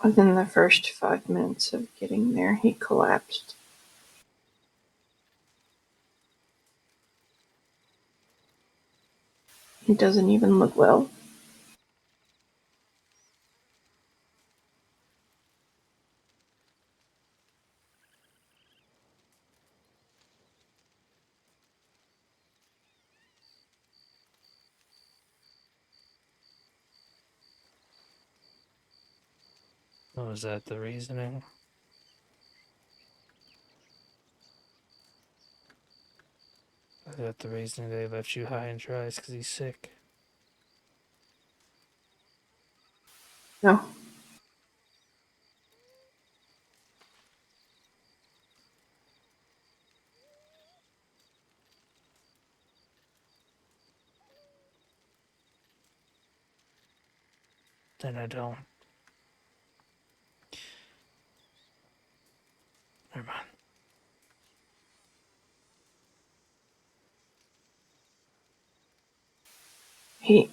Within the first 5 minutes of getting there, he collapsed. He doesn't even look well. Oh, is that the reasoning? Is that the reasoning they left you high and dry? Is because he's sick? No. Then I don't. Never mind. He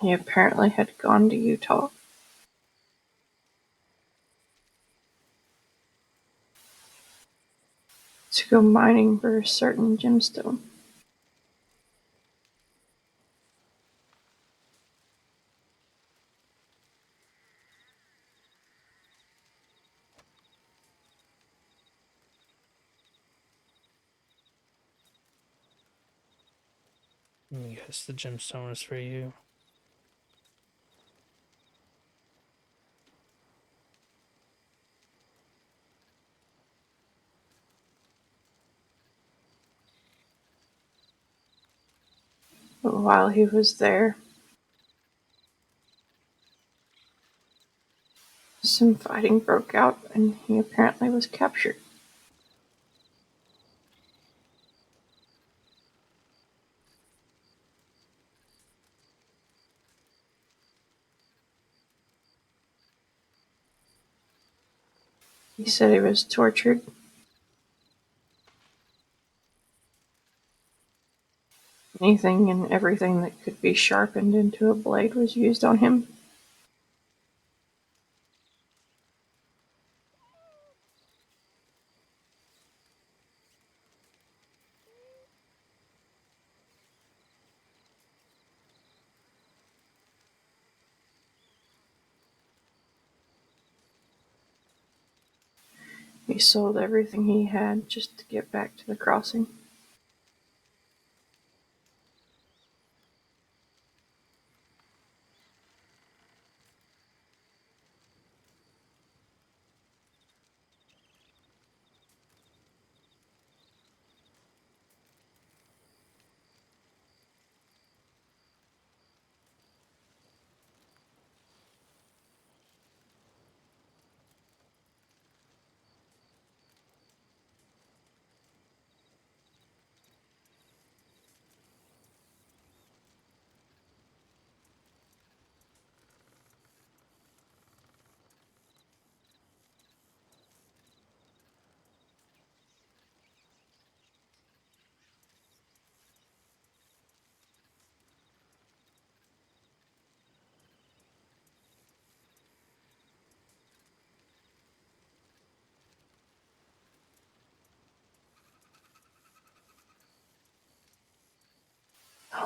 he apparently had gone to Utah to go mining for a certain gemstone. Yes, the gemstone is for you. But while he was there, some fighting broke out and he apparently was captured. He said he was tortured. Anything and everything that could be sharpened into a blade was used on him. He sold everything he had just to get back to the crossing.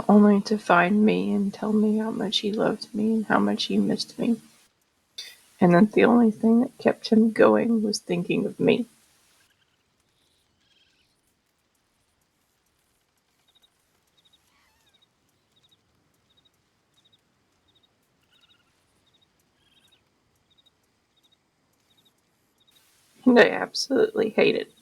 Only to find me and tell me how much he loved me and how much he missed me. And that the only thing that kept him going was thinking of me. And I absolutely hate it.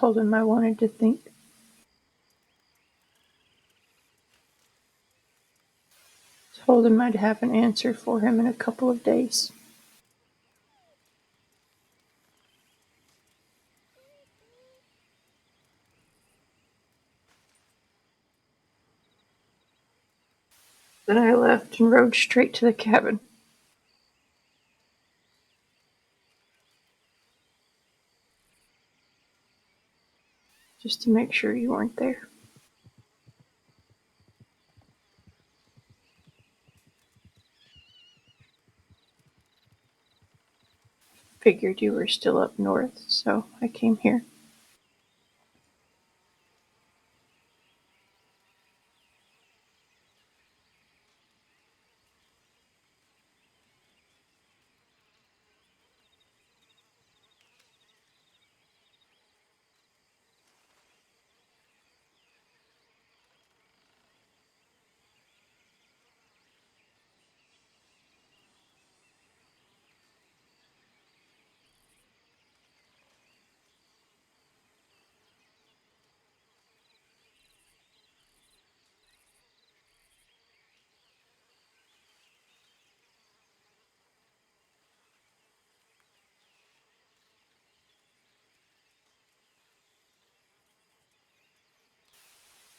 told him I wanted to think. Told him I'd have an answer for him in a couple of days. Then I left and rode straight to the cabin. Just to make sure you weren't there. Figured you were still up north, so I came here.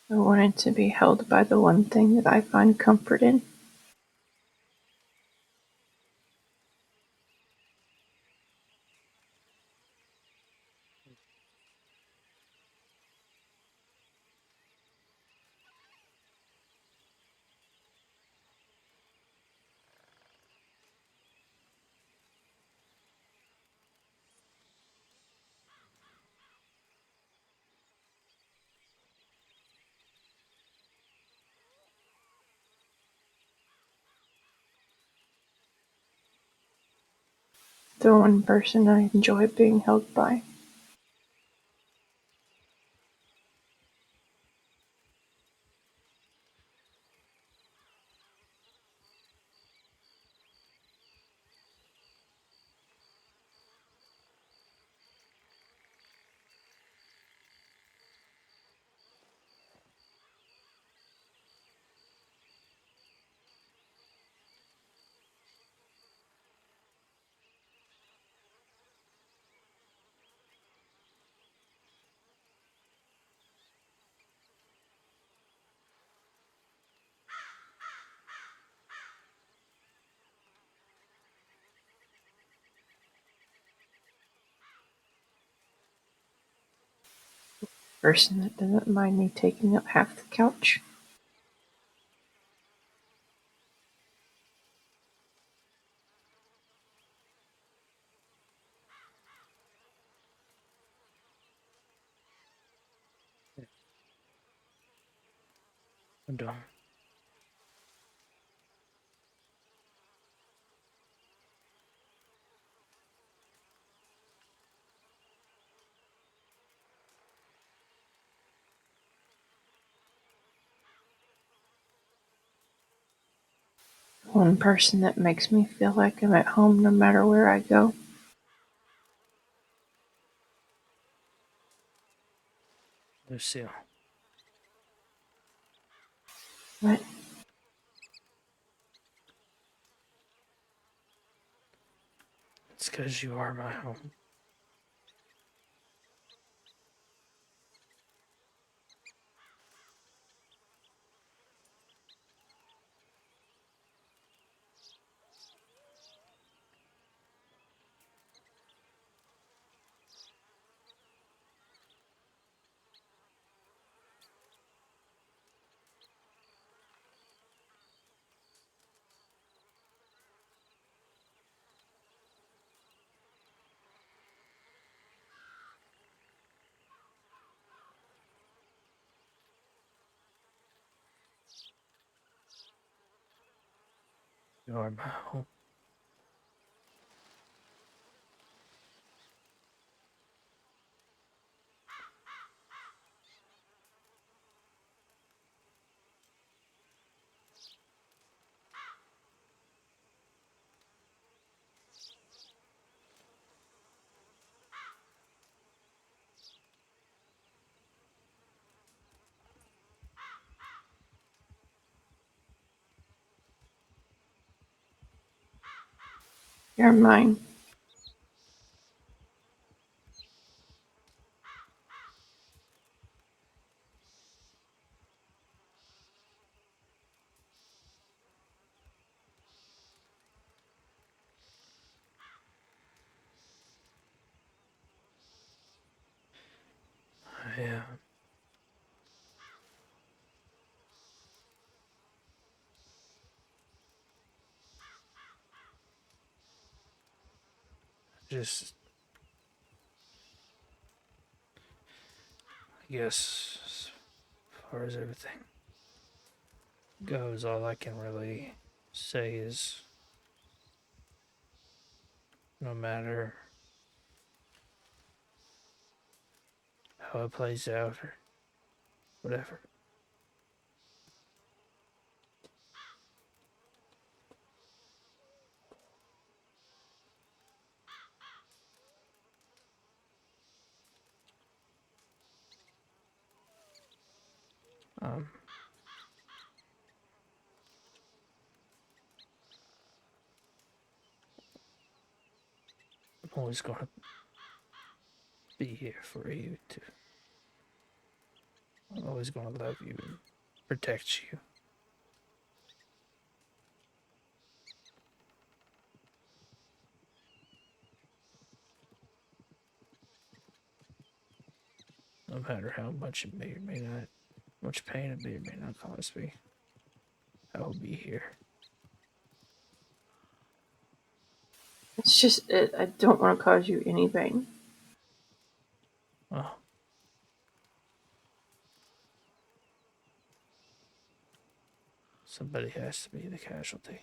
I wanted to be held by the one thing that I find comfort in. The one person I enjoy being held by. Person that doesn't mind me taking up half the couch. I'm done. One person that makes me feel like I'm at home no matter where I go. Lucille. What? It's because you are my home. You are my home. You're mine. Yeah. Just, I guess, as far as everything goes, all I can really say is no matter how it plays out or whatever, um, I'm always gonna be here for you to. I'm always gonna love you and protect you. No matter how much it may or may not, much pain it may or may not cause me, I will be here. It's just, I don't want to cause you any pain. Well, somebody has to be the casualty.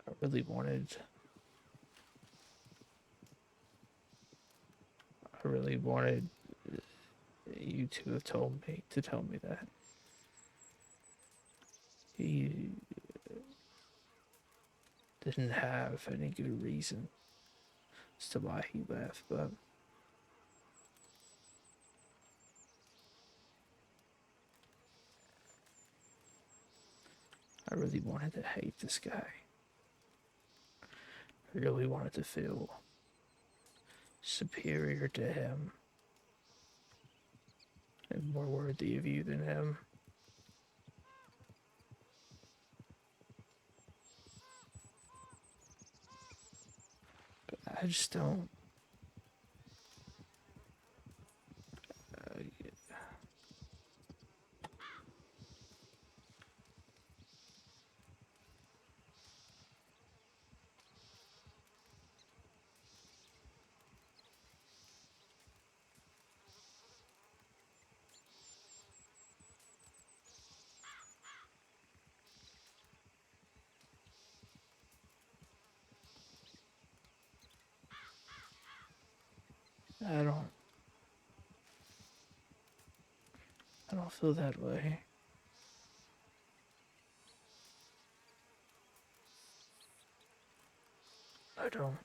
I really wanted. I really wanted you to have told me to tell me that he didn't have any good reason as to why he left, but I really wanted to hate this guy. I really wanted to feel superior to him and more worthy of you than him. But I just don't. I don't. I don't feel that way. I don't.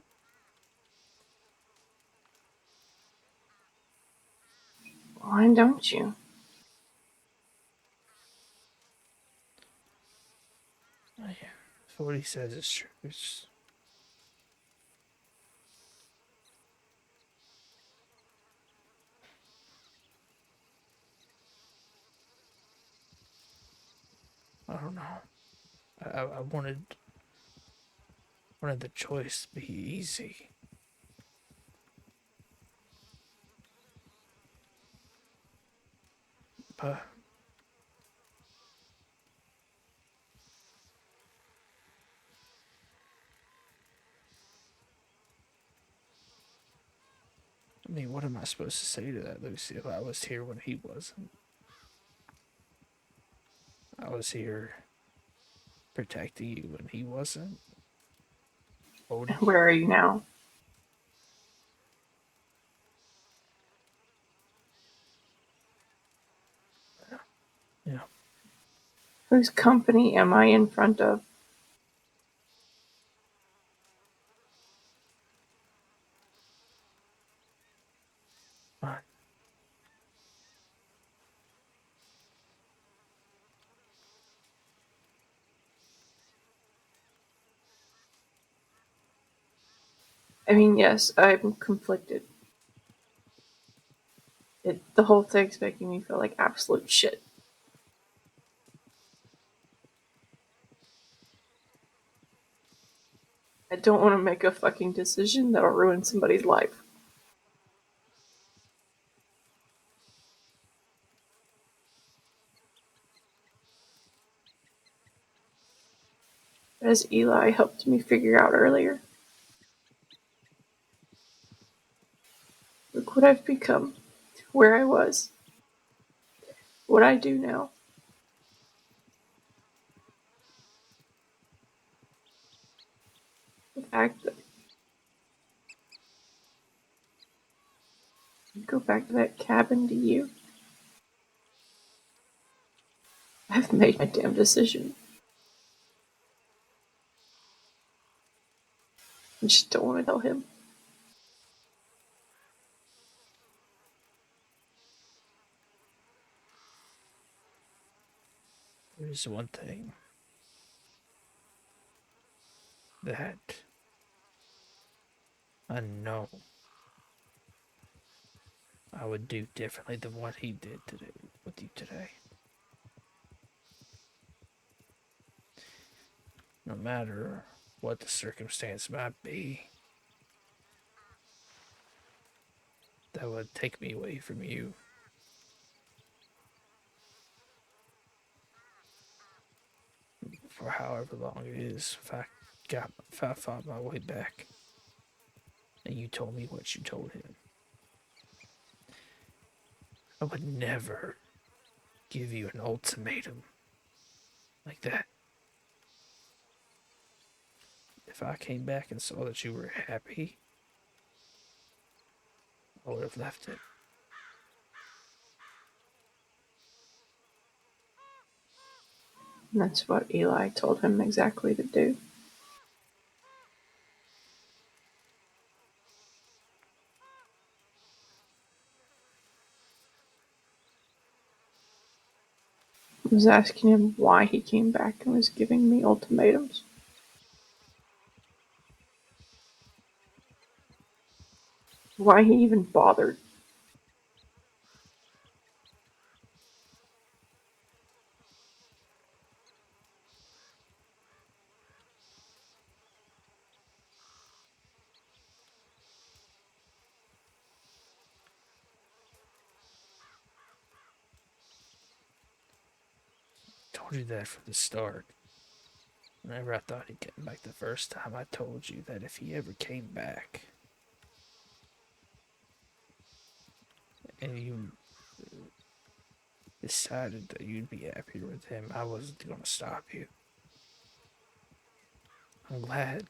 Why don't you? Yeah, if what he says is true, I don't know. I wanted the choice to be easy. But I mean, what am I supposed to say to that, Lucy, if I was here when he wasn't? I was here protecting you when he wasn't. Holding. Where are you now? Yeah. Whose company am I in front of? I mean, yes, I'm conflicted. The whole thing's making me feel like absolute shit. I don't want to make a fucking decision that'll ruin somebody's life. As Eli helped me figure out earlier, look what I've become, where I was, what I do now. The fact that I go back to that cabin to you. I've made my damn decision. I just don't want to tell him. There's one thing that I know I would do differently than what he did today with you today. No matter what the circumstance might be, that would take me away from you. For however long it is, if I fought my way back, and you told me what you told him, I would never give you an ultimatum like that. If I came back and saw that you were happy, I would have left it. And that's what Eli told him exactly to do. I was asking him why he came back and was giving me ultimatums. Why he even bothered. Told you that from the start. Whenever I thought he'd get back the first time, I told you that if he ever came back, and you decided that you'd be happier with him, I wasn't gonna stop you. I'm glad,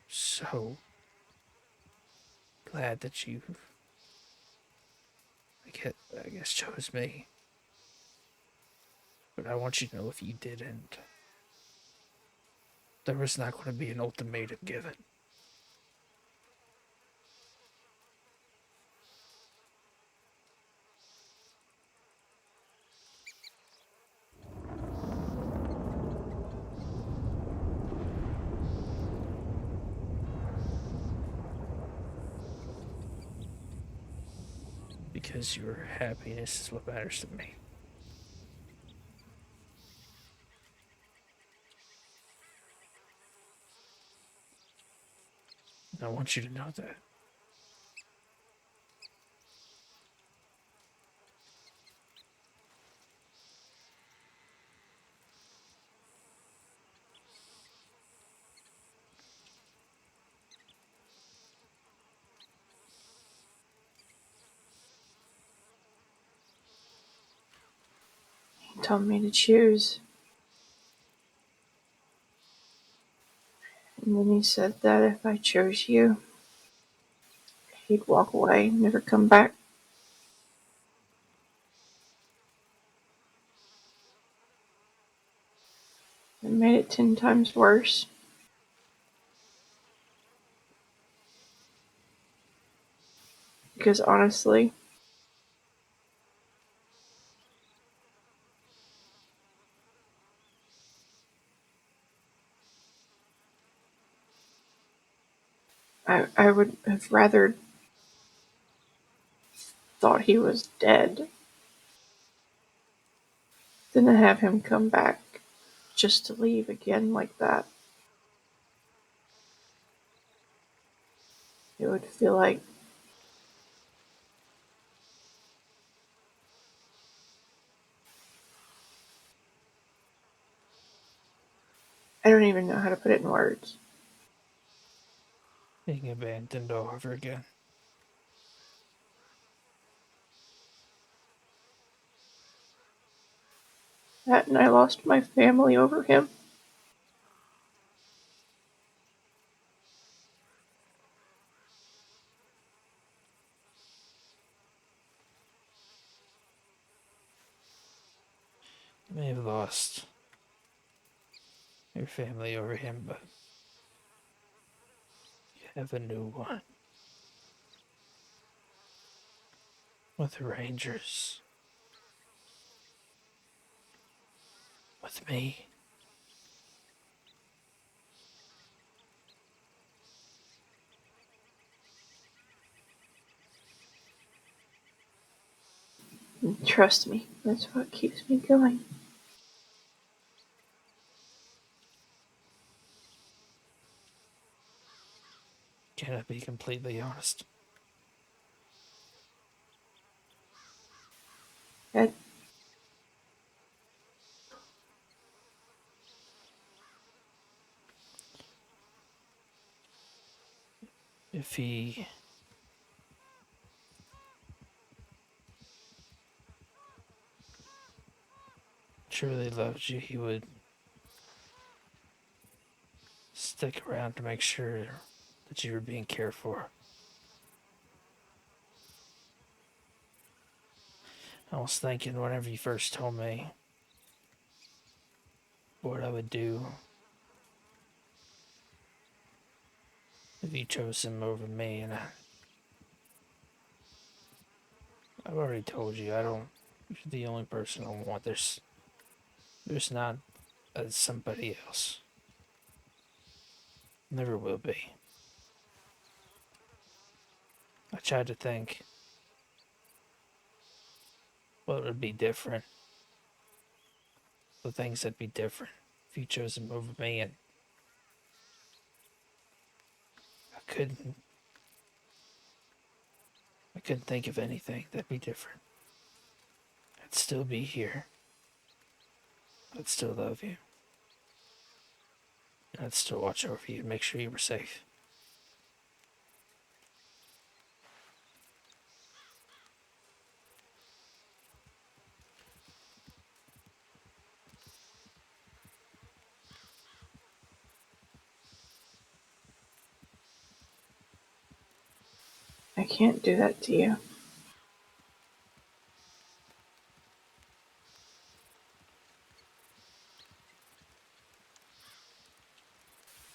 so glad that you, I guess, chose me. But I want you to know if you didn't, there was not going to be an ultimatum given. Because your happiness is what matters to me. I want you to know that. He told me to choose. And then he said that if I chose you, he'd walk away and never come back. It made it 10 times worse. Because honestly, I would have rather thought he was dead than to have him come back just to leave again like that. It would feel like I don't even know how to put it in words. Being abandoned all over again. That and I lost my family over him. You may have lost your family over him, but you have a new one. With the Rangers. With me. And trust me, that's what keeps me going. Can I be completely honest? Ed, If he truly loved you, he would stick around to make sure that you were being cared for. I was thinking whenever you first told me what I would do if you chose him over me, and I've already told you, I don't, you're the only person I want. There's not somebody else. Never will be. I tried to think what would be different. The things that'd be different if you chose him over me, and I couldn't think of anything that'd be different. I'd still be here. I'd still love you. And I'd still watch over you and make sure you were safe. I can't do that to you.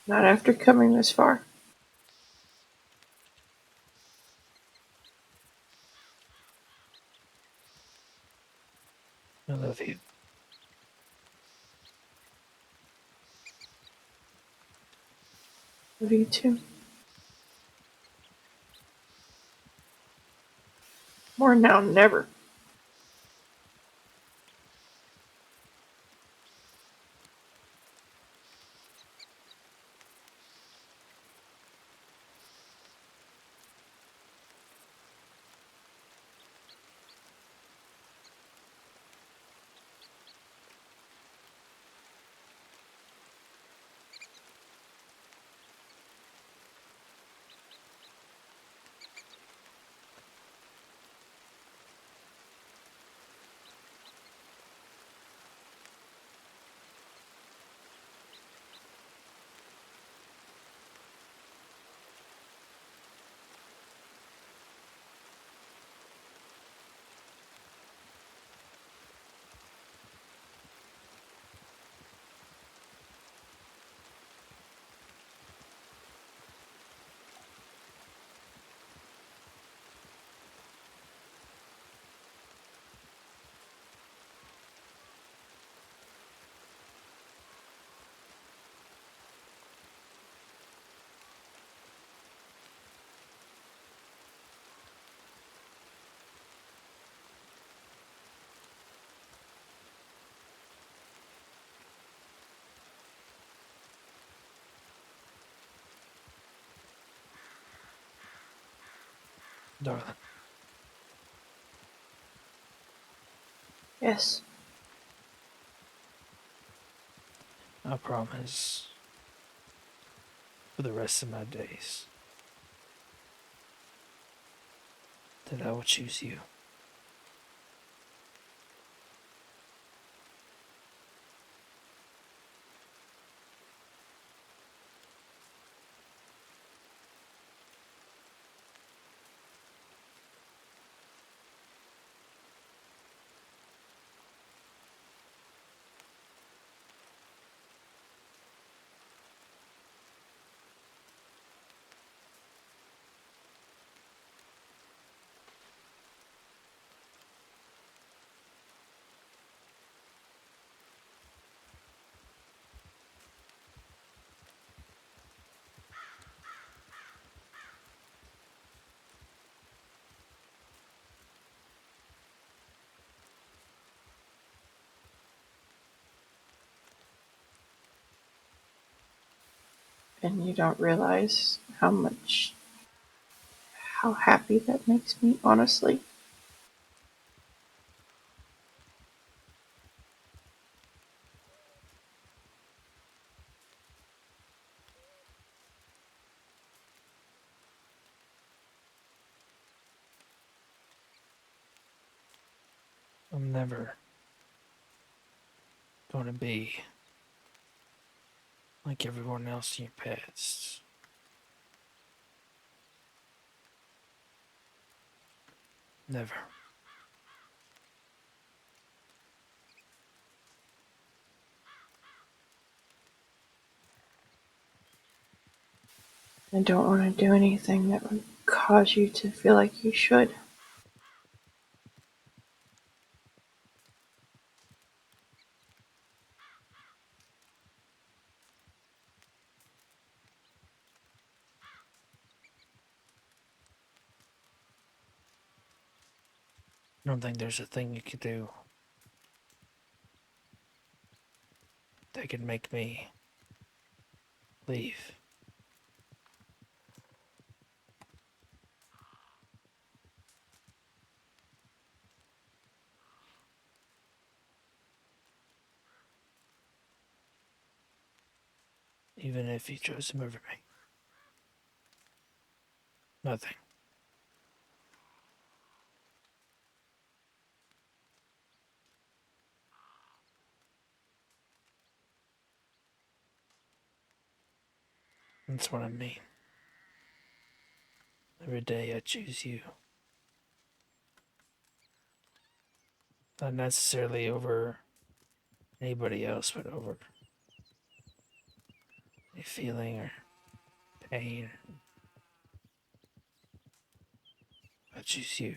Not after coming this far. I love you. Love you too. More now than ever. Darling, Yes. I promise for the rest of my days that I will choose you. And you don't realize how happy that makes me, honestly. I'm never going to be like everyone else in your past. Never. I don't want to do anything that would cause you to feel like you should. I don't think there's a thing you could do that could make me leave. Even if you chose to murder me. Nothing. That's what I mean. Every day I choose you. Not necessarily over anybody else, but over a feeling or pain. I choose you.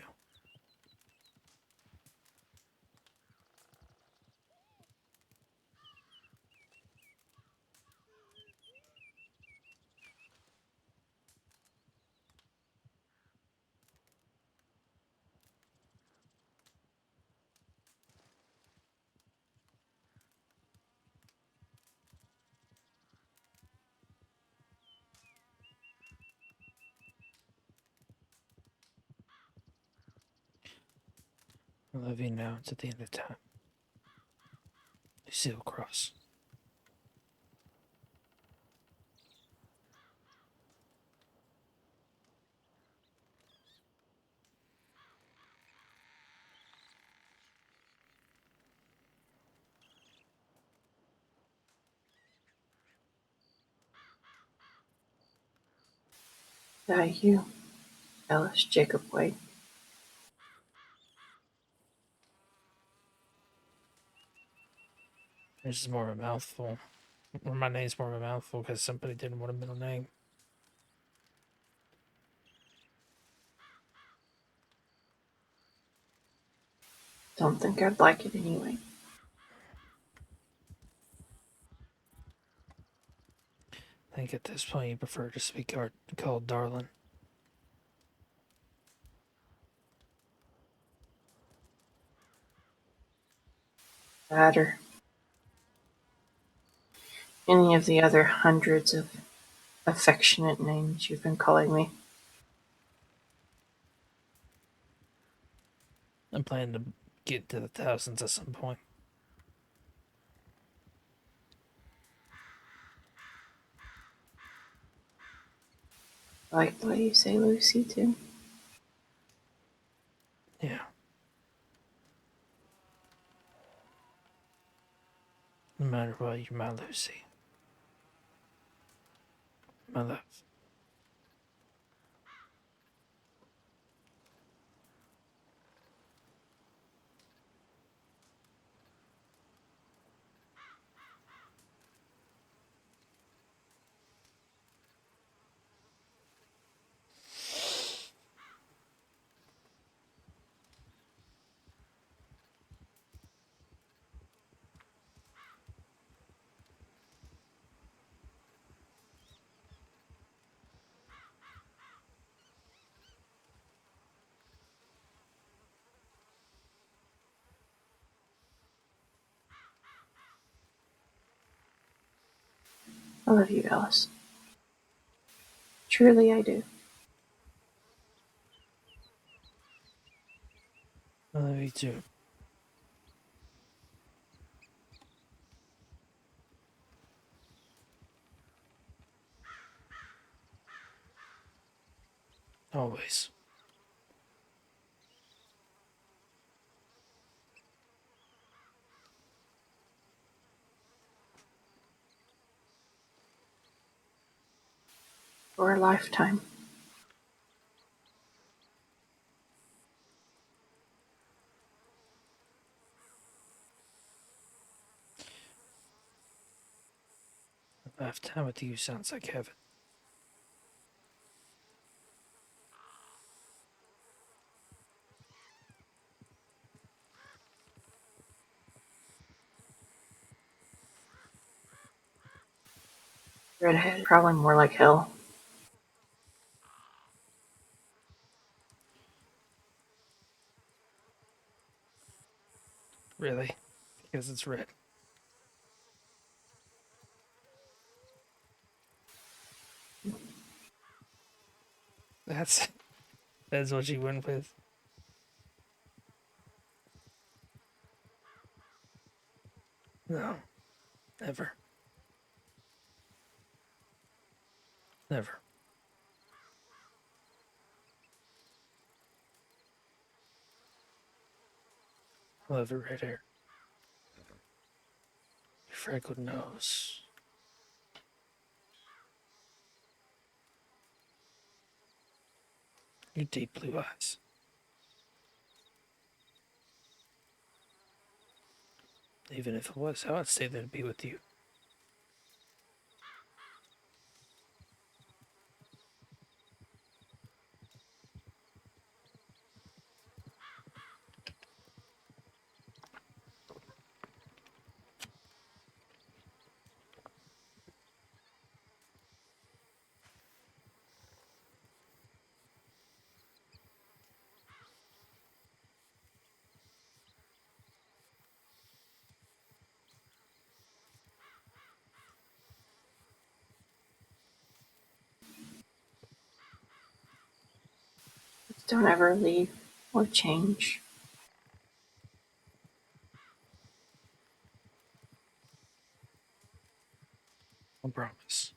I love you now. It's at the end of time. Lucille Cross. You, Ellis Jacob White. This is more of a mouthful. Or my name's more of a mouthful because somebody didn't want a middle name. Don't think I'd like it anyway. I think at this point you prefer to be called Darlin. That or any of the other hundreds of affectionate names you've been calling me. I'm planning to get to the thousands at some point. I like the way you say Lucy, too. Yeah. No matter what, you're my Lucy. My love. I love you, Ellis. Truly, I do. I love you too. Always. For a lifetime. A lifetime with you sounds like heaven. Redhead, probably more like hell. Really? Because it's red. That's what you went with. No. Never. Never. I love your red hair. Your freckled nose. Your deep blue eyes. Even if it was, I would stay there to be with you. Just don't ever leave or change. I promise.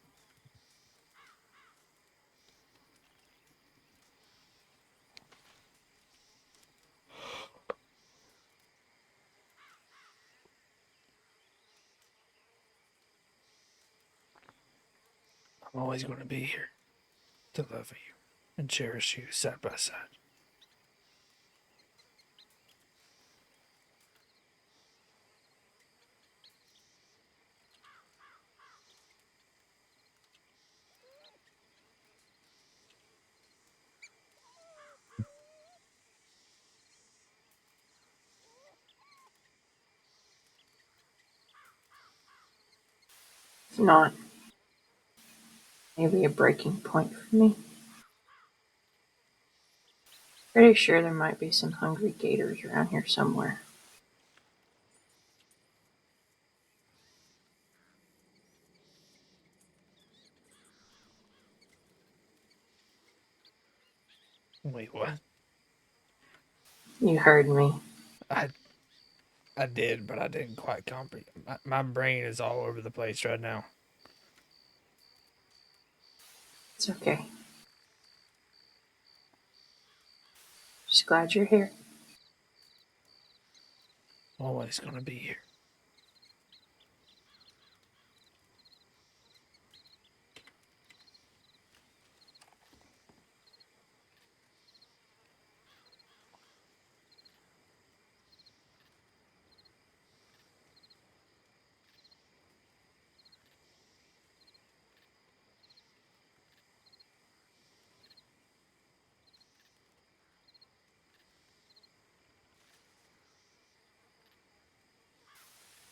I'm always going to be here to love you and cherish you side by side. If not, maybe a breaking point for me. Pretty sure there might be some hungry gators around here somewhere. Wait, what? You heard me. I did, but I didn't quite comprehend. My brain is all over the place right now. It's okay. Just glad you're here. Always gonna be here.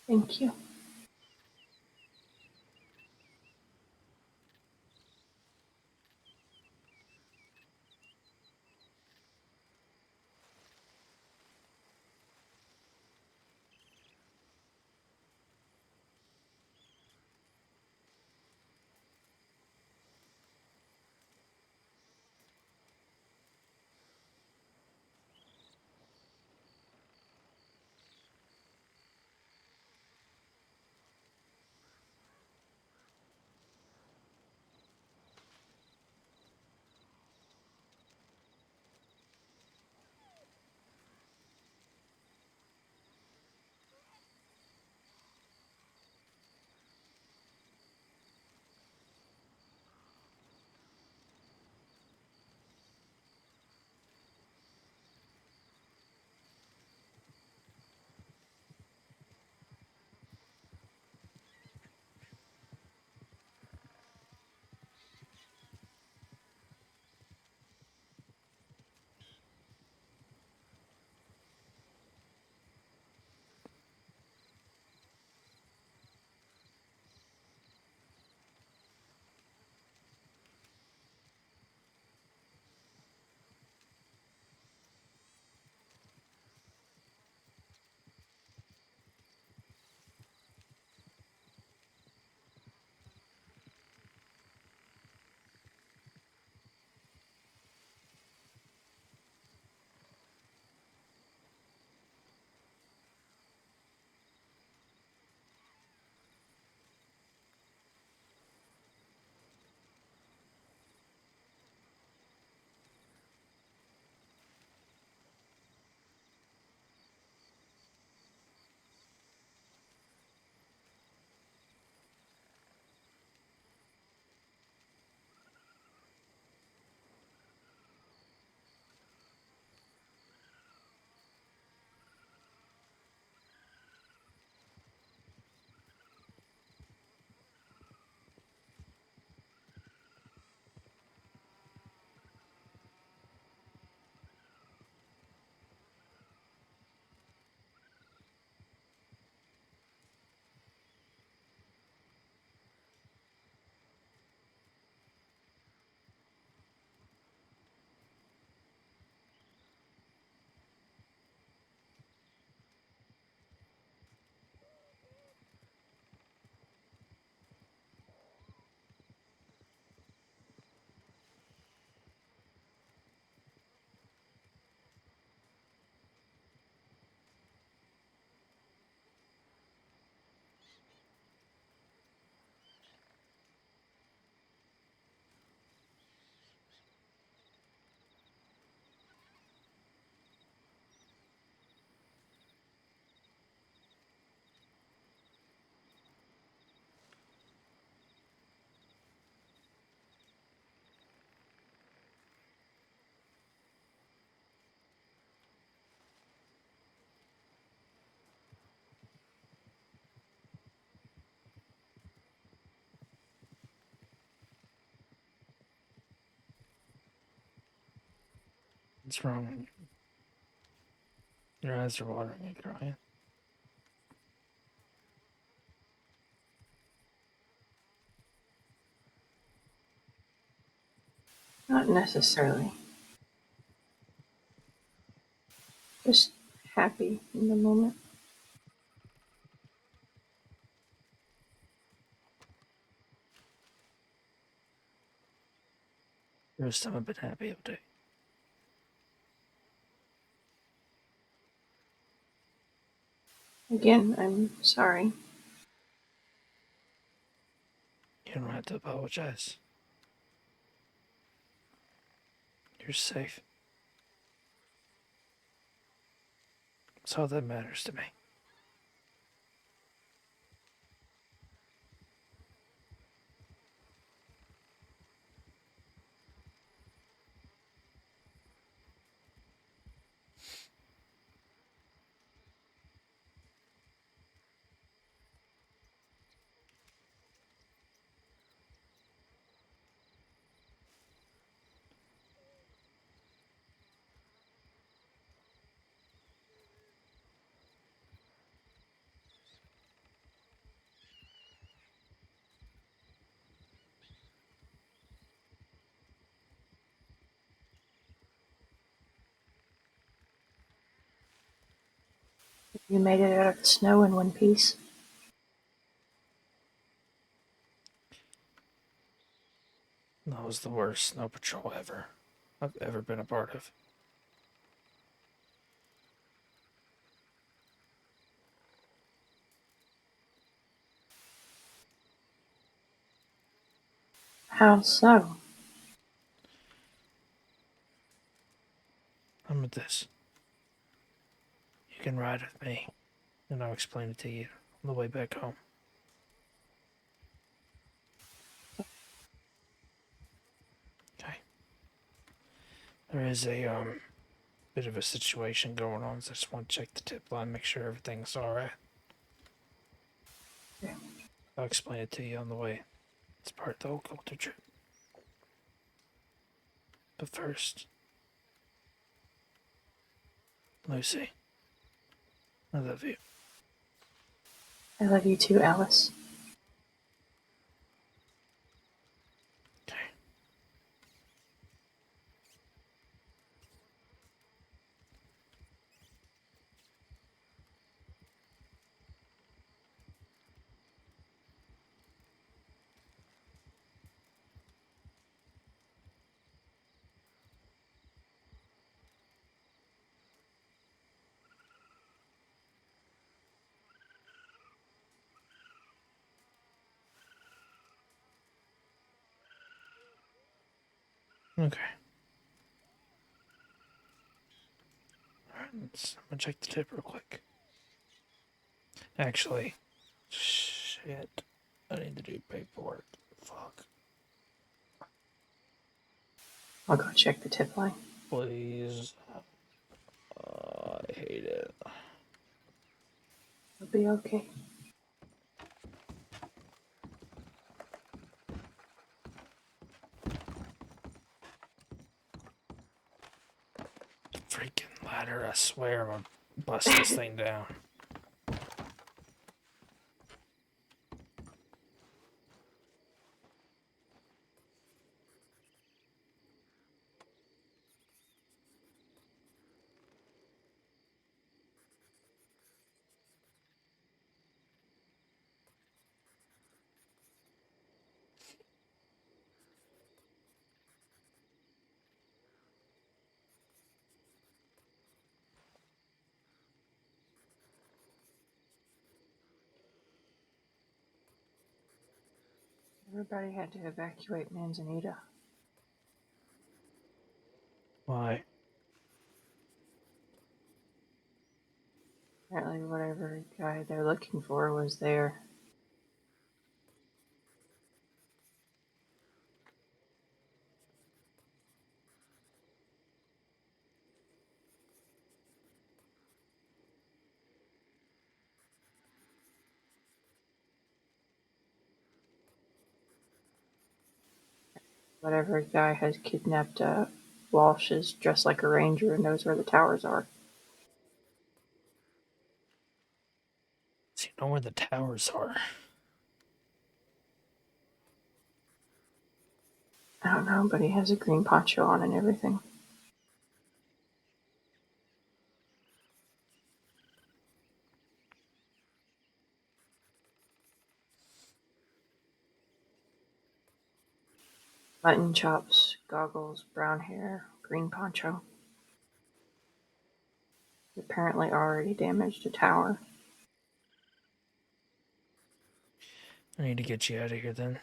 Thank you. What's wrong? Your eyes are watering and crying. Not necessarily. Just happy in the moment. First time I've been happy all day. Again, I'm sorry. You don't have to apologize. You're safe. That's all that matters to me. You made it out of the snow in one piece. That was the worst snow patrol I've ever been a part of. How so? I'm with this. You can ride with me, and I'll explain it to you on the way back home. Okay. There is a bit of a situation going on, so I just want to check the tip line, make sure everything's alright. Yeah. I'll explain it to you on the way. It's part of the whole culture trip. But first, Lucy, I love you. I love you too, Alice. Okay. Alright, I'm gonna check the tip real quick. Actually, shit. I need to do paperwork. Fuck. I'll go check the tip line. Please. I hate it. It'll be okay. Freaking ladder, I swear I'm gonna bust this thing down. Everybody had to evacuate Manzanita. Why? Apparently, whatever guy they're looking for was there. Whatever guy has kidnapped Walsh is dressed like a ranger and knows where the towers are. So you know where the towers are? I don't know, but he has a green poncho on and everything. Mutton chops, goggles, brown hair, green poncho. He apparently already damaged a tower. I need to get you out of here then.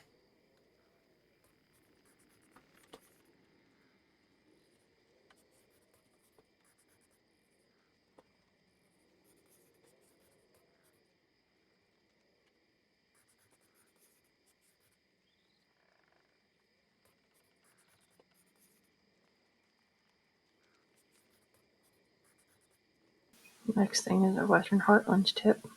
Next thing is a Western Heartlands tip.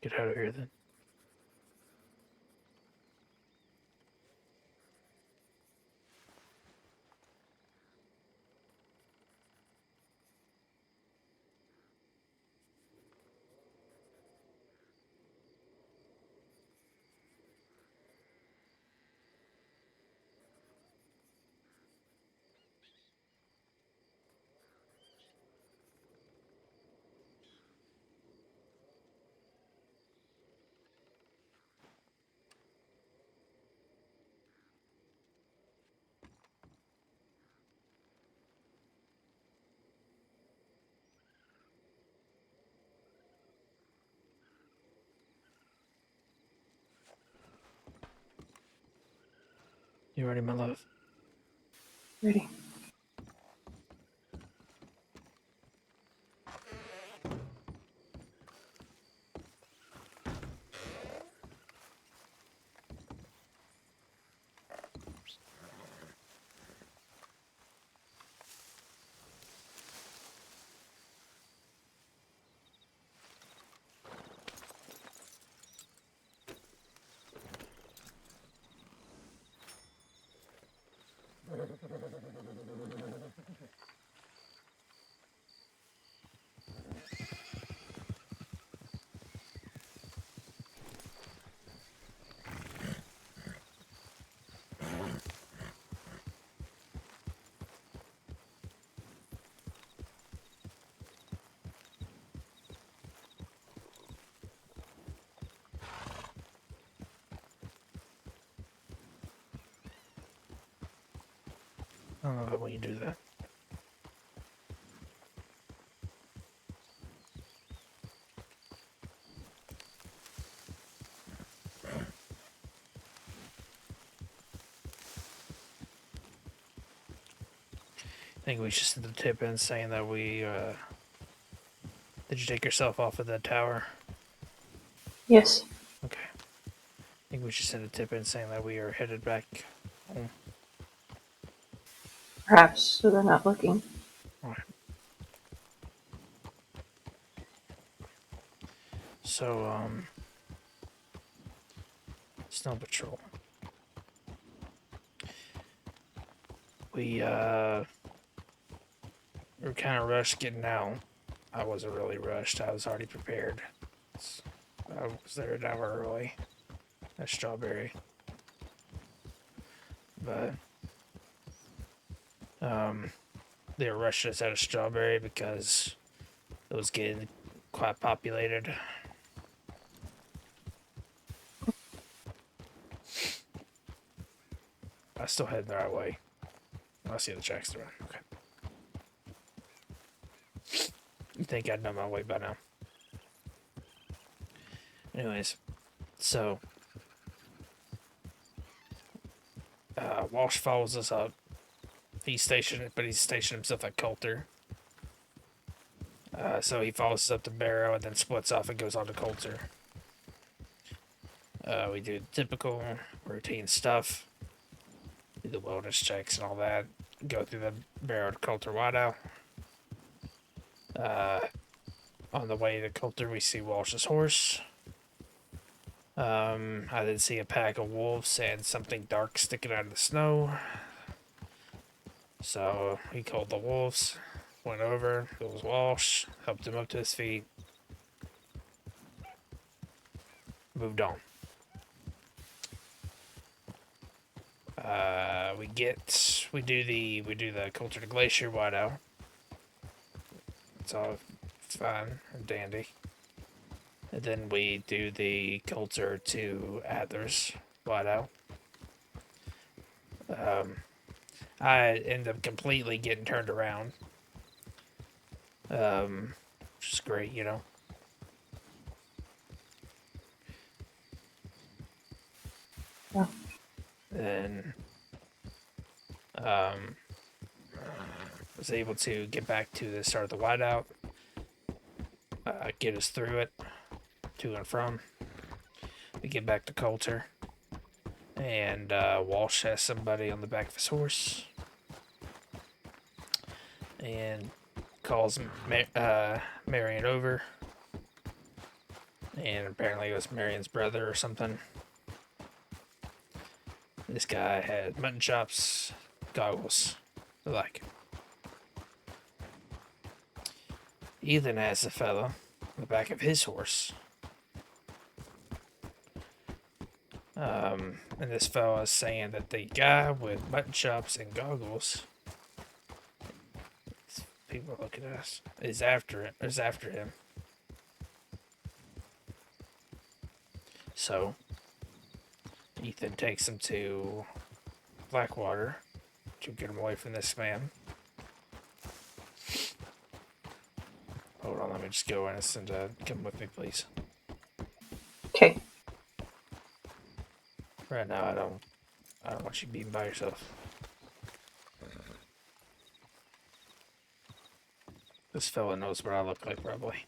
Get out of here then. You ready, my love? Ready. I don't know when you do that. I think we should send a tip in saying that we, did you take yourself off of the tower? Yes. Okay. I think we should send a tip in saying that we are headed back home. Perhaps, so they're not looking. Alright. So, Snow Patrol. We were kind of rushed getting out. I wasn't really rushed. I was already prepared. I was there an hour early at Strawberry. But, they were rushing us out of Strawberry because it was getting quite populated. I still heading the right way. I see the tracks there. Okay. You think I'd know my way by now. Anyways, so Walsh follows us up. He's stationed himself at Coulter. So he follows us up to Barrow and then splits off and goes on to Coulter. We do the typical routine stuff. Do the wellness checks and all that. Go through the Barrow to Coulter Wideout. On the way to Coulter, we see Walsh's horse. I then see a pack of wolves and something dark sticking out of the snow. So he called the wolves, went over, it was Walsh, helped him up to his feet, moved on. We do the Coulter to Glacier whiteout. It's all fine and dandy. And then we do the Coulter to Adler's whiteout. I end up completely getting turned around. Which is great, you know. Yeah. Then was able to get back to the start of the whiteout, get us through it, to and from. We get back to Coulter, and Walsh has somebody on the back of his horse, and calls Marion over, and apparently it was Marion's brother or something. This guy had mutton chops, goggles, I like it. Ethan has a fella on the back of his horse. And this fella is saying that the guy with mutton chops and goggles, people are looking at us, is after him. So Ethan takes him to Blackwater to get him away from this man. Hold on, let me just go in and come with me, please. Okay. Right now, I don't want you being by yourself. This fella knows what I look like, probably.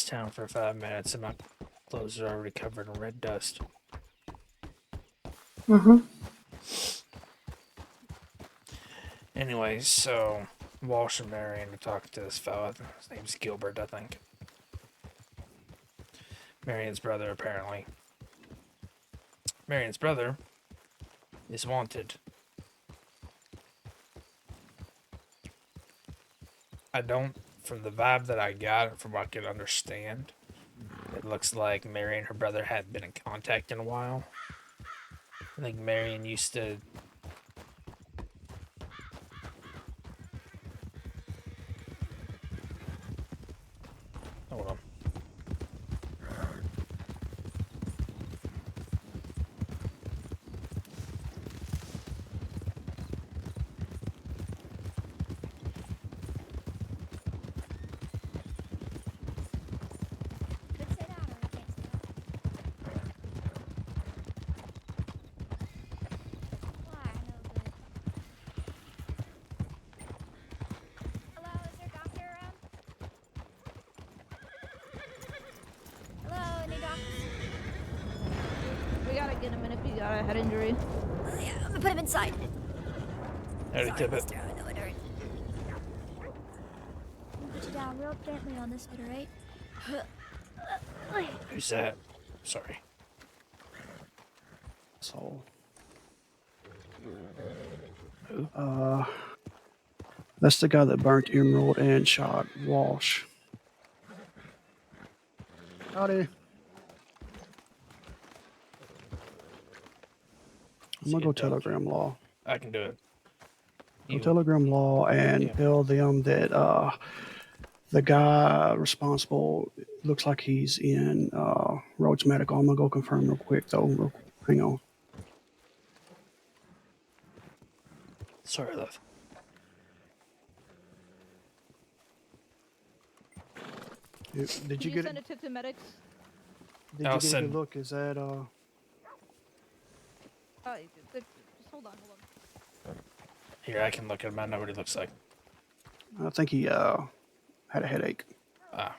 Town for 5 minutes. Clothes are already covered in red dust. Mm-hmm. Anyway, so Walsh and Marion are talking to this fella. His name's Gilbert, I think. Marion's brother, apparently. Marion's brother is wanted. I don't, from the vibe that I got, from what I could understand, it looks like Mary and her brother hadn't been in contact in a while. I think Marion used to... Hold on. Hello, any docs? We gotta get him in if he got a head injury. Yeah, I'm gonna put him inside. Howdy, Tippet. Put you down real gently on this bit, alright? Who's that? Sorry. So. Who? That's the guy that burnt Emerald and shot Walsh. Howdy. I'm gonna go telegram law. I can do it. Go telegram law and tell them that the guy responsible looks like he's in Rhodes Medical. I'm gonna go confirm real quick though. Hang on. Sorry, love. Did you Can get send it? a tip to medics? Did you get a good look? Is that Just hold on. Here, I can look at him. I know what he looks like. I think he had a headache. Ah.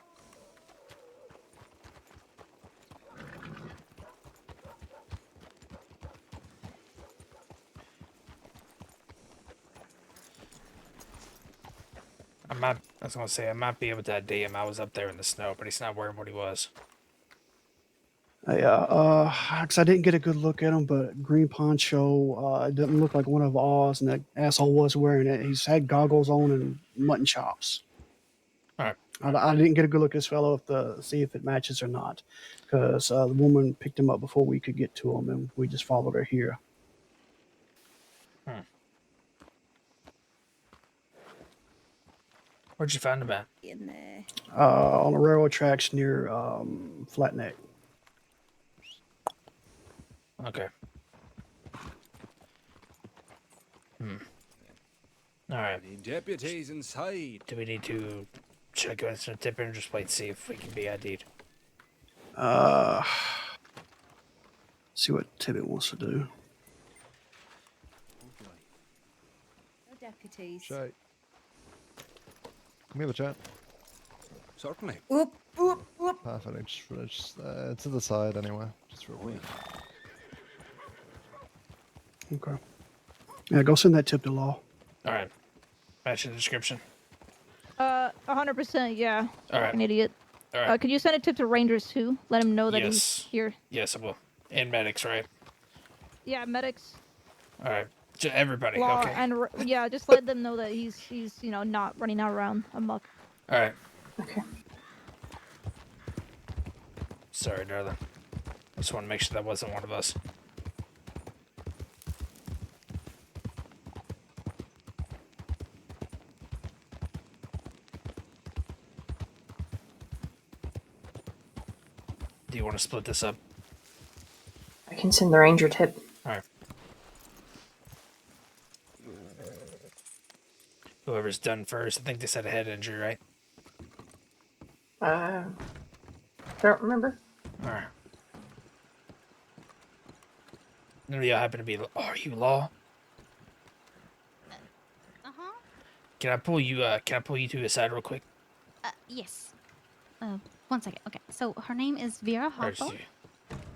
I was gonna say, I might be able to ID him. I was up there in the snow, but he's not wearing what he was. Yeah, cause I didn't get a good look at him, but green poncho, it didn't look like one of ours, and that asshole was wearing it. He's had goggles on and mutton chops. All right. I didn't get a good look at this fellow to see if it matches or not, because the woman picked him up before we could get to him, and we just followed her here. Where'd you find him at? In there. On the railroad tracks near Flat Neck. Okay. All right. The deputies inside. Do we need to check Instant Tipper and just wait to see if we can be ID'd? See what Tibbet wants to do. No deputies. Shay. Come here, chat. Certainly. Whoop, whoop, whoop. Perfect. Just to the side anyway. Just real quick. Okay. Yeah, go send that tip to law. All right. Match the description. 100%, yeah. All right. An idiot. All right. Could you send a tip to Rangers too? Let him know that he's Yes. here. Yes, I will. And medics, right? Yeah, medics. All right. Everybody. Law, Okay. and yeah, just let them know that he's not running around amok. All right. Okay. Sorry, darling. I just want to make sure that wasn't one of us. Do you want to split this up? I can send the ranger tip. All right. Whoever's done first. I think they said a head injury, right? I don't remember. All right. None of y'all happen to be. Oh, are you Law? Uh-huh. Can I pull you? Can I pull you to the side real quick? Yes. One second. Okay, so her name is Vera Hawthorne.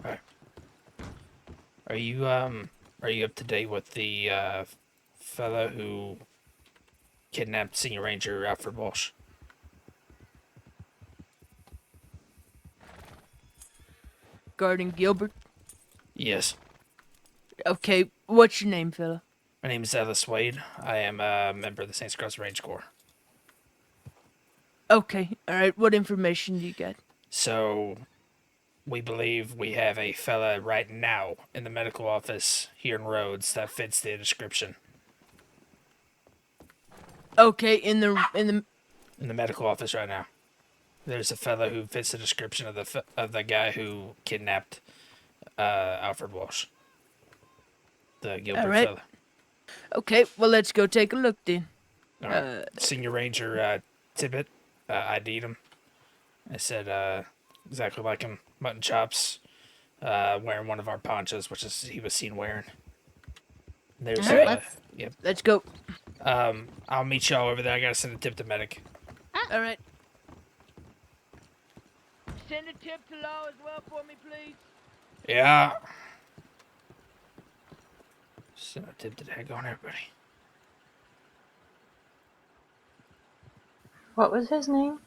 Alright. Are you up to date with the fella who kidnapped Senior Ranger Alfred Walsh? Garden Gilbert? Yes. Okay, what's your name, fella? My name is Ellis Wade. I am a member of the Saints Cross Range Corps. Okay, alright, what information do you got? So, we believe we have a fella right now in the medical office here in Rhodes that fits the description. Okay, in the medical office right now. There's a fella who fits the description of the guy who kidnapped Alfred Walsh. The Gilbert Alright. fella. Okay, well, let's go take a look then. Alright. Senior Ranger Tibbet, ID'd him. I said exactly like him, mutton chops, wearing one of our ponchos, which is he was seen wearing. There's yep. Let's go. I'll meet y'all over there. I gotta send a tip to medic. Alright. Send a tip to Law as well for me, please. Yeah. Send a tip to that going, everybody. What was his name?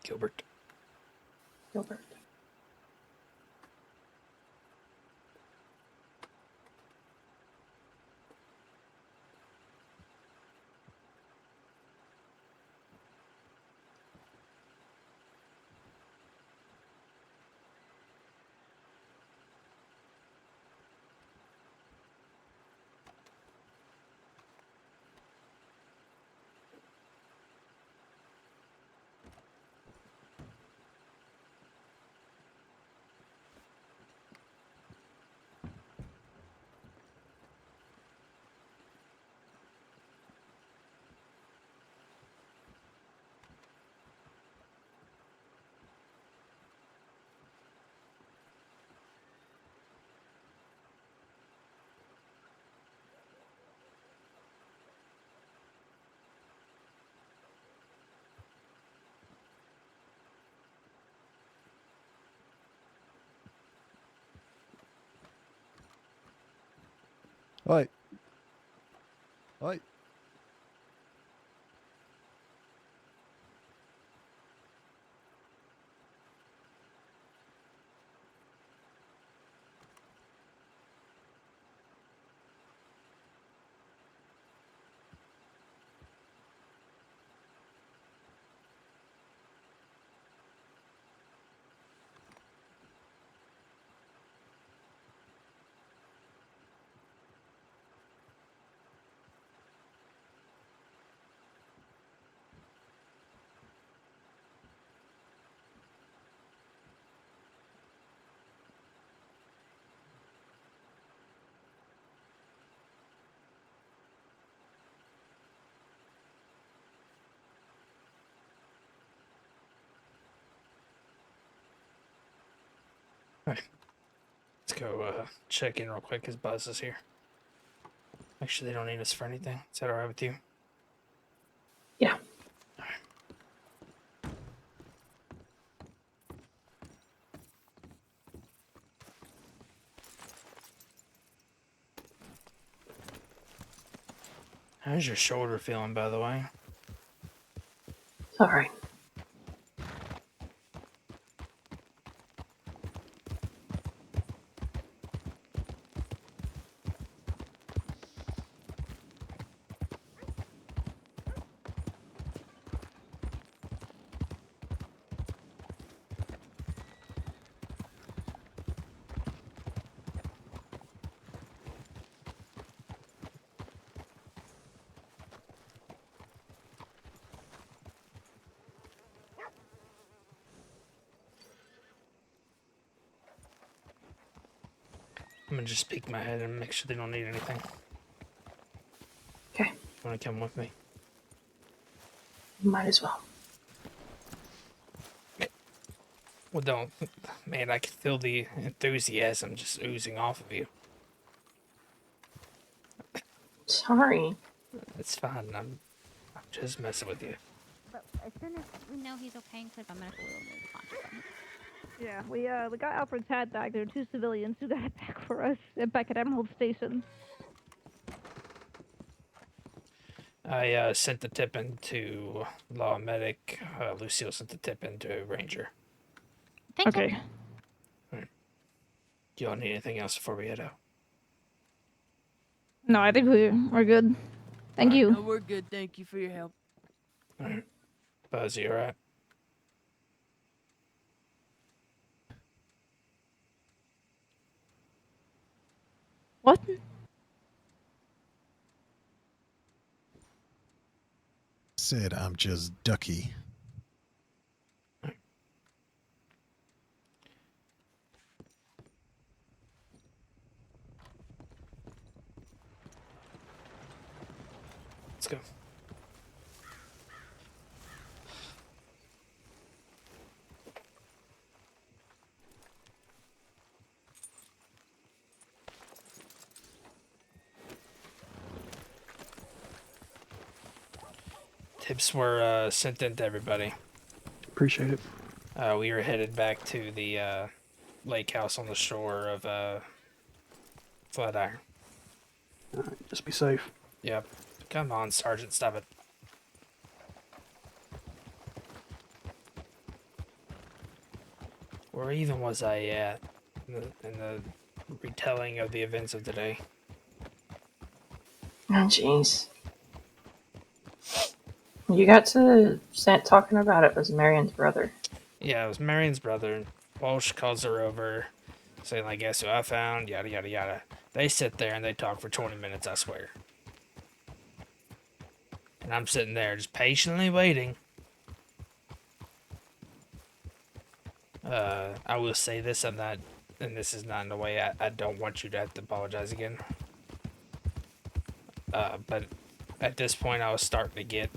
Gilbert. Gilbert. Oi. Oi. Let's go check in real quick because Buzz is here. Make sure they don't need us for anything. Is that alright with you? Yeah. How's your shoulder feeling, by the way? It's alright. I'm gonna just peek my head and make sure they don't need anything. Okay. You wanna come with me? Might as well. Well, don't. Man, I can feel the enthusiasm just oozing off of you. Sorry. It's fine. Just messing with you. But as soon as we know he's okay and cleared by medical, we'll move contact him. Yeah, we got Alfred's hat back. There were 2 civilians who got it back for us back at Emerald Station. I sent the tip in to Law Medic. Lucille sent the tip in to Ranger. Thank Okay. you. Alright. Do y'all need anything else before we head out? No, I think we're good. Thank you. No, we're good. Thank you for your help. Alright. Buzz, you alright? What? Said I'm just ducky. Let's go. Tips were sent in to everybody. Appreciate it. We are headed back to the lake house on the shore of Flatiron. All right, just be safe. Yep. Come on, Sergeant, stop it. Where even was I at in the retelling of the events of today? Oh, jeez. You got to talking about it was Marion's brother. Yeah, it was Marion's brother. Walsh calls her over, saying, like, guess who I found, yada, yada, yada. They sit there and they talk for 20 minutes, I swear. And I'm sitting there just patiently waiting. I will say this, and this is not in a way I don't want you to have to apologize again. But at this point, I was starting to get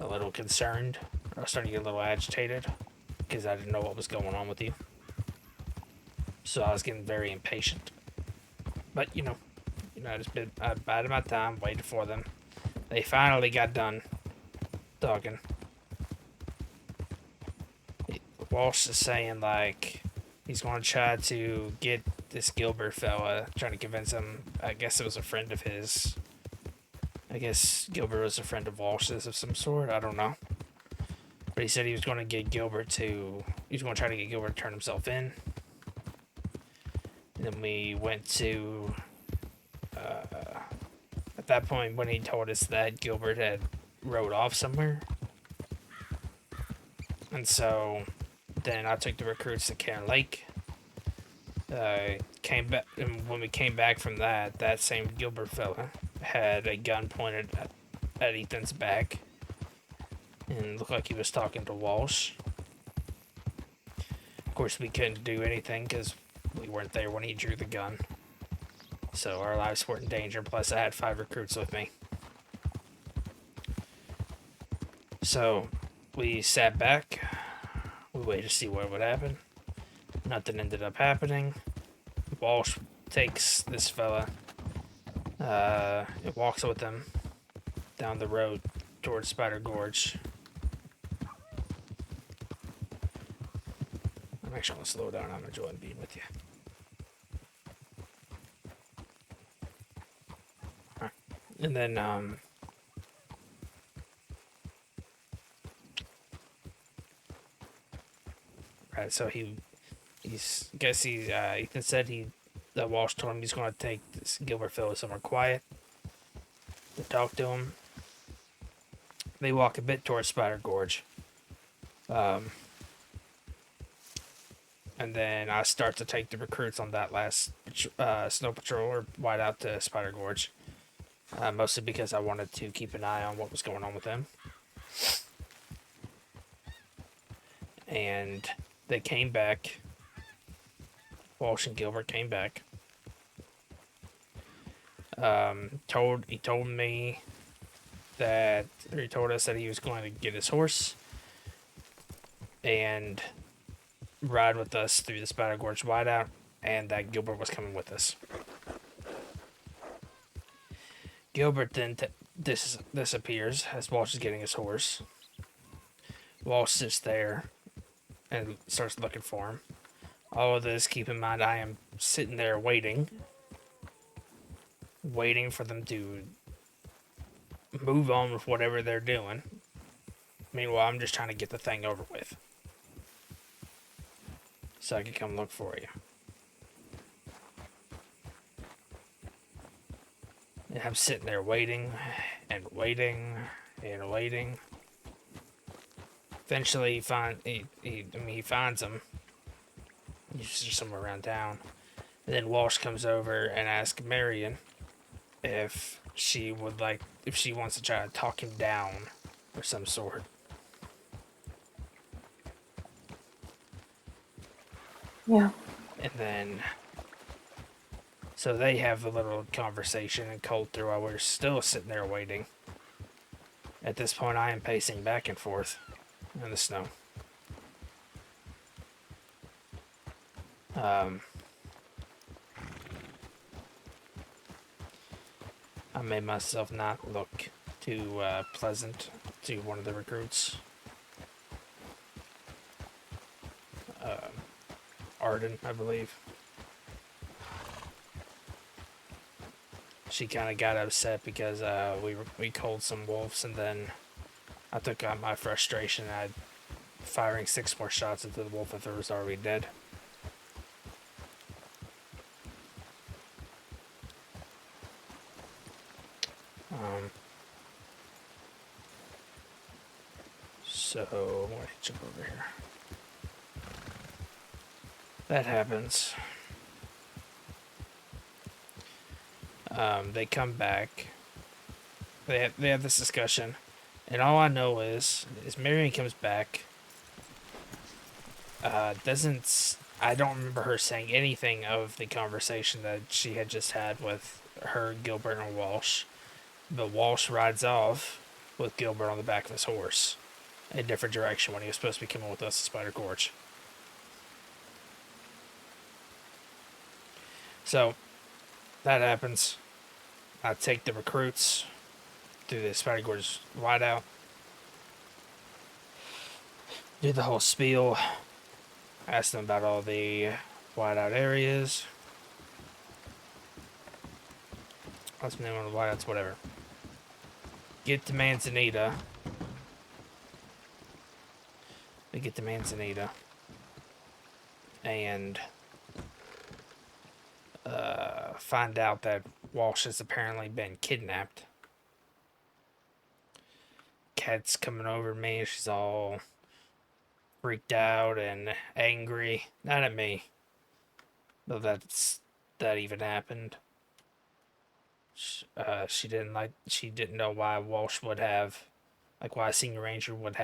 a little concerned. I was starting to get a little agitated because I didn't know what was going on with you. So I was getting very impatient. But I just been biding my time, waiting for them. They finally got done talking. Walsh is saying, like, he's going to try to get this Gilbert fella, trying to convince him. I guess it was a friend of his. I guess Gilbert was a friend of Walsh's of some sort. I don't know. But he said he was going to get Gilbert to... He was going to try to get Gilbert to turn himself in. And then we went to... at that point, when he told us that Gilbert had rode off somewhere. And so... Then I took the recruits to Karen Lake. Came back, and when we came back from that same Gilbert fella had a gun pointed at Ethan's back, and looked like he was talking to Walsh. Of course, we couldn't do anything because we weren't there when he drew the gun, so our lives were in danger. Plus, I had 5 recruits with me, so we sat back. We waited to see what would happen. Nothing ended up happening. Walsh takes this fella, and walks with him down the road towards Spider Gorge. I'm actually going to slow down. I'm enjoying being with you. Alright. And then, right, so Ethan said that Walsh told him he's going to take this Gilbert fella somewhere quiet to talk to him. They walk a bit towards Spider Gorge. And then I start to take the recruits on that last snow patrol or white out to Spider Gorge. Mostly because I wanted to keep an eye on what was going on with them. And they came back. Walsh and Gilbert came back. He told us that he was going to get his horse and ride with us through the Spider Gorge Whiteout, and that Gilbert was coming with us. Gilbert then disappears as Walsh is getting his horse. Walsh sits there and starts looking for him. All of this, keep in mind, I am sitting there waiting for them to move on with whatever they're doing. Meanwhile, I'm just trying to get the thing over with so I can come look for you. And I'm sitting there waiting and waiting and waiting. Eventually, he finds him. He's just somewhere around town. And then Walsh comes over and asks Marion if she wants to try to talk him down or some sort. Yeah. And then, so they have a little conversation and cold through while we're still sitting there waiting. At this point, I am pacing back and forth in the snow. I made myself not look too pleasant to one of the recruits. Arden, I believe. She kind of got upset because we culled some wolves, and then I took out my frustration and firing 6 more shots into the wolf if it was already dead. So, I'm going to jump over here. That happens. They come back. They have this discussion, and all I know is Marion comes back. I don't remember her saying anything of the conversation that she had just had with her, Gilbert, and Walsh. But Walsh rides off with Gilbert on the back of his horse in a different direction when he was supposed to be coming with us to Spider Gorge. So, that happens. I take the recruits through the Spider Gorge wideout. Do the whole spiel. Ask them about all the wideout areas. What's the name of the wideouts? Whatever. Get to Manzanita. We get to Manzanita. And find out that Walsh has apparently been kidnapped. Kat's coming over to me. She's all freaked out and angry. Not at me, but that even happened. She didn't know why Walsh would have, why a senior ranger would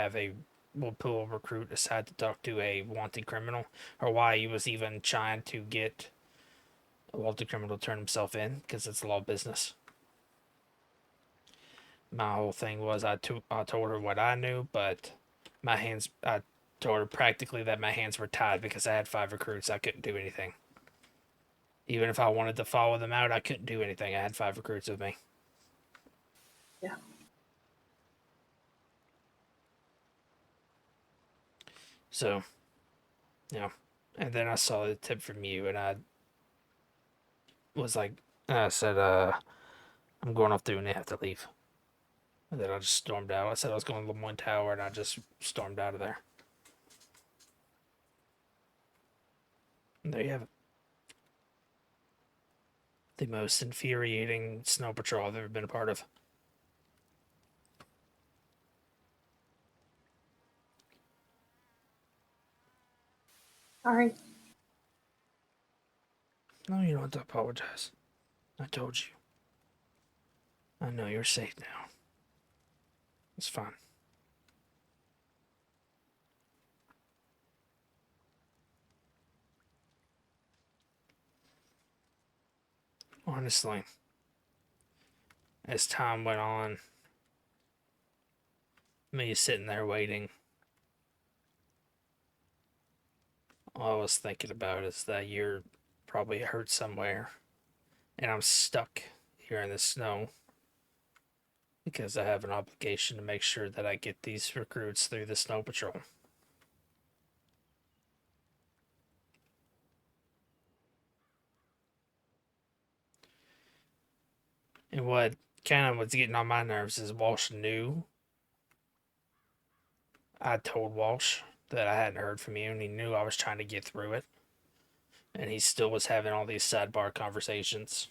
pull a recruit aside to talk to a wanted criminal, or why he was even trying to get a wanted criminal to turn himself in, because it's law business. My whole thing was I told her what I knew, but I told her practically that my hands were tied because I had 5 recruits. I couldn't do anything. Even if I wanted to follow them out, I couldn't do anything. I had 5 recruits with me. Yeah. So, yeah. And then I saw the tip from you, and I was like, I said, I'm going off through and they have to leave. And then I just stormed out. I said I was going to Lemoyne Tower, and I just stormed out of there. And there you have it. The most infuriating snow patrol I've ever been a part of. Sorry. No, you don't have to apologize. I told you. I know you're safe now. It's fine. Honestly, as time went on, me sitting there waiting, all I was thinking about is that you're probably hurt somewhere, and I'm stuck here in the snow. Because I have an obligation to make sure that I get these recruits through the snow patrol. And what kind of was getting on my nerves is Walsh knew. I told Walsh that I hadn't heard from you, and he knew I was trying to get through it. And he still was having all these sidebar conversations.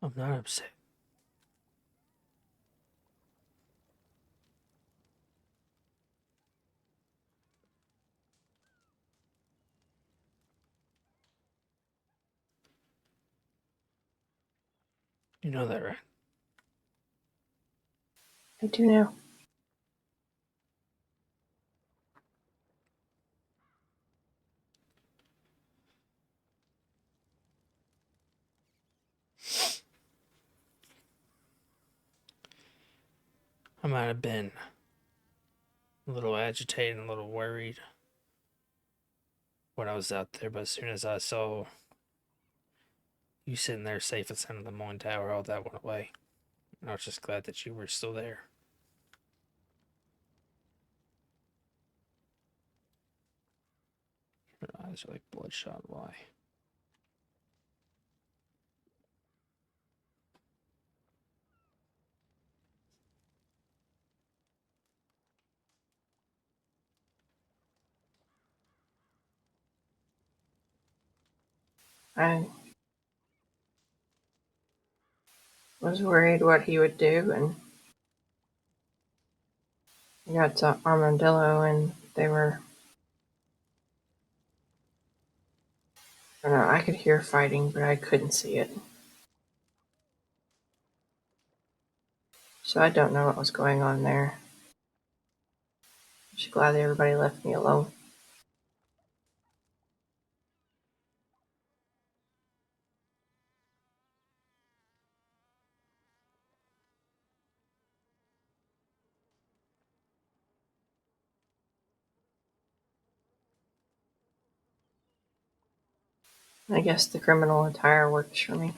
I'm not upset. You know that, right? I do know. I might have been a little agitated and a little worried when I was out there, but as soon as I saw you sitting there safe and sound in the Moine Tower, all that went away. And I was just glad that you were still there. Your eyes are like bloodshot. Why? I was worried what he would do, and we got to Armadillo, and they were. I don't know, I could hear fighting, but I couldn't see it. So I don't know what was going on there. I'm just glad that everybody left me alone. I guess the criminal attire works for me.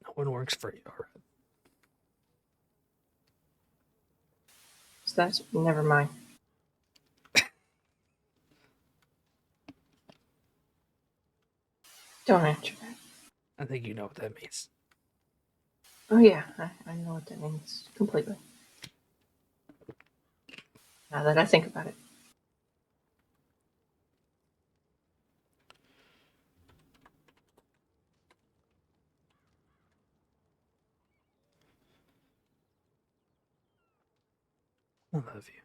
No one works for you, alright? So that's never mind. Don't answer that. I think you know what that means. Oh yeah, I know what that means completely. Now that I think about it. I love you.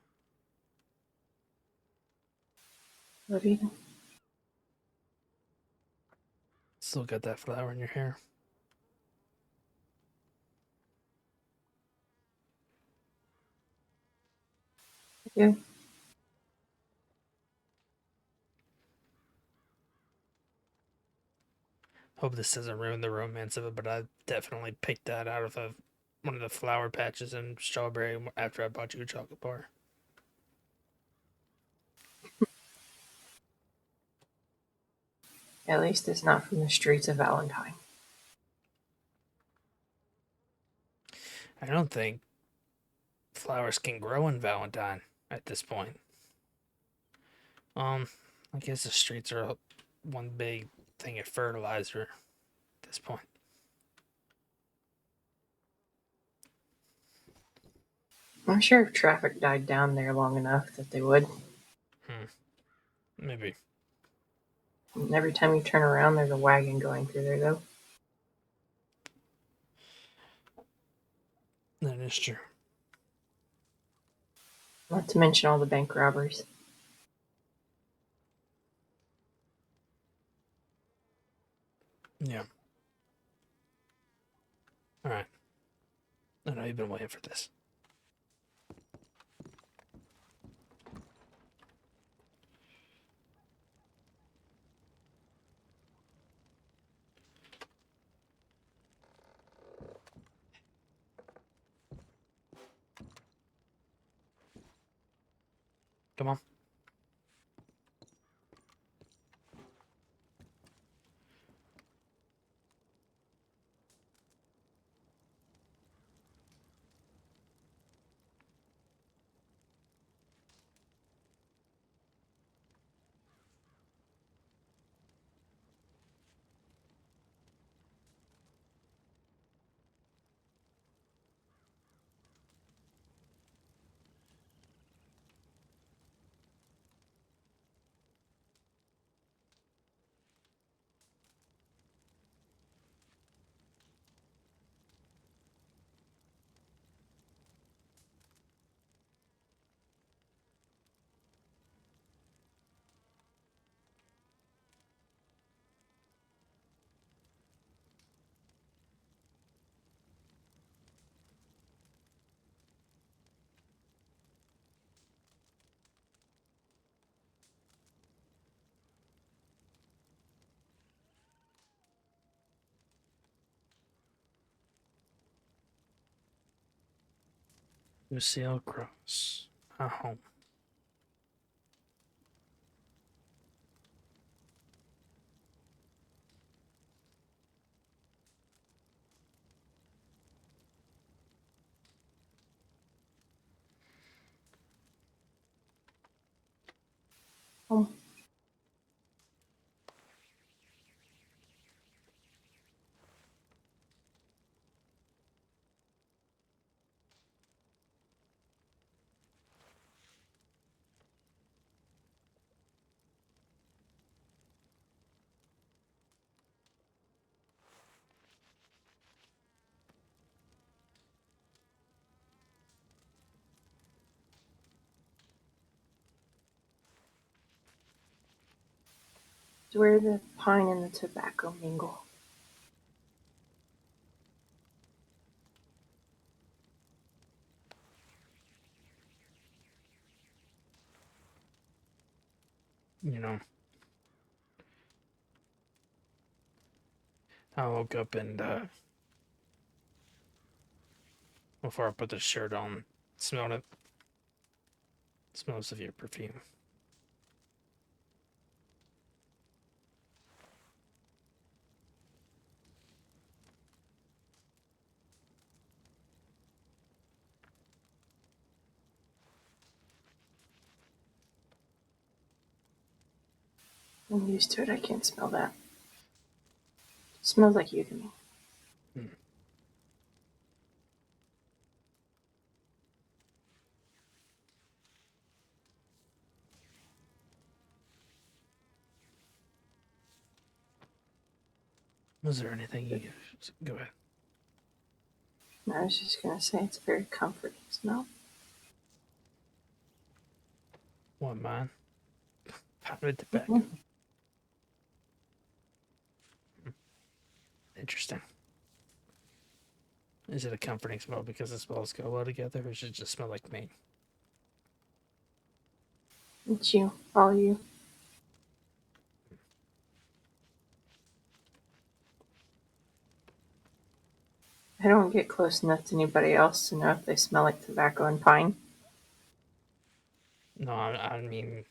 Love you. Still got that flower in your hair. Yeah. Hope this doesn't ruin the romance of it, but I definitely picked that out of one of the flower patches in Strawberry after I bought you a chocolate bar. At least it's not from the streets of Valentine. I don't think flowers can grow in Valentine at this point. I guess the streets are one big thing of fertilizer at this point. I'm sure if traffic died down there long enough that they would. Maybe. And every time you turn around, there's a wagon going through there, though. That is true. Not to mention all the bank robberies. Yeah. Alright. I know you've been waiting for this. Come on. Lucille Gross. Home. Home. It's where the pine and the tobacco mingle. You know, I woke up and, before I put the shirt on, smelled it. Smells of your perfume. I'm used to it. I can't smell that. It smells like you to me. Was there anything you... Go ahead. I was just gonna say it's a very comforting smell. What, mine? Powdered tobacco. Interesting. Is it a comforting smell because the smells go well together, or does it just smell like me? It's you. All you. I don't get close enough to anybody else to know if they smell like tobacco and pine. No, I mean,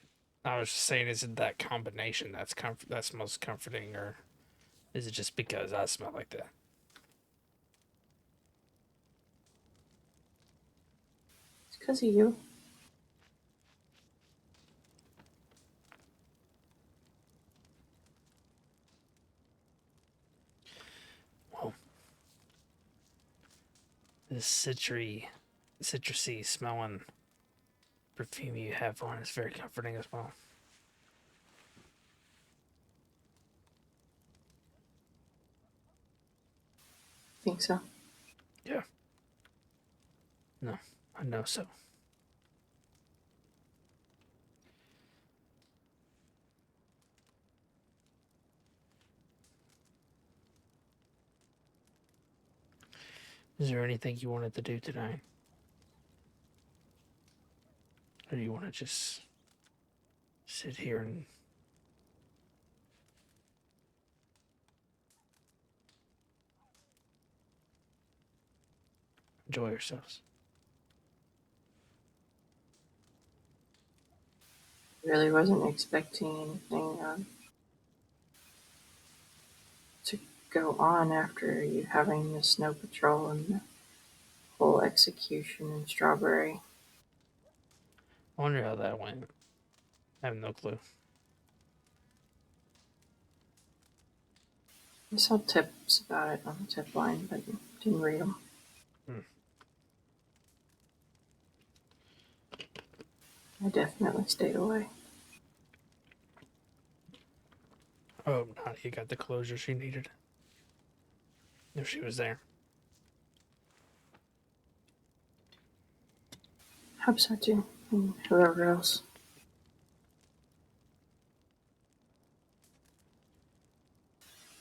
I was just saying, is it that combination that's most comforting, or is it just because I smell like that? It's because of you. Well, this citrusy smelling perfume you have on is very comforting as well. Think so? Yeah. No, I know so. Is there anything you wanted to do tonight? Or do you want to just sit here and enjoy yourselves? Really wasn't expecting anything to go on after you having the snow patrol and the whole execution in Strawberry. I wonder how that went. I have no clue. I saw tips about it on the tip line, but didn't read them. I definitely stayed away. Oh, Nadia got the closure she needed. If she was there. Hope so too, and whoever else.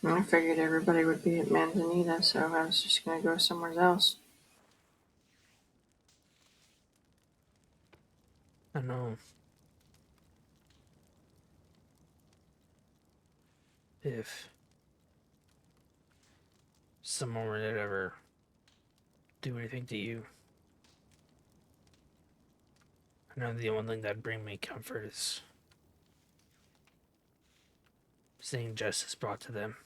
And I figured everybody would be at Manzanita, so I was just gonna go somewhere else. I know. If someone were to ever do anything to you, I know the only thing that'd bring me comfort is seeing justice brought to them.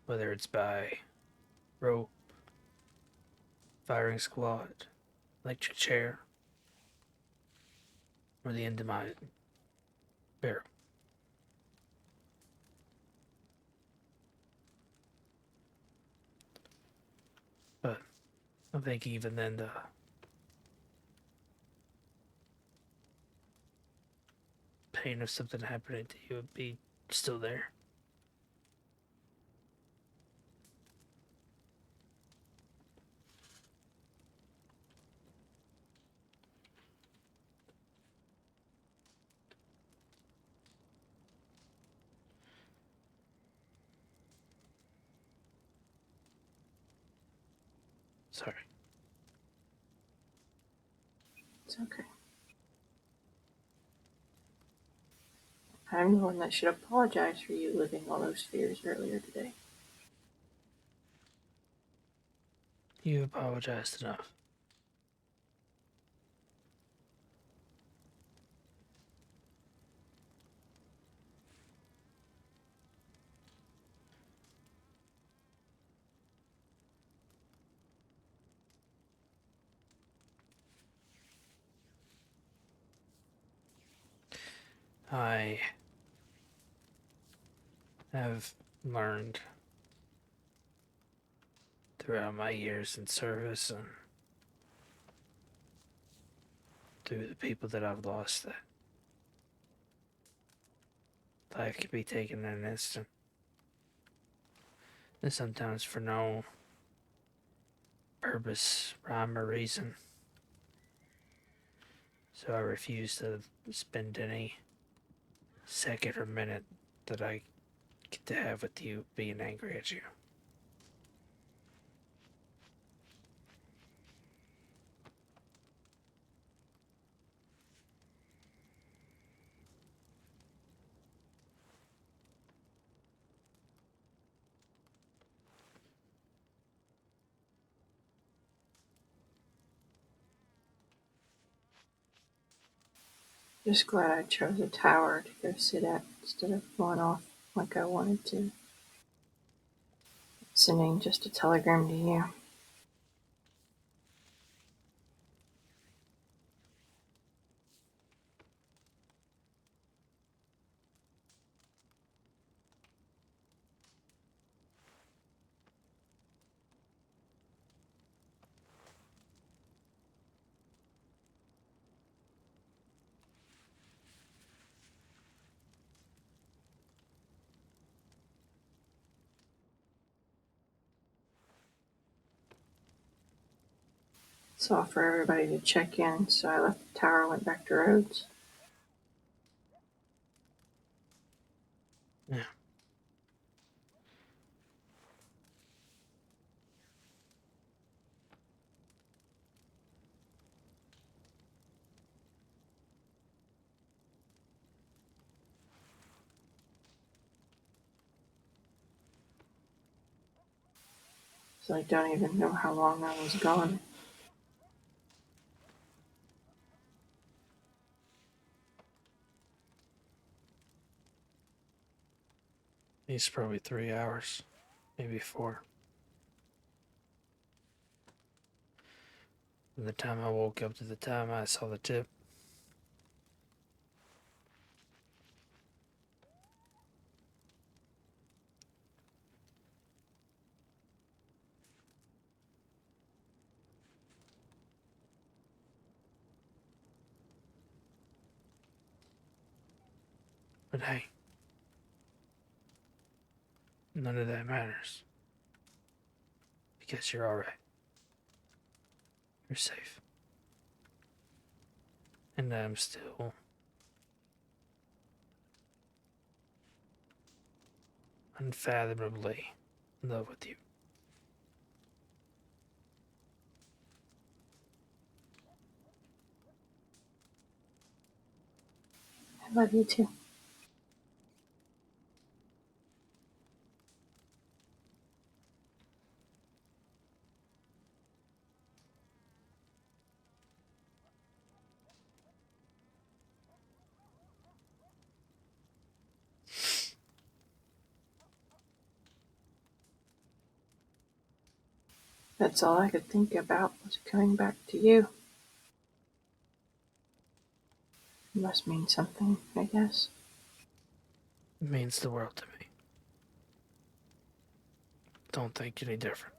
Whether it's by rope, firing squad, electric chair, or the end of my barrel. But I think even then the pain of something happening to you would be still there. Sorry. It's okay. I'm the one that should apologize for you living all those fears earlier today. You apologized enough. I have learned throughout my years in service and through the people that I've lost that life can be taken in an instant. And sometimes for no purpose, rhyme, or reason. So I refuse to spend any second or minute that I get to have with you being angry at you. Just glad I chose a tower to go sit at instead of going off like I wanted to. Sending just a telegram to you. Saw for everybody to check in, so I left the tower, went back to Rhodes. Yeah. So I don't even know how long I was gone. It's probably 3 hours, maybe 4. From the time I woke up to the time I saw the tip. But hey, none of that matters. Because you're alright. You're safe. And I'm still unfathomably in love with you. I love you too. That's all I could think about was coming back to you. It must mean something, I guess. It means the world to me. Don't think any different.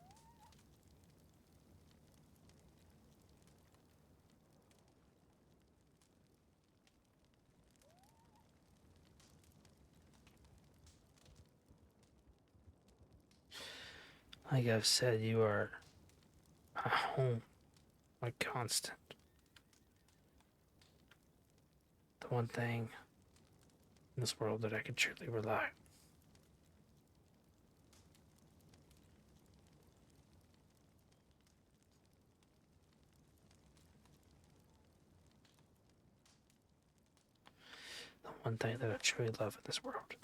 Like I've said, you are a home, a constant. The one thing in this world that I can truly rely on. The one thing that I truly love in this world.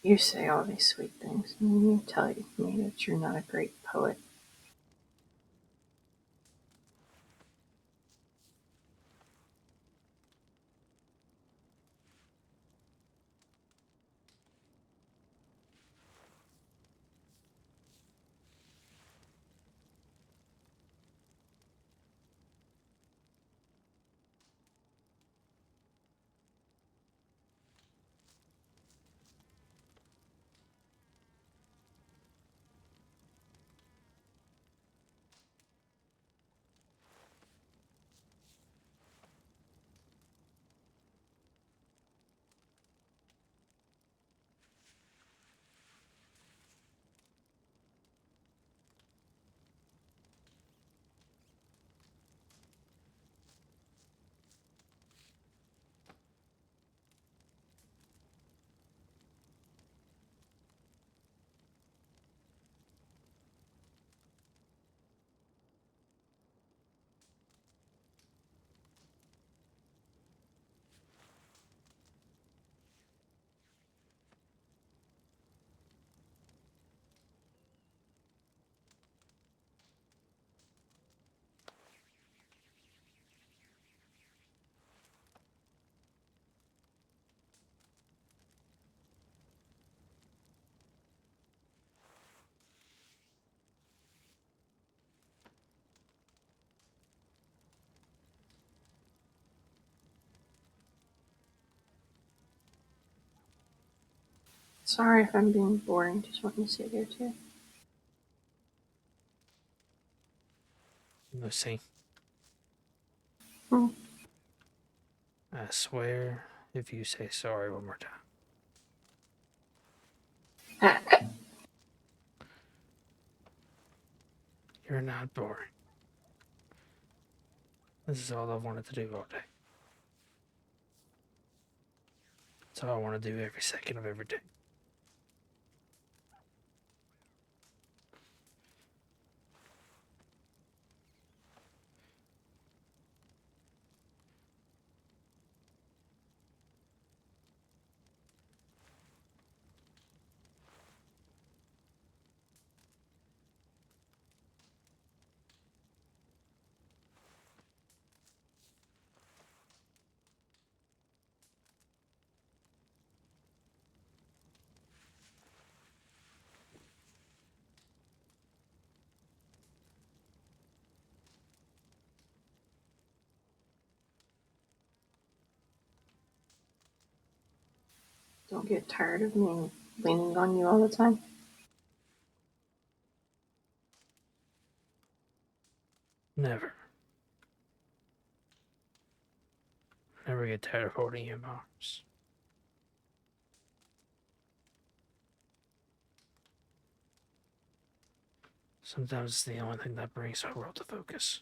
You say all these sweet things, and then you tell me that you're not a great poet. Sorry if I'm being boring, just wanting to sit here too. Lucy. Hmm. I swear, if you say sorry one more time. You're not boring. This is all I've wanted to do all day. It's all I want to do every second of every day. Don't get tired of me leaning on you all the time. Never. Never get tired of holding you in my arms. Sometimes it's the only thing that brings our world to focus.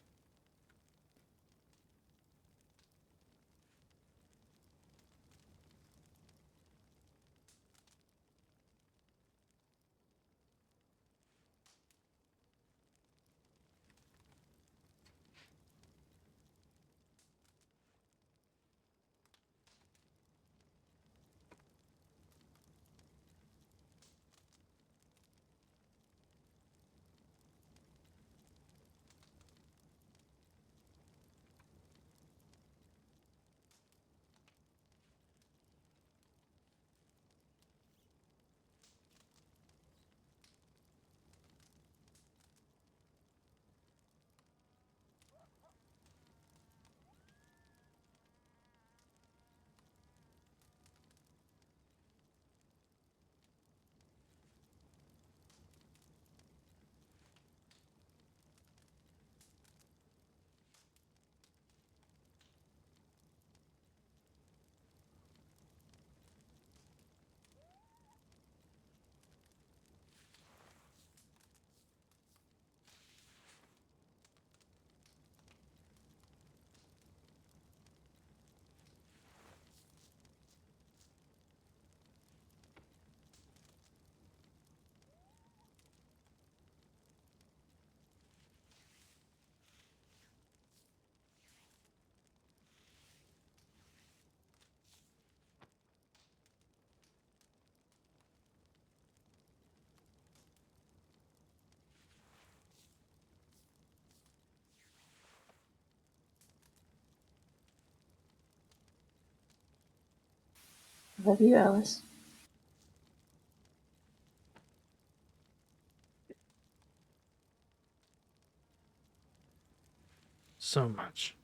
Love you, Ellis. So much.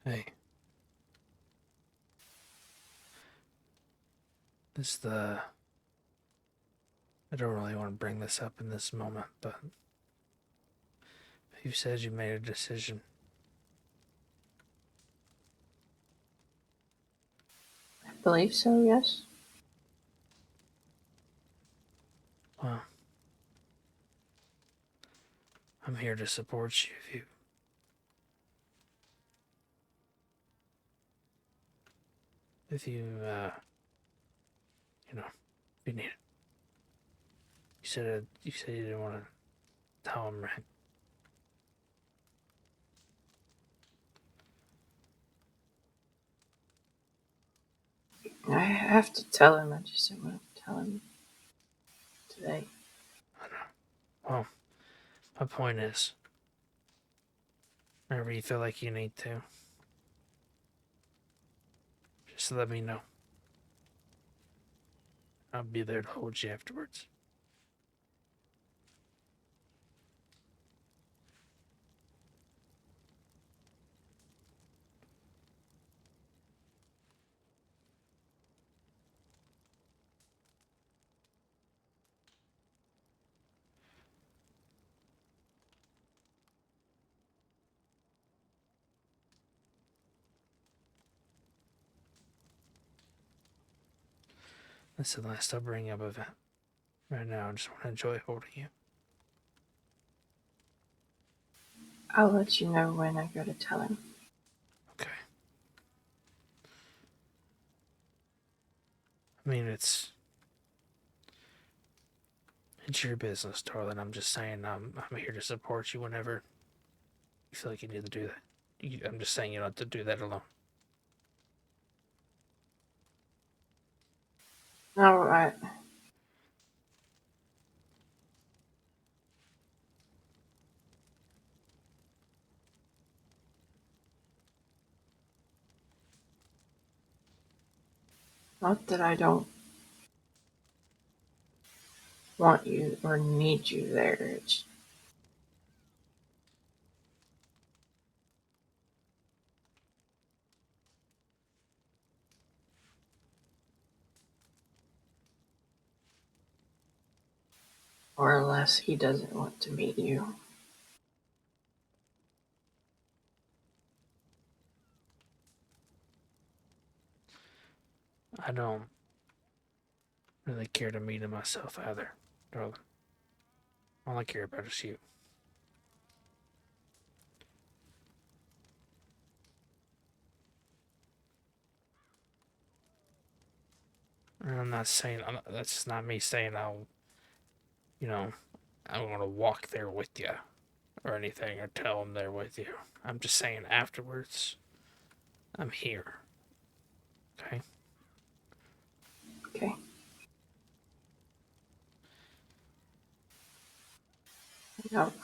Hey. I don't really want to bring this up in this moment, but you said you made a decision. I believe so, yes. Well, I'm here to support you if you if you need it. You said you didn't want to tell him, right? I have to tell him. I just don't want to tell him today. Well, my point is, whenever you feel like you need to, just let me know. I'll be there to hold you afterwards. That's the last I'll bring up of it. Right now, I just want to enjoy holding you. I'll let you know when I go to tell him. Okay. I mean, it's your business, darling. I'm just saying I'm here to support you whenever you feel like you need to do that. I'm just saying you don't have to do that alone. All right. Not that I don't want you or need you there. It's more or less he doesn't want to meet you. I don't really care to meet him myself either, darling. All I care about is you. And I'm not saying that's not me saying I'm gonna walk there with you or anything or tell him they're with you. I'm just saying afterwards, I'm here. Okay. Okay.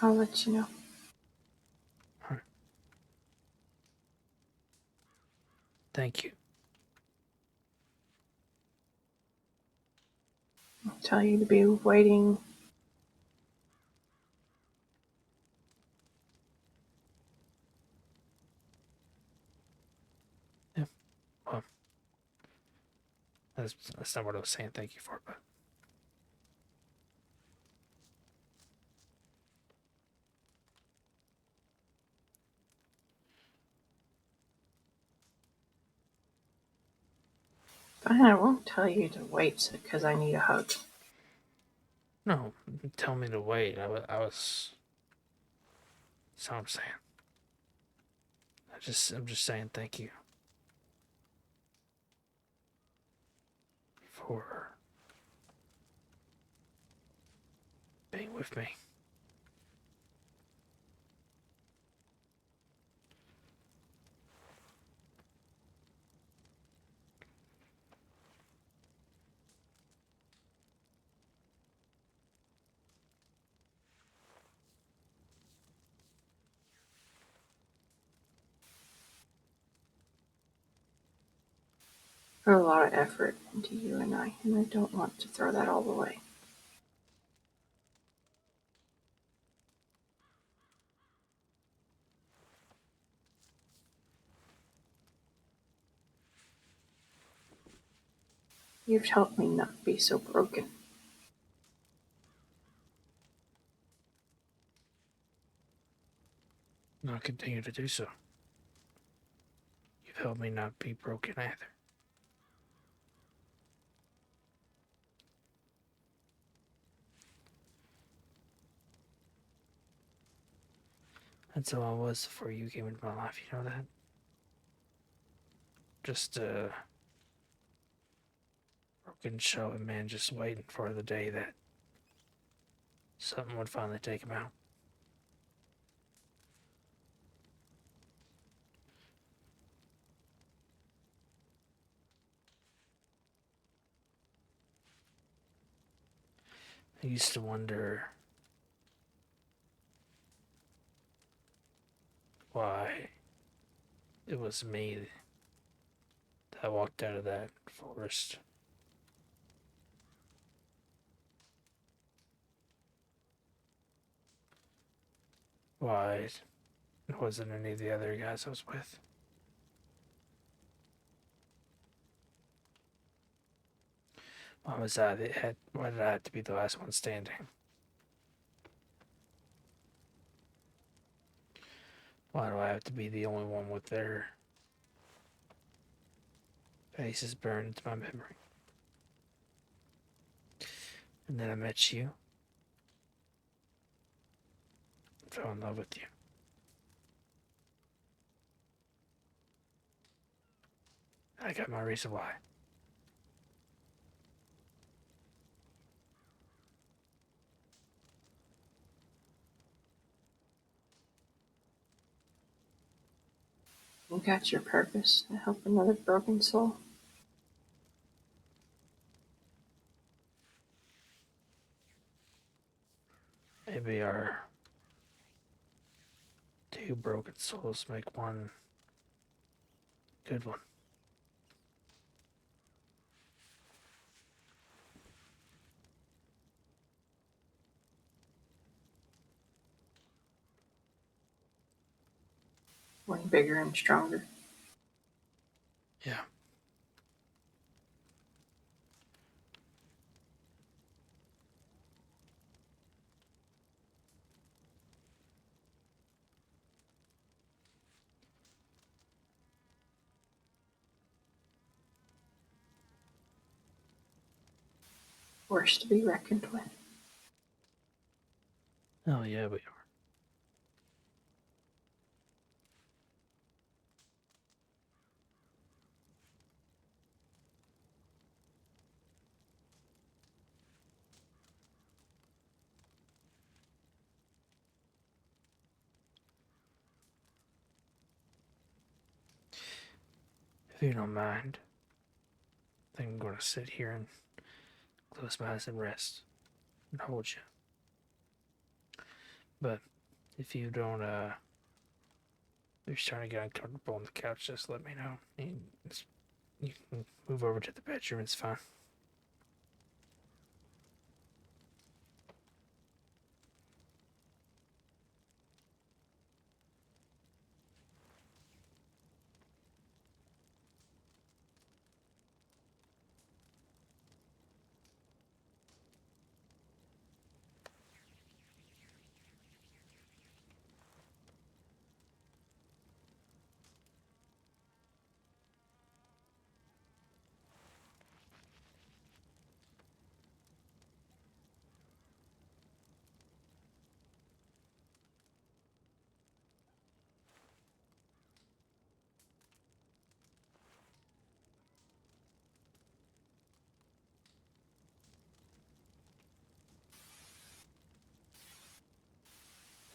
I'll let you know. All right. Thank you. I'll tell you to be waiting. Yeah. Well, that's not what I was saying. Thank you for, but Fine, I won't tell you to wait because I need a hug. no, tell me to wait. I was. That's what I'm saying. I'm just saying thank you for being with me. Put a lot of effort into you and I don't want to throw that all away. You've helped me not be so broken. And I'll continue to do so. You've helped me not be broken either. That's how I was before you came into my life, you know that? Just a broken shell of a man just waiting for the day that something would finally take him out. I used to wonder why it was me that walked out of that forest. Why it wasn't any of the other guys I was with. Why was I why did I have to be the last one standing? Why do I have to be the only one with their faces burned into my memory? And then I met you. Fell in love with you. I got my reason why. You got your purpose to help another broken soul. Maybe our two broken souls make one good one. One bigger and stronger. Yeah. Force to be reckoned with. Oh yeah, we are. If you don't mind, I think I'm gonna sit here and close my eyes and rest and hold you. But if you don't, if you're starting to get uncomfortable on the couch, just let me know. You can move over to the bedroom, it's fine.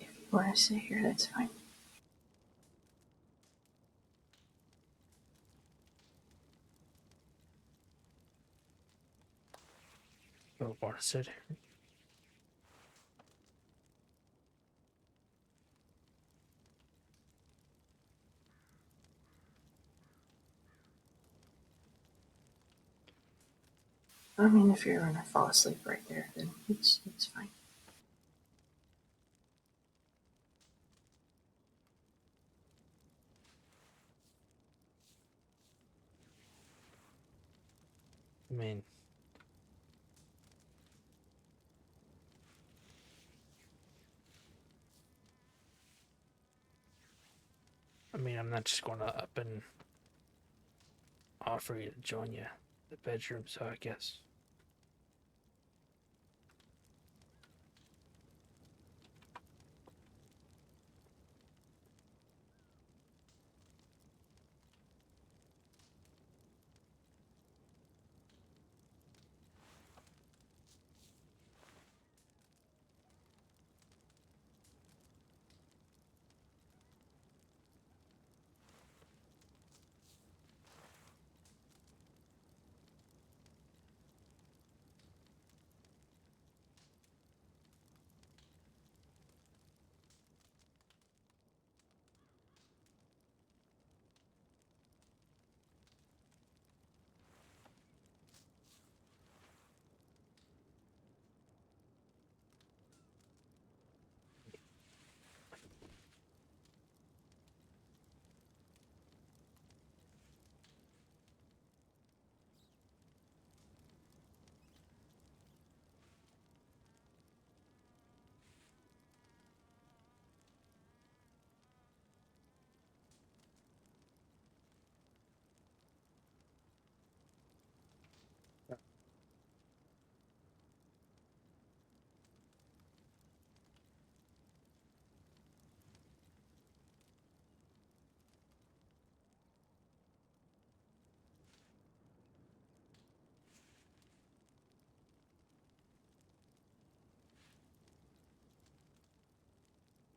If you want to sit here, that's fine. You don't want to sit here. I mean, if you're gonna fall asleep right there, then it's fine. I mean, I'm not just gonna up and offer you to join you in the bedroom, so I guess.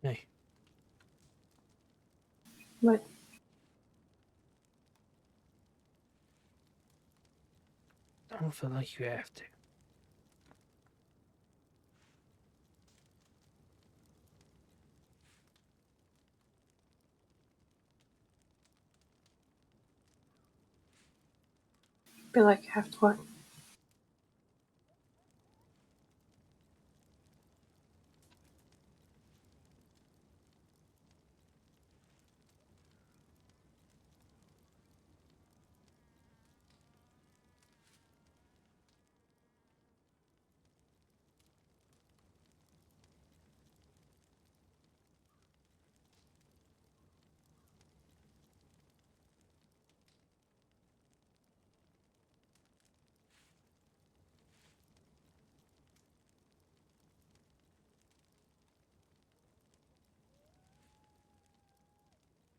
Hey, What? I don't feel like you have to. Feel like I have to what?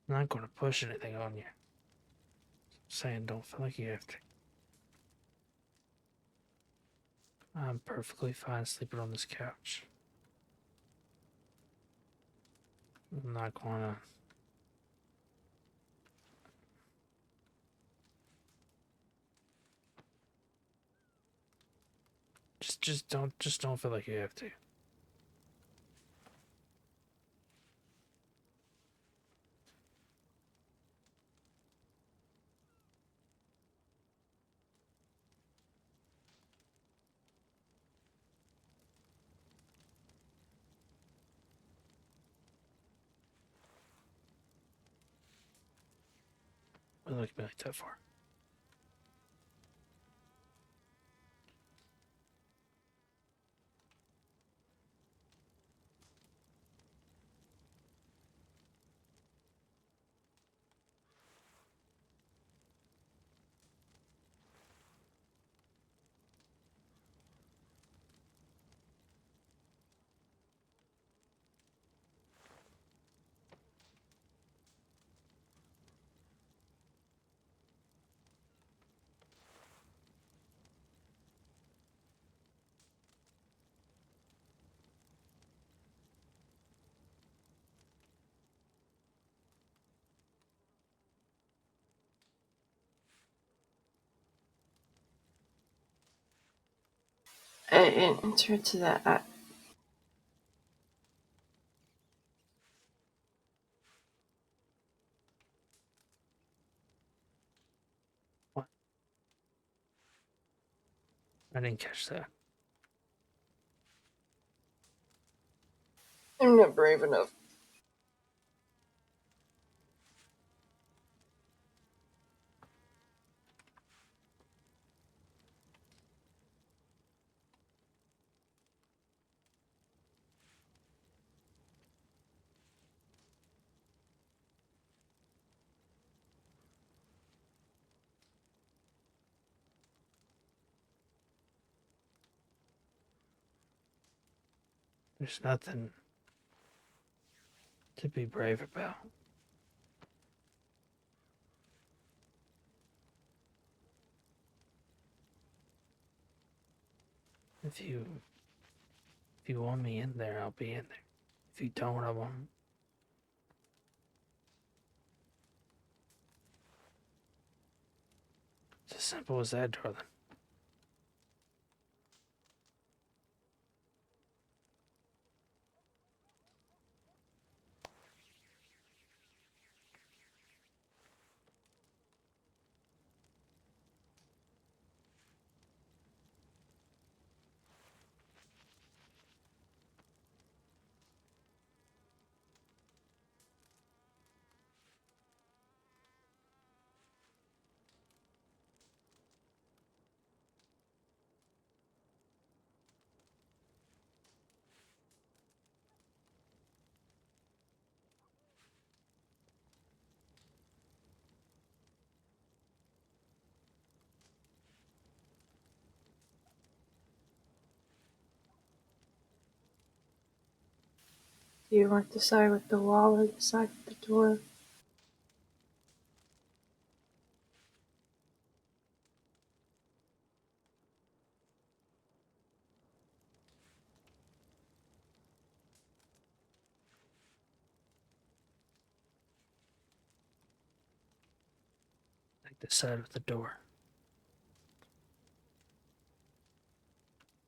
I'm not going to push anything on you. I'm saying don't feel like you have to. I'm perfectly fine sleeping on this couch. I'm not gonna. Just don't feel like you have to. Don't look at me like that for. In terms of that, What? I didn't catch that. I'm not brave enough. There's nothing to be brave about. If you want me in there, I'll be in there. If you don't, I won't. It's as simple as that, darling. Do you want the side with the wall or the side with the door? like the side of the door.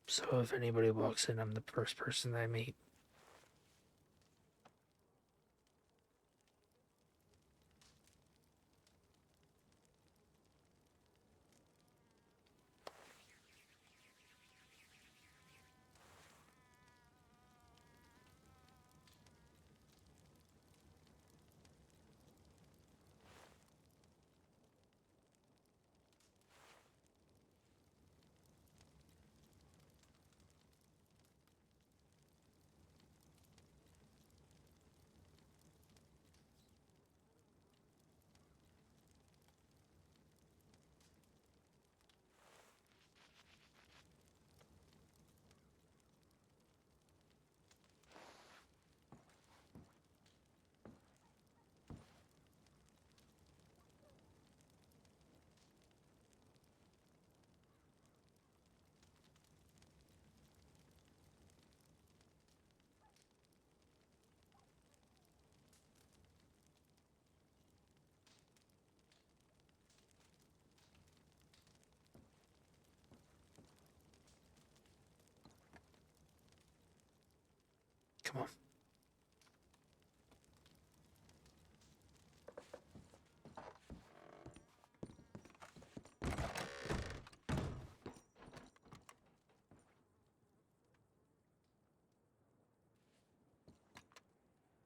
So if anybody walks in, I'm the first person they meet. Come on.